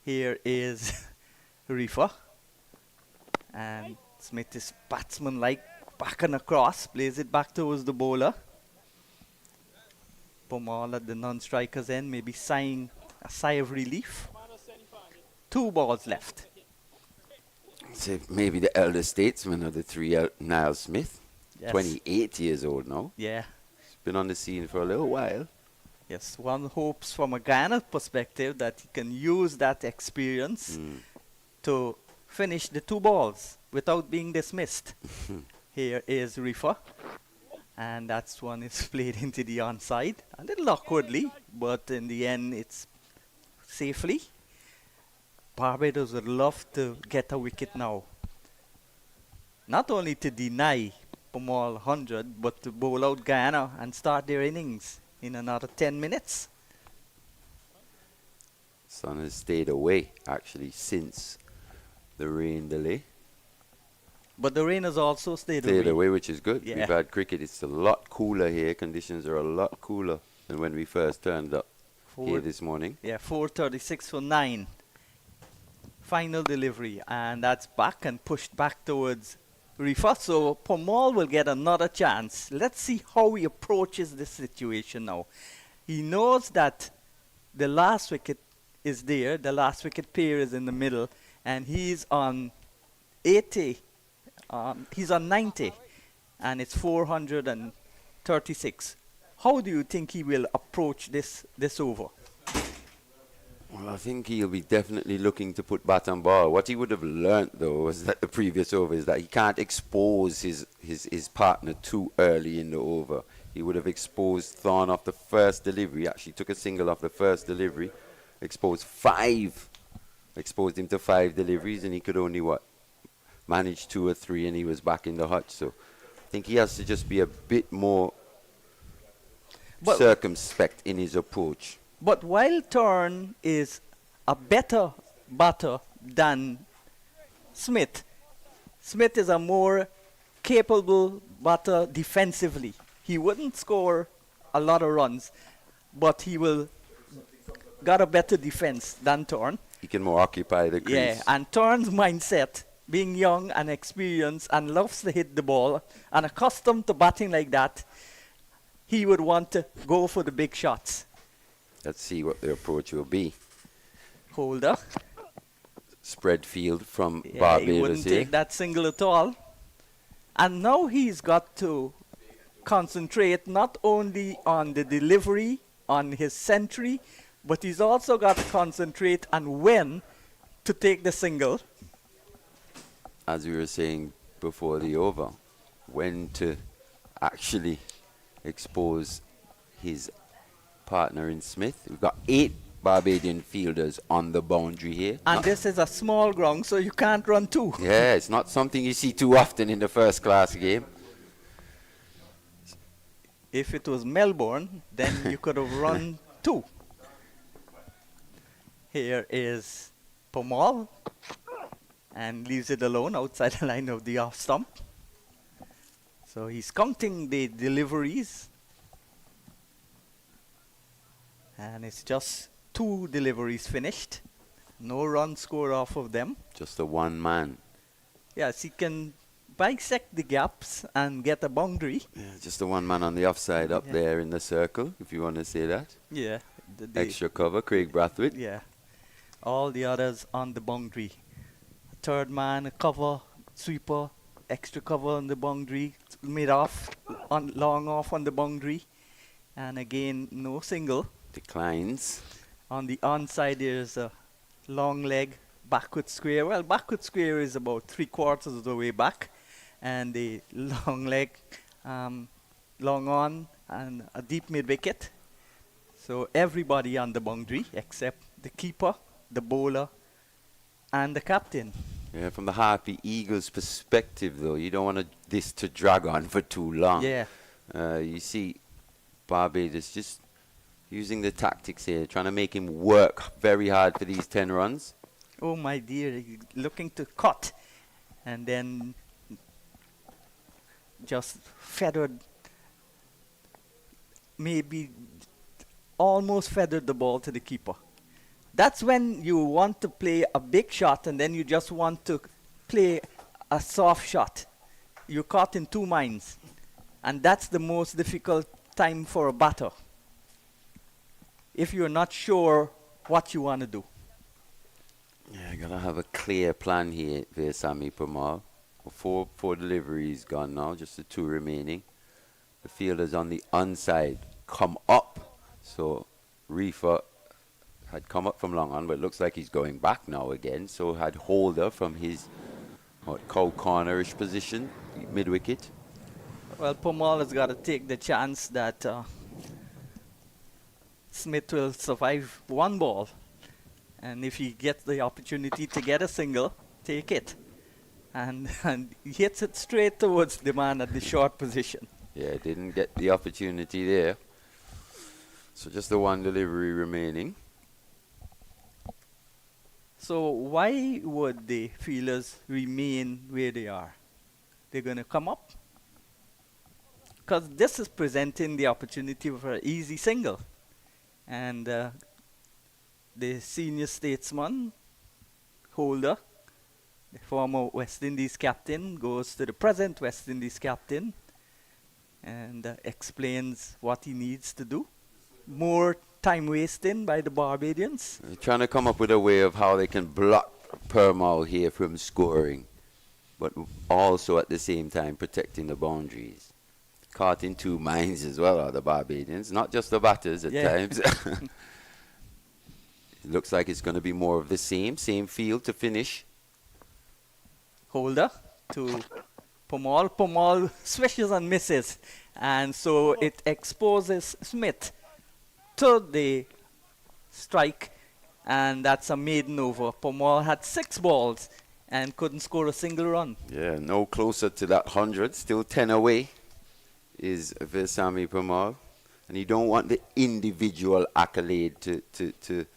A: Here is Reefer. And Smith is batsman-like, back and across, plays it back towards the bowler. Pamal at the non-striker's end, maybe sighing a sigh of relief. 2 balls left.
C: So maybe the elder statesman of the three, Niall Smith,
A: Yes.
C: 28 years old now.
A: Yeah.
C: He's been on the scene for a little while.
A: Yes, one hopes from a Guyana perspective that he can use that experience to finish the 2 balls without being dismissed. Here is Reefer. And that's one is played into the onside. A little awkwardly, but in the end it's safely. Barbados would love to get a wicket now. Not only to deny Pamal 100, but to bowl out Guyana and start their innings in another 10 minutes.
C: Sun has stayed away, actually, since the rain delay.
A: But the rain has also stayed
C: Stayed
A: away.
C: away, which is good.
A: Yeah.
C: We've had cricket. It's a lot cooler here. Conditions are a lot cooler than when we first turned up here this morning.
A: Yeah, 436 for 9. Final delivery, and that's back and pushed back towards Reefer. So Pamal will get another chance. Let's see how he approaches this situation now. He knows that the last wicket is there. The last wicket pair is in the middle, and he's on 80. He's on 90, and it's 436. How do you think he will approach this over?
C: Well, I think he'll be definitely looking to put bat on ball. What he would have learnt, though, was that the previous over is that he can't expose his partner too early in the over. He would have exposed Thorne off the first delivery. Actually took a single off the first delivery. Exposed him to 5 deliveries, and he could only, manage 2 or 3, and he was back in the hutch. So I think he has to just be a bit more circumspect in his approach.
A: But while Thorne is a better batter than Smith, Smith is a more capable batter defensively. He wouldn't score a lot of runs, but he will got a better defense than Thorne.
C: He can more occupy the crease.
A: Yeah, and Thorne's mindset, being young and experienced and loves to hit the ball and accustomed to batting like that, he would want to go for the big shots.
C: Let's see what the approach will be.
A: Holder.
C: Spread field from
A: Yeah, he
C: Barbados
A: wouldn't
C: here.
A: take that single at all. And now he's got to concentrate not only on the delivery, on his century, but he's also got to concentrate on when to take the single.
C: As we were saying before the over, when to actually expose his partner in Smith. We've got 8 Barbadian fielders on the boundary here.
A: And this is a small ground, so you can't run 2.
C: Yeah, it's not something you see too often in the first class game.
A: If it was Melbourne, then you could have run 2. Here is Pomal, and leaves it alone outside the line of the off stump. So he's counting the deliveries. And it's just 2 deliveries finished. No run score off of them.
C: Just a one man.
A: Yes, he can bisect the gaps and get a boundary.
C: Yeah, just a one man on the offside up there in the circle, if you want to say that.
A: Yeah.
C: Extra cover, Craig Brathwaite.
A: Yeah. All the others on the boundary. Third man, a cover, sweeper, extra cover on the boundary, mid off, long off on the boundary. And again, no single.
C: Declines.
A: On the onside, there's a long leg, backward square. Well, backward square is about 3/4 of the way back. And the long leg, long on, and a deep mid wicket. So everybody on the boundary except the keeper, the bowler, and the captain.
C: Yeah, from the Harpy Eagles' perspective, though, you don't want this to drag on for too long.
A: Yeah.
C: You see Barbados just using the tactics here, trying to make him work very hard for these 10 runs.
A: Oh my dear, he's looking to cut. And then just feathered, maybe almost feathered the ball to the keeper. That's when you want to play a big shot and then you just want to play a soft shot. You're caught in 2 minds. And that's the most difficult time for a batter. If you're not sure what you want to do.
C: Yeah, gotta have a clear plan here, Versamy Pamal. Four deliveries gone now, just the 2 remaining. The fielders on the onside come up. So Reefer had come up from long on, but it looks like he's going back now again. So had Holder from his cow cornerish position, mid wicket.
A: Well, Pomal has got to take the chance that Smith will survive 1 ball. And if he gets the opportunity to get a single, take it. And he hits it straight towards the man at the short position.
C: Yeah, didn't get the opportunity there. So just the 1 delivery remaining.
A: So why would the fielders remain where they are? They're going to come up? Because this is presenting the opportunity for an easy single. And the senior statesman, Holder, the former West Indies captain, goes to the present West Indies captain and explains what he needs to do. More time wasting by the Barbadians.
C: They're trying to come up with a way of how they can block Permal here from scoring, but also at the same time protecting the boundaries. Caught in 2 minds as well are the Barbadians, not just the batters at times. It looks like it's going to be more of the same field to finish.
A: Holder to Pomal. Pomal swishes and misses. And so it exposes Smith to the strike. And that's a maiden over. Pomal had 6 balls and couldn't score a single run.
C: Yeah, no closer to that 100. Still 10 away is Versamy Pamal. And you don't want the individual accolade to
A: If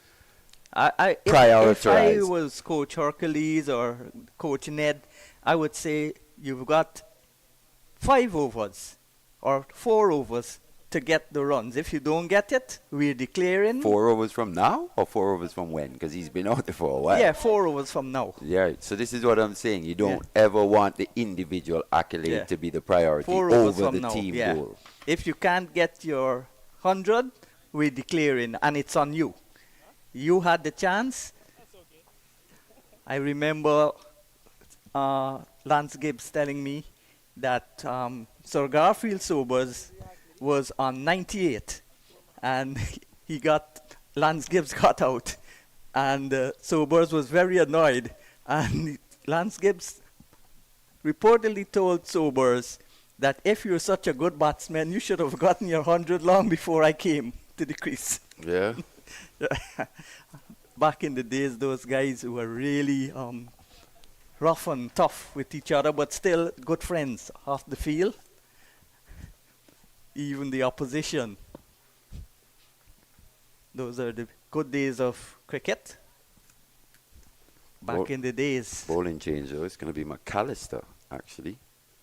A: I
C: prioritize.
A: was Coach Hercules or Coach Ned, I would say you've got 5 overs or 4 overs to get the runs. If you don't get it, we're declaring.
C: 4 overs from now or 4 overs from when? Because he's been out there for a while.
A: Yeah, 4 overs from now.
C: Yeah, so this is what I'm saying. You don't ever want the individual accolade
A: Yeah.
C: to be the priority
A: 4 overs
C: over
A: from
C: the
A: now.
C: team
A: Yeah.
C: goal.
A: If you can't get your 100, we're declaring, and it's on you. You had the chance. I remember Lance Gibbs telling me that Sir Garfield Sobers was on 98, and Lance Gibbs got out, and Sobers was very annoyed, and Lance Gibbs reportedly told Sobers that if you're such a good batsman, you should have gotten your 100 long before I came to the crease.
C: Yeah.
A: Back in the days, those guys were really rough and tough with each other, but still good friends off the field. Even the opposition. Those are the good days of cricket. Back
C: Well,
A: in the days.
C: Bowling change, though. It's going to be McAllister, actually.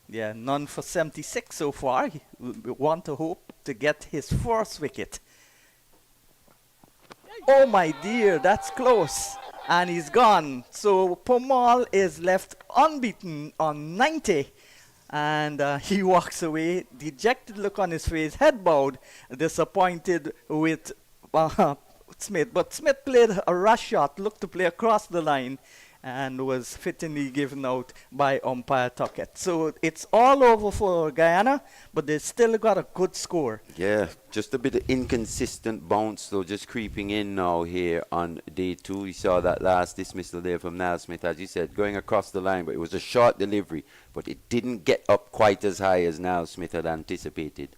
A: Yeah, none for 76 so far. We want to hope to get his first wicket. Oh my dear, that's close. And he's gone. So Pomal is left unbeaten on 90. And he walks away, dejected look on his face, head bowed, disappointed with Smith. But Smith played a rush shot, looked to play across the line, and was fittingly given out by umpire Tuckett. So it's all over for Guyana, but they still got a good score.
C: Yeah, just a bit of inconsistent bounce, though, just creeping in now here on day 2. We saw that last dismissal there from Niall Smith, as you said, going across the line, but it was a short delivery, but it didn't get up quite as high as Niall Smith had anticipated.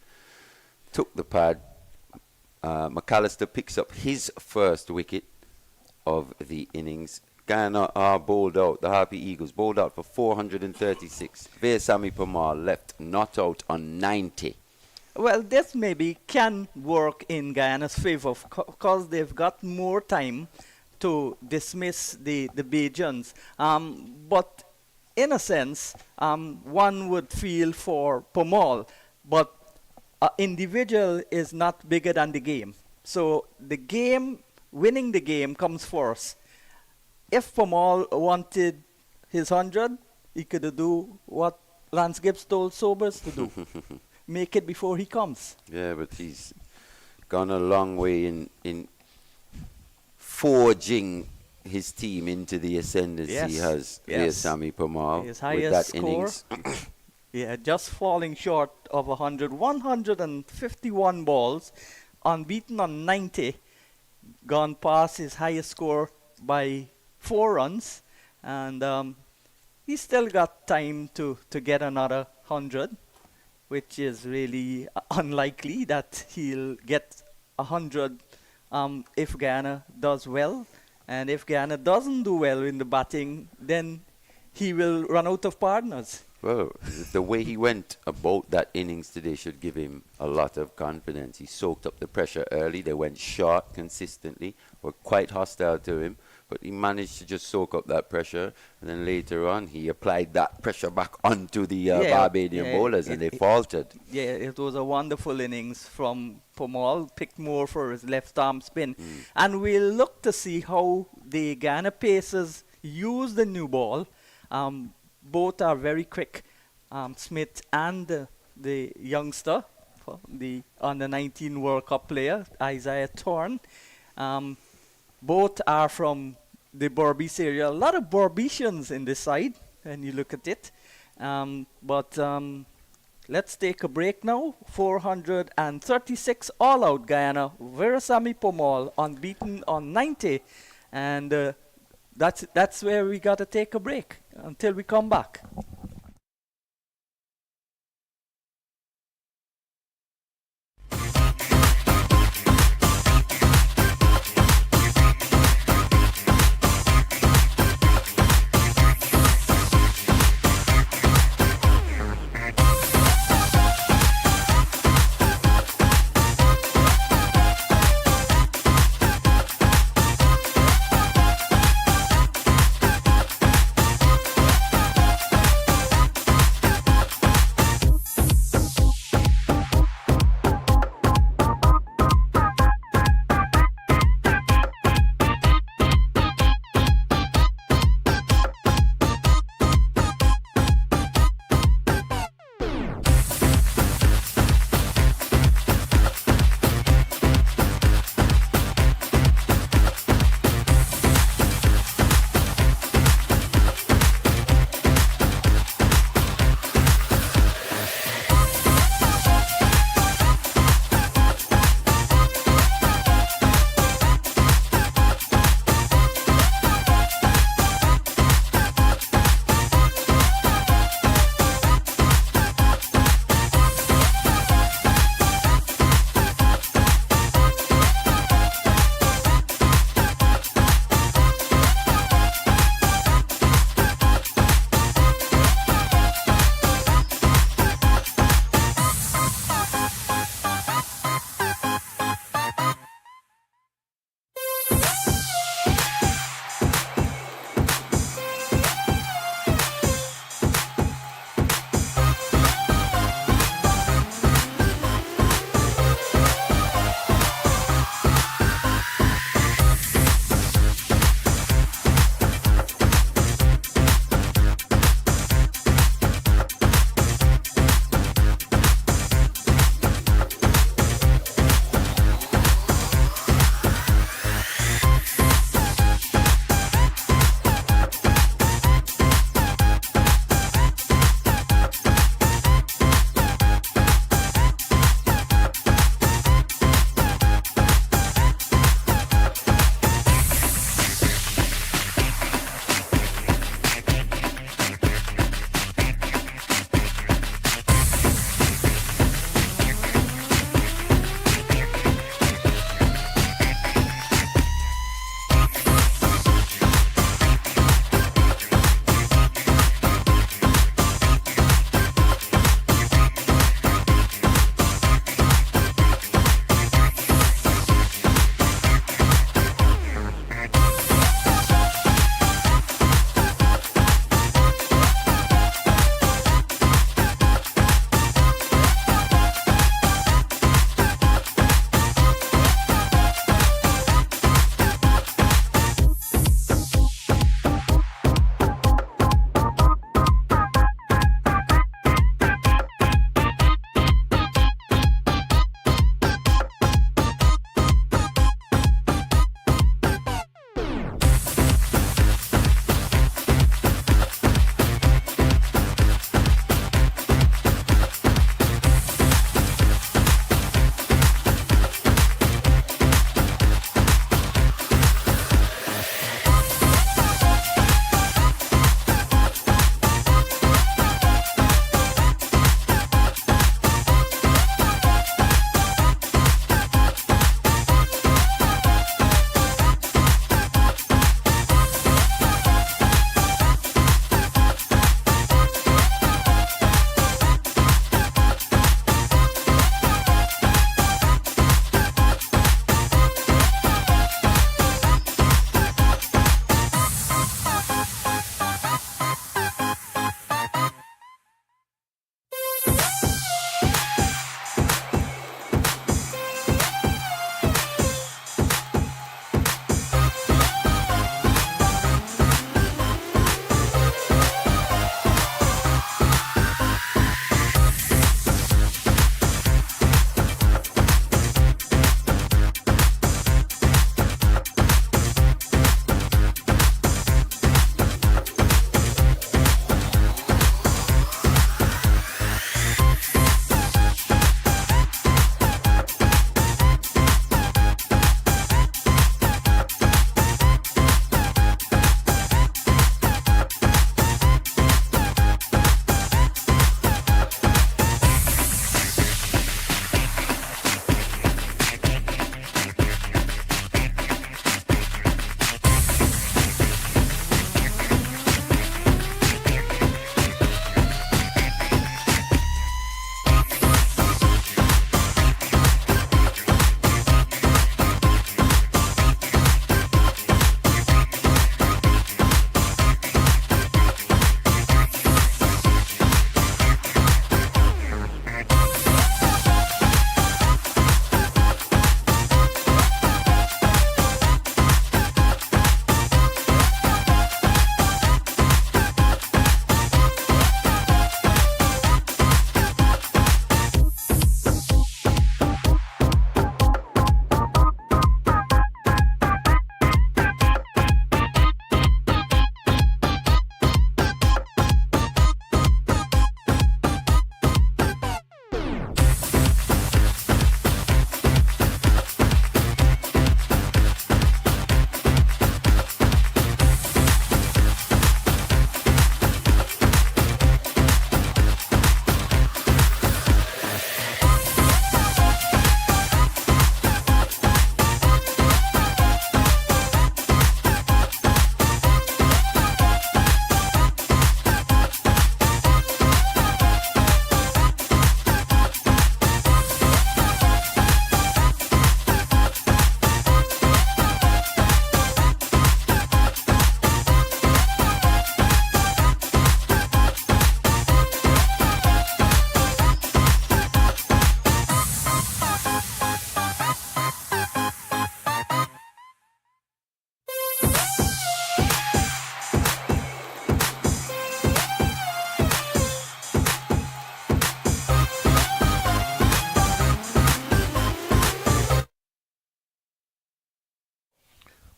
C: Took the pad. McAllister picks up his first wicket of the innings. Guyana are bowled out. The Harpy Eagles bowled out for 436. Veerasamy Parmar left not out on 90.
A: Well, this maybe can work in Guyana's favor because they've got more time to dismiss the Bajans. But in a sense, one would feel for Pomal, but individual is not bigger than the game. So the game, winning the game comes first. If Pomal wanted his 100, he could do what Lance Gibbs told Sobers to do. Make it before he comes.
C: Yeah, but he's gone a long way in forging his team into the ascendancy.
A: Yes,
C: He has
A: yes.
C: Veerasamy Parmar
A: His
C: with
A: highest
C: that
A: score.
C: innings.
A: Yeah, just falling short of 100. 151 balls, unbeaten on 90, gone past his highest score by 4 runs, and he's still got time to get another 100, which is really unlikely that he'll get 100 if Guyana does well. And if Guyana doesn't do well in the batting, then he will run out of partners.
C: Well, the way he went about that innings today should give him a lot of confidence. He soaked up the pressure early. They went short consistently, were quite hostile to him, but he managed to just soak up that pressure. And then later on, he applied that pressure back onto the Barbadian bowlers, and they faltered.
A: Yeah, it was a wonderful innings from Pomal, picked more for his left arm spin. And we'll look to see how the Guyana Pacers use the new ball. Both are very quick, Smith and the youngster, the under-19 World Cup player, Isaiah Thorne. Both are from the Berbice area. A lot of Berbicians in this side when you look at it. But let's take a break now. 436 all-out Guyana. Veerasamy Pomal unbeaten on 90. And that's where we got to take a break until we come back.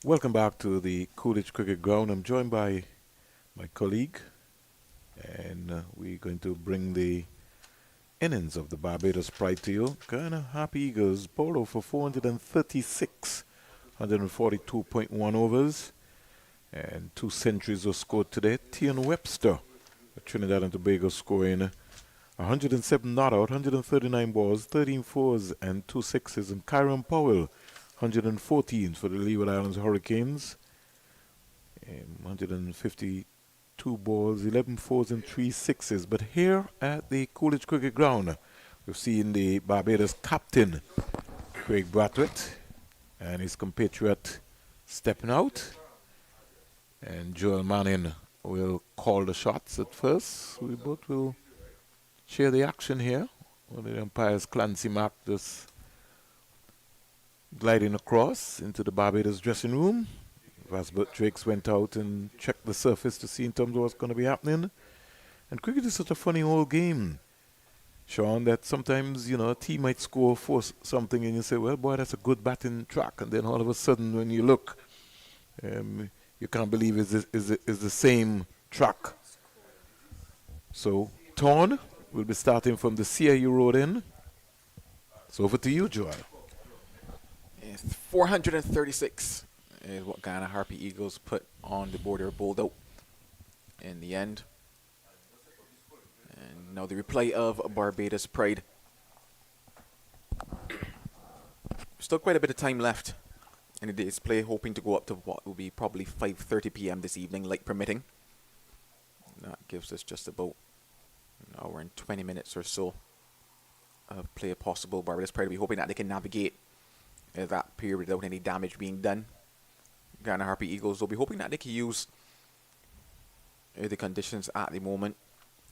D: Welcome back to the Coolidge Cricket Ground. I'm joined by my colleague, and we're going to bring the innings of the Barbados Pride to you. Guyana Happy Eagles bowled over for 436, 142.1 overs, and 2 centuries were scored today. Tian Webster, of Trinidad and Tobago, scoring 107 not out, 139 balls, 13 fours, and 2 sixes. And Kyron Powell, 114 for the Leeward Islands Hurricanes, 152 balls, 11 fours, and 3 sixes. But here at the Coolidge Cricket Ground, we've seen the Barbados captain, Craig Brathwaite, and his compatriot stepping out. And Joel Manning will call the shots at first. We both will share the action here. One of the umpires, Clancy Mack, just gliding across into the Barbados dressing room. Vasbert Drakes went out and checked the surface to see in terms of what's going to be happening. And cricket is such a funny old game, Sean, that sometimes, a team might score for something and you say, well, boy, that's a good batting track. And then all of a sudden when you look, you can't believe it's the same track. So, Torn will be starting from the CIU Road end. So over to you, Joel.
B: 436 is what Guyana Harpy Eagles put on the board. They were bowled out in the end. And now the replay of Barbados Pride. Still quite a bit of time left in the day's play, hoping to go up to what will be probably 5:30 p.m. this evening, light permitting. That gives us just about an hour and 20 minutes or so of play possible. Barbados Pride will be hoping that they can navigate that period without any damage being done. Guyana Harpy Eagles will be hoping that they can use the conditions at the moment.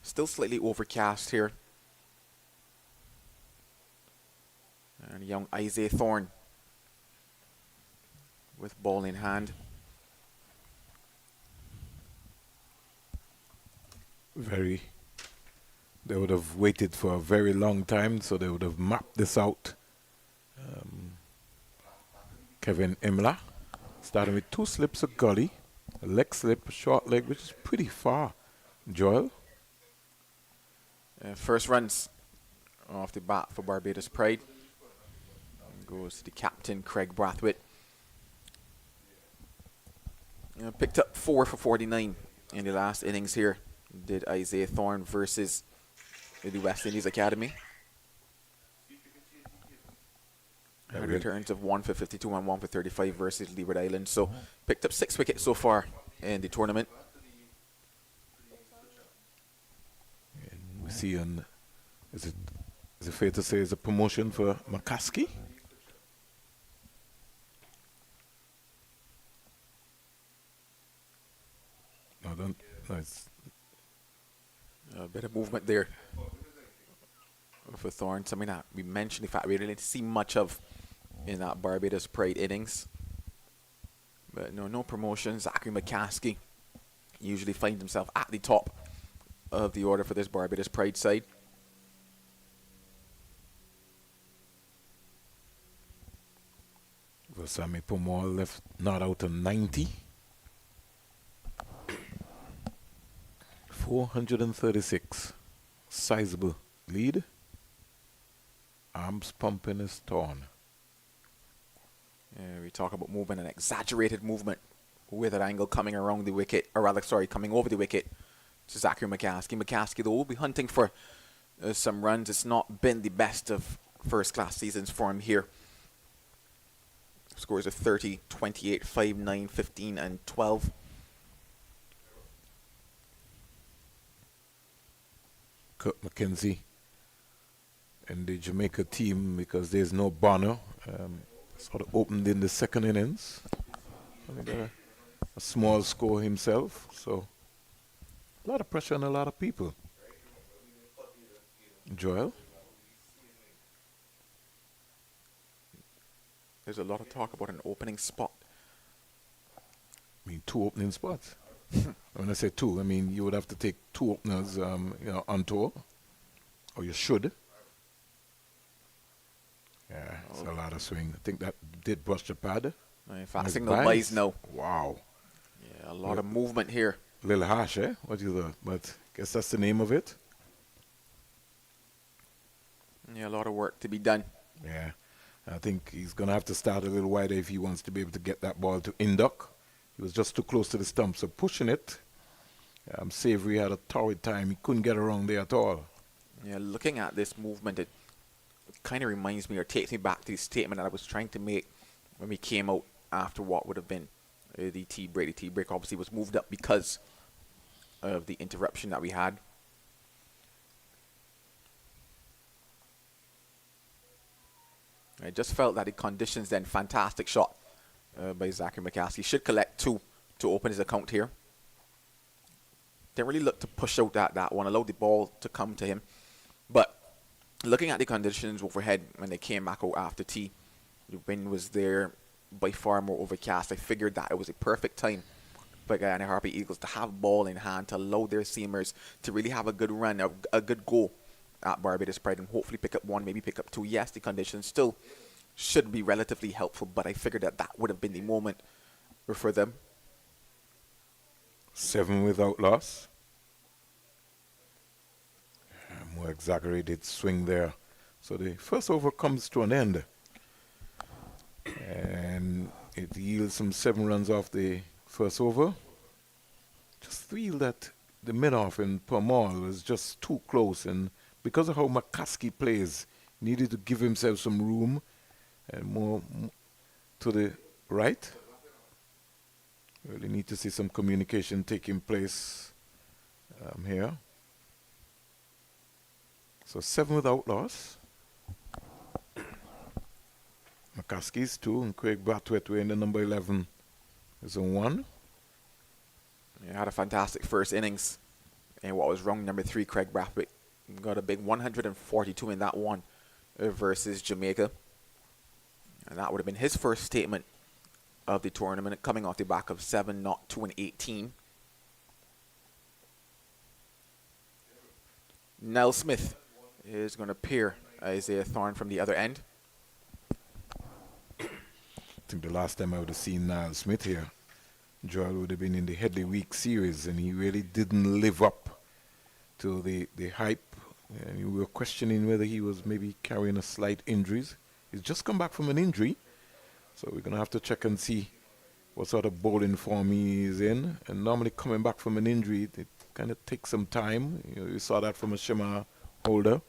B: Still slightly overcast here. And young Isaiah Thorne with ball in hand.
D: They would have waited for a very long time, so they would have mapped this out. Kevin Imla, starting with 2 slips of gully, a leg slip, a short leg, which is pretty far. Joel?
B: First runs off the bat for Barbados Pride. Goes to the captain, Craig Brathwaite. Picked up 4 for 49 in the last innings here. Did Isaiah Thorne versus the West Indies Academy. Returns of 1 for 52 and 1 for 35 versus Leeward Islands. So picked up 6 wickets so far in the tournament.
D: And we see is it fair to say it's a promotion for McCaskey? No, it's
B: a bit of movement there for Thorne. Something that we mentioned, in fact, we didn't see much of in that Barbados Pride innings. But no promotion. Zachary McCaskey usually finds himself at the top of the order for this Barbados Pride side.
D: Vasami Pomol left not out of 90. 436. Sizable lead. Arms pumping is torn.
B: We talk about movement, an exaggerated movement with an angle coming around the wicket, or rather, sorry, coming over the wicket to Zachary McCaskey. McCaskey, though, will be hunting for some runs. It's not been the best of first-class seasons for him here. Scores of 30, 28, 5, 9, 15, and 12.
D: Kurt McKenzie and the Jamaica team, because there's no Bonner, sort of opened in the second innings. I think a small score himself, so a lot of pressure on a lot of people. Joel?
B: There's a lot of talk about an opening spot.
D: I mean, 2 opening spots. When I say 2, I mean you would have to take 2 openers, on tour, or you should. Yeah, it's a lot of swing. I think that did brush the pad.
B: In fact,
D: Nice
B: signal
D: buys.
B: buys now.
D: Wow.
B: Yeah, a lot of movement here.
D: A little harsh, eh? What you thought? But guess that's the name of it.
B: Yeah, a lot of work to be done.
D: Yeah. I think he's going to have to start a little wider if he wants to be able to get that ball to induck. He was just too close to the stump, so pushing it. Savory had a torrid time. He couldn't get around there at all.
B: Yeah, looking at this movement, it kind of reminds me or takes me back to the statement that I was trying to make when we came out after what would have been the tea break. The tea break obviously was moved up because of the interruption that we had. I just felt that the conditions then, fantastic shot by Zachary McCaskey. Should collect 2 to open his account here. Didn't really look to push out that one, allowed the ball to come to him. But looking at the conditions overhead when they came back out after tea, the wind was there, by far more overcast. I figured that it was a perfect time for Guyana Harpy Eagles to have ball in hand, to allow their seamers to really have a good run, a good go at Barbados Pride, and hopefully pick up 1, maybe pick up 2. Yes, the conditions still should be relatively helpful, but I figured that would have been the moment for them.
D: 7 without loss. More exaggerated swing there. So the first over comes to an end. And it yields some 7 runs off the first over. Just feel that the mid-off in Permal was just too close, and because of how McCaskey plays, needed to give himself some room and more to the right. Really need to see some communication taking place here. So 7 without loss. McCaskey's 2 and Craig Brathwaite wearing the number 11 is a 1.
B: He had a fantastic first innings. And what was wrong, number 3, Craig Brathwaite, got a big 142 in that one versus Jamaica. And that would have been his first statement of the tournament, coming off the back of 7 not 2 and 18. Nell Smith is going to peer Isaiah Thorne from the other end.
D: I think the last time I would have seen Niall Smith here, Joel would have been in the Headley Week series, and he really didn't live up to the hype. And we were questioning whether he was maybe carrying a slight injuries. He's just come back from an injury, so we're going to have to check and see what sort of bowling form he is in. And normally coming back from an injury, it kind of takes some time. You saw that from a Shima Holder.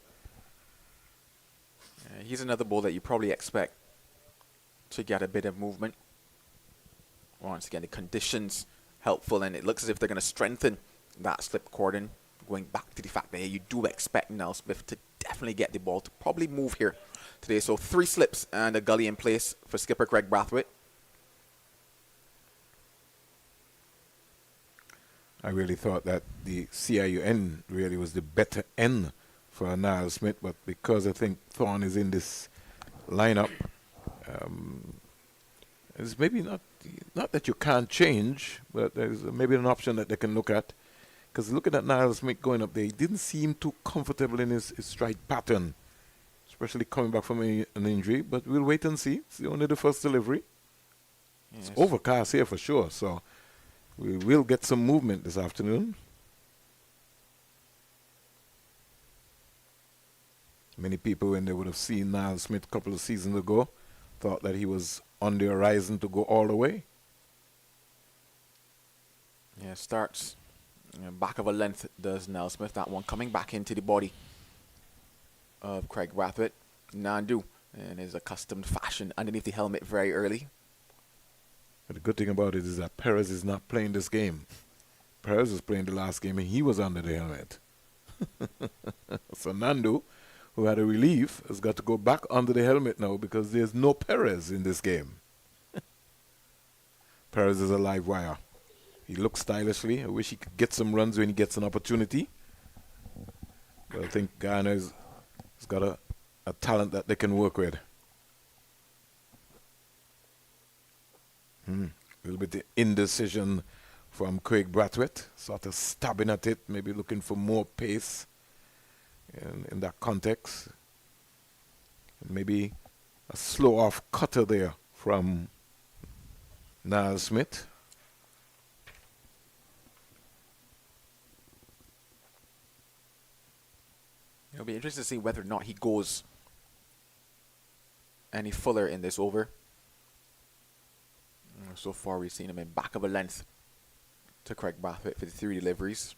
B: He's another ball that you probably expect to get a bit of movement. Once again, the conditions helpful, and it looks as if they're going to strengthen that slip cordon, going back to the fact that you do expect Nell Smith to definitely get the ball to probably move here today. So 3 slips and a gully in place for skipper Craig Brathwaite.
D: I really thought that the CIUN really was the better end for Niall Smith, but because I think Thorne is in this lineup, it's maybe not that you can't change, but there's maybe an option that they can look at. Because looking at Niall Smith going up there, he didn't seem too comfortable in his strike pattern, especially coming back from an injury. But we'll wait and see. It's only the first delivery.
B: Yes.
D: It's overcast here for sure, so we will get some movement this afternoon. Many people, when they would have seen Niall Smith a couple of seasons ago, thought that he was on the horizon to go all the way.
B: Yeah, starts back of a length, does Nell Smith. That one coming back into the body of Craig Brathwaite. Nandu in his accustomed fashion underneath the helmet very early.
D: But the good thing about it is that Perez is not playing this game. Perez was playing the last game and he was under the helmet. So Nandu, who had a relief, has got to go back under the helmet now because there's no Perez in this game. Perez is a live wire. He looks stylishly. I wish he could get some runs when he gets an opportunity. But I think Guyana has got a talent that they can work with. A little bit of indecision from Craig Brathwaite, sort of stabbing at it, maybe looking for more pace in that context. And maybe a slow off cutter there from Niall Smith.
B: It'll be interesting to see whether or not he goes any fuller in this over. So far, we've seen him in back of a length to Craig Brathwaite for the 3 deliveries.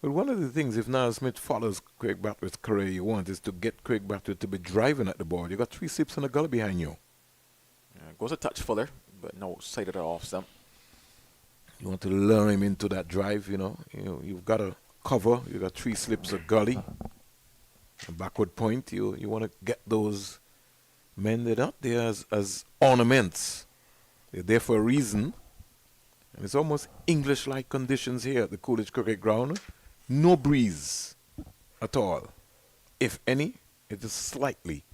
D: Well, one of the things, if Niall Smith follows Craig Brathwaite's career, you want is to get Craig Brathwaite to be driving at the ball. You got 3 slips and a gully behind you.
B: Goes a touch fuller, but no side of the off stump.
D: You want to lure him into that drive, you know. You've got a cover. You got 3 slips, a gully, a backward point. You want to get those men. They're not there as ornaments. They're there for a reason. And it's almost English-like conditions here at the Coolidge Cricket Ground. No breeze at all. If any, it is slightly.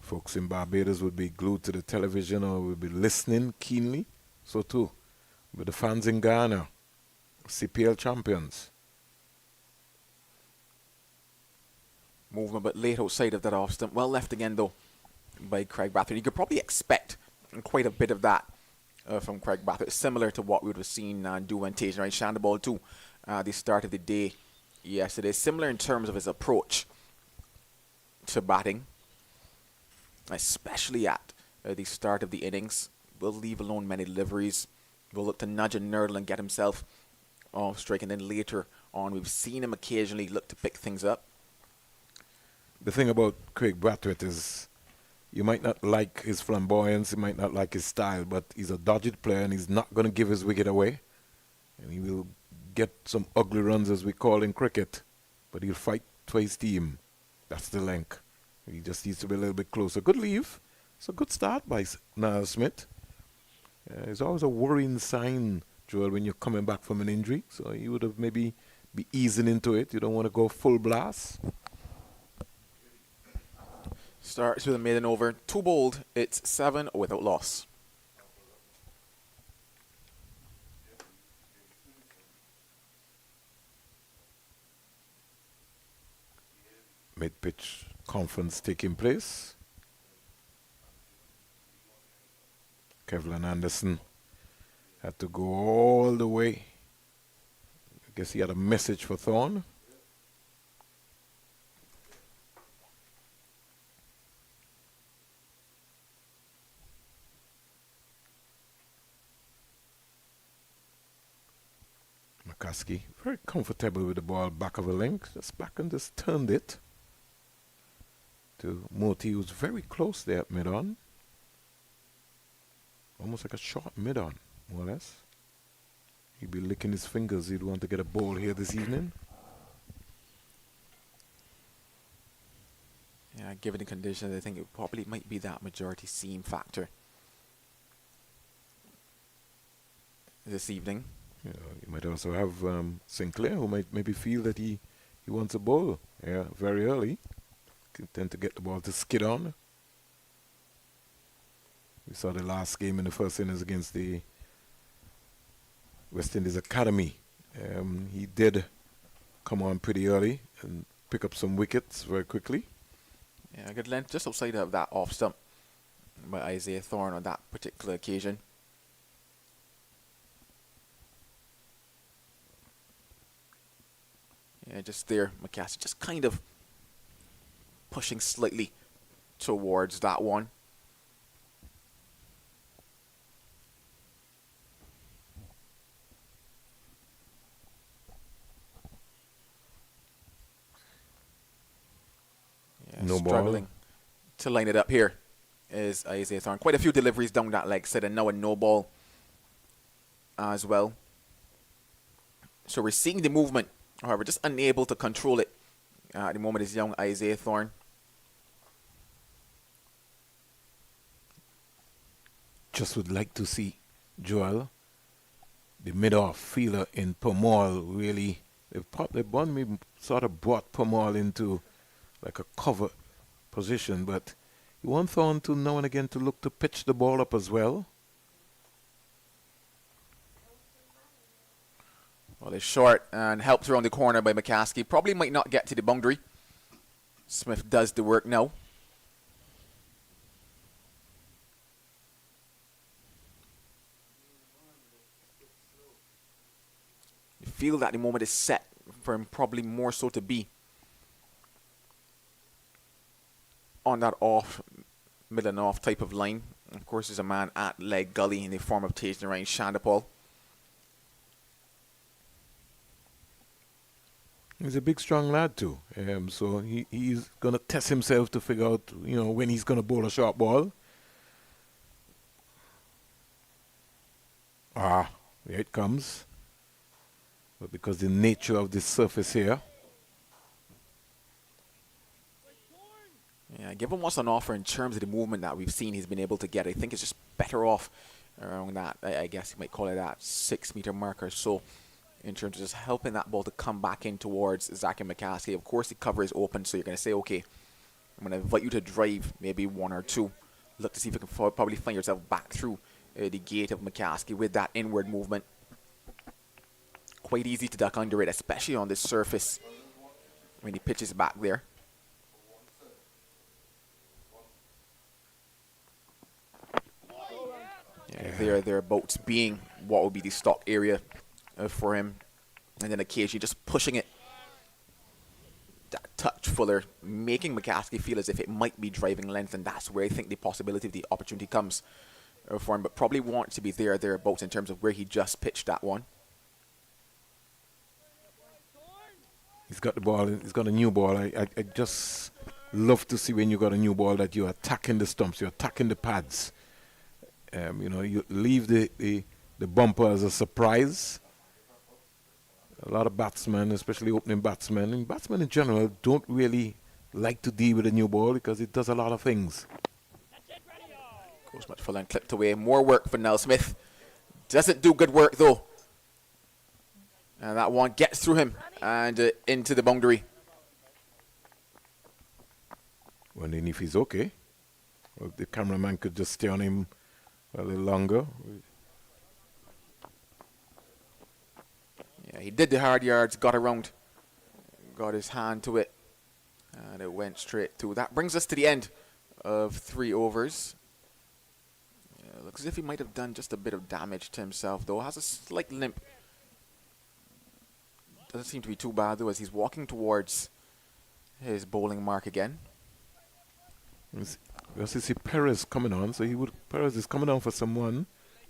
D: Folks in Barbados would be glued to the television or would be listening keenly. So too. But the fans in Guyana, CPL champions.
B: Moving a bit late outside of that off stump. Well left again, though, by Craig Brathwaite. You could probably expect quite a bit of that from Craig Brathwaite, similar to what we would have seen do when Tajan Wright shined the ball too the start of the day yesterday. Similar in terms of his approach to batting, especially at the start of the innings. Will leave alone many deliveries. Will look to nudge and nurdle and get himself off strike, and then later on we've seen him occasionally look to pick things up.
D: The thing about Craig Brathwaite is you might not like his flamboyance, you might not like his style, but he's a dodged player and he's not going to give his wicket away. And he will get some ugly runs, as we call in cricket, but he'll fight for his team. That's the link. He just needs to be a little bit closer. Good leave. It's a good start by Niall Smith. It's always a worrying sign, Joel, when you're coming back from an injury. So you would have maybe be easing into it. You don't want to go full blast.
B: Starts with a maiden over. 2 bowled. It's 7 without loss.
D: Mid-pitch conference taking place. Kevlin Anderson had to go all the way. I guess he had a message for Thorne. McCaskey very comfortable with the ball back of a length. Just back and just turned it to Moti, who's very close there at mid-on. Almost like a short mid-on, more or less. He'd be licking his fingers. He'd want to get a ball here this evening.
B: Yeah, given the conditions, I think it probably might be that majority seam factor this evening.
D: You know, you might also have Sinclair, who might maybe feel that he wants a ball very early. Can tend to get the ball to skid on. We saw the last game in the first innings against the West Indies Academy. He did come on pretty early and pick up some wickets very quickly.
B: Yeah, good length just outside of that off stump by Isaiah Thorne on that particular occasion. Yeah, just there, McCaskey just kind of pushing slightly towards that one. Yeah,
D: No
B: struggling
D: ball.
B: to line it up here is Isaiah Thorne. Quite a few deliveries down that leg side, and now a no ball as well. So we're seeing the movement, however, just unable to control it at the moment is young Isaiah Thorne.
D: Just would like to see Joel, the mid-off fielder in Pomal, really. They sort of brought Pomal into like a cover position, but you want Thorne to now and again to look to pitch the ball up as well.
B: Well, it's short and helped around the corner by McCaskey. Probably might not get to the boundary. Smith does the work now. feel that the moment is set for him, probably more so to be on that off, middle and off type of line. Of course, there's a man at leg gully in the form of Tajan Ryan Shandapal.
D: He's a big, strong lad too. So he's going to test himself to figure out, when he's going to bowl a short ball. There it comes. But because the nature of this surface here.
B: Yeah, given what's on offer in terms of the movement that we've seen he's been able to get, I think it's just better off around that, I guess you might call it that 6 meter marker. So in terms of just helping that ball to come back in towards Zach and McCaskey. Of course, the cover is open, so you're going to say, okay, I'm going to invite you to drive maybe one or two. Look to see if you can probably find yourself back through the gate of McCaskey with that inward movement. Quite easy to duck under it, especially on this surface when he pitches back there. Yeah, thereabouts being what would be the stock area for him, and then occasionally just pushing it that touch fuller, making McCaskey feel as if it might be driving length, and that's where I think the possibility of the opportunity comes for him, but probably wants to be thereabouts in terms of where he just pitched that one.
D: He's got the ball, he's got a new ball. I just love to see when you got a new ball that you're attacking the stumps, you're attacking the pads. You leave the bumper as a surprise. A lot of batsmen, especially opening batsmen, and batsmen in general, don't really like to deal with a new ball because it does a lot of things.
B: Goes much fuller and clipped away. More work for Nell Smith. Doesn't do good work though. And that one gets through him and into the boundary.
D: Wondering if he's okay. Or if the cameraman could just stay on him a little longer.
B: Yeah, he did the hard yards, got around, got his hand to it, and it went straight through. That brings us to the end of 3 overs. Yeah, looks as if he might have done just a bit of damage to himself, though. Has a slight limp. Doesn't seem to be too bad, though, as he's walking towards his bowling mark again.
D: Because you see Perez coming on, so Perez is coming on for someone.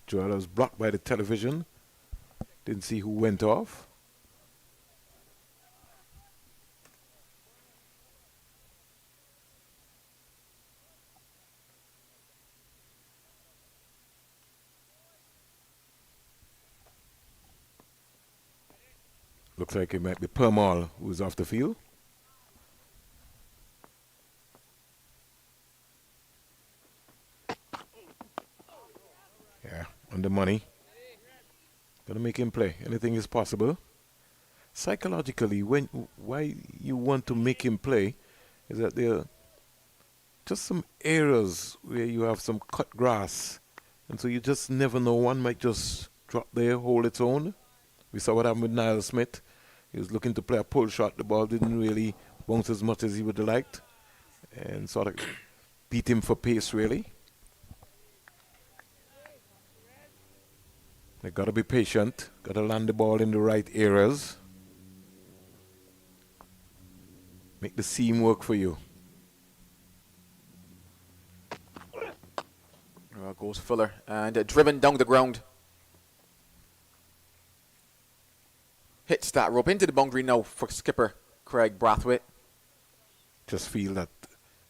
D: Joel was blocked by the television. Didn't see who went off. Looks like it might be Permal who's off the field. Yeah, on the money. Gonna make him play. Anything is possible. Psychologically, why you want to make him play is that there are just some areas where you have some cut grass, and so you just never know. One might just drop there, hold its own. We saw what happened with Niall Smith. He was looking to play a pull shot. The ball didn't really bounce as much as he would have liked, and sort of beat him for pace, really. They got to be patient. Got to land the ball in the right areas. Make the seam work for you.
B: Well, goes Fuller and driven down the ground. Hits that rope into the boundary now for skipper Craig Brathwaite.
D: Just feel that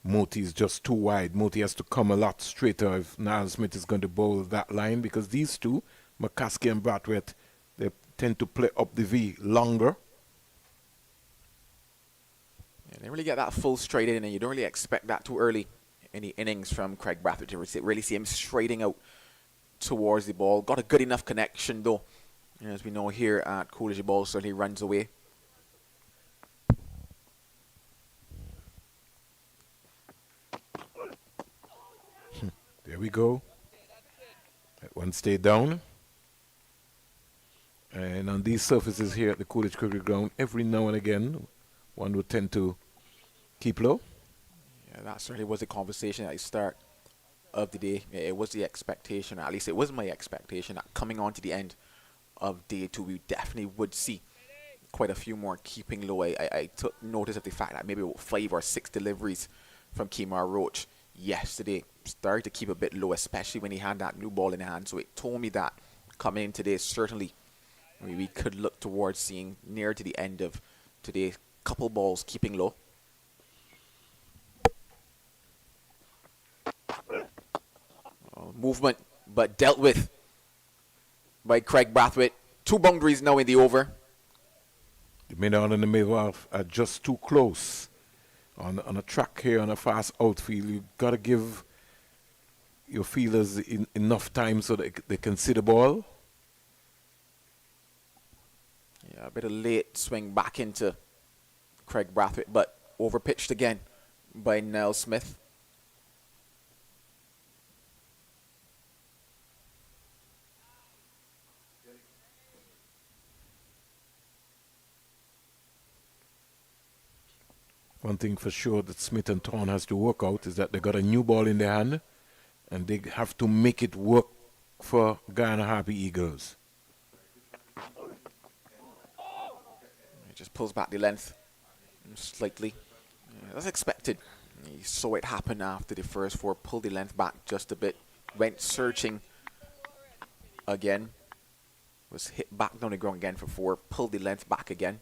D: Moti is just too wide. Moti has to come a lot straighter if Niall Smith is going to bowl that line, because these two, McCaskey and Brathwaite, they tend to play up the V longer.
B: Yeah, they really get that full straight in, and you don't really expect that too early in the innings from Craig Brathwaite to really see him striding out towards the ball. Got a good enough connection though. As we know here at Coolidge, the ball certainly runs away.
D: There we go. That one stayed down. And on these surfaces here at the Coolidge Cricket Ground, every now and again, one would tend to keep low.
B: Yeah, that certainly was the conversation at the start of the day. It was the expectation, at least it was my expectation, that coming on to the end of day 2, we definitely would see quite a few more keeping low. I took notice of the fact that maybe 5 or 6 deliveries from Kemar Roach yesterday started to keep a bit low, especially when he had that new ball in hand. So it told me that coming in today, certainly we could look towards seeing near to the end of today, couple balls keeping low. Movement, but dealt with by Craig Brathwaite. 2 boundaries now in the over.
D: The middle and the middle are just too close. On a track here, on a fast outfield, you got to give your fielders enough time so that they can see the ball.
B: Yeah, a bit of late swing back into Craig Brathwaite, but overpitched again by Nell Smith.
D: One thing for sure that Smith and Thorne has to work out is that they got a new ball in their hand and they have to make it work for Guyana Harpy Eagles.
B: He just pulls back the length slightly. Yeah, that's expected. He saw it happen after the first 4, pulled the length back just a bit, went searching again, was hit back down the ground again for 4, pulled the length back again.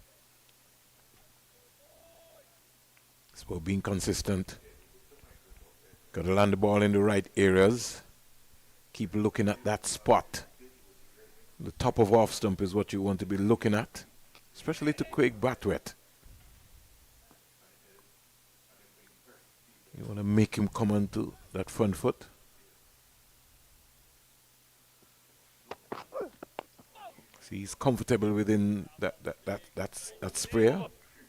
D: It's about being consistent. Got to land the ball in the right areas. Keep looking at that spot. The top of off stump is what you want to be looking at, especially to Craig Brathwaite. You want to make him come onto that front foot. See, he's comfortable within that sprayer.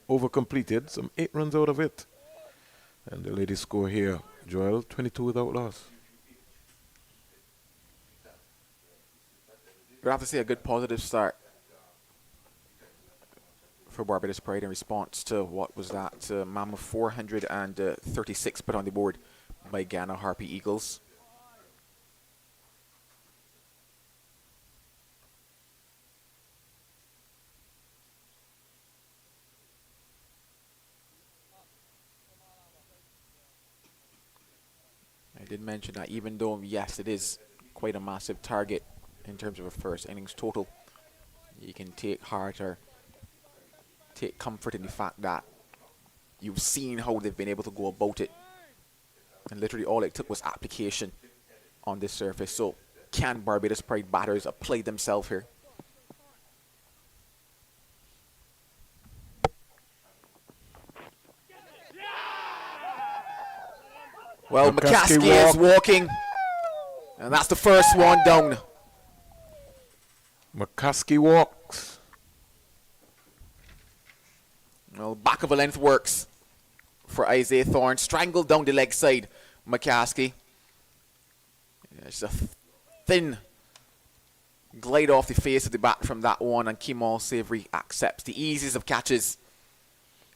D: Over completed, some 8 runs out of it. And the ladies score here, Joel, 22 without loss.
B: We'll have to see a good positive start for Barbados Pride in response to what was that mammoth 436 put on the board by Guyana Harpy Eagles. I did mention that even though, yes, it is quite a massive target in terms of a first innings total, you can take heart or take comfort in the fact that you've seen how they've been able to go about it. And literally all it took was application on this surface. So can Barbados Pride batters apply themselves here? Well, McCaskey is walking, and that's the first one down.
D: McCaskey walks.
B: Well, back of a length works for Isaiah Thorne. Strangled down the leg side, McCaskey. Yeah, it's a thin glide off the face of the bat from that one, and Kemal Savory accepts the easiest of catches.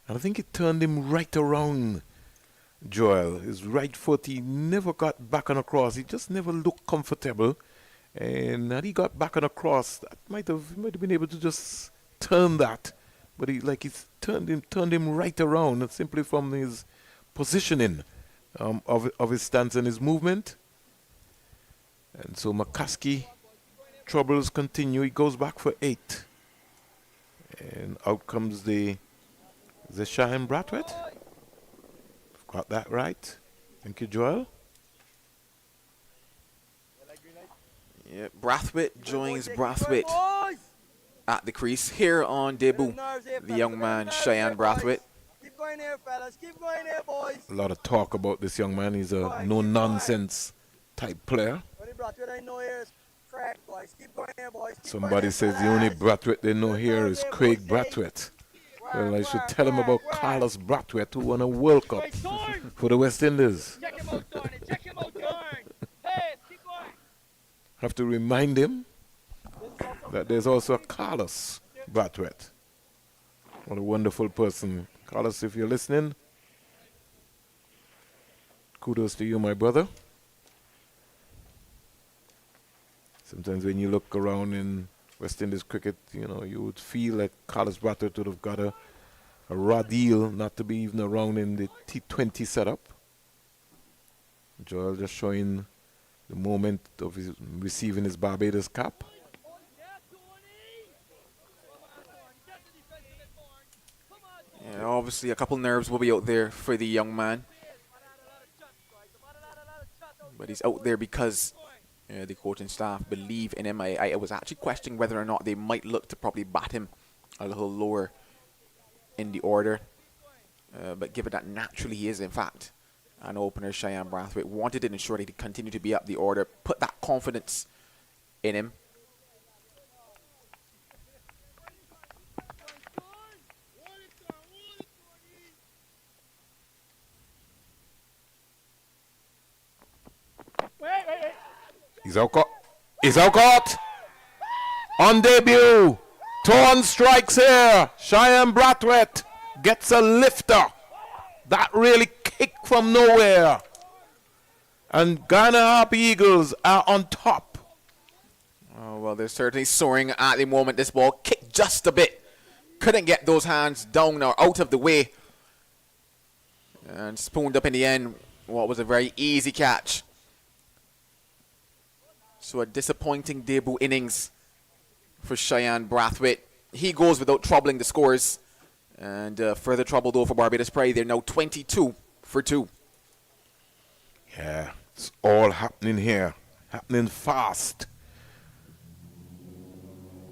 D: And I think it turned him right around. Joel, his right foot, he never got back on a cross. He just never looked comfortable. And had he got back on a cross, that might have been able to just turn that. But he's turned him right around simply from his positioning of his stance and his movement. And so McCaskey, troubles continue. He goes back for 8. And out comes the Shine Brathwaite. Got that right. Thank you, Joel.
B: Yeah, Brathwaite joins Brathwaite at the crease. Here on debut, the young man Cheyenne Brathwaite.
H: Keep going here, fellas. Keep going here, boys.
D: A lot of talk about this young man. He's a no-nonsense type player. Somebody says the only Brathwaite they know here is Craig Brathwaite. Well, I should tell him about Carlos Brathwaite, who won a World Cup for the West Indies.
G: Check him out, Thorne. Check him out, Thorne. Hey, keep going.
D: Have to remind him that there's also a Carlos Brathwaite. What a wonderful person. Carlos, if you're listening, kudos to you, my brother. Sometimes when you look around West Indies cricket, you know, you would feel like Carlos Brathwaite would have got a raw deal not to be even around in the T20 setup. Joel just showing the moment of his receiving his Barbados cap.
B: Yeah, obviously, a couple nerves will be out there for the young man. But he's out there because the coaching staff believe in him. I was actually questioning whether or not they might look to probably bat him a little lower in the order. But given that naturally he is, in fact, an opener, Cheyenne Brathwaite wanted to ensure that he continue to be up the order, put that confidence in him.
D: He's out caught. He's out caught. On debut. Torn strikes here. Cheyenne Brathwaite gets a lifter. That really kicked from nowhere. And Guyana Harp Eagles are on top.
B: Oh, well, they're certainly soaring at the moment. This ball kicked just a bit. Couldn't get those hands down or out of the way. And spooned up in the end. What was a very easy catch. So a disappointing debut innings for Cheyenne Brathwaite. He goes without troubling the scores. And further trouble though for Barbados Pride. They're now 22 for 2.
D: Yeah, it's all happening here. Happening fast.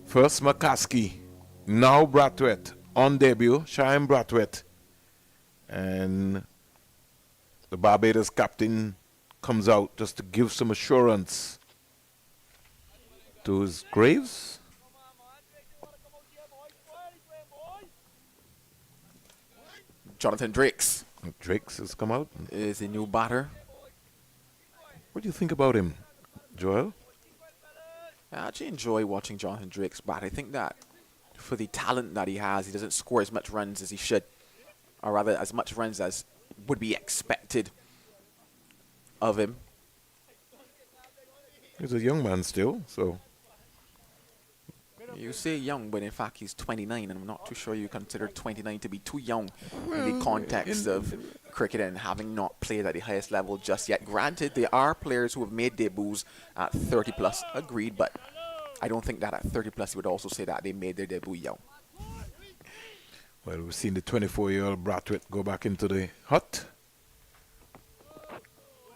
D: First McCaskey. Now Brathwaite. On debut, Cheyenne Brathwaite. And the Barbados captain comes out just to give some assurance to his Graves.
B: Jonathan Drakes
D: Drakes has come out.
B: is the new batter.
D: What do you think about him, Joel?
B: I actually enjoy watching Jonathan Drakes bat. I think that for the talent that he has, he doesn't score as much runs as he should, or rather as much runs as would be expected of him.
D: He's a young man still, so.
B: You say young, but in fact he's 29, and I'm not too sure you consider 29 to be too young in the context of cricket and having not played at the highest level just yet. Granted, there are players who have made debuts at 30 plus, agreed, but I don't think that at 30 plus you would also say that they made their debut young.
D: Well, we've seen the 24-year-old Brathwaite go back into the hut.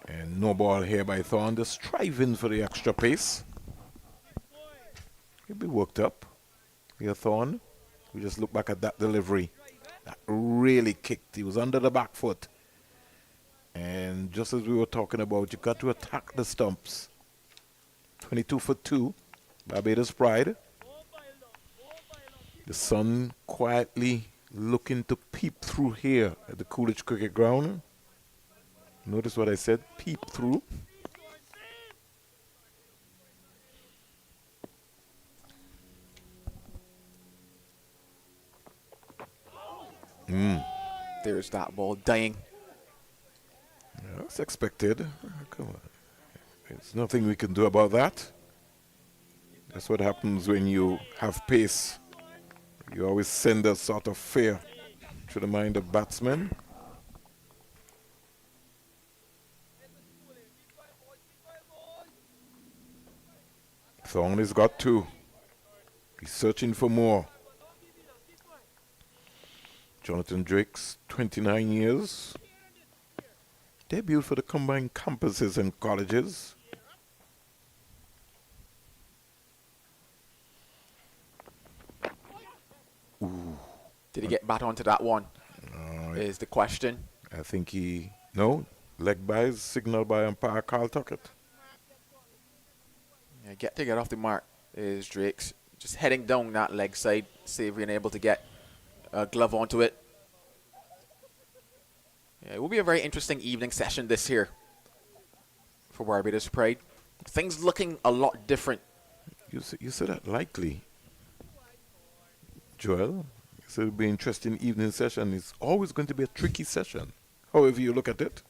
D: And no ball here by Thorne, just striving for the extra pace. He'll be worked up. Here, Thorne. We just look back at that delivery. That really kicked. He was under the back foot. And just as we were talking about, you got to attack the stumps. 22 for 2. Barbados Pride. The sun quietly looking to peep through here at the Coolidge Cricket Ground. Notice what I said, peep through.
B: There's that ball dying.
D: Yeah, that's expected. Come on. There's nothing we can do about that. That's what happens when you have pace. You always send a sort of fear to the mind of batsmen. Thorne has got 2. He's searching for more. Jonathan Drakes, 29 years. Debuted for the combined campuses and colleges. Ooh.
B: Did he get back onto that one? Is the question.
D: I think no, leg buys signaled by umpire Carl Tuckett.
B: Yeah, get off the mark is Drakes. Just heading down that leg side, see if we're able to get a glove onto it. Yeah, it will be a very interesting evening session this here for Barbados Pride. Things looking a lot different.
D: You said that likely, Joel. You said it would be an interesting evening session. It's always going to be a tricky session, however you look at it.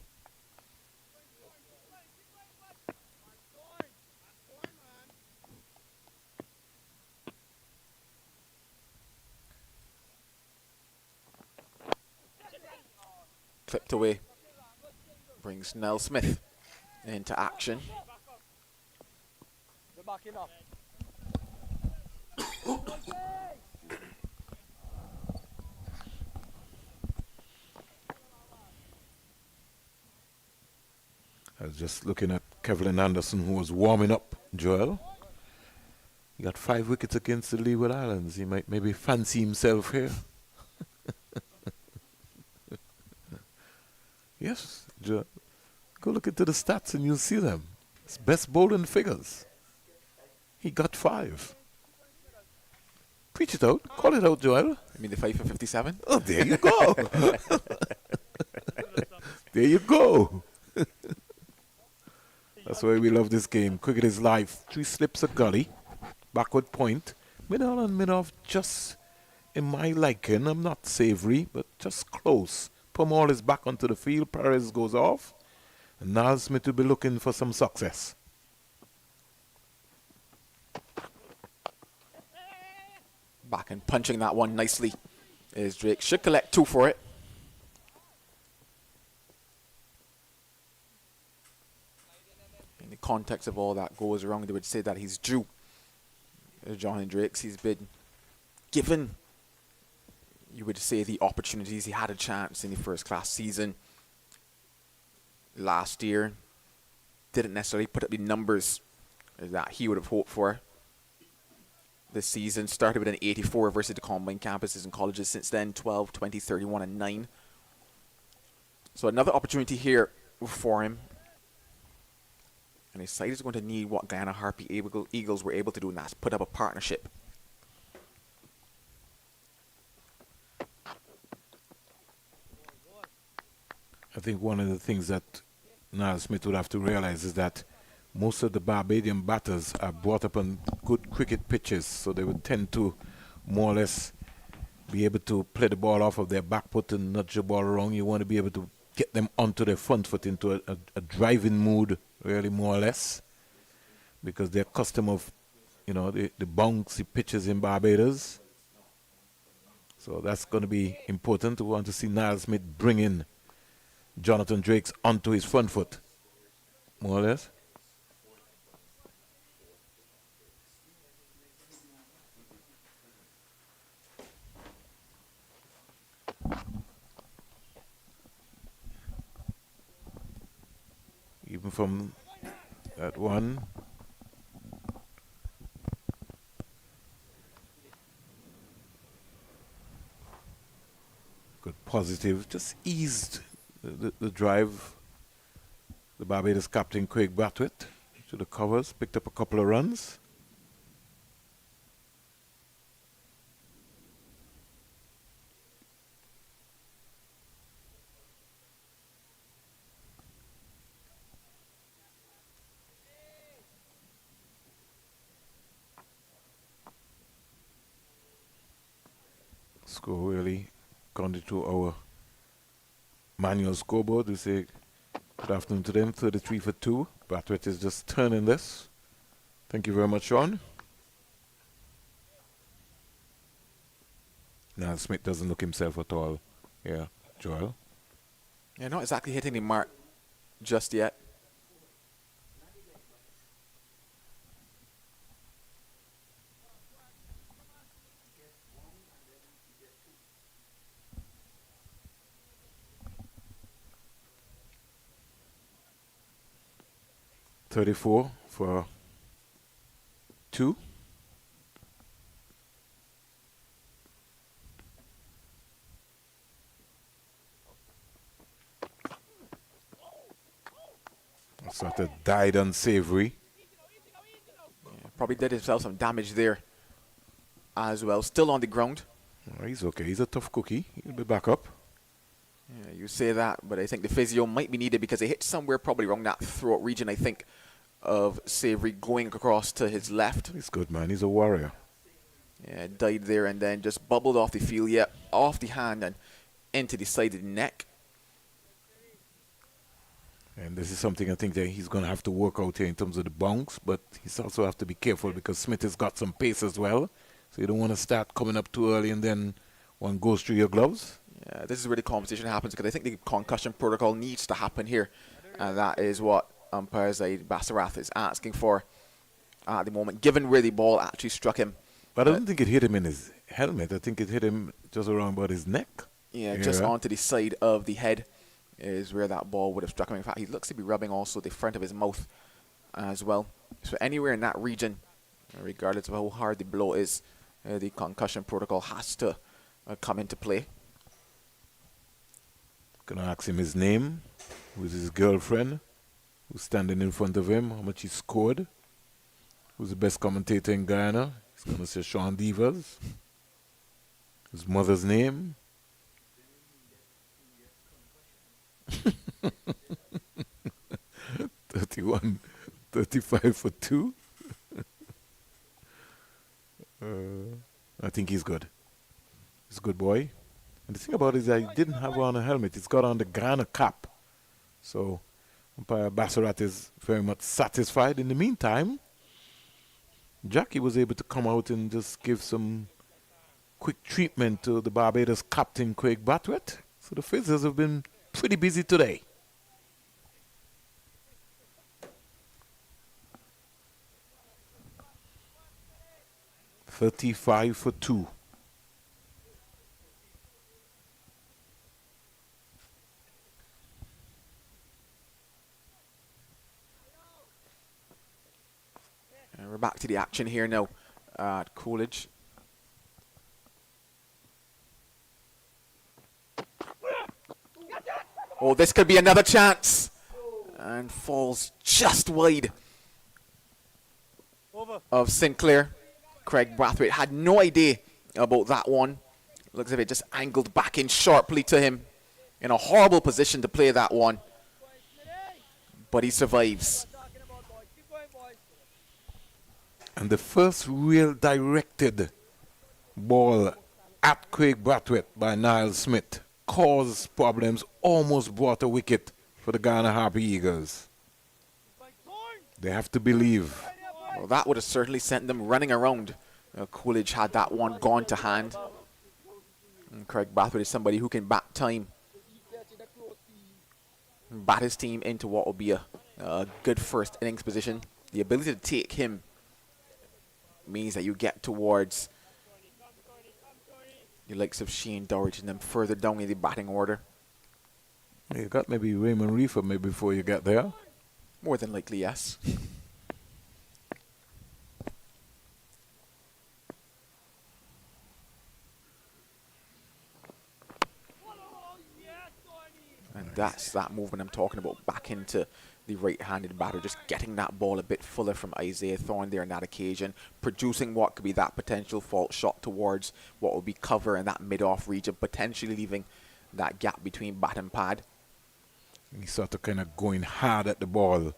B: Clipped away. Brings Nell Smith into action.
H: We're backing up.
D: I was just looking at Kevlin Anderson, who was warming up, Joel. He got 5 wickets against the Leeward Islands. He might maybe fancy himself here. Yes, Joel. Go look into the stats and you'll see them. It's best bowling figures. He got 5. Preach it out. Call it out, Joel.
B: I mean the 5 for 57.
D: Oh, there you go. There you go. That's why we love this game. Cricket is life. 3 slips a gully. Backward point. Mid-on and mid-off just in my liking. I'm not savory, but just close. Pomal is back onto the field. Perez goes off. And Niall Smith will be looking for some success.
B: Back and punching that one nicely is Drake. Should collect 2 for it. In the context of all that goes wrong, they would say that he's due. John Drakes, he's been given, you would say, the opportunities. He had a chance in the first class season last year. Didn't necessarily put up the numbers that he would have hoped for. This season started with an 84 versus the combined campuses and colleges. Since then, 12, 20, 31, and 9. So another opportunity here for him. And his side is going to need what Guyana Harpy Eagles were able to do, and that's put up a partnership.
D: I think one of the things that Niall Smith would have to realize is that most of the Barbadian batters are brought up on good cricket pitches, so they would tend to more or less be able to play the ball off of their back foot and nudge the ball around. You want to be able to get them onto their front foot into a driving mood, really, more or less, because they're accustomed of, the bouncy pitches in Barbados. So that's going to be important. We want to see Niall Smith bring in Jonathan Drakes onto his front foot, more or less. Even from that one. Good positive, just eased the drive. The Barbados captain Craig Brathwaite to the covers, picked up a couple of runs. Score really gone to our manual scoreboard. We say good afternoon to them. 33 for 2. Brathwaite is just turning this. Thank you very much, Sean. Now Smith doesn't look himself at all. Yeah, Joel.
B: Yeah, not exactly hitting the mark just yet.
D: .34 for 2. Sort of died unsavory.
B: Yeah, probably did himself some damage there as well. Still on the ground.
D: Oh, he's okay. He's a tough cookie. He'll be back up.
B: Yeah, you say that, but I think the physio might be needed because he hit somewhere probably wrong that throat region, I think, of Savory going across to his left.
D: He's good, man. He's a warrior.
B: Yeah, died there and then just bubbled off the field, yeah, off the hand and into the side of the neck.
D: And this is something I think that he's going to have to work out here in terms of the bounce, but he's also have to be careful because Smith has got some pace as well. So you don't want to start coming up too early and then one goes through your gloves.
B: This is where the competition happens, because I think the concussion protocol needs to happen here. And that is what umpire Zaid Basarath is asking for at the moment, given where the ball actually struck him.
D: But I don't think it hit him in his helmet. I think it hit him just around about his neck.
B: Yeah, just onto the side of the head is where that ball would have struck him. In fact, he looks to be rubbing also the front of his mouth as well. So anywhere in that region, regardless of how hard the blow is, the concussion protocol has to come into play.
D: Gonna ask him his name, who's his girlfriend, who's standing in front of him, how much he scored, who's the best commentator in Guyana. He's gonna say Sean Devers. His mother's name. 31, 35 for 2. I think he's good. He's a good boy. And the thing about it is that he didn't have on a helmet. He's got on the Guyana cap. So umpire Bassarat is very much satisfied. In the meantime, Jackie was able to come out and just give some quick treatment to the Barbados captain, Craig Batwet. So the Fizzers have been pretty busy today. $35 for 2.
B: And we're back to the action here now at Coolidge. Oh, this could be another chance. And falls just wide of Sinclair. Craig Brathwaite had no idea about that one. Looks as if it just angled back in sharply to him. In a horrible position to play that one. But he survives.
D: And the first real directed ball at Craig Brathwaite by Niall Smith caused problems, almost brought a wicket for the Guyana Harpy Eagles. They have to believe.
B: Well, that would have certainly sent them running around. Coolidge had that one gone to hand. And Craig Brathwaite is somebody who can bat time. Bat his team into what will be a good first innings position. The ability to take him means that you get towards the likes of Shane Dorridge and them further down in the batting order.
D: You got maybe Raymond Reefer maybe before you get there.
B: More than likely, yes. And that's that movement I'm talking about, back into the right-handed batter, just getting that ball a bit fuller from Isaiah Thorne there on that occasion, producing what could be that potential fault shot towards what will be cover in that mid-off region, potentially leaving that gap between bat and pad.
D: He's sort of kind of going hard at the ball.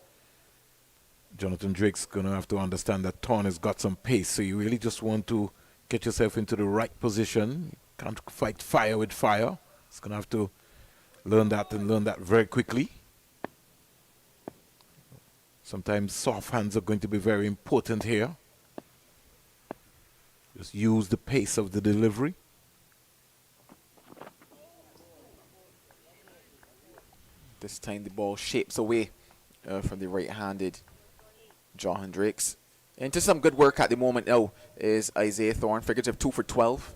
D: Jonathan Drake's going to have to understand that Thorne has got some pace, so you really just want to get yourself into the right position. You can't fight fire with fire. He's going to have to learn that and learn that very quickly. Sometimes soft hands are going to be very important here. Just use the pace of the delivery.
B: This time the ball shapes away from the right-handed Jonathan Drakes. Into some good work at the moment now is Isaiah Thorne. Figures of 2 for 12.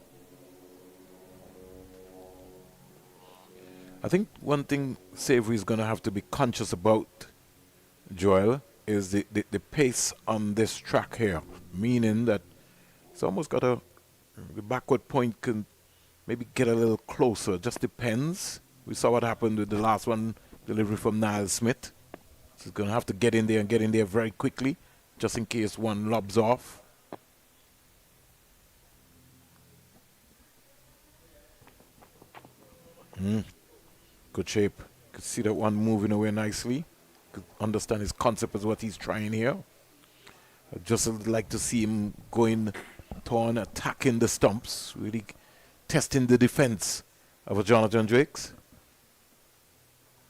D: I think one thing Savory is going to have to be conscious about, Joel, is the pace on this track here. Meaning that it's almost got the backward point can maybe get a little closer. Just depends. We saw what happened with the last one, delivery from Niall Smith. So he's going to have to get in there and get in there very quickly, just in case one lobs off. Good shape. Could see that one moving away nicely. Could understand his concept as what he's trying here. I'd just like to see him going torn, attacking the stumps, really testing the defense of a Jonathan Drakes.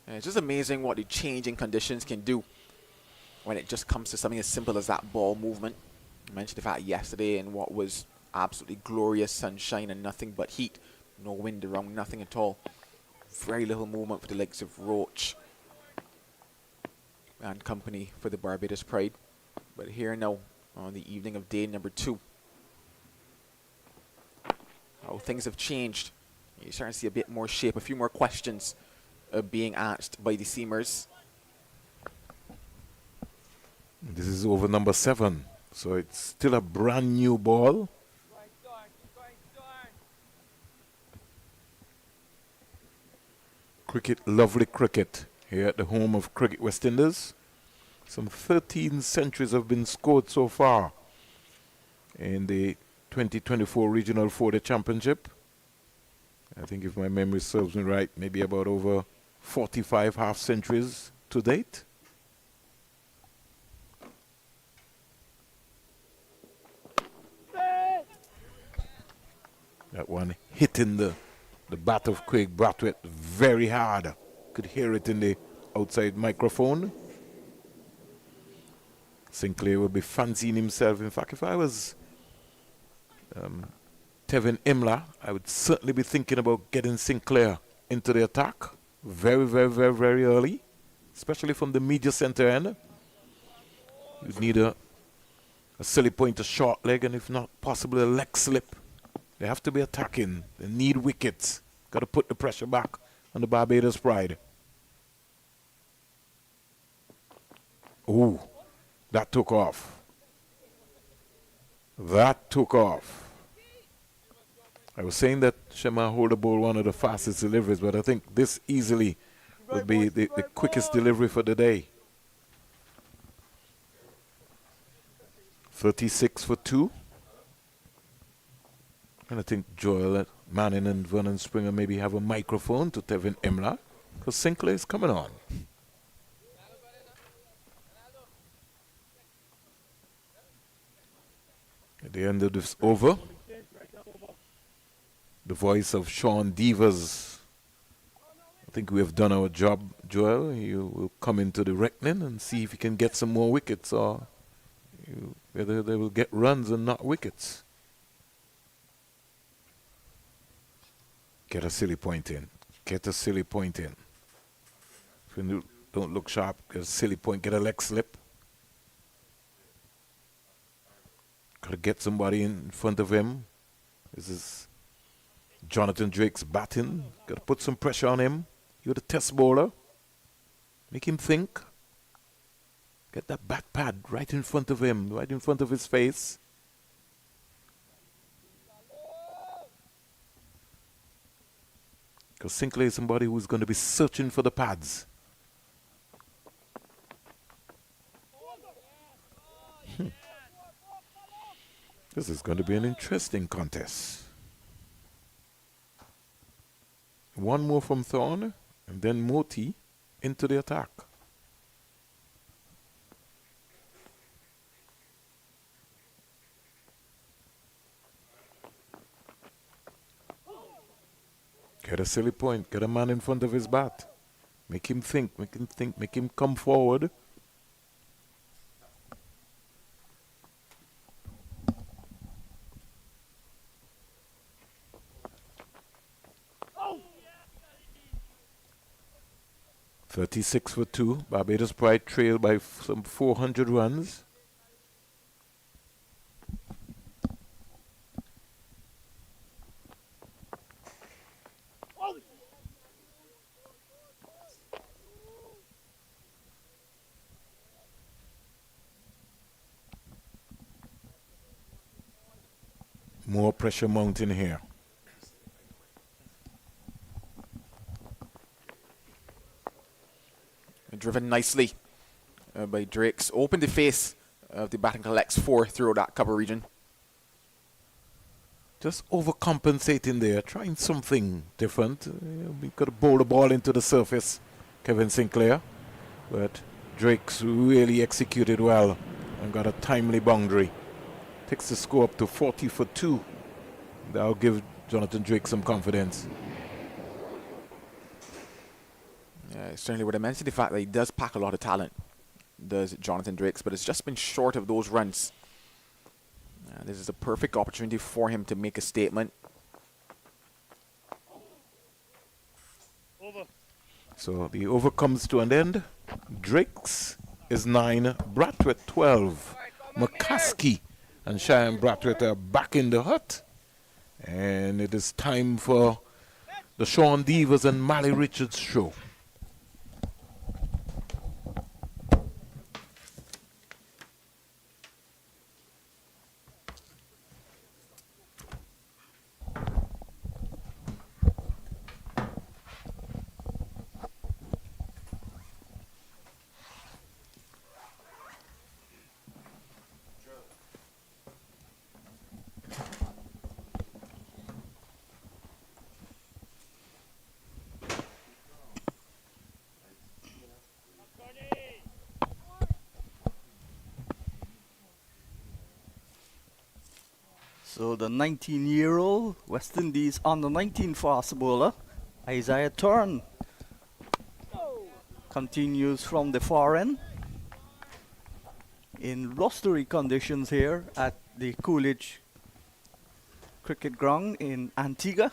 B: And it's just amazing what the changing conditions can do when it just comes to something as simple as that ball movement. I mentioned the fact yesterday in what was absolutely glorious sunshine and nothing but heat. No wind around, nothing at all. Very little movement for the likes of Roach and company for the Barbados Pride. But here now, on the evening of day number 2, how things have changed. You're starting to see a bit more shape, a few more questions being asked by the seamers.
D: This is over number 7, so it's still a brand new ball. Cricket, lovely cricket here at the home of Cricket West Indies. Some 13 centuries have been scored so far in the 2024 Regional 4-Day Championship. I think if my memory serves me right, maybe about over 45 half centuries to date. That one hitting the bat of Craig Brathwaite very hard. Could hear it in the outside microphone. Sinclair will be fancying himself. In fact, if I was Tevin Imler, I would certainly be thinking about getting Sinclair into the attack very, very, very, very early, especially from the media center end. You'd need a silly point, a short leg, and if not possible, a leg slip. They have to be attacking. They need wickets. Got to put the pressure back on the Barbados Pride. Ooh, that took off. That took off. I was saying that Shema Holder Bowl one of the fastest deliveries, but I think this easily will be the quickest delivery for the day. 36 for 2. And I think Joel Manning and Vernon Springer maybe have a microphone to Tevin Imler, because Sinclair is coming on. At the end of this over, the voice of Sean Devers. I think we have done our job, Joel. You will come into the reckoning and see if you can get some more wickets, or whether they will get runs and not wickets. Get a silly point in. Get a silly point in. If you don't look sharp, get a silly point, get a leg slip. Got to get somebody in front of him. This is Jonathan Drake's batting. Got to put some pressure on him. You're the test bowler. Make him think. Get that bat pad right in front of him, right in front of his face. Because Sinclair is somebody who's going to be searching for the pads. This is going to be an interesting contest. One more from Thorne, and then Moti into the attack. Get a silly point, get a man in front of his bat. Make him think, make him come forward. Oh. 36 for 2. Barbados Pride trail by some 400 runs. More pressure mounting here.
B: Driven nicely by Drakes. Opened the face of the batting collects 4 through that cover region.
D: Just overcompensating there, trying something different. We've got to bowl the ball into the surface, Kevin Sinclair. But Drake's really executed well and got a timely boundary. Takes the score up to 40 for 2. That'll give Jonathan Drake some confidence.
B: Yeah, certainly would have mentioned the fact that he does pack a lot of talent, does Jonathan Drakes, but it's just been short of those runs. This is a perfect opportunity for him to make a statement.
D: So the over comes to an end. Drakes is 9, Bratwett 12. McCaskey and Cheyenne Bratwett are back in the hut. And it is time for the Sean Devers and Mally Richards show.
A: So the 19-year-old West Indies under 19 fast bowler, Isaiah Turn, continues from the far end in blustery conditions here at the Coolidge Cricket Ground in Antigua.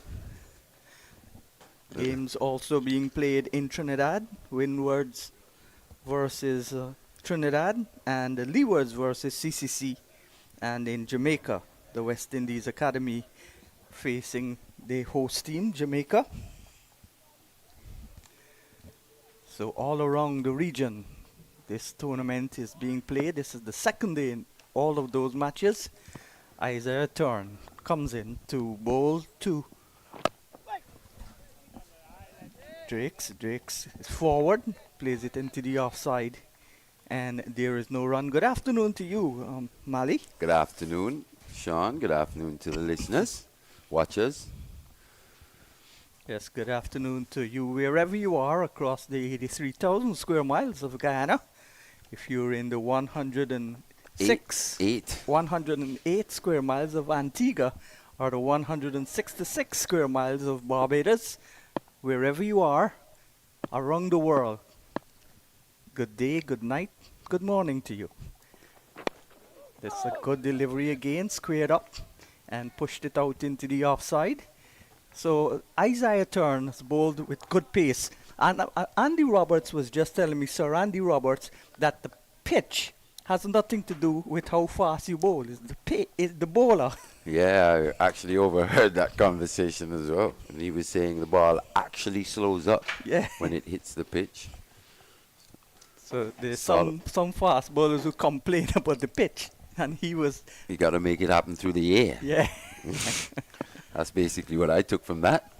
A: Games also being played in Trinidad, Windwards versus Trinidad and Leewards versus CCC, and in Jamaica, the West Indies Academy facing the host team, Jamaica. So all around the region, this tournament is being played. This is the second day in all of those matches. Isaiah Turn comes in to bowl to Drakes is forward, plays it into the offside, and there is no run. Good afternoon to you, Mali.
C: Good afternoon, Sean. Good afternoon to the listeners, watchers.
A: Yes, good afternoon to you wherever you are across the 83,000 square miles of Guyana. If you're in the 108 square miles of Antigua or the 166 square miles of Barbados, wherever you are around the world, good day, good night, good morning to you. This is a good delivery again, squared up and pushed it out into the offside. So Isaiah Turn has bowled with good pace. And Andy Roberts was just telling me, Sir Andy Roberts, that the pitch has nothing to do with how fast you bowl. It's the bowler.
C: Yeah, I actually overheard that conversation as well. And he was saying the ball actually slows up when it hits the pitch.
A: So there's some fast bowlers who complain about the pitch. And
C: you got to make it happen through the air.
A: Yeah.
C: That's basically what I took from that.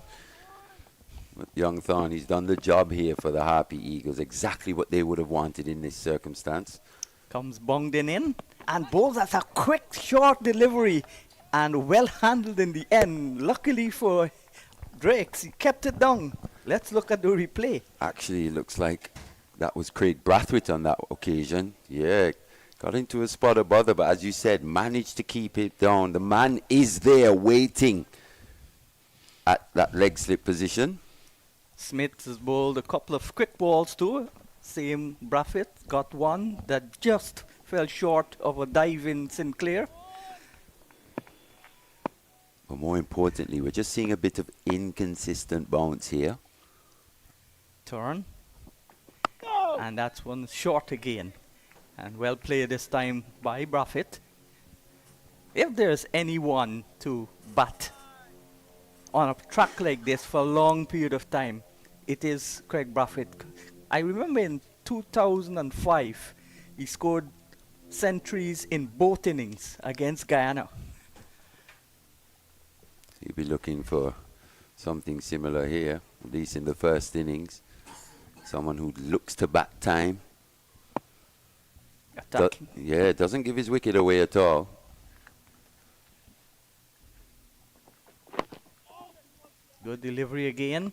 C: But young Thorn, he's done the job here for the Harpy Eagles. Exactly what they would have wanted in this circumstance.
A: Comes Bongden in and bowls as a quick, short delivery and well handled in the end. Luckily for Drakes, he kept it down. Let's look at the replay.
C: Actually, it looks like that was Craig Brathwaite on that occasion. Yeah, got into a spot of bother, but as you said, managed to keep it down. The man is there waiting at that leg slip position.
A: Smith has bowled a couple of quick balls too. Same Brathwaite got one that just fell short of a dive in Sinclair.
C: But more importantly, we're just seeing a bit of inconsistent bounce here.
A: Turn. And that's one short again. And well played this time by Brathwaite. If there's anyone to bat on a track like this for a long period of time, it is Craig Brathwaite. I remember in 2005, he scored centuries in both innings against Guyana.
C: You'll be looking for something similar here, at least in the first innings. Someone who looks to bat time. Doesn't give his wicket away at all.
A: Good delivery again.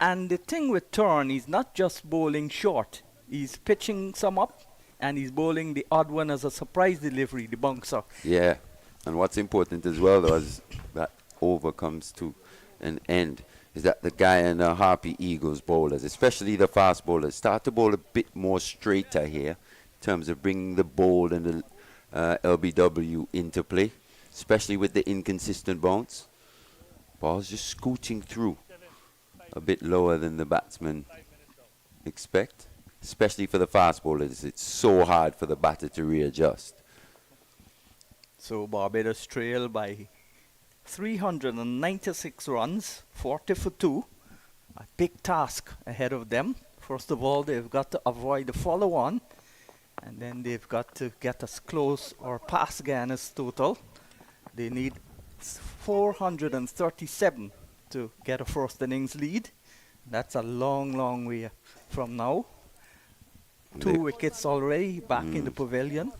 A: And the thing with Turn, he's not just bowling short. He's pitching some up, and he's bowling the odd one as a surprise delivery, the bouncer.
C: Yeah, and what's important as well, though, as that over comes to an end, is that the Guyana Harpy Eagles bowlers, especially the fast bowlers, start to bowl a bit more straighter here in terms of bringing the ball and the LBW into play, especially with the inconsistent bounce. Ball's just scooting through a bit lower than the batsman expect, especially for the fast bowlers. It's so hard for the batter to readjust.
A: So Barbados trail by 396 runs, 40 for 2. A big task ahead of them. First of all, they've got to avoid the follow-on, and then they've got to get as close or past Guyana's total. They need 437 to get a first innings lead. That's a long, long way from now. Two wickets already back in the pavilion.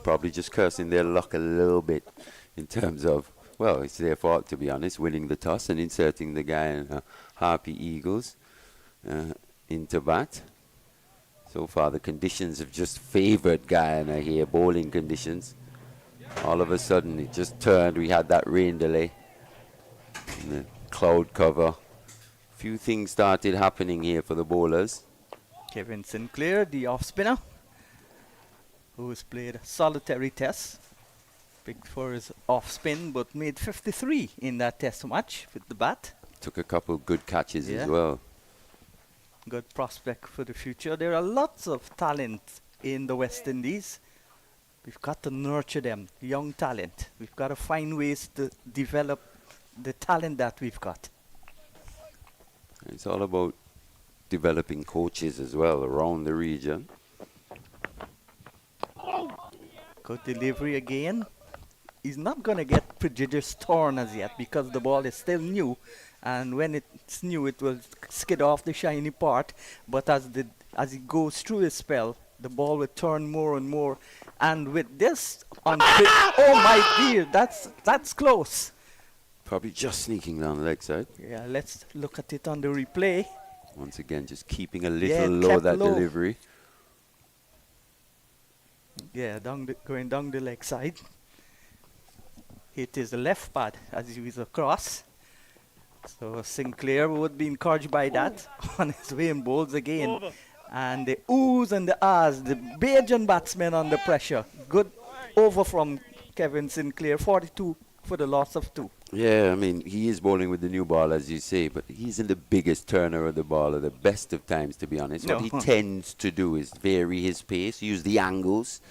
C: Probably just cursing their luck a little bit in terms of, well, it's their fault, to be honest, winning the toss and inserting the Guyana Harpy Eagles into bat. So far, the conditions have just favored Guyana here, bowling conditions. All of a sudden, it just turned. We had that rain delay, and the cloud cover. Few things started happening here for the bowlers.
A: Kevin Sinclair, the off-spinner, who has played a solitary test. Picked for his off-spin, but made 53 in that test match with the bat.
C: Took a couple good catches
A: Yeah.
C: as well.
A: Good prospect for the future. There are lots of talent in the West Indies. We've got to nurture them, young talent. We've got to find ways to develop the talent that we've got.
C: It's all about developing coaches as well around the region.
A: Good delivery again. He's not going to get prodigious turn as yet because the ball is still new. And when it's new, it will skid off the shiny part. But as he goes through his spell, the ball will turn more and more. And with this, oh my dear, that's close.
C: Probably just sneaking down the leg side.
A: Yeah, let's look at it on the replay.
C: Once again, just keeping a
A: Yeah,
C: little low
A: kept
C: that
A: low.
C: delivery.
A: Yeah, going down the leg side. Hit his left pad as he was across. So Sinclair would be encouraged by that on his way and bowls again. And the oohs and the ahs, the Bajan batsmen under pressure. Good over from Kevin Sinclair, 42 for the loss of 2.
C: Yeah, I mean, he is bowling with the new ball, as you say, but he isn't the biggest turner of the ball at the best of times, to be honest.
A: No.
C: What he tends to do is vary his pace, use the angles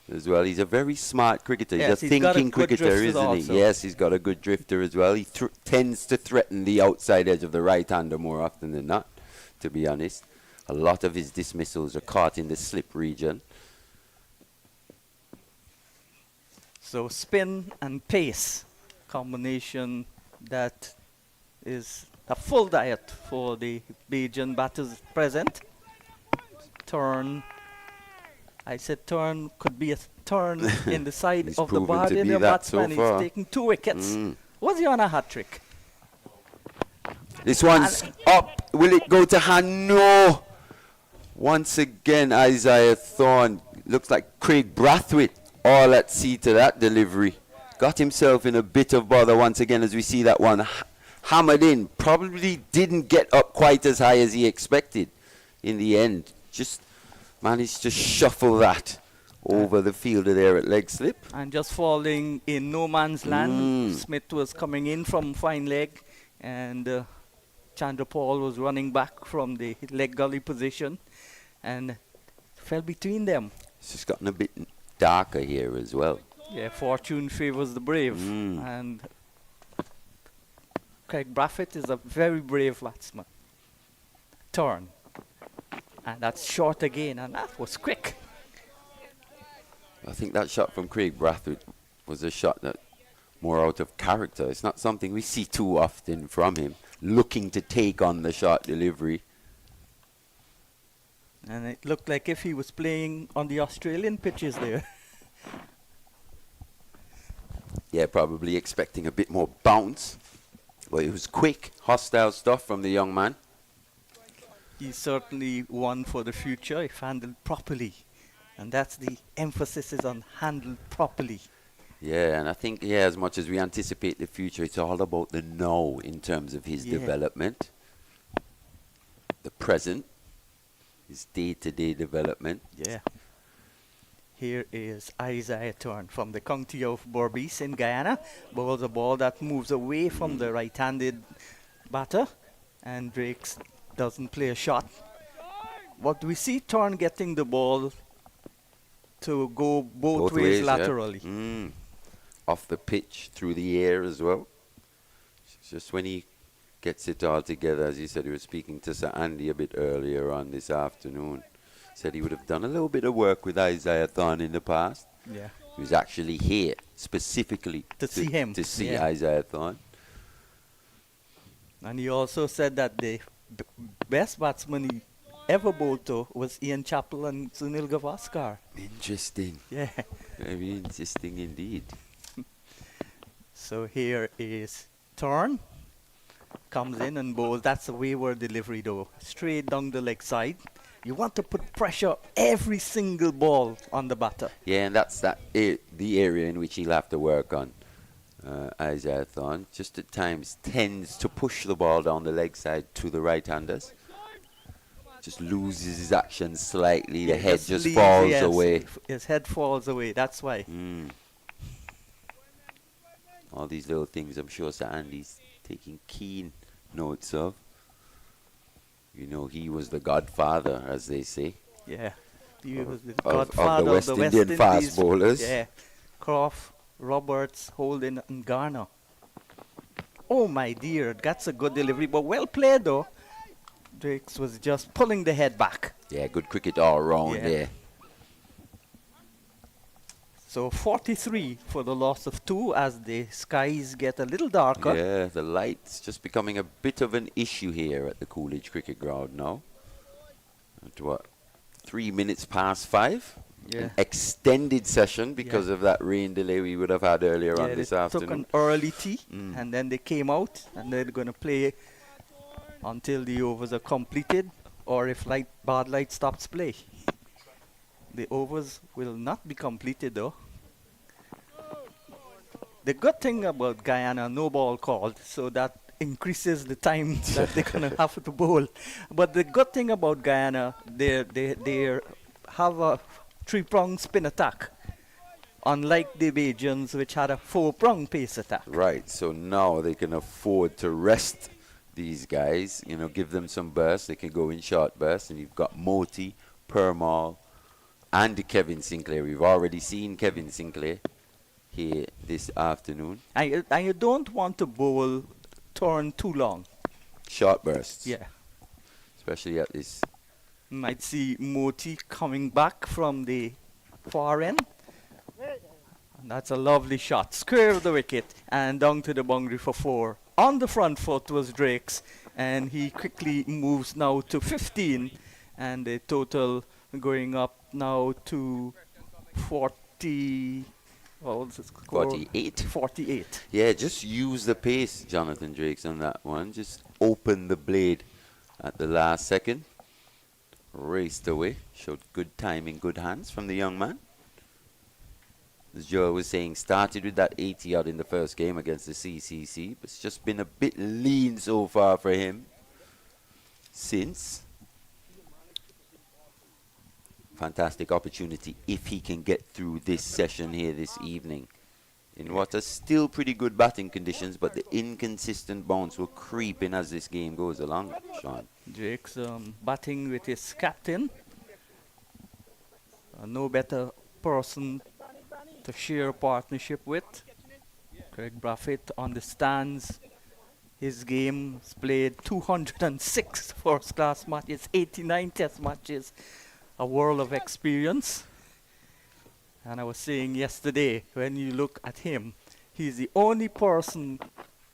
C: as well. He's a very smart cricketer.
A: Yes,
C: he's a
A: he's got a
C: thinking
A: good
C: cricketer,
A: drifter
C: isn't
A: also.
C: he? Yes, he's got a good drifter as well. He tends to threaten the outside edge of the right-hander more often than not, to be honest. A lot of his dismissals are caught in the slip region.
A: So spin and pace combination that is a full diet for the Bajan batters present. Turn. I said turn could be a turn in the side
C: He's
A: of the
C: proven to be
A: Barbadian
C: that so
A: batsman.
C: far.
A: He's taking 2 wickets.
C: Mm.
A: Was he on a hat trick?
C: This one's up. Will it go to hand? No. Once again, Isaiah Thorne. Looks like Craig Brathwaite all at sea to that delivery. Got himself in a bit of bother once again as we see that one hammered in. Probably didn't get up quite as high as he expected in the end. Just managed to shuffle that over the fielder there at leg slip.
A: And just falling in no man's land. Smith was coming in from fine leg, and Chandra Paul was running back from the leg gully position and fell between them.
C: It's just gotten a bit darker here as well.
A: Yeah, fortune favors the brave. And Craig Brathwaite is a very brave batsman. Turn. And that's short again, and that was quick.
C: I think that shot from Craig Brathwaite was a shot that more out of character. It's not something we see too often from him, looking to take on the shot delivery.
A: And it looked like if he was playing on the Australian pitches there.
C: Yeah, probably expecting a bit more bounce. But it was quick, hostile stuff from the young man.
A: He's certainly one for the future if handled properly. And that's the emphasis is on handled properly.
C: Yeah, and I think, yeah, as much as we anticipate the future, it's all about the now in terms of his development. The present, his day-to-day development.
A: Yeah. Here is Isaiah Thorne from the county of Berbice in Guyana. Bowls a ball that moves away from the right-handed batter. And Drakes doesn't play a shot. But we see Thorn getting the ball to go both
C: Both
A: ways
C: yeah.
A: laterally.
C: Off the pitch, through the air as well. It's just when he gets it all together, as you said, he was speaking to Sir Andy a bit earlier on this afternoon. Said he would have done a little bit of work with Isaiah Thorn in the past.
A: Yeah.
C: He was actually here specifically
A: To see him.
C: To see
A: Yeah.
C: Isaiah Thorn.
A: And he also said that the best batsman he ever bowled to was Ian Chappell and Sunil Gavaskar.
C: Interesting.
A: Yeah.
C: Very interesting indeed.
A: So here is Thorn. Comes in and bowls. That's a wayward delivery though. Straight down the leg side. You want to put pressure every single ball on the batter.
C: Yeah, and that's the area in which he'll have to work on. Isaiah Thorn just at times tends to push the ball down the leg side to the right-handers. Just loses his action slightly. The head just
A: leaves,
C: falls
A: yes,
C: away.
A: His head falls away. That's why.
C: All these little things I'm sure Sir Andy's taking keen notes of. You know, he was the godfather, as they say.
A: Yeah. He was the
C: of
A: godfather
C: the West
A: of the
C: Indian
A: West
C: fast
A: Indies.
C: bowlers.
A: Yeah. Croft, Roberts, Holden, and Garner. Oh my dear, that's a good delivery, but well played though. Drakes was just pulling the head back.
C: Yeah, good cricket all round
A: Yeah.
C: there.
A: So 43 for the loss of 2 as the skies get a little darker.
C: Yeah, the light's just becoming a bit of an issue here at the Coolidge Cricket Ground now. At what, 3 minutes past 5?
A: Yeah.
C: An extended session because of that rain delay we would have had earlier on
A: Yeah,
C: this
A: they
C: afternoon.
A: took an early tea and then they came out and they're going to play until the overs are completed or if bad light stops play. The overs will not be completed though. The good thing about Guyana, no ball called, so that increases the time that they're going to have to bowl. But the good thing about Guyana, they have a 3-prong spin attack, unlike the Bajans, which had a 4-prong pace attack.
C: Right, so now they can afford to rest these guys, you know, give them some bursts. They can go in short bursts, and you've got Moti, Permal, and Kevin Sinclair. We've already seen Kevin Sinclair here this afternoon.
A: And you don't want to bowl Thorn too long.
C: Short bursts.
A: Yeah.
C: Especially at this.
A: Might see Moti coming back from the far end. And that's a lovely shot. Square of the wicket and down to the boundary for 4. On the front foot was Drake's and he quickly moves now to 15 and the total going up now to 40. What was the score?
C: 48.
A: 48.
C: Yeah, just use the pace, Jonathan Drakes, on that one. Just open the blade at the last second. Raced away. Showed good timing, good hands from the young man. As Joe was saying, started with that 80 odd in the first game against the CCC, but it's just been a bit lean so far for him since. Fantastic opportunity if he can get through this session here this evening. In what are still pretty good batting conditions, but the inconsistent bounce will creep in as this game goes along, Sean.
A: Drake's batting with his captain. No better person to share a partnership with. Craig Braffett understands his game. He's played 206 first-class matches, 89 test matches. A world of experience. And I was saying yesterday, when you look at him, he's the only person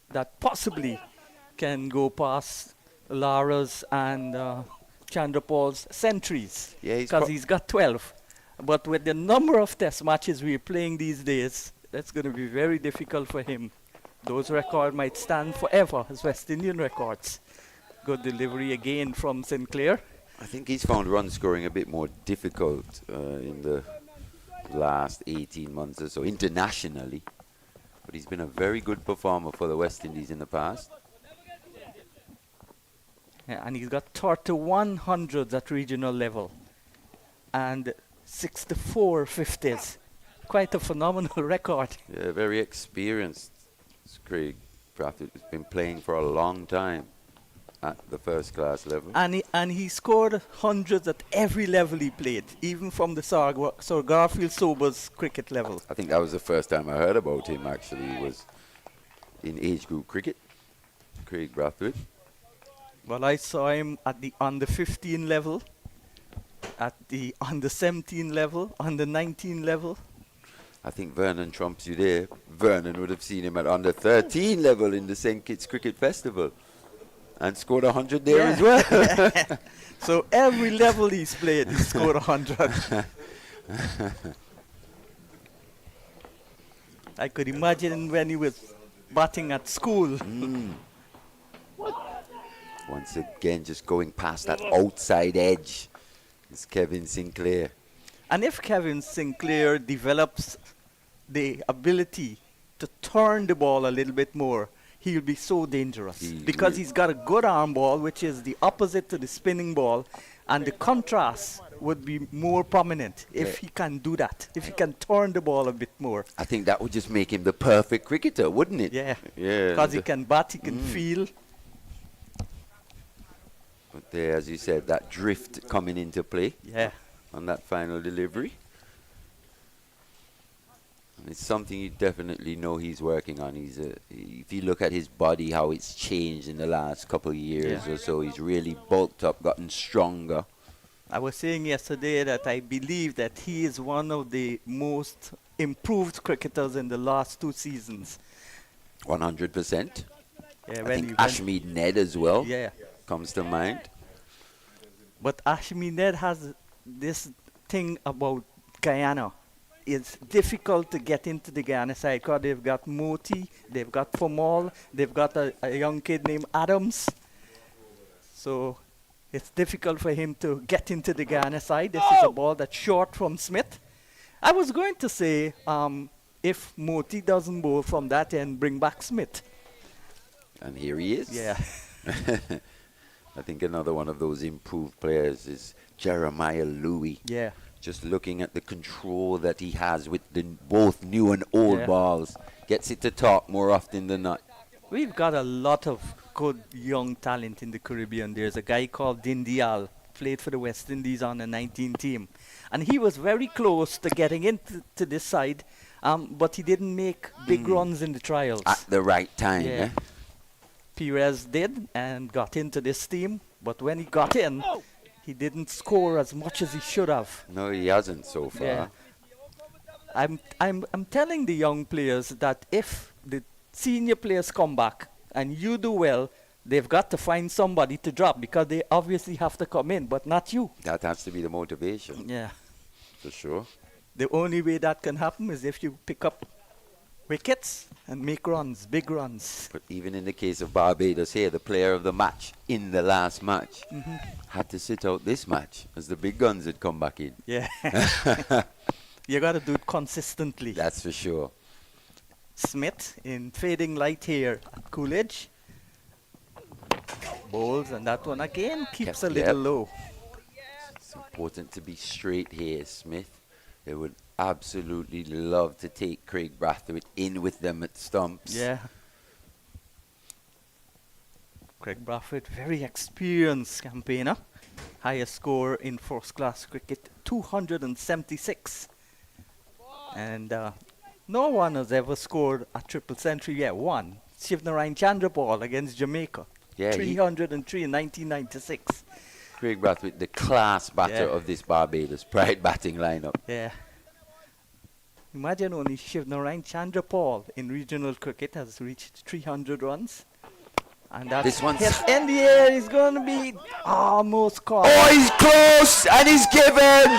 A: that possibly can go past Lara's and Chandrapal's centuries.
C: Yeah,
A: because he's got 12. But with the number of test matches we're playing these days, that's going to be very difficult for him. Those records might stand forever as West Indian records. Good delivery again from Sinclair.
C: I think he's found run scoring a bit more difficult in the last 18 months or so, internationally. But he's been a very good performer for the West Indies in the past.
A: Yeah, and he's got 31 hundreds at regional level and 64 50s. Quite a phenomenal record.
C: Yeah, very experienced. Craig Braffett has been playing for a long time. at the first class level.
A: And he scored hundreds at every level he played, even from the Sir Garfield Sobers cricket level.
C: I think that was the first time I heard about him, actually, was in age group cricket. Craig Brathwaite.
A: Well, I saw him at the under 15 level, at the under 17 level, under 19 level.
C: I think Vernon trumps you there. Vernon would have seen him at under 13 level in the St. Kitts Cricket Festival and scored 100 there as well.
A: So every level he's played, he scored 100. I could imagine when he was batting at school.
C: Once again, just going past that outside edge is Kevin Sinclair.
A: And if Kevin Sinclair develops the ability to turn the ball a little bit more, he'll be so dangerous. Because he's got a good arm ball, which is the opposite to the spinning ball, and the contrast would be more prominent if he can do that, if he can turn the ball a bit more.
C: I think that would just make him the perfect cricketer, wouldn't it?
A: Yeah,
C: Yeah.
A: because he can bat, he can feel.
C: But there, as you said, that drift coming into play
A: Yeah.
C: on that final delivery. And it's something you definitely know he's working on. If you look at his body, how it's changed in the last couple of years or so, he's really bulked up, gotten stronger.
A: I was saying yesterday that I believe that he is one of the most improved cricketers in the last 2 seasons.
C: 100%.
A: Yeah,
C: I
A: when
C: think
A: he went-
C: Ashmead Ned as well
A: Yeah.
C: comes to mind.
A: But Ashmead Ned has this thing about Guyana. It's difficult to get into the Guyana side because they've got Moti, they've got Pomal, they've got a young kid named Adams. So it's difficult for him to get into the Guyana side. This is a ball that's short from Smith. I was going to say, if Moti doesn't bowl from that end, bring back Smith.
C: And here he is.
A: Yeah.
C: I think another one of those improved players is Jeremiah Louis.
A: Yeah.
C: Just looking at the control that he has with both new and old
A: Yeah.
C: balls. Gets it to top more often than not.
A: We've got a lot of good young talent in the Caribbean. There's a guy called Dindial, played for the West Indies on the 19 team. And he was very close to getting into this side, but he didn't make big runs in the trials.
C: At the right time.
A: Yeah.
C: Eh?
A: Perez did and got into this team, but when he got in, he didn't score as much as he should have.
C: No, he hasn't so far.
A: Yeah. I'm telling the young players that if the senior players come back and you do well, they've got to find somebody to drop because they obviously have to come in, but not you.
C: That has to be the motivation,
A: Yeah.
C: for sure.
A: The only way that can happen is if you pick up wickets and make runs, big runs.
C: But even in the case of Barbados here, the player of the match in the last match had to sit out this match as the big guns had come back in.
A: Yeah. You got to do it consistently.
C: That's for sure.
A: Smith in fading light here at Coolidge. Bowls, and that one again keeps a little low.
C: It's important to be straight here, Smith. They would absolutely love to take Craig Brathwaite in with them at stumps.
A: Yeah. Craig Brathwaite, very experienced campaigner. Highest score in first class cricket, 276. And no one has ever scored a triple century yet. One, Shivnarine Chandrapal against Jamaica.
C: Yeah,
A: 303 in 1996.
C: Craig Brathwaite, the class batter
A: Yeah.
C: of this Barbados Pride batting lineup.
A: Yeah. Imagine only Shivnarine Chandrapal in regional cricket has reached 300 runs. And that's
C: This one's-
A: hit in the air is going to be almost caught.
C: Oh, he's close and he's given.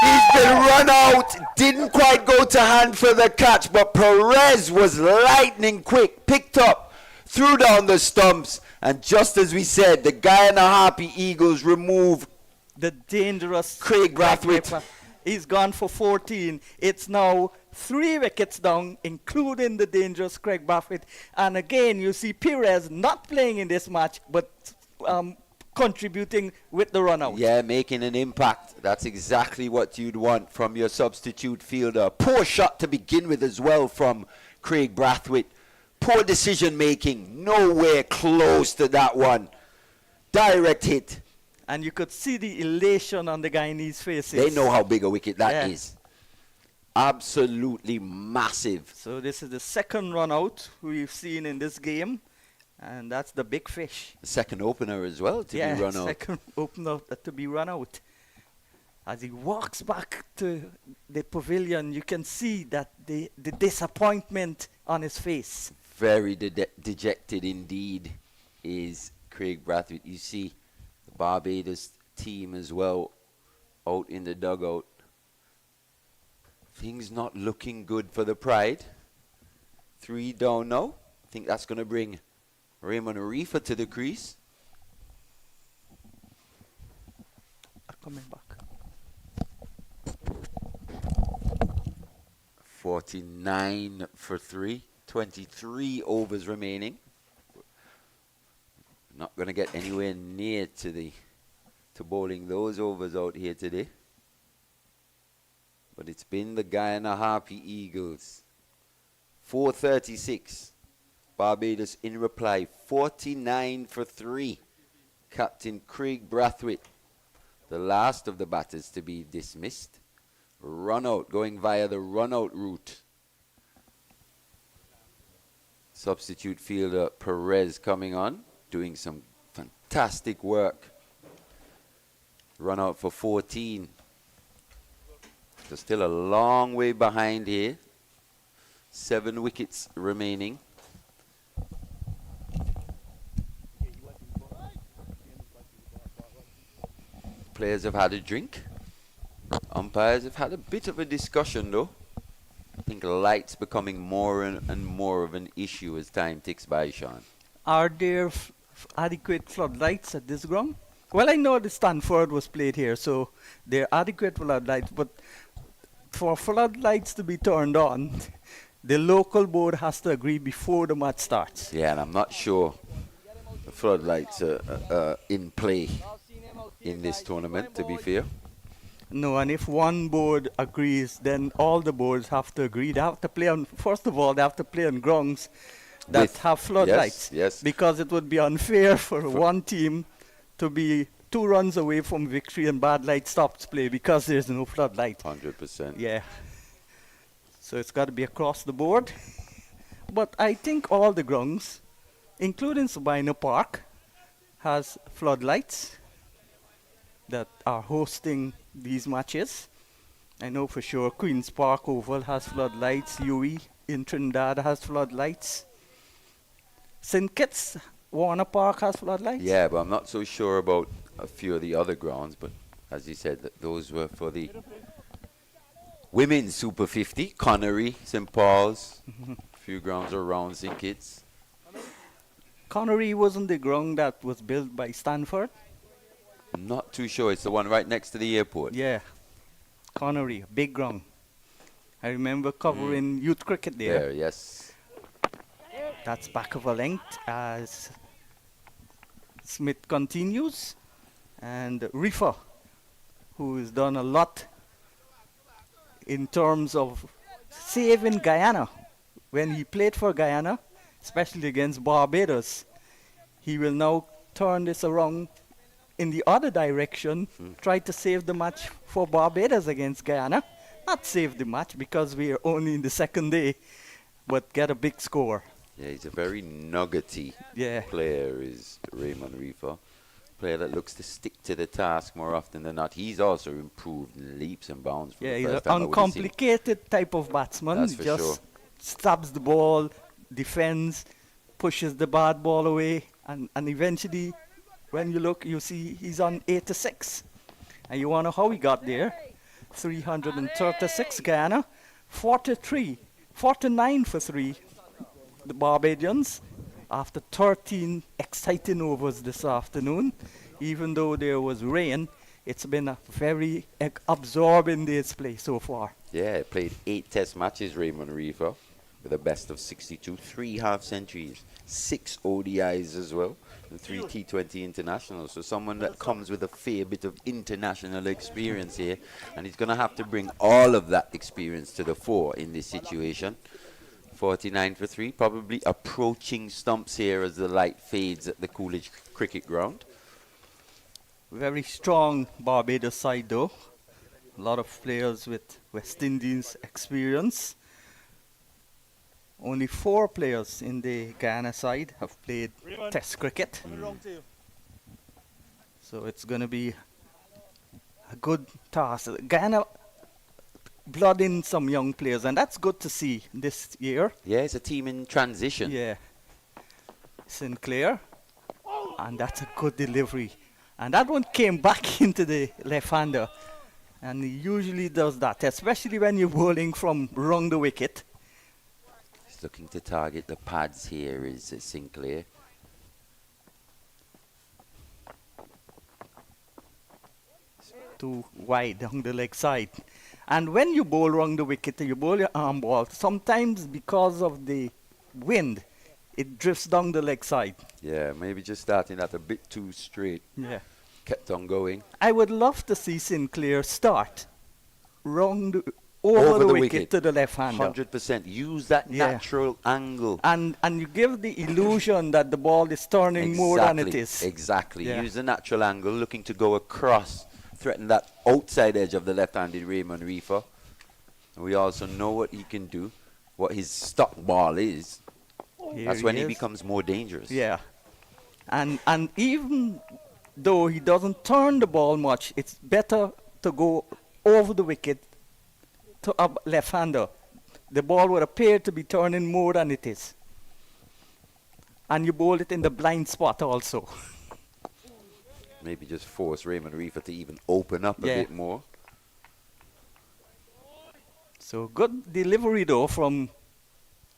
C: He's been run out. Didn't quite go to hand for the catch, but Perez was lightning quick. Picked up, threw down the stumps, and just as we said, the Guyana Harpy Eagles remove
A: The dangerous
C: Craig Brathwaite.
A: He's gone for 14. It's now 3 wickets down, including the dangerous Craig Brathwaite. And again, you see Perez not playing in this match, but contributing with the run out.
C: Yeah, making an impact. That's exactly what you'd want from your substitute fielder. Poor shot to begin with as well from Craig Brathwaite. Poor decision making. Nowhere close to that one. Direct hit.
A: And you could see the elation on the Guyanese faces.
C: They know how big a wicket that
A: Yeah.
C: is. Absolutely massive.
A: So this is the second run out we've seen in this game. And that's the big fish.
C: The second opener as well to be run out.
A: Second opener to be run out. As he walks back to the pavilion, you can see that the disappointment on his face.
C: Very dejected indeed is Craig Brathwaite. You see the Barbados team as well out in the dugout. Things not looking good for the Pride. 3 down now. I think that's going to bring Raymond Arifa to the crease.
A: Coming back.
C: 49 for 3. 23 overs remaining. Not going to get anywhere near to bowling those overs out here today. But it's been the Guyana Harpy Eagles. 436. Barbados in reply. 49 for 3. Captain Craig Brathwaite, the last of the batters to be dismissed. Run out, going via the run out route. Substitute fielder Perez coming on, doing some fantastic work. Run out for 14. So still a long way behind here. 7 wickets remaining. Players have had a drink. Umpires have had a bit of a discussion though. I think lights becoming more and more of an issue as time ticks by, Sean.
A: Are there adequate floodlights at this ground? Well, I know the Stanford was played here, so there are adequate floodlights, but for floodlights to be turned on, the local board has to agree before the match starts.
C: Yeah, and I'm not sure the floodlights are in play in this tournament, to be fair.
A: No, and if one board agrees, then all the boards have to agree. They have to play on, first of all, they have to play on grounds that have floodlights.
C: Yes.
A: Because it would be unfair for one team to be 2 runs away from victory and bad light stops play because there's no floodlight.
C: 100%.
A: Yeah. So it's got to be across the board. But I think all the grounds, including Sabina Park, has floodlights that are hosting these matches. I know for sure Queen's Park Oval has floodlights. UE in Trinidad has floodlights. St. Kitts, Warner Park has floodlights.
C: Yeah, but I'm not so sure about a few of the other grounds. But as you said, those were for the women's Super 50. Connery, St. Paul's, a few grounds around St. Kitts.
A: Connery wasn't the ground that was built by Stanford.
C: I'm not too sure. It's the one right next to the airport.
A: Yeah, Connery, big ground. I remember covering youth cricket there.
C: There, yes.
A: That's back of a length as Smith continues. And Rifa, who has done a lot in terms of saving Guyana. When he played for Guyana, especially against Barbados, he will now turn this around in the other direction, try to save the match for Barbados against Guyana. Not save the match because we are only in the second day, but get a big score.
C: Yeah, he's a very nuggety player, is Raymond Rifa. Player that looks to stick to the task more often than not. He's also improved in leaps and bounds. From
A: Yeah,
C: the
A: he's an
C: first time I would've seen him.
A: uncomplicated type of batsman.
C: That's for
A: Just
C: sure.
A: stabs the ball, defends, pushes the bad ball away, and eventually, when you look, you see he's on 86. And you wonder how he got there. 336 Guyana, 49 for 3 the Barbadians after 13 exciting overs this afternoon. Even though there was rain, it's been a very absorbing day's play so far.
C: Yeah, played 8 test matches, Raymond Rifa, with a best of 62, 3 half centuries, 6 ODIs as well, and 3 T20 internationals. So someone that comes with a fair bit of international experience here, and he's going to have to bring all of that experience to the fore in this situation. 49 for 3, probably approaching stumps here as the light fades at the Coolidge Cricket Ground.
A: Very strong Barbados side though. A lot of players with West Indies experience. Only 4 players in the Guyana side have played Test cricket. So it's going to be a good task. Guyana blood in some young players, and that's good to see this year.
C: Yeah, it's a team in transition.
A: Yeah. Sinclair, and that's a good delivery. And that one came back into the left-hander, and he usually does that, especially when you're bowling from wrong the wicket.
C: He's looking to target the pads here is Sinclair.
A: Too wide down the leg side. And when you bowl wrong the wicket, you bowl your arm ball, sometimes because of the wind, it drifts down the leg side.
C: Yeah, maybe just starting that a bit too straight.
A: Yeah.
C: Kept on going.
A: I would love to see Sinclair start over the wicket to the left-hander.
C: 100%. Use that natural angle.
A: And you give the illusion that the ball is turning more than it is.
C: Exactly.
A: Yeah.
C: Use the natural angle, looking to go across, threaten that outside edge of the left-handed Raymond Reefer. And we also know what he can do, what his stock ball is. That's when he becomes more dangerous.
A: Yeah. And even though he doesn't turn the ball much, it's better to go over the wicket to a left-hander. The ball would appear to be turning more than it is. And you bowl it in the blind spot also.
C: Maybe just force Raymond Reefer to even open up a bit more.
A: So good delivery though from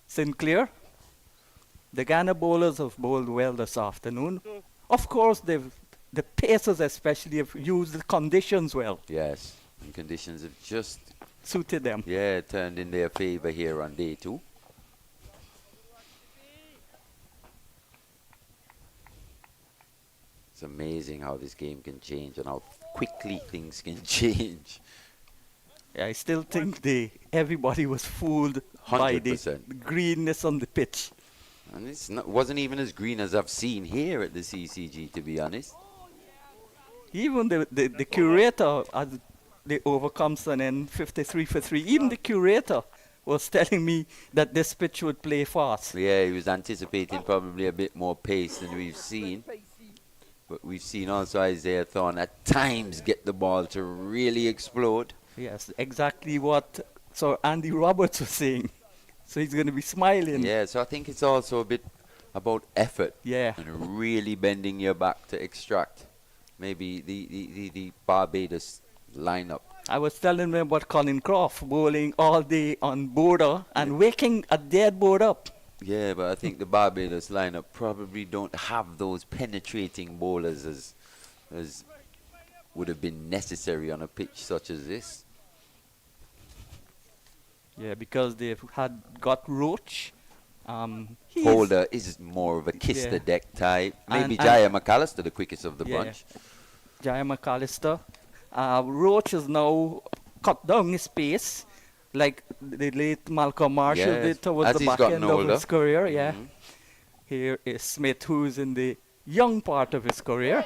A: Sinclair. The Guyana bowlers have bowled well this afternoon. Of course, the pacers especially have used the conditions well.
C: Yes, and conditions have just
A: suited them.
C: Yeah, turned in their favor here on day 2. It's amazing how this game can change and how quickly things can change.
A: Yeah, I still think everybody was fooled
C: 100%.
A: by the greenness on the pitch.
C: And it wasn't even as green as I've seen here at the CCG, to be honest.
A: Even the curator at the Overcompton and 53 for 3, even the curator was telling me that this pitch would play fast.
C: Yeah, he was anticipating probably a bit more pace than we've seen. But we've seen also Isaiah Thorne at times get the ball to really explode.
A: Yes, exactly what Sir Andy Roberts was saying. So he's going to be smiling.
C: Yeah, so I think it's also a bit about effort.
A: Yeah.
C: And really bending your back to extract maybe the Barbados lineup.
A: I was telling him about Colin Croft bowling all day on border and waking a dead board up.
C: Yeah, but I think the Barbados lineup probably don't have those penetrating bowlers as would have been necessary on a pitch such as this.
A: Yeah, because they've got Roach.
C: Holder is more of a kiss the deck type. Maybe Jaya McAllister, the quickest of the bunch.
A: Jaya McAllister. Roach is now cut down his pace, like the late Malcolm Marshall did towards the back end of his career. Yeah. Here is Smith, who's in the young part of his career.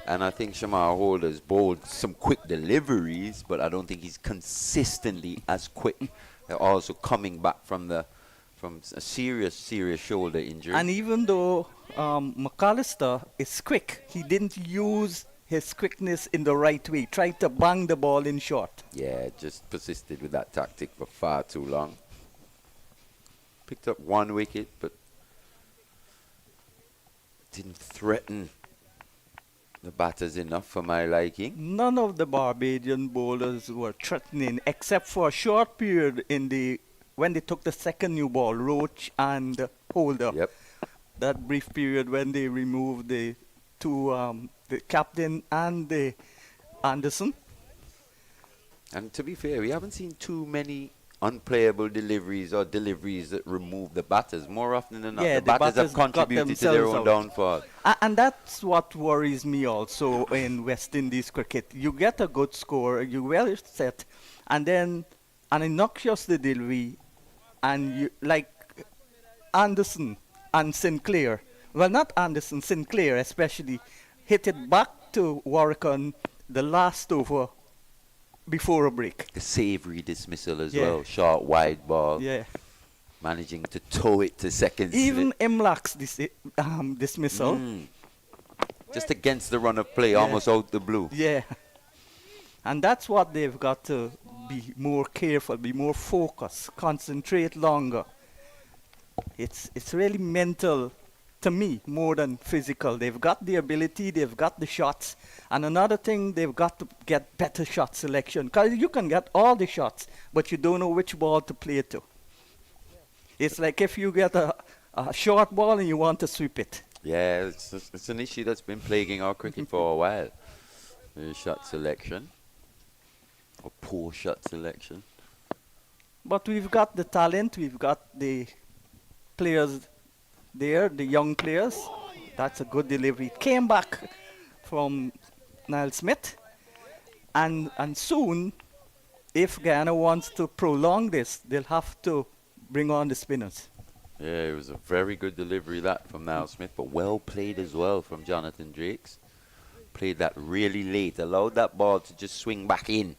C: And I think Shamar Holder's bowled some quick deliveries, but I don't think he's consistently as quick. They're also coming back from a serious shoulder injury.
A: And even though McAllister is quick, he didn't use his quickness in the right way. Tried to bang the ball in short.
C: Yeah, just persisted with that tactic for far too long. Picked up 1 wicket, but didn't threaten the batters enough for my liking.
A: None of the Barbadian bowlers were threatening, except for a short period when they took the second new ball, Roach and Holder.
C: Yep.
A: That brief period when they removed the two, the captain and the Anderson.
C: And to be fair, we haven't seen too many unplayable deliveries or deliveries that remove the batters. More often than not, the batters have contributed to their own downfall.
A: And that's what worries me also in West Indies cricket. You get a good score, you well set, and then an innocuous delivery, and you, like Anderson and Sinclair. Well, not Anderson, Sinclair especially, hit it back got to work on the last over before a break.
C: A savoury dismissal as
A: Yeah.
C: well. Short, wide ball.
A: Yeah.
C: Managing to tow it to second
A: Even
C: slip.
A: Imlac's dismissal.
C: Just against the run of play,
A: Yeah.
C: almost out the blue.
A: Yeah. And that's what they've got to be more careful, be more focused, concentrate longer. It's really mental to me more than physical. They've got the ability, they've got the shots. And another thing, they've got to get better shot selection. Because you can get all the shots, but you don't know which ball to play to. It's like if you get a short ball and you want to sweep it.
C: Yeah, it's an issue that's been plaguing our cricket for a while. Shot selection. Or poor shot selection.
A: But we've got the talent, we've got the players there, the young players. That's a good delivery. It came back from Niall Smith. And soon, if Guyana wants to prolong this, they'll have to bring on the spinners.
C: Yeah, it was a very good delivery that from Niall Smith, but well played as well from Jonathan Drakes. Played that really late, allowed that ball to just swing back in.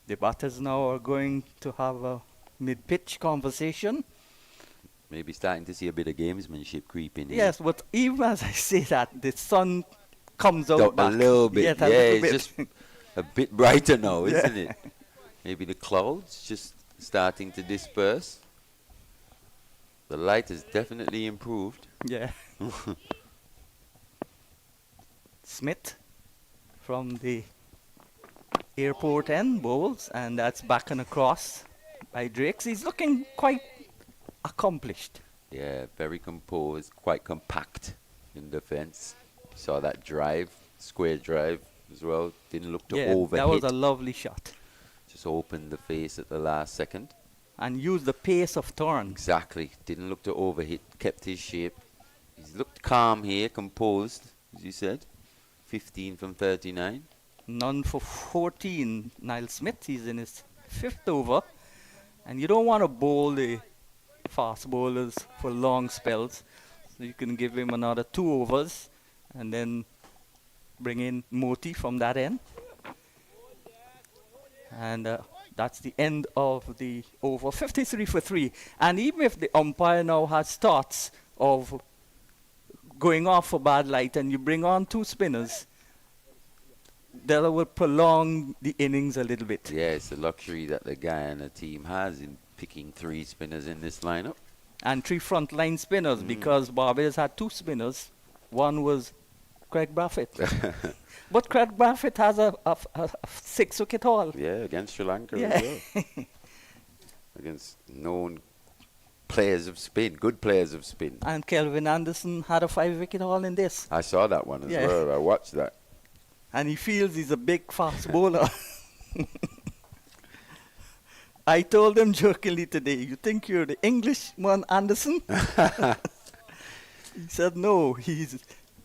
A: The batters now are going to have a mid-pitch conversation.
C: Maybe starting to see a bit of gamesmanship creeping in.
A: Yes, but even as I say that, the sun comes out
C: A
A: back.
C: little bit,
A: Yes,
C: yeah,
A: a little
C: it's
A: bit.
C: just a bit brighter now, isn't it? Maybe the clouds just starting to disperse. The light has definitely improved.
A: Yeah. Smith from the airport end bowls, and that's back and across by Drakes. He's looking quite accomplished.
C: Yeah, very composed, quite compact in defense. Saw that drive, square drive as well. Didn't look to
A: Yeah,
C: overhit.
A: that was a lovely shot.
C: Just opened the face at the last second.
A: And used the pace of turn.
C: Exactly. Didn't look to overhit. Kept his shape. He's looked calm here, composed, as you said. 15 from 39.
A: None for 14, Niall Smith. He's in his fifth over. And you don't want to bowl the fast bowlers for long spells. So you can give him another 2 overs and then bring in Moti from that end. And that's the end of the over. 53 for 3. And even if the umpire now has thoughts of going off for bad light and you bring on 2 spinners, that will prolong the innings a little bit.
C: Yeah, it's a luxury that the Guyana team has in picking 3 spinners in this lineup.
A: And 3 frontline spinners, because Barbados had 2 spinners. One was Craig Braffett. But Craig Braffett has a 6-wicket haul.
C: Yeah, against Sri Lanka
A: Yeah.
C: as well. Against known players of spin, good players of spin.
A: And Kelvin Anderson had a 5-wicket haul in this.
C: I saw that one as
A: Yeah.
C: well. I watched that.
A: And he feels he's a big fast bowler. I told him jokingly today, you think you're the Englishman Anderson? He said, no, he's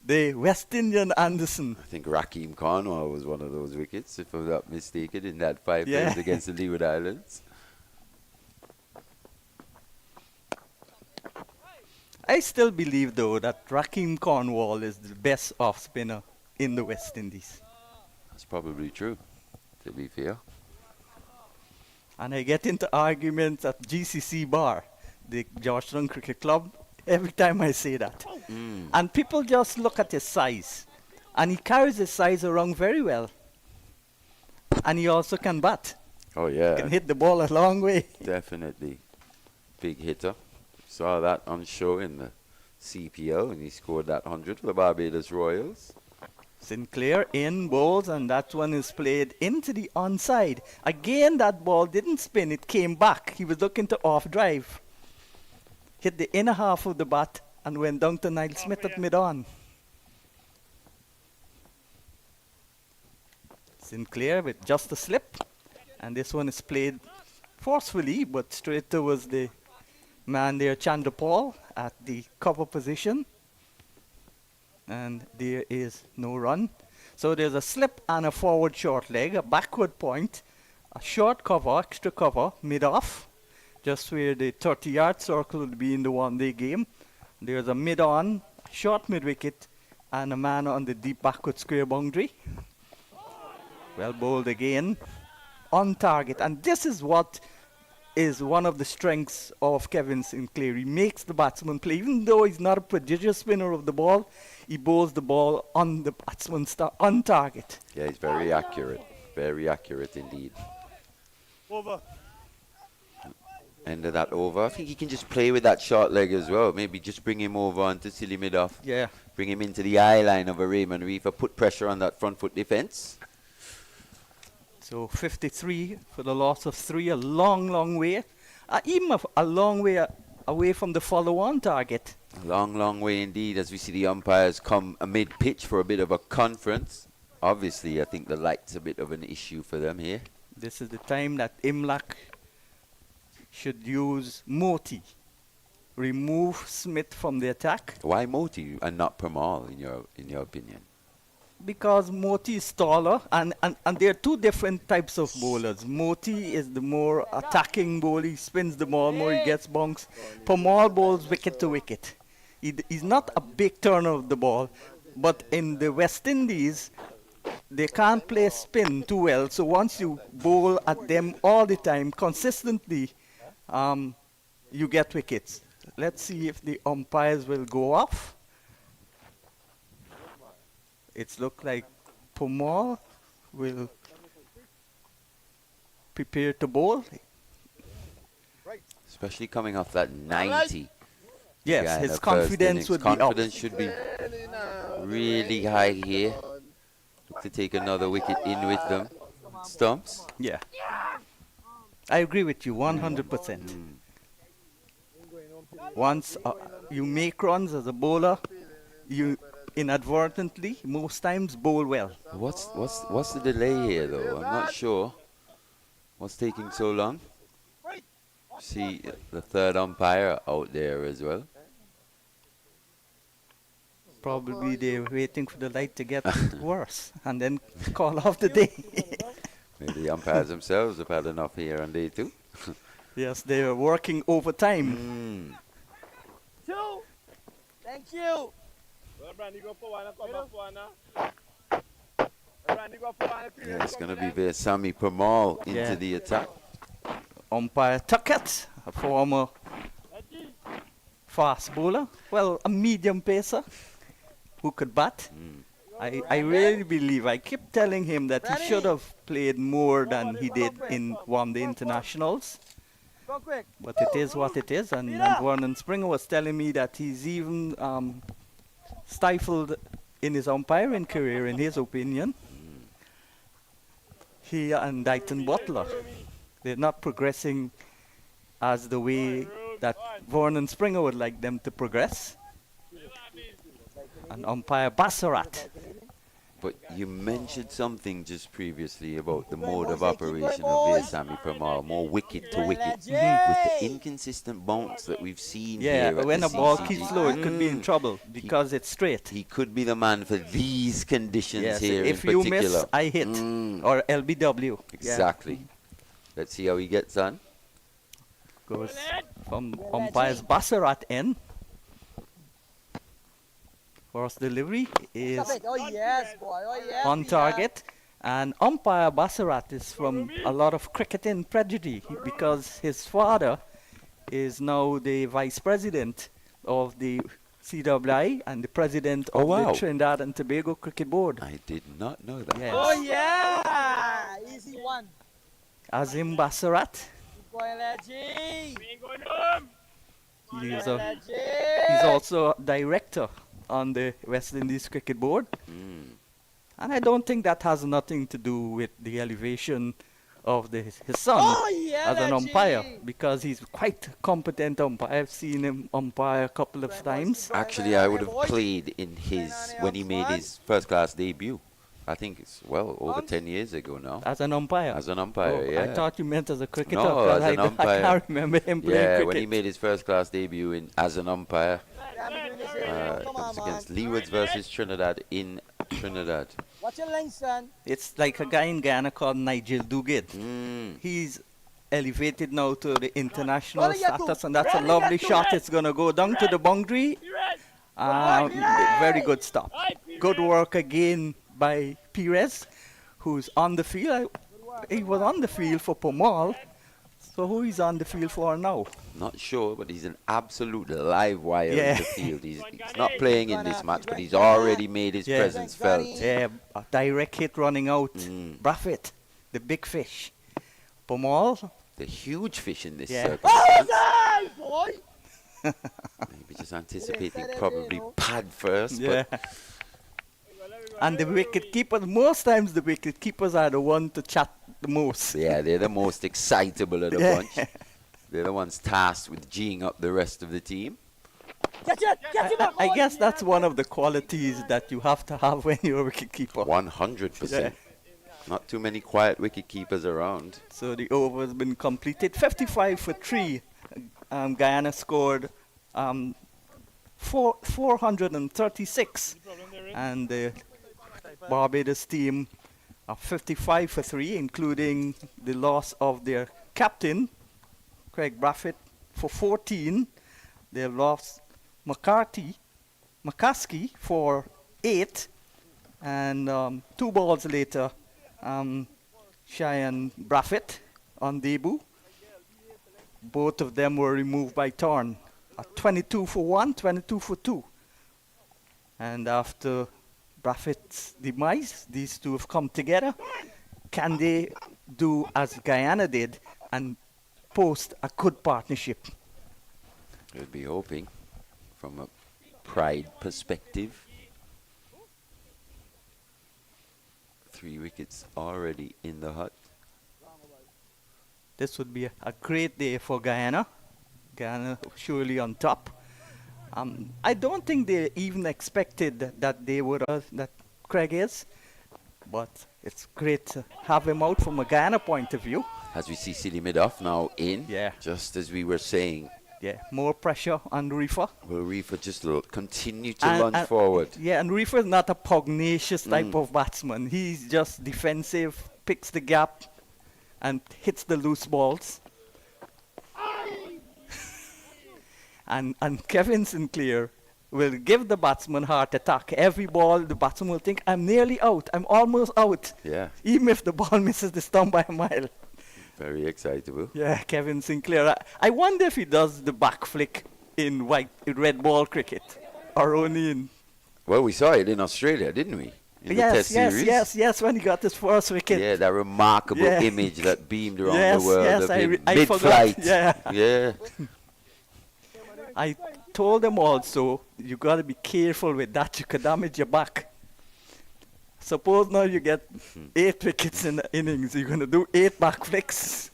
A: the West Indian Anderson.
C: I think Rakeem Cornwall was one of those wickets, if I'm not mistaken, in that 5
A: Yeah.
C: games against the Leeward Islands.
A: I still believe, though, that Rakeem Cornwall is the best off spinner in the West Indies.
C: That's probably true, to be fair.
A: And I get into arguments at GCC Bar, the Georgetown Cricket Club, every time I say that. And people just look at his size. And he carries his size around very well. And he also can bat.
C: Oh, yeah.
A: Can hit the ball a long way.
C: Definitely. Big hitter. Saw that on show in the CPL, and he scored that 100 for the Barbados Royals.
A: Sinclair in bowls, and that one is played into the onside. Again, that ball didn't spin, it came back. He was looking to off drive. Hit the inner half of the bat and went down to Niall Smith at mid-on. Sinclair with just a slip, and this one is played forcefully, but straight towards the man there, Chandra Paul, at the cover position. And there is no run. So there's a slip and a forward short leg, a backward point, a short cover, extra cover, mid-off, just where the 30-yard circle would be in the one-day game. There's a mid-on, short mid-wicket, and a man on the deep backward square boundary. Well bowled again. On target. And this is what is one of the strengths of Kevin Sinclair. He makes the batsman play. Even though he's not a prodigious spinner of the ball, he bowls the ball on the batsman's on target.
C: Yeah, he's very accurate. Very accurate indeed.
F: Over.
C: End of that over. I think he can just play with that short leg as well. Maybe just bring him over onto silly mid-off.
A: Yeah.
C: Bring him into the eye line of a Raymond Reefer. Put pressure on that front foot defence.
A: So 53 for the loss of 3. A long, long way. Even a long way away from the follow-on target.
C: A long, long way indeed as we see the umpires come mid-pitch for a bit of a conference. Obviously, I think the light's a bit of an issue for them here.
A: This is the time that Imlach should use Moti. Remove Smith from the attack.
C: Why Moti and not Pramal in your opinion?
A: Because Moti is taller, and there are two different types of bowlers. Moti is the more attacking bowler. He spins the ball more, he gets bunks. Pramal bowls wicket to wicket. He's not a big turner of the ball, but in the West Indies, they can't play spin too well. So once you bowl at them all the time, consistently, you get wickets. Let's see if the umpires will go off. It's look like Pramal will prepare to bowl.
C: Especially coming off that 90.
A: Yes,
C: Guyana
A: his
C: first
A: confidence
C: innings.
A: would be up.
C: Confidence should be really high here. Look to take another wicket in with them. Stumps.
A: Yeah. I agree with you 100%. Once you make runs as a bowler, you inadvertently, most times, bowl well.
C: What's the delay here though? I'm not sure. What's taking so long? See the third umpire out there as well.
A: Probably they're waiting for the light to get worse and then call off the day.
C: Maybe the umpires themselves have had enough here on day 2.
A: Yes, they are working overtime.
H: 2. Thank you.
F: Well, Brandy, go for one. Come back for one now. Brandy, go for one.
C: Yeah, it's going to be Veerasamy Pramal into
A: Yeah.
C: the attack.
A: Umpire Tuckett, a former fast bowler, well, a medium pacer who could bat. I really believe, I keep telling him that he should have played more than he did in one of the internationals.
H: Go quick.
A: But it is what it is, and Vernon Springer was telling me that he's even stifled in his umpiring career, in his opinion. He and Dighton Butler, they're not progressing as the way that Vernon Springer would like them to progress. And umpire Bassarat.
C: But you mentioned something just previously about the mode of operation of Veerasamy Pramal, more wicket to wicket, with the inconsistent bounce that we've seen
A: Yeah,
C: here at
A: when
C: the
A: a ball
C: CCG.
A: keeps low, it could be in trouble because it's straight.
C: He could be the man for these conditions
A: Yes,
C: here
A: if
C: in
A: you
C: particular.
A: miss, I hit. Or LBW.
C: Exactly. Let's see how he gets on.
A: Goes from umpire's Bassarat end. First delivery is
H: Stop it. Oh, yes, boy. Oh, yes.
A: on target. And umpire Bassarat is from a lot of cricketing prejudice because his father is now the vice president of the CWI and the president
C: Oh,
A: of
C: wow.
A: the Trinidad and Tobago Cricket Board.
C: I did not know that.
A: Yes.
H: Oh, yeah. Easy one.
A: Azim Bassarat.
H: Keep going, Leggy.
F: We ain't going home.
A: He's
H: Leggy.
A: also director on the West Indies Cricket Board. And I don't think that has nothing to do with the elevation of his son
H: Oh, yeah,
A: as an
H: Leggy.
A: umpire, because he's quite a competent umpire. I've seen him umpire a couple of times.
C: Actually, I would have played in his when he made his first class debut. I think it's over 10 years ago now.
A: As an umpire.
C: As an umpire,
A: Oh,
C: yeah.
A: I thought you meant as a cricketer.
C: No,
A: 'cause
C: as an
A: I
C: umpire.
A: can't remember him playing
C: Yeah,
A: cricket.
C: when he made his first class debut as an umpire.
H: Come
C: It
H: on,
C: was
H: man.
C: against Leewards versus Trinidad in Trinidad.
H: Watch your lane, son.
A: It's like a guy in Guyana called Nigel Duguid. He's elevated now to the international
H: Well, you
A: status,
H: do.
A: and that's a
F: Well,
A: lovely
F: you do
A: shot.
F: it.
A: It's going to go down to the boundary. Very good stop. Good work again by Perez, who's on the field. He was on the field for Pomal. So who is on the field for now?
C: Not sure, but he's an absolute live wire
A: Yeah.
C: in the field. He's not playing in this match, but he's already made his
A: Yeah.
C: presence felt.
A: Yeah, a direct hit running out. Braffett, the big fish. Pomal.
C: The huge fish in this
A: Yeah.
C: circumstance.
H: Hey, boy!
C: Maybe just anticipating probably pad first,
A: Yeah.
C: but
A: And the wicket keepers, most times the wicket keepers are the one to chat the most.
C: yeah, they're the most excitable of the
A: Yeah.
C: bunch. They're the ones tasked with geeing up the rest of the team.
H: Catch it! Catch him up,
A: I
H: boy!
A: guess that's one of the qualities that you have to have when you're a wicket keeper.
C: 100%. Not too many quiet wicket keepers around.
A: So the over has been completed. 55 for 3. Guyana scored 436. And the Barbados team are 55 for 3, including the loss of their captain, Craig Braffett, for 14. They've lost McCaskey for 8. And 2 balls later, Cheyenne Braffett on debut. Both of them were removed by Thorn. 22 for 1, 22 for 2. And after Braffett's demise, these two have come together. Can they do as Guyana did and post a good partnership?
C: We'll be hoping from a pride perspective. 3 wickets already in the hut.
A: This would be a great day for Guyana. Guyana surely on top. I don't think they even expected that they would that Craig is, but it's great to have him out from a Guyana point of view.
C: As we see Silly Midoff now in,
A: Yeah.
C: just as we were saying,
A: Yeah, more pressure on Reefer.
C: will Reefer just continue to lunge forward?
A: Yeah, and Reefer is not a pugnacious type of batsman. He's just defensive, picks the gap, and hits the loose balls. And Kevin Sinclair will give the batsman heart attack. Every ball, the batsman will think, I'm nearly out, I'm almost out.
C: Yeah,
A: Even if the ball misses the stump by a mile.
C: very excitable.
A: Yeah, Kevin Sinclair. I wonder if he does the back flick in red ball cricket. Or only in...
C: Well, we saw it in Australia, didn't we? In the Test series.
A: Yes, when he got his first wicket.
C: Yeah, that remarkable
A: Yeah.
C: image that beamed around
A: Yes,
C: the world
A: yes,
C: of
A: I
C: him
A: re- I
C: mid-flight.
A: forgot, yeah.
C: Yeah.
A: I told them also, you got to be careful with that. You could damage your back. Suppose now you get 8 wickets in the innings. You're going to do 8 back flicks.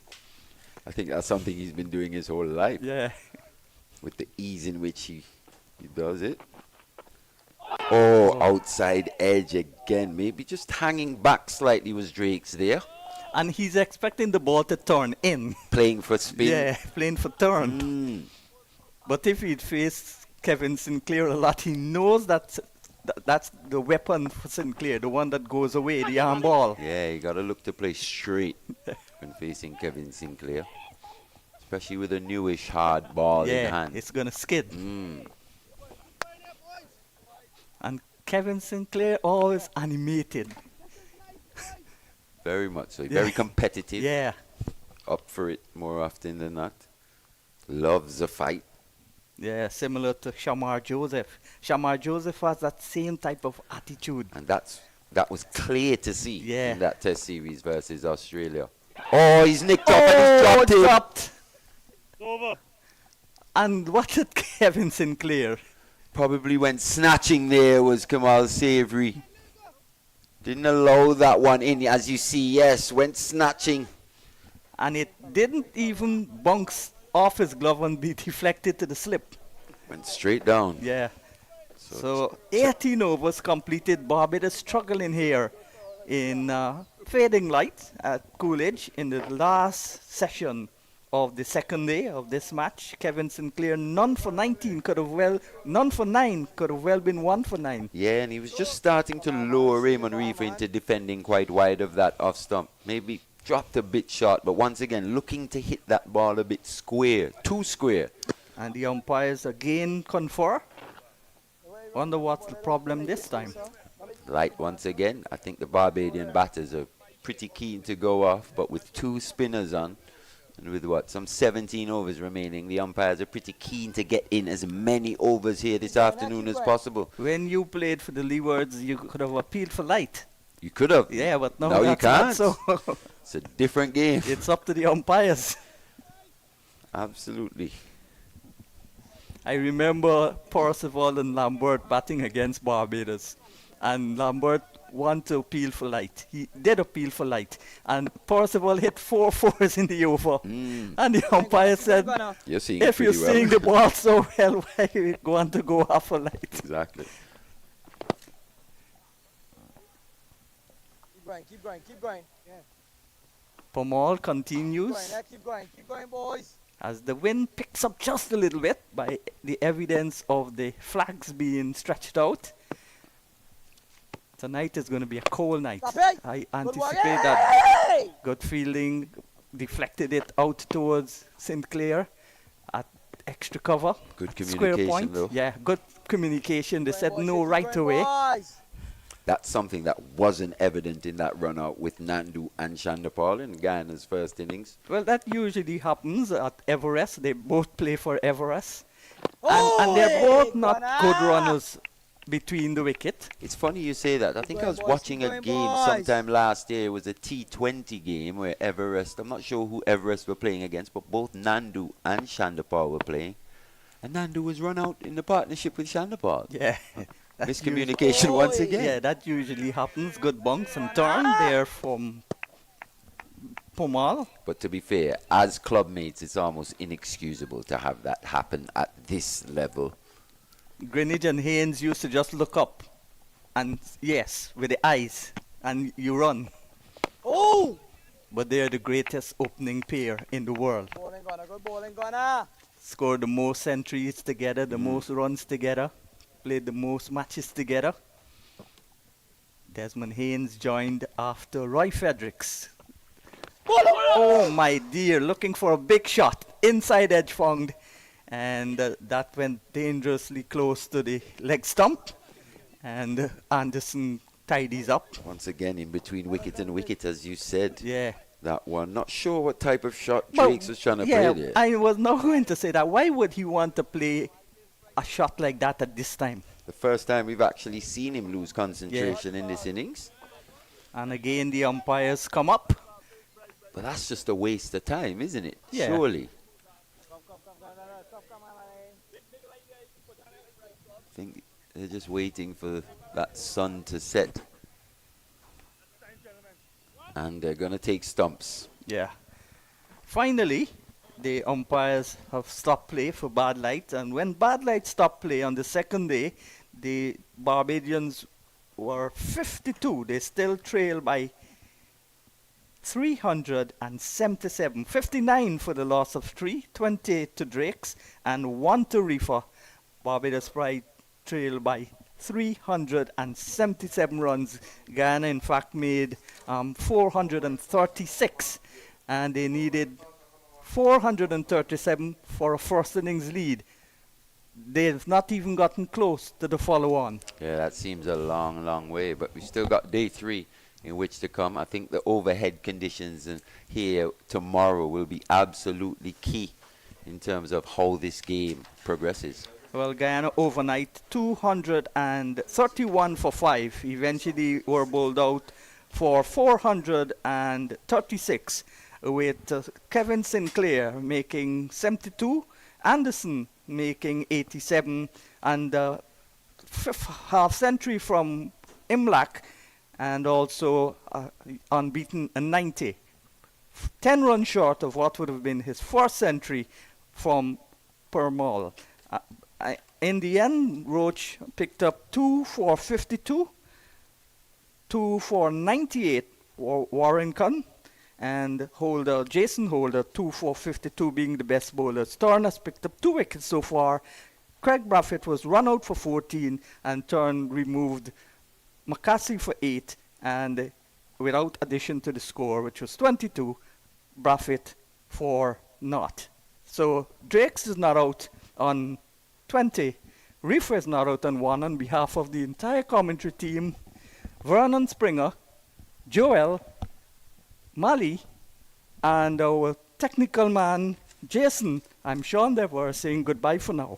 C: I think that's something he's been doing his whole life,
A: Yeah.
C: with the ease in which he does it. Oh, outside edge again. Maybe just hanging back slightly was Drake's there.
A: And he's expecting the ball to turn in.
C: Playing for spin.
A: Yeah, playing for turn. But if he'd faced Kevin Sinclair a lot, he knows that's the weapon for Sinclair, the one that goes away, the arm ball.
C: Yeah, you got to look to play straight when facing Kevin Sinclair. Especially with a newish hard ball in
A: Yeah,
C: hand.
A: it's going to skid. And Kevin Sinclair always animated.
C: Very much so.
A: Yeah.
C: Very competitive.
A: Yeah.
C: Up for it more often than not. Loves a fight.
A: Yeah, similar to Shamar Joseph. Shamar Joseph has that same type of attitude.
C: And that was clear to see
A: Yeah.
C: in that Test series versus Australia. Oh, he's nicked up and he's dropped it.
A: dropped.
G: Over.
A: And what did Kevin Sinclair?
C: Probably went snatching there was Kamal Savory. Didn't allow that one in, as you see. Yes, went snatching.
A: And it didn't even bounce off his glove and be deflected to the slip.
C: Went straight down.
A: Yeah. So 18 overs completed. Barbados struggling here in fading light at Coolidge in the last session of the second day of this match. Kevin Sinclair, none for 19, none for 9, could have well been 1 for 9.
C: Yeah, and he was just starting to lure Raymond Reefer into defending quite wide of that off stump. Maybe dropped a bit short, but once again looking to hit that ball a bit square, too square.
A: And the umpires again confer. Wonder what's the problem this time.
C: Light once again. I think the Barbadian batters are pretty keen to go off, but with 2 spinners on, and with some 17 overs remaining, the umpires are pretty keen to get in as many overs here this afternoon as possible.
A: When you played for the Leewards, you could have appealed for light.
C: You could have.
A: Yeah, but no,
C: Now you
A: that's not
C: can't.
A: so.
C: It's a different game.
A: It's up to the umpires.
C: Absolutely.
A: I remember Percival and Lambert batting against Barbados, and Lambert wanted to appeal for light. He did appeal for light, and Percival hit 4 fours in the over. And the umpire said,
C: You're seeing
A: if you're
C: pretty well.
A: seeing the ball so well, why are you going to go off for light?
C: Exactly.
H: Keep going. Yeah.
A: Pomal continues
H: Keep going, boys.
A: as the wind picks up just a little bit by the evidence of the flags being stretched out. Tonight is going to be a cold night.
H: Stop it.
A: I
H: Good work.
A: anticipate that.
H: Hey!
A: Good fielding, deflected it out towards Sinclair at extra cover.
C: Good
A: Square
C: communication,
A: point.
C: though.
A: Yeah, good communication. They
H: Keep
A: said
H: going,
A: no
H: boys,
A: right
H: keep going,
A: away.
H: boys.
C: That's something that wasn't evident in that run out with Nandu and Chandapal in Guyana's first innings.
A: Well, that usually happens at Everest. They both play for Everest.
H: Oh,
A: And they're
H: hey,
A: both not
H: Guyana.
A: good runners between the wicket.
C: It's funny you say that. I think I was
H: Boys,
C: watching
H: keep
C: a
H: going,
C: game
H: boys.
C: sometime last year. It was a T20 game where Everest, I'm not sure who Everest were playing against, but both Nandu and Chandapal were playing. And Nandu was run out in the partnership with Chandapal.
A: Yeah. That's
C: Miscommunication once
H: Oi.
C: again.
A: Yeah, that usually happens. Good bunks and turn there from Pomal.
C: But to be fair, as club mates, it's almost inexcusable to have that happen at this level.
A: Greenwich and Haynes used to just look up and, yes, with the eyes, and you run.
H: Oh!
A: But they're the greatest opening pair in the world.
H: Bowling Ghana, good bowling Ghana.
A: Scored the most centuries together, the most runs together, played the most matches together. Desmond Haynes joined after Roy Fredericks. Oh my dear, looking for a big shot. Inside edge found. And that went dangerously close to the leg stump. And Anderson tidies up.
C: Once again, in between wicket and wicket, as you said.
A: Yeah.
C: That one. Not sure what type of shot
A: Well,
C: Drakes was trying to
A: yeah,
C: play there.
A: I was not going to say that. Why would he want to play a shot like that at this time?
C: The first time we've actually seen him lose concentration in this innings.
A: And again, the umpires come up.
C: But that's just a waste of time, isn't it?
A: Yeah.
C: Surely. I think they're just waiting for that sun to set. And they're going to take stumps.
A: Yeah. Finally, the umpires have stopped play for bad light. And when bad light stopped play on the second day, the Barbadians were 52. They still trail by 377. 59 for the loss of 3, 28 to Drakes, and 1 to Reefer. Barbados Pride trail by 377 runs. Guyana, in fact, made 436, and they needed 437 for a first innings lead. They've not even gotten close to the follow-on.
C: Yeah, that seems a long, long way. But we've still got day 3 in which to come. I think the overhead conditions here tomorrow will be absolutely key in terms of how this game progresses.
A: Well, Guyana overnight 231 for 5. Eventually were bowled out for 436 with Kevin Sinclair making 72, Anderson making 87, and fifth half century from Imlach, and also unbeaten a 90. 10 runs short of what would have been his first century from Permal. In the end, Roach picked up 2 for 52, 2 for 98 for Warrington, and Jason Holder 2 for 52 being the best bowler. Turn has picked up 2 wickets so far. Craig Braffett was run out for 14, and Turn removed McCasey for 8, and without addition to the score, which was 22, Braffett for naught. So Drakes is not out on 20, Reef is not out on one on behalf of the entire commentary team. Vernon Springer, Joel, Mali, and our technical man, Jason. I'm Sean Dever saying goodbye for now.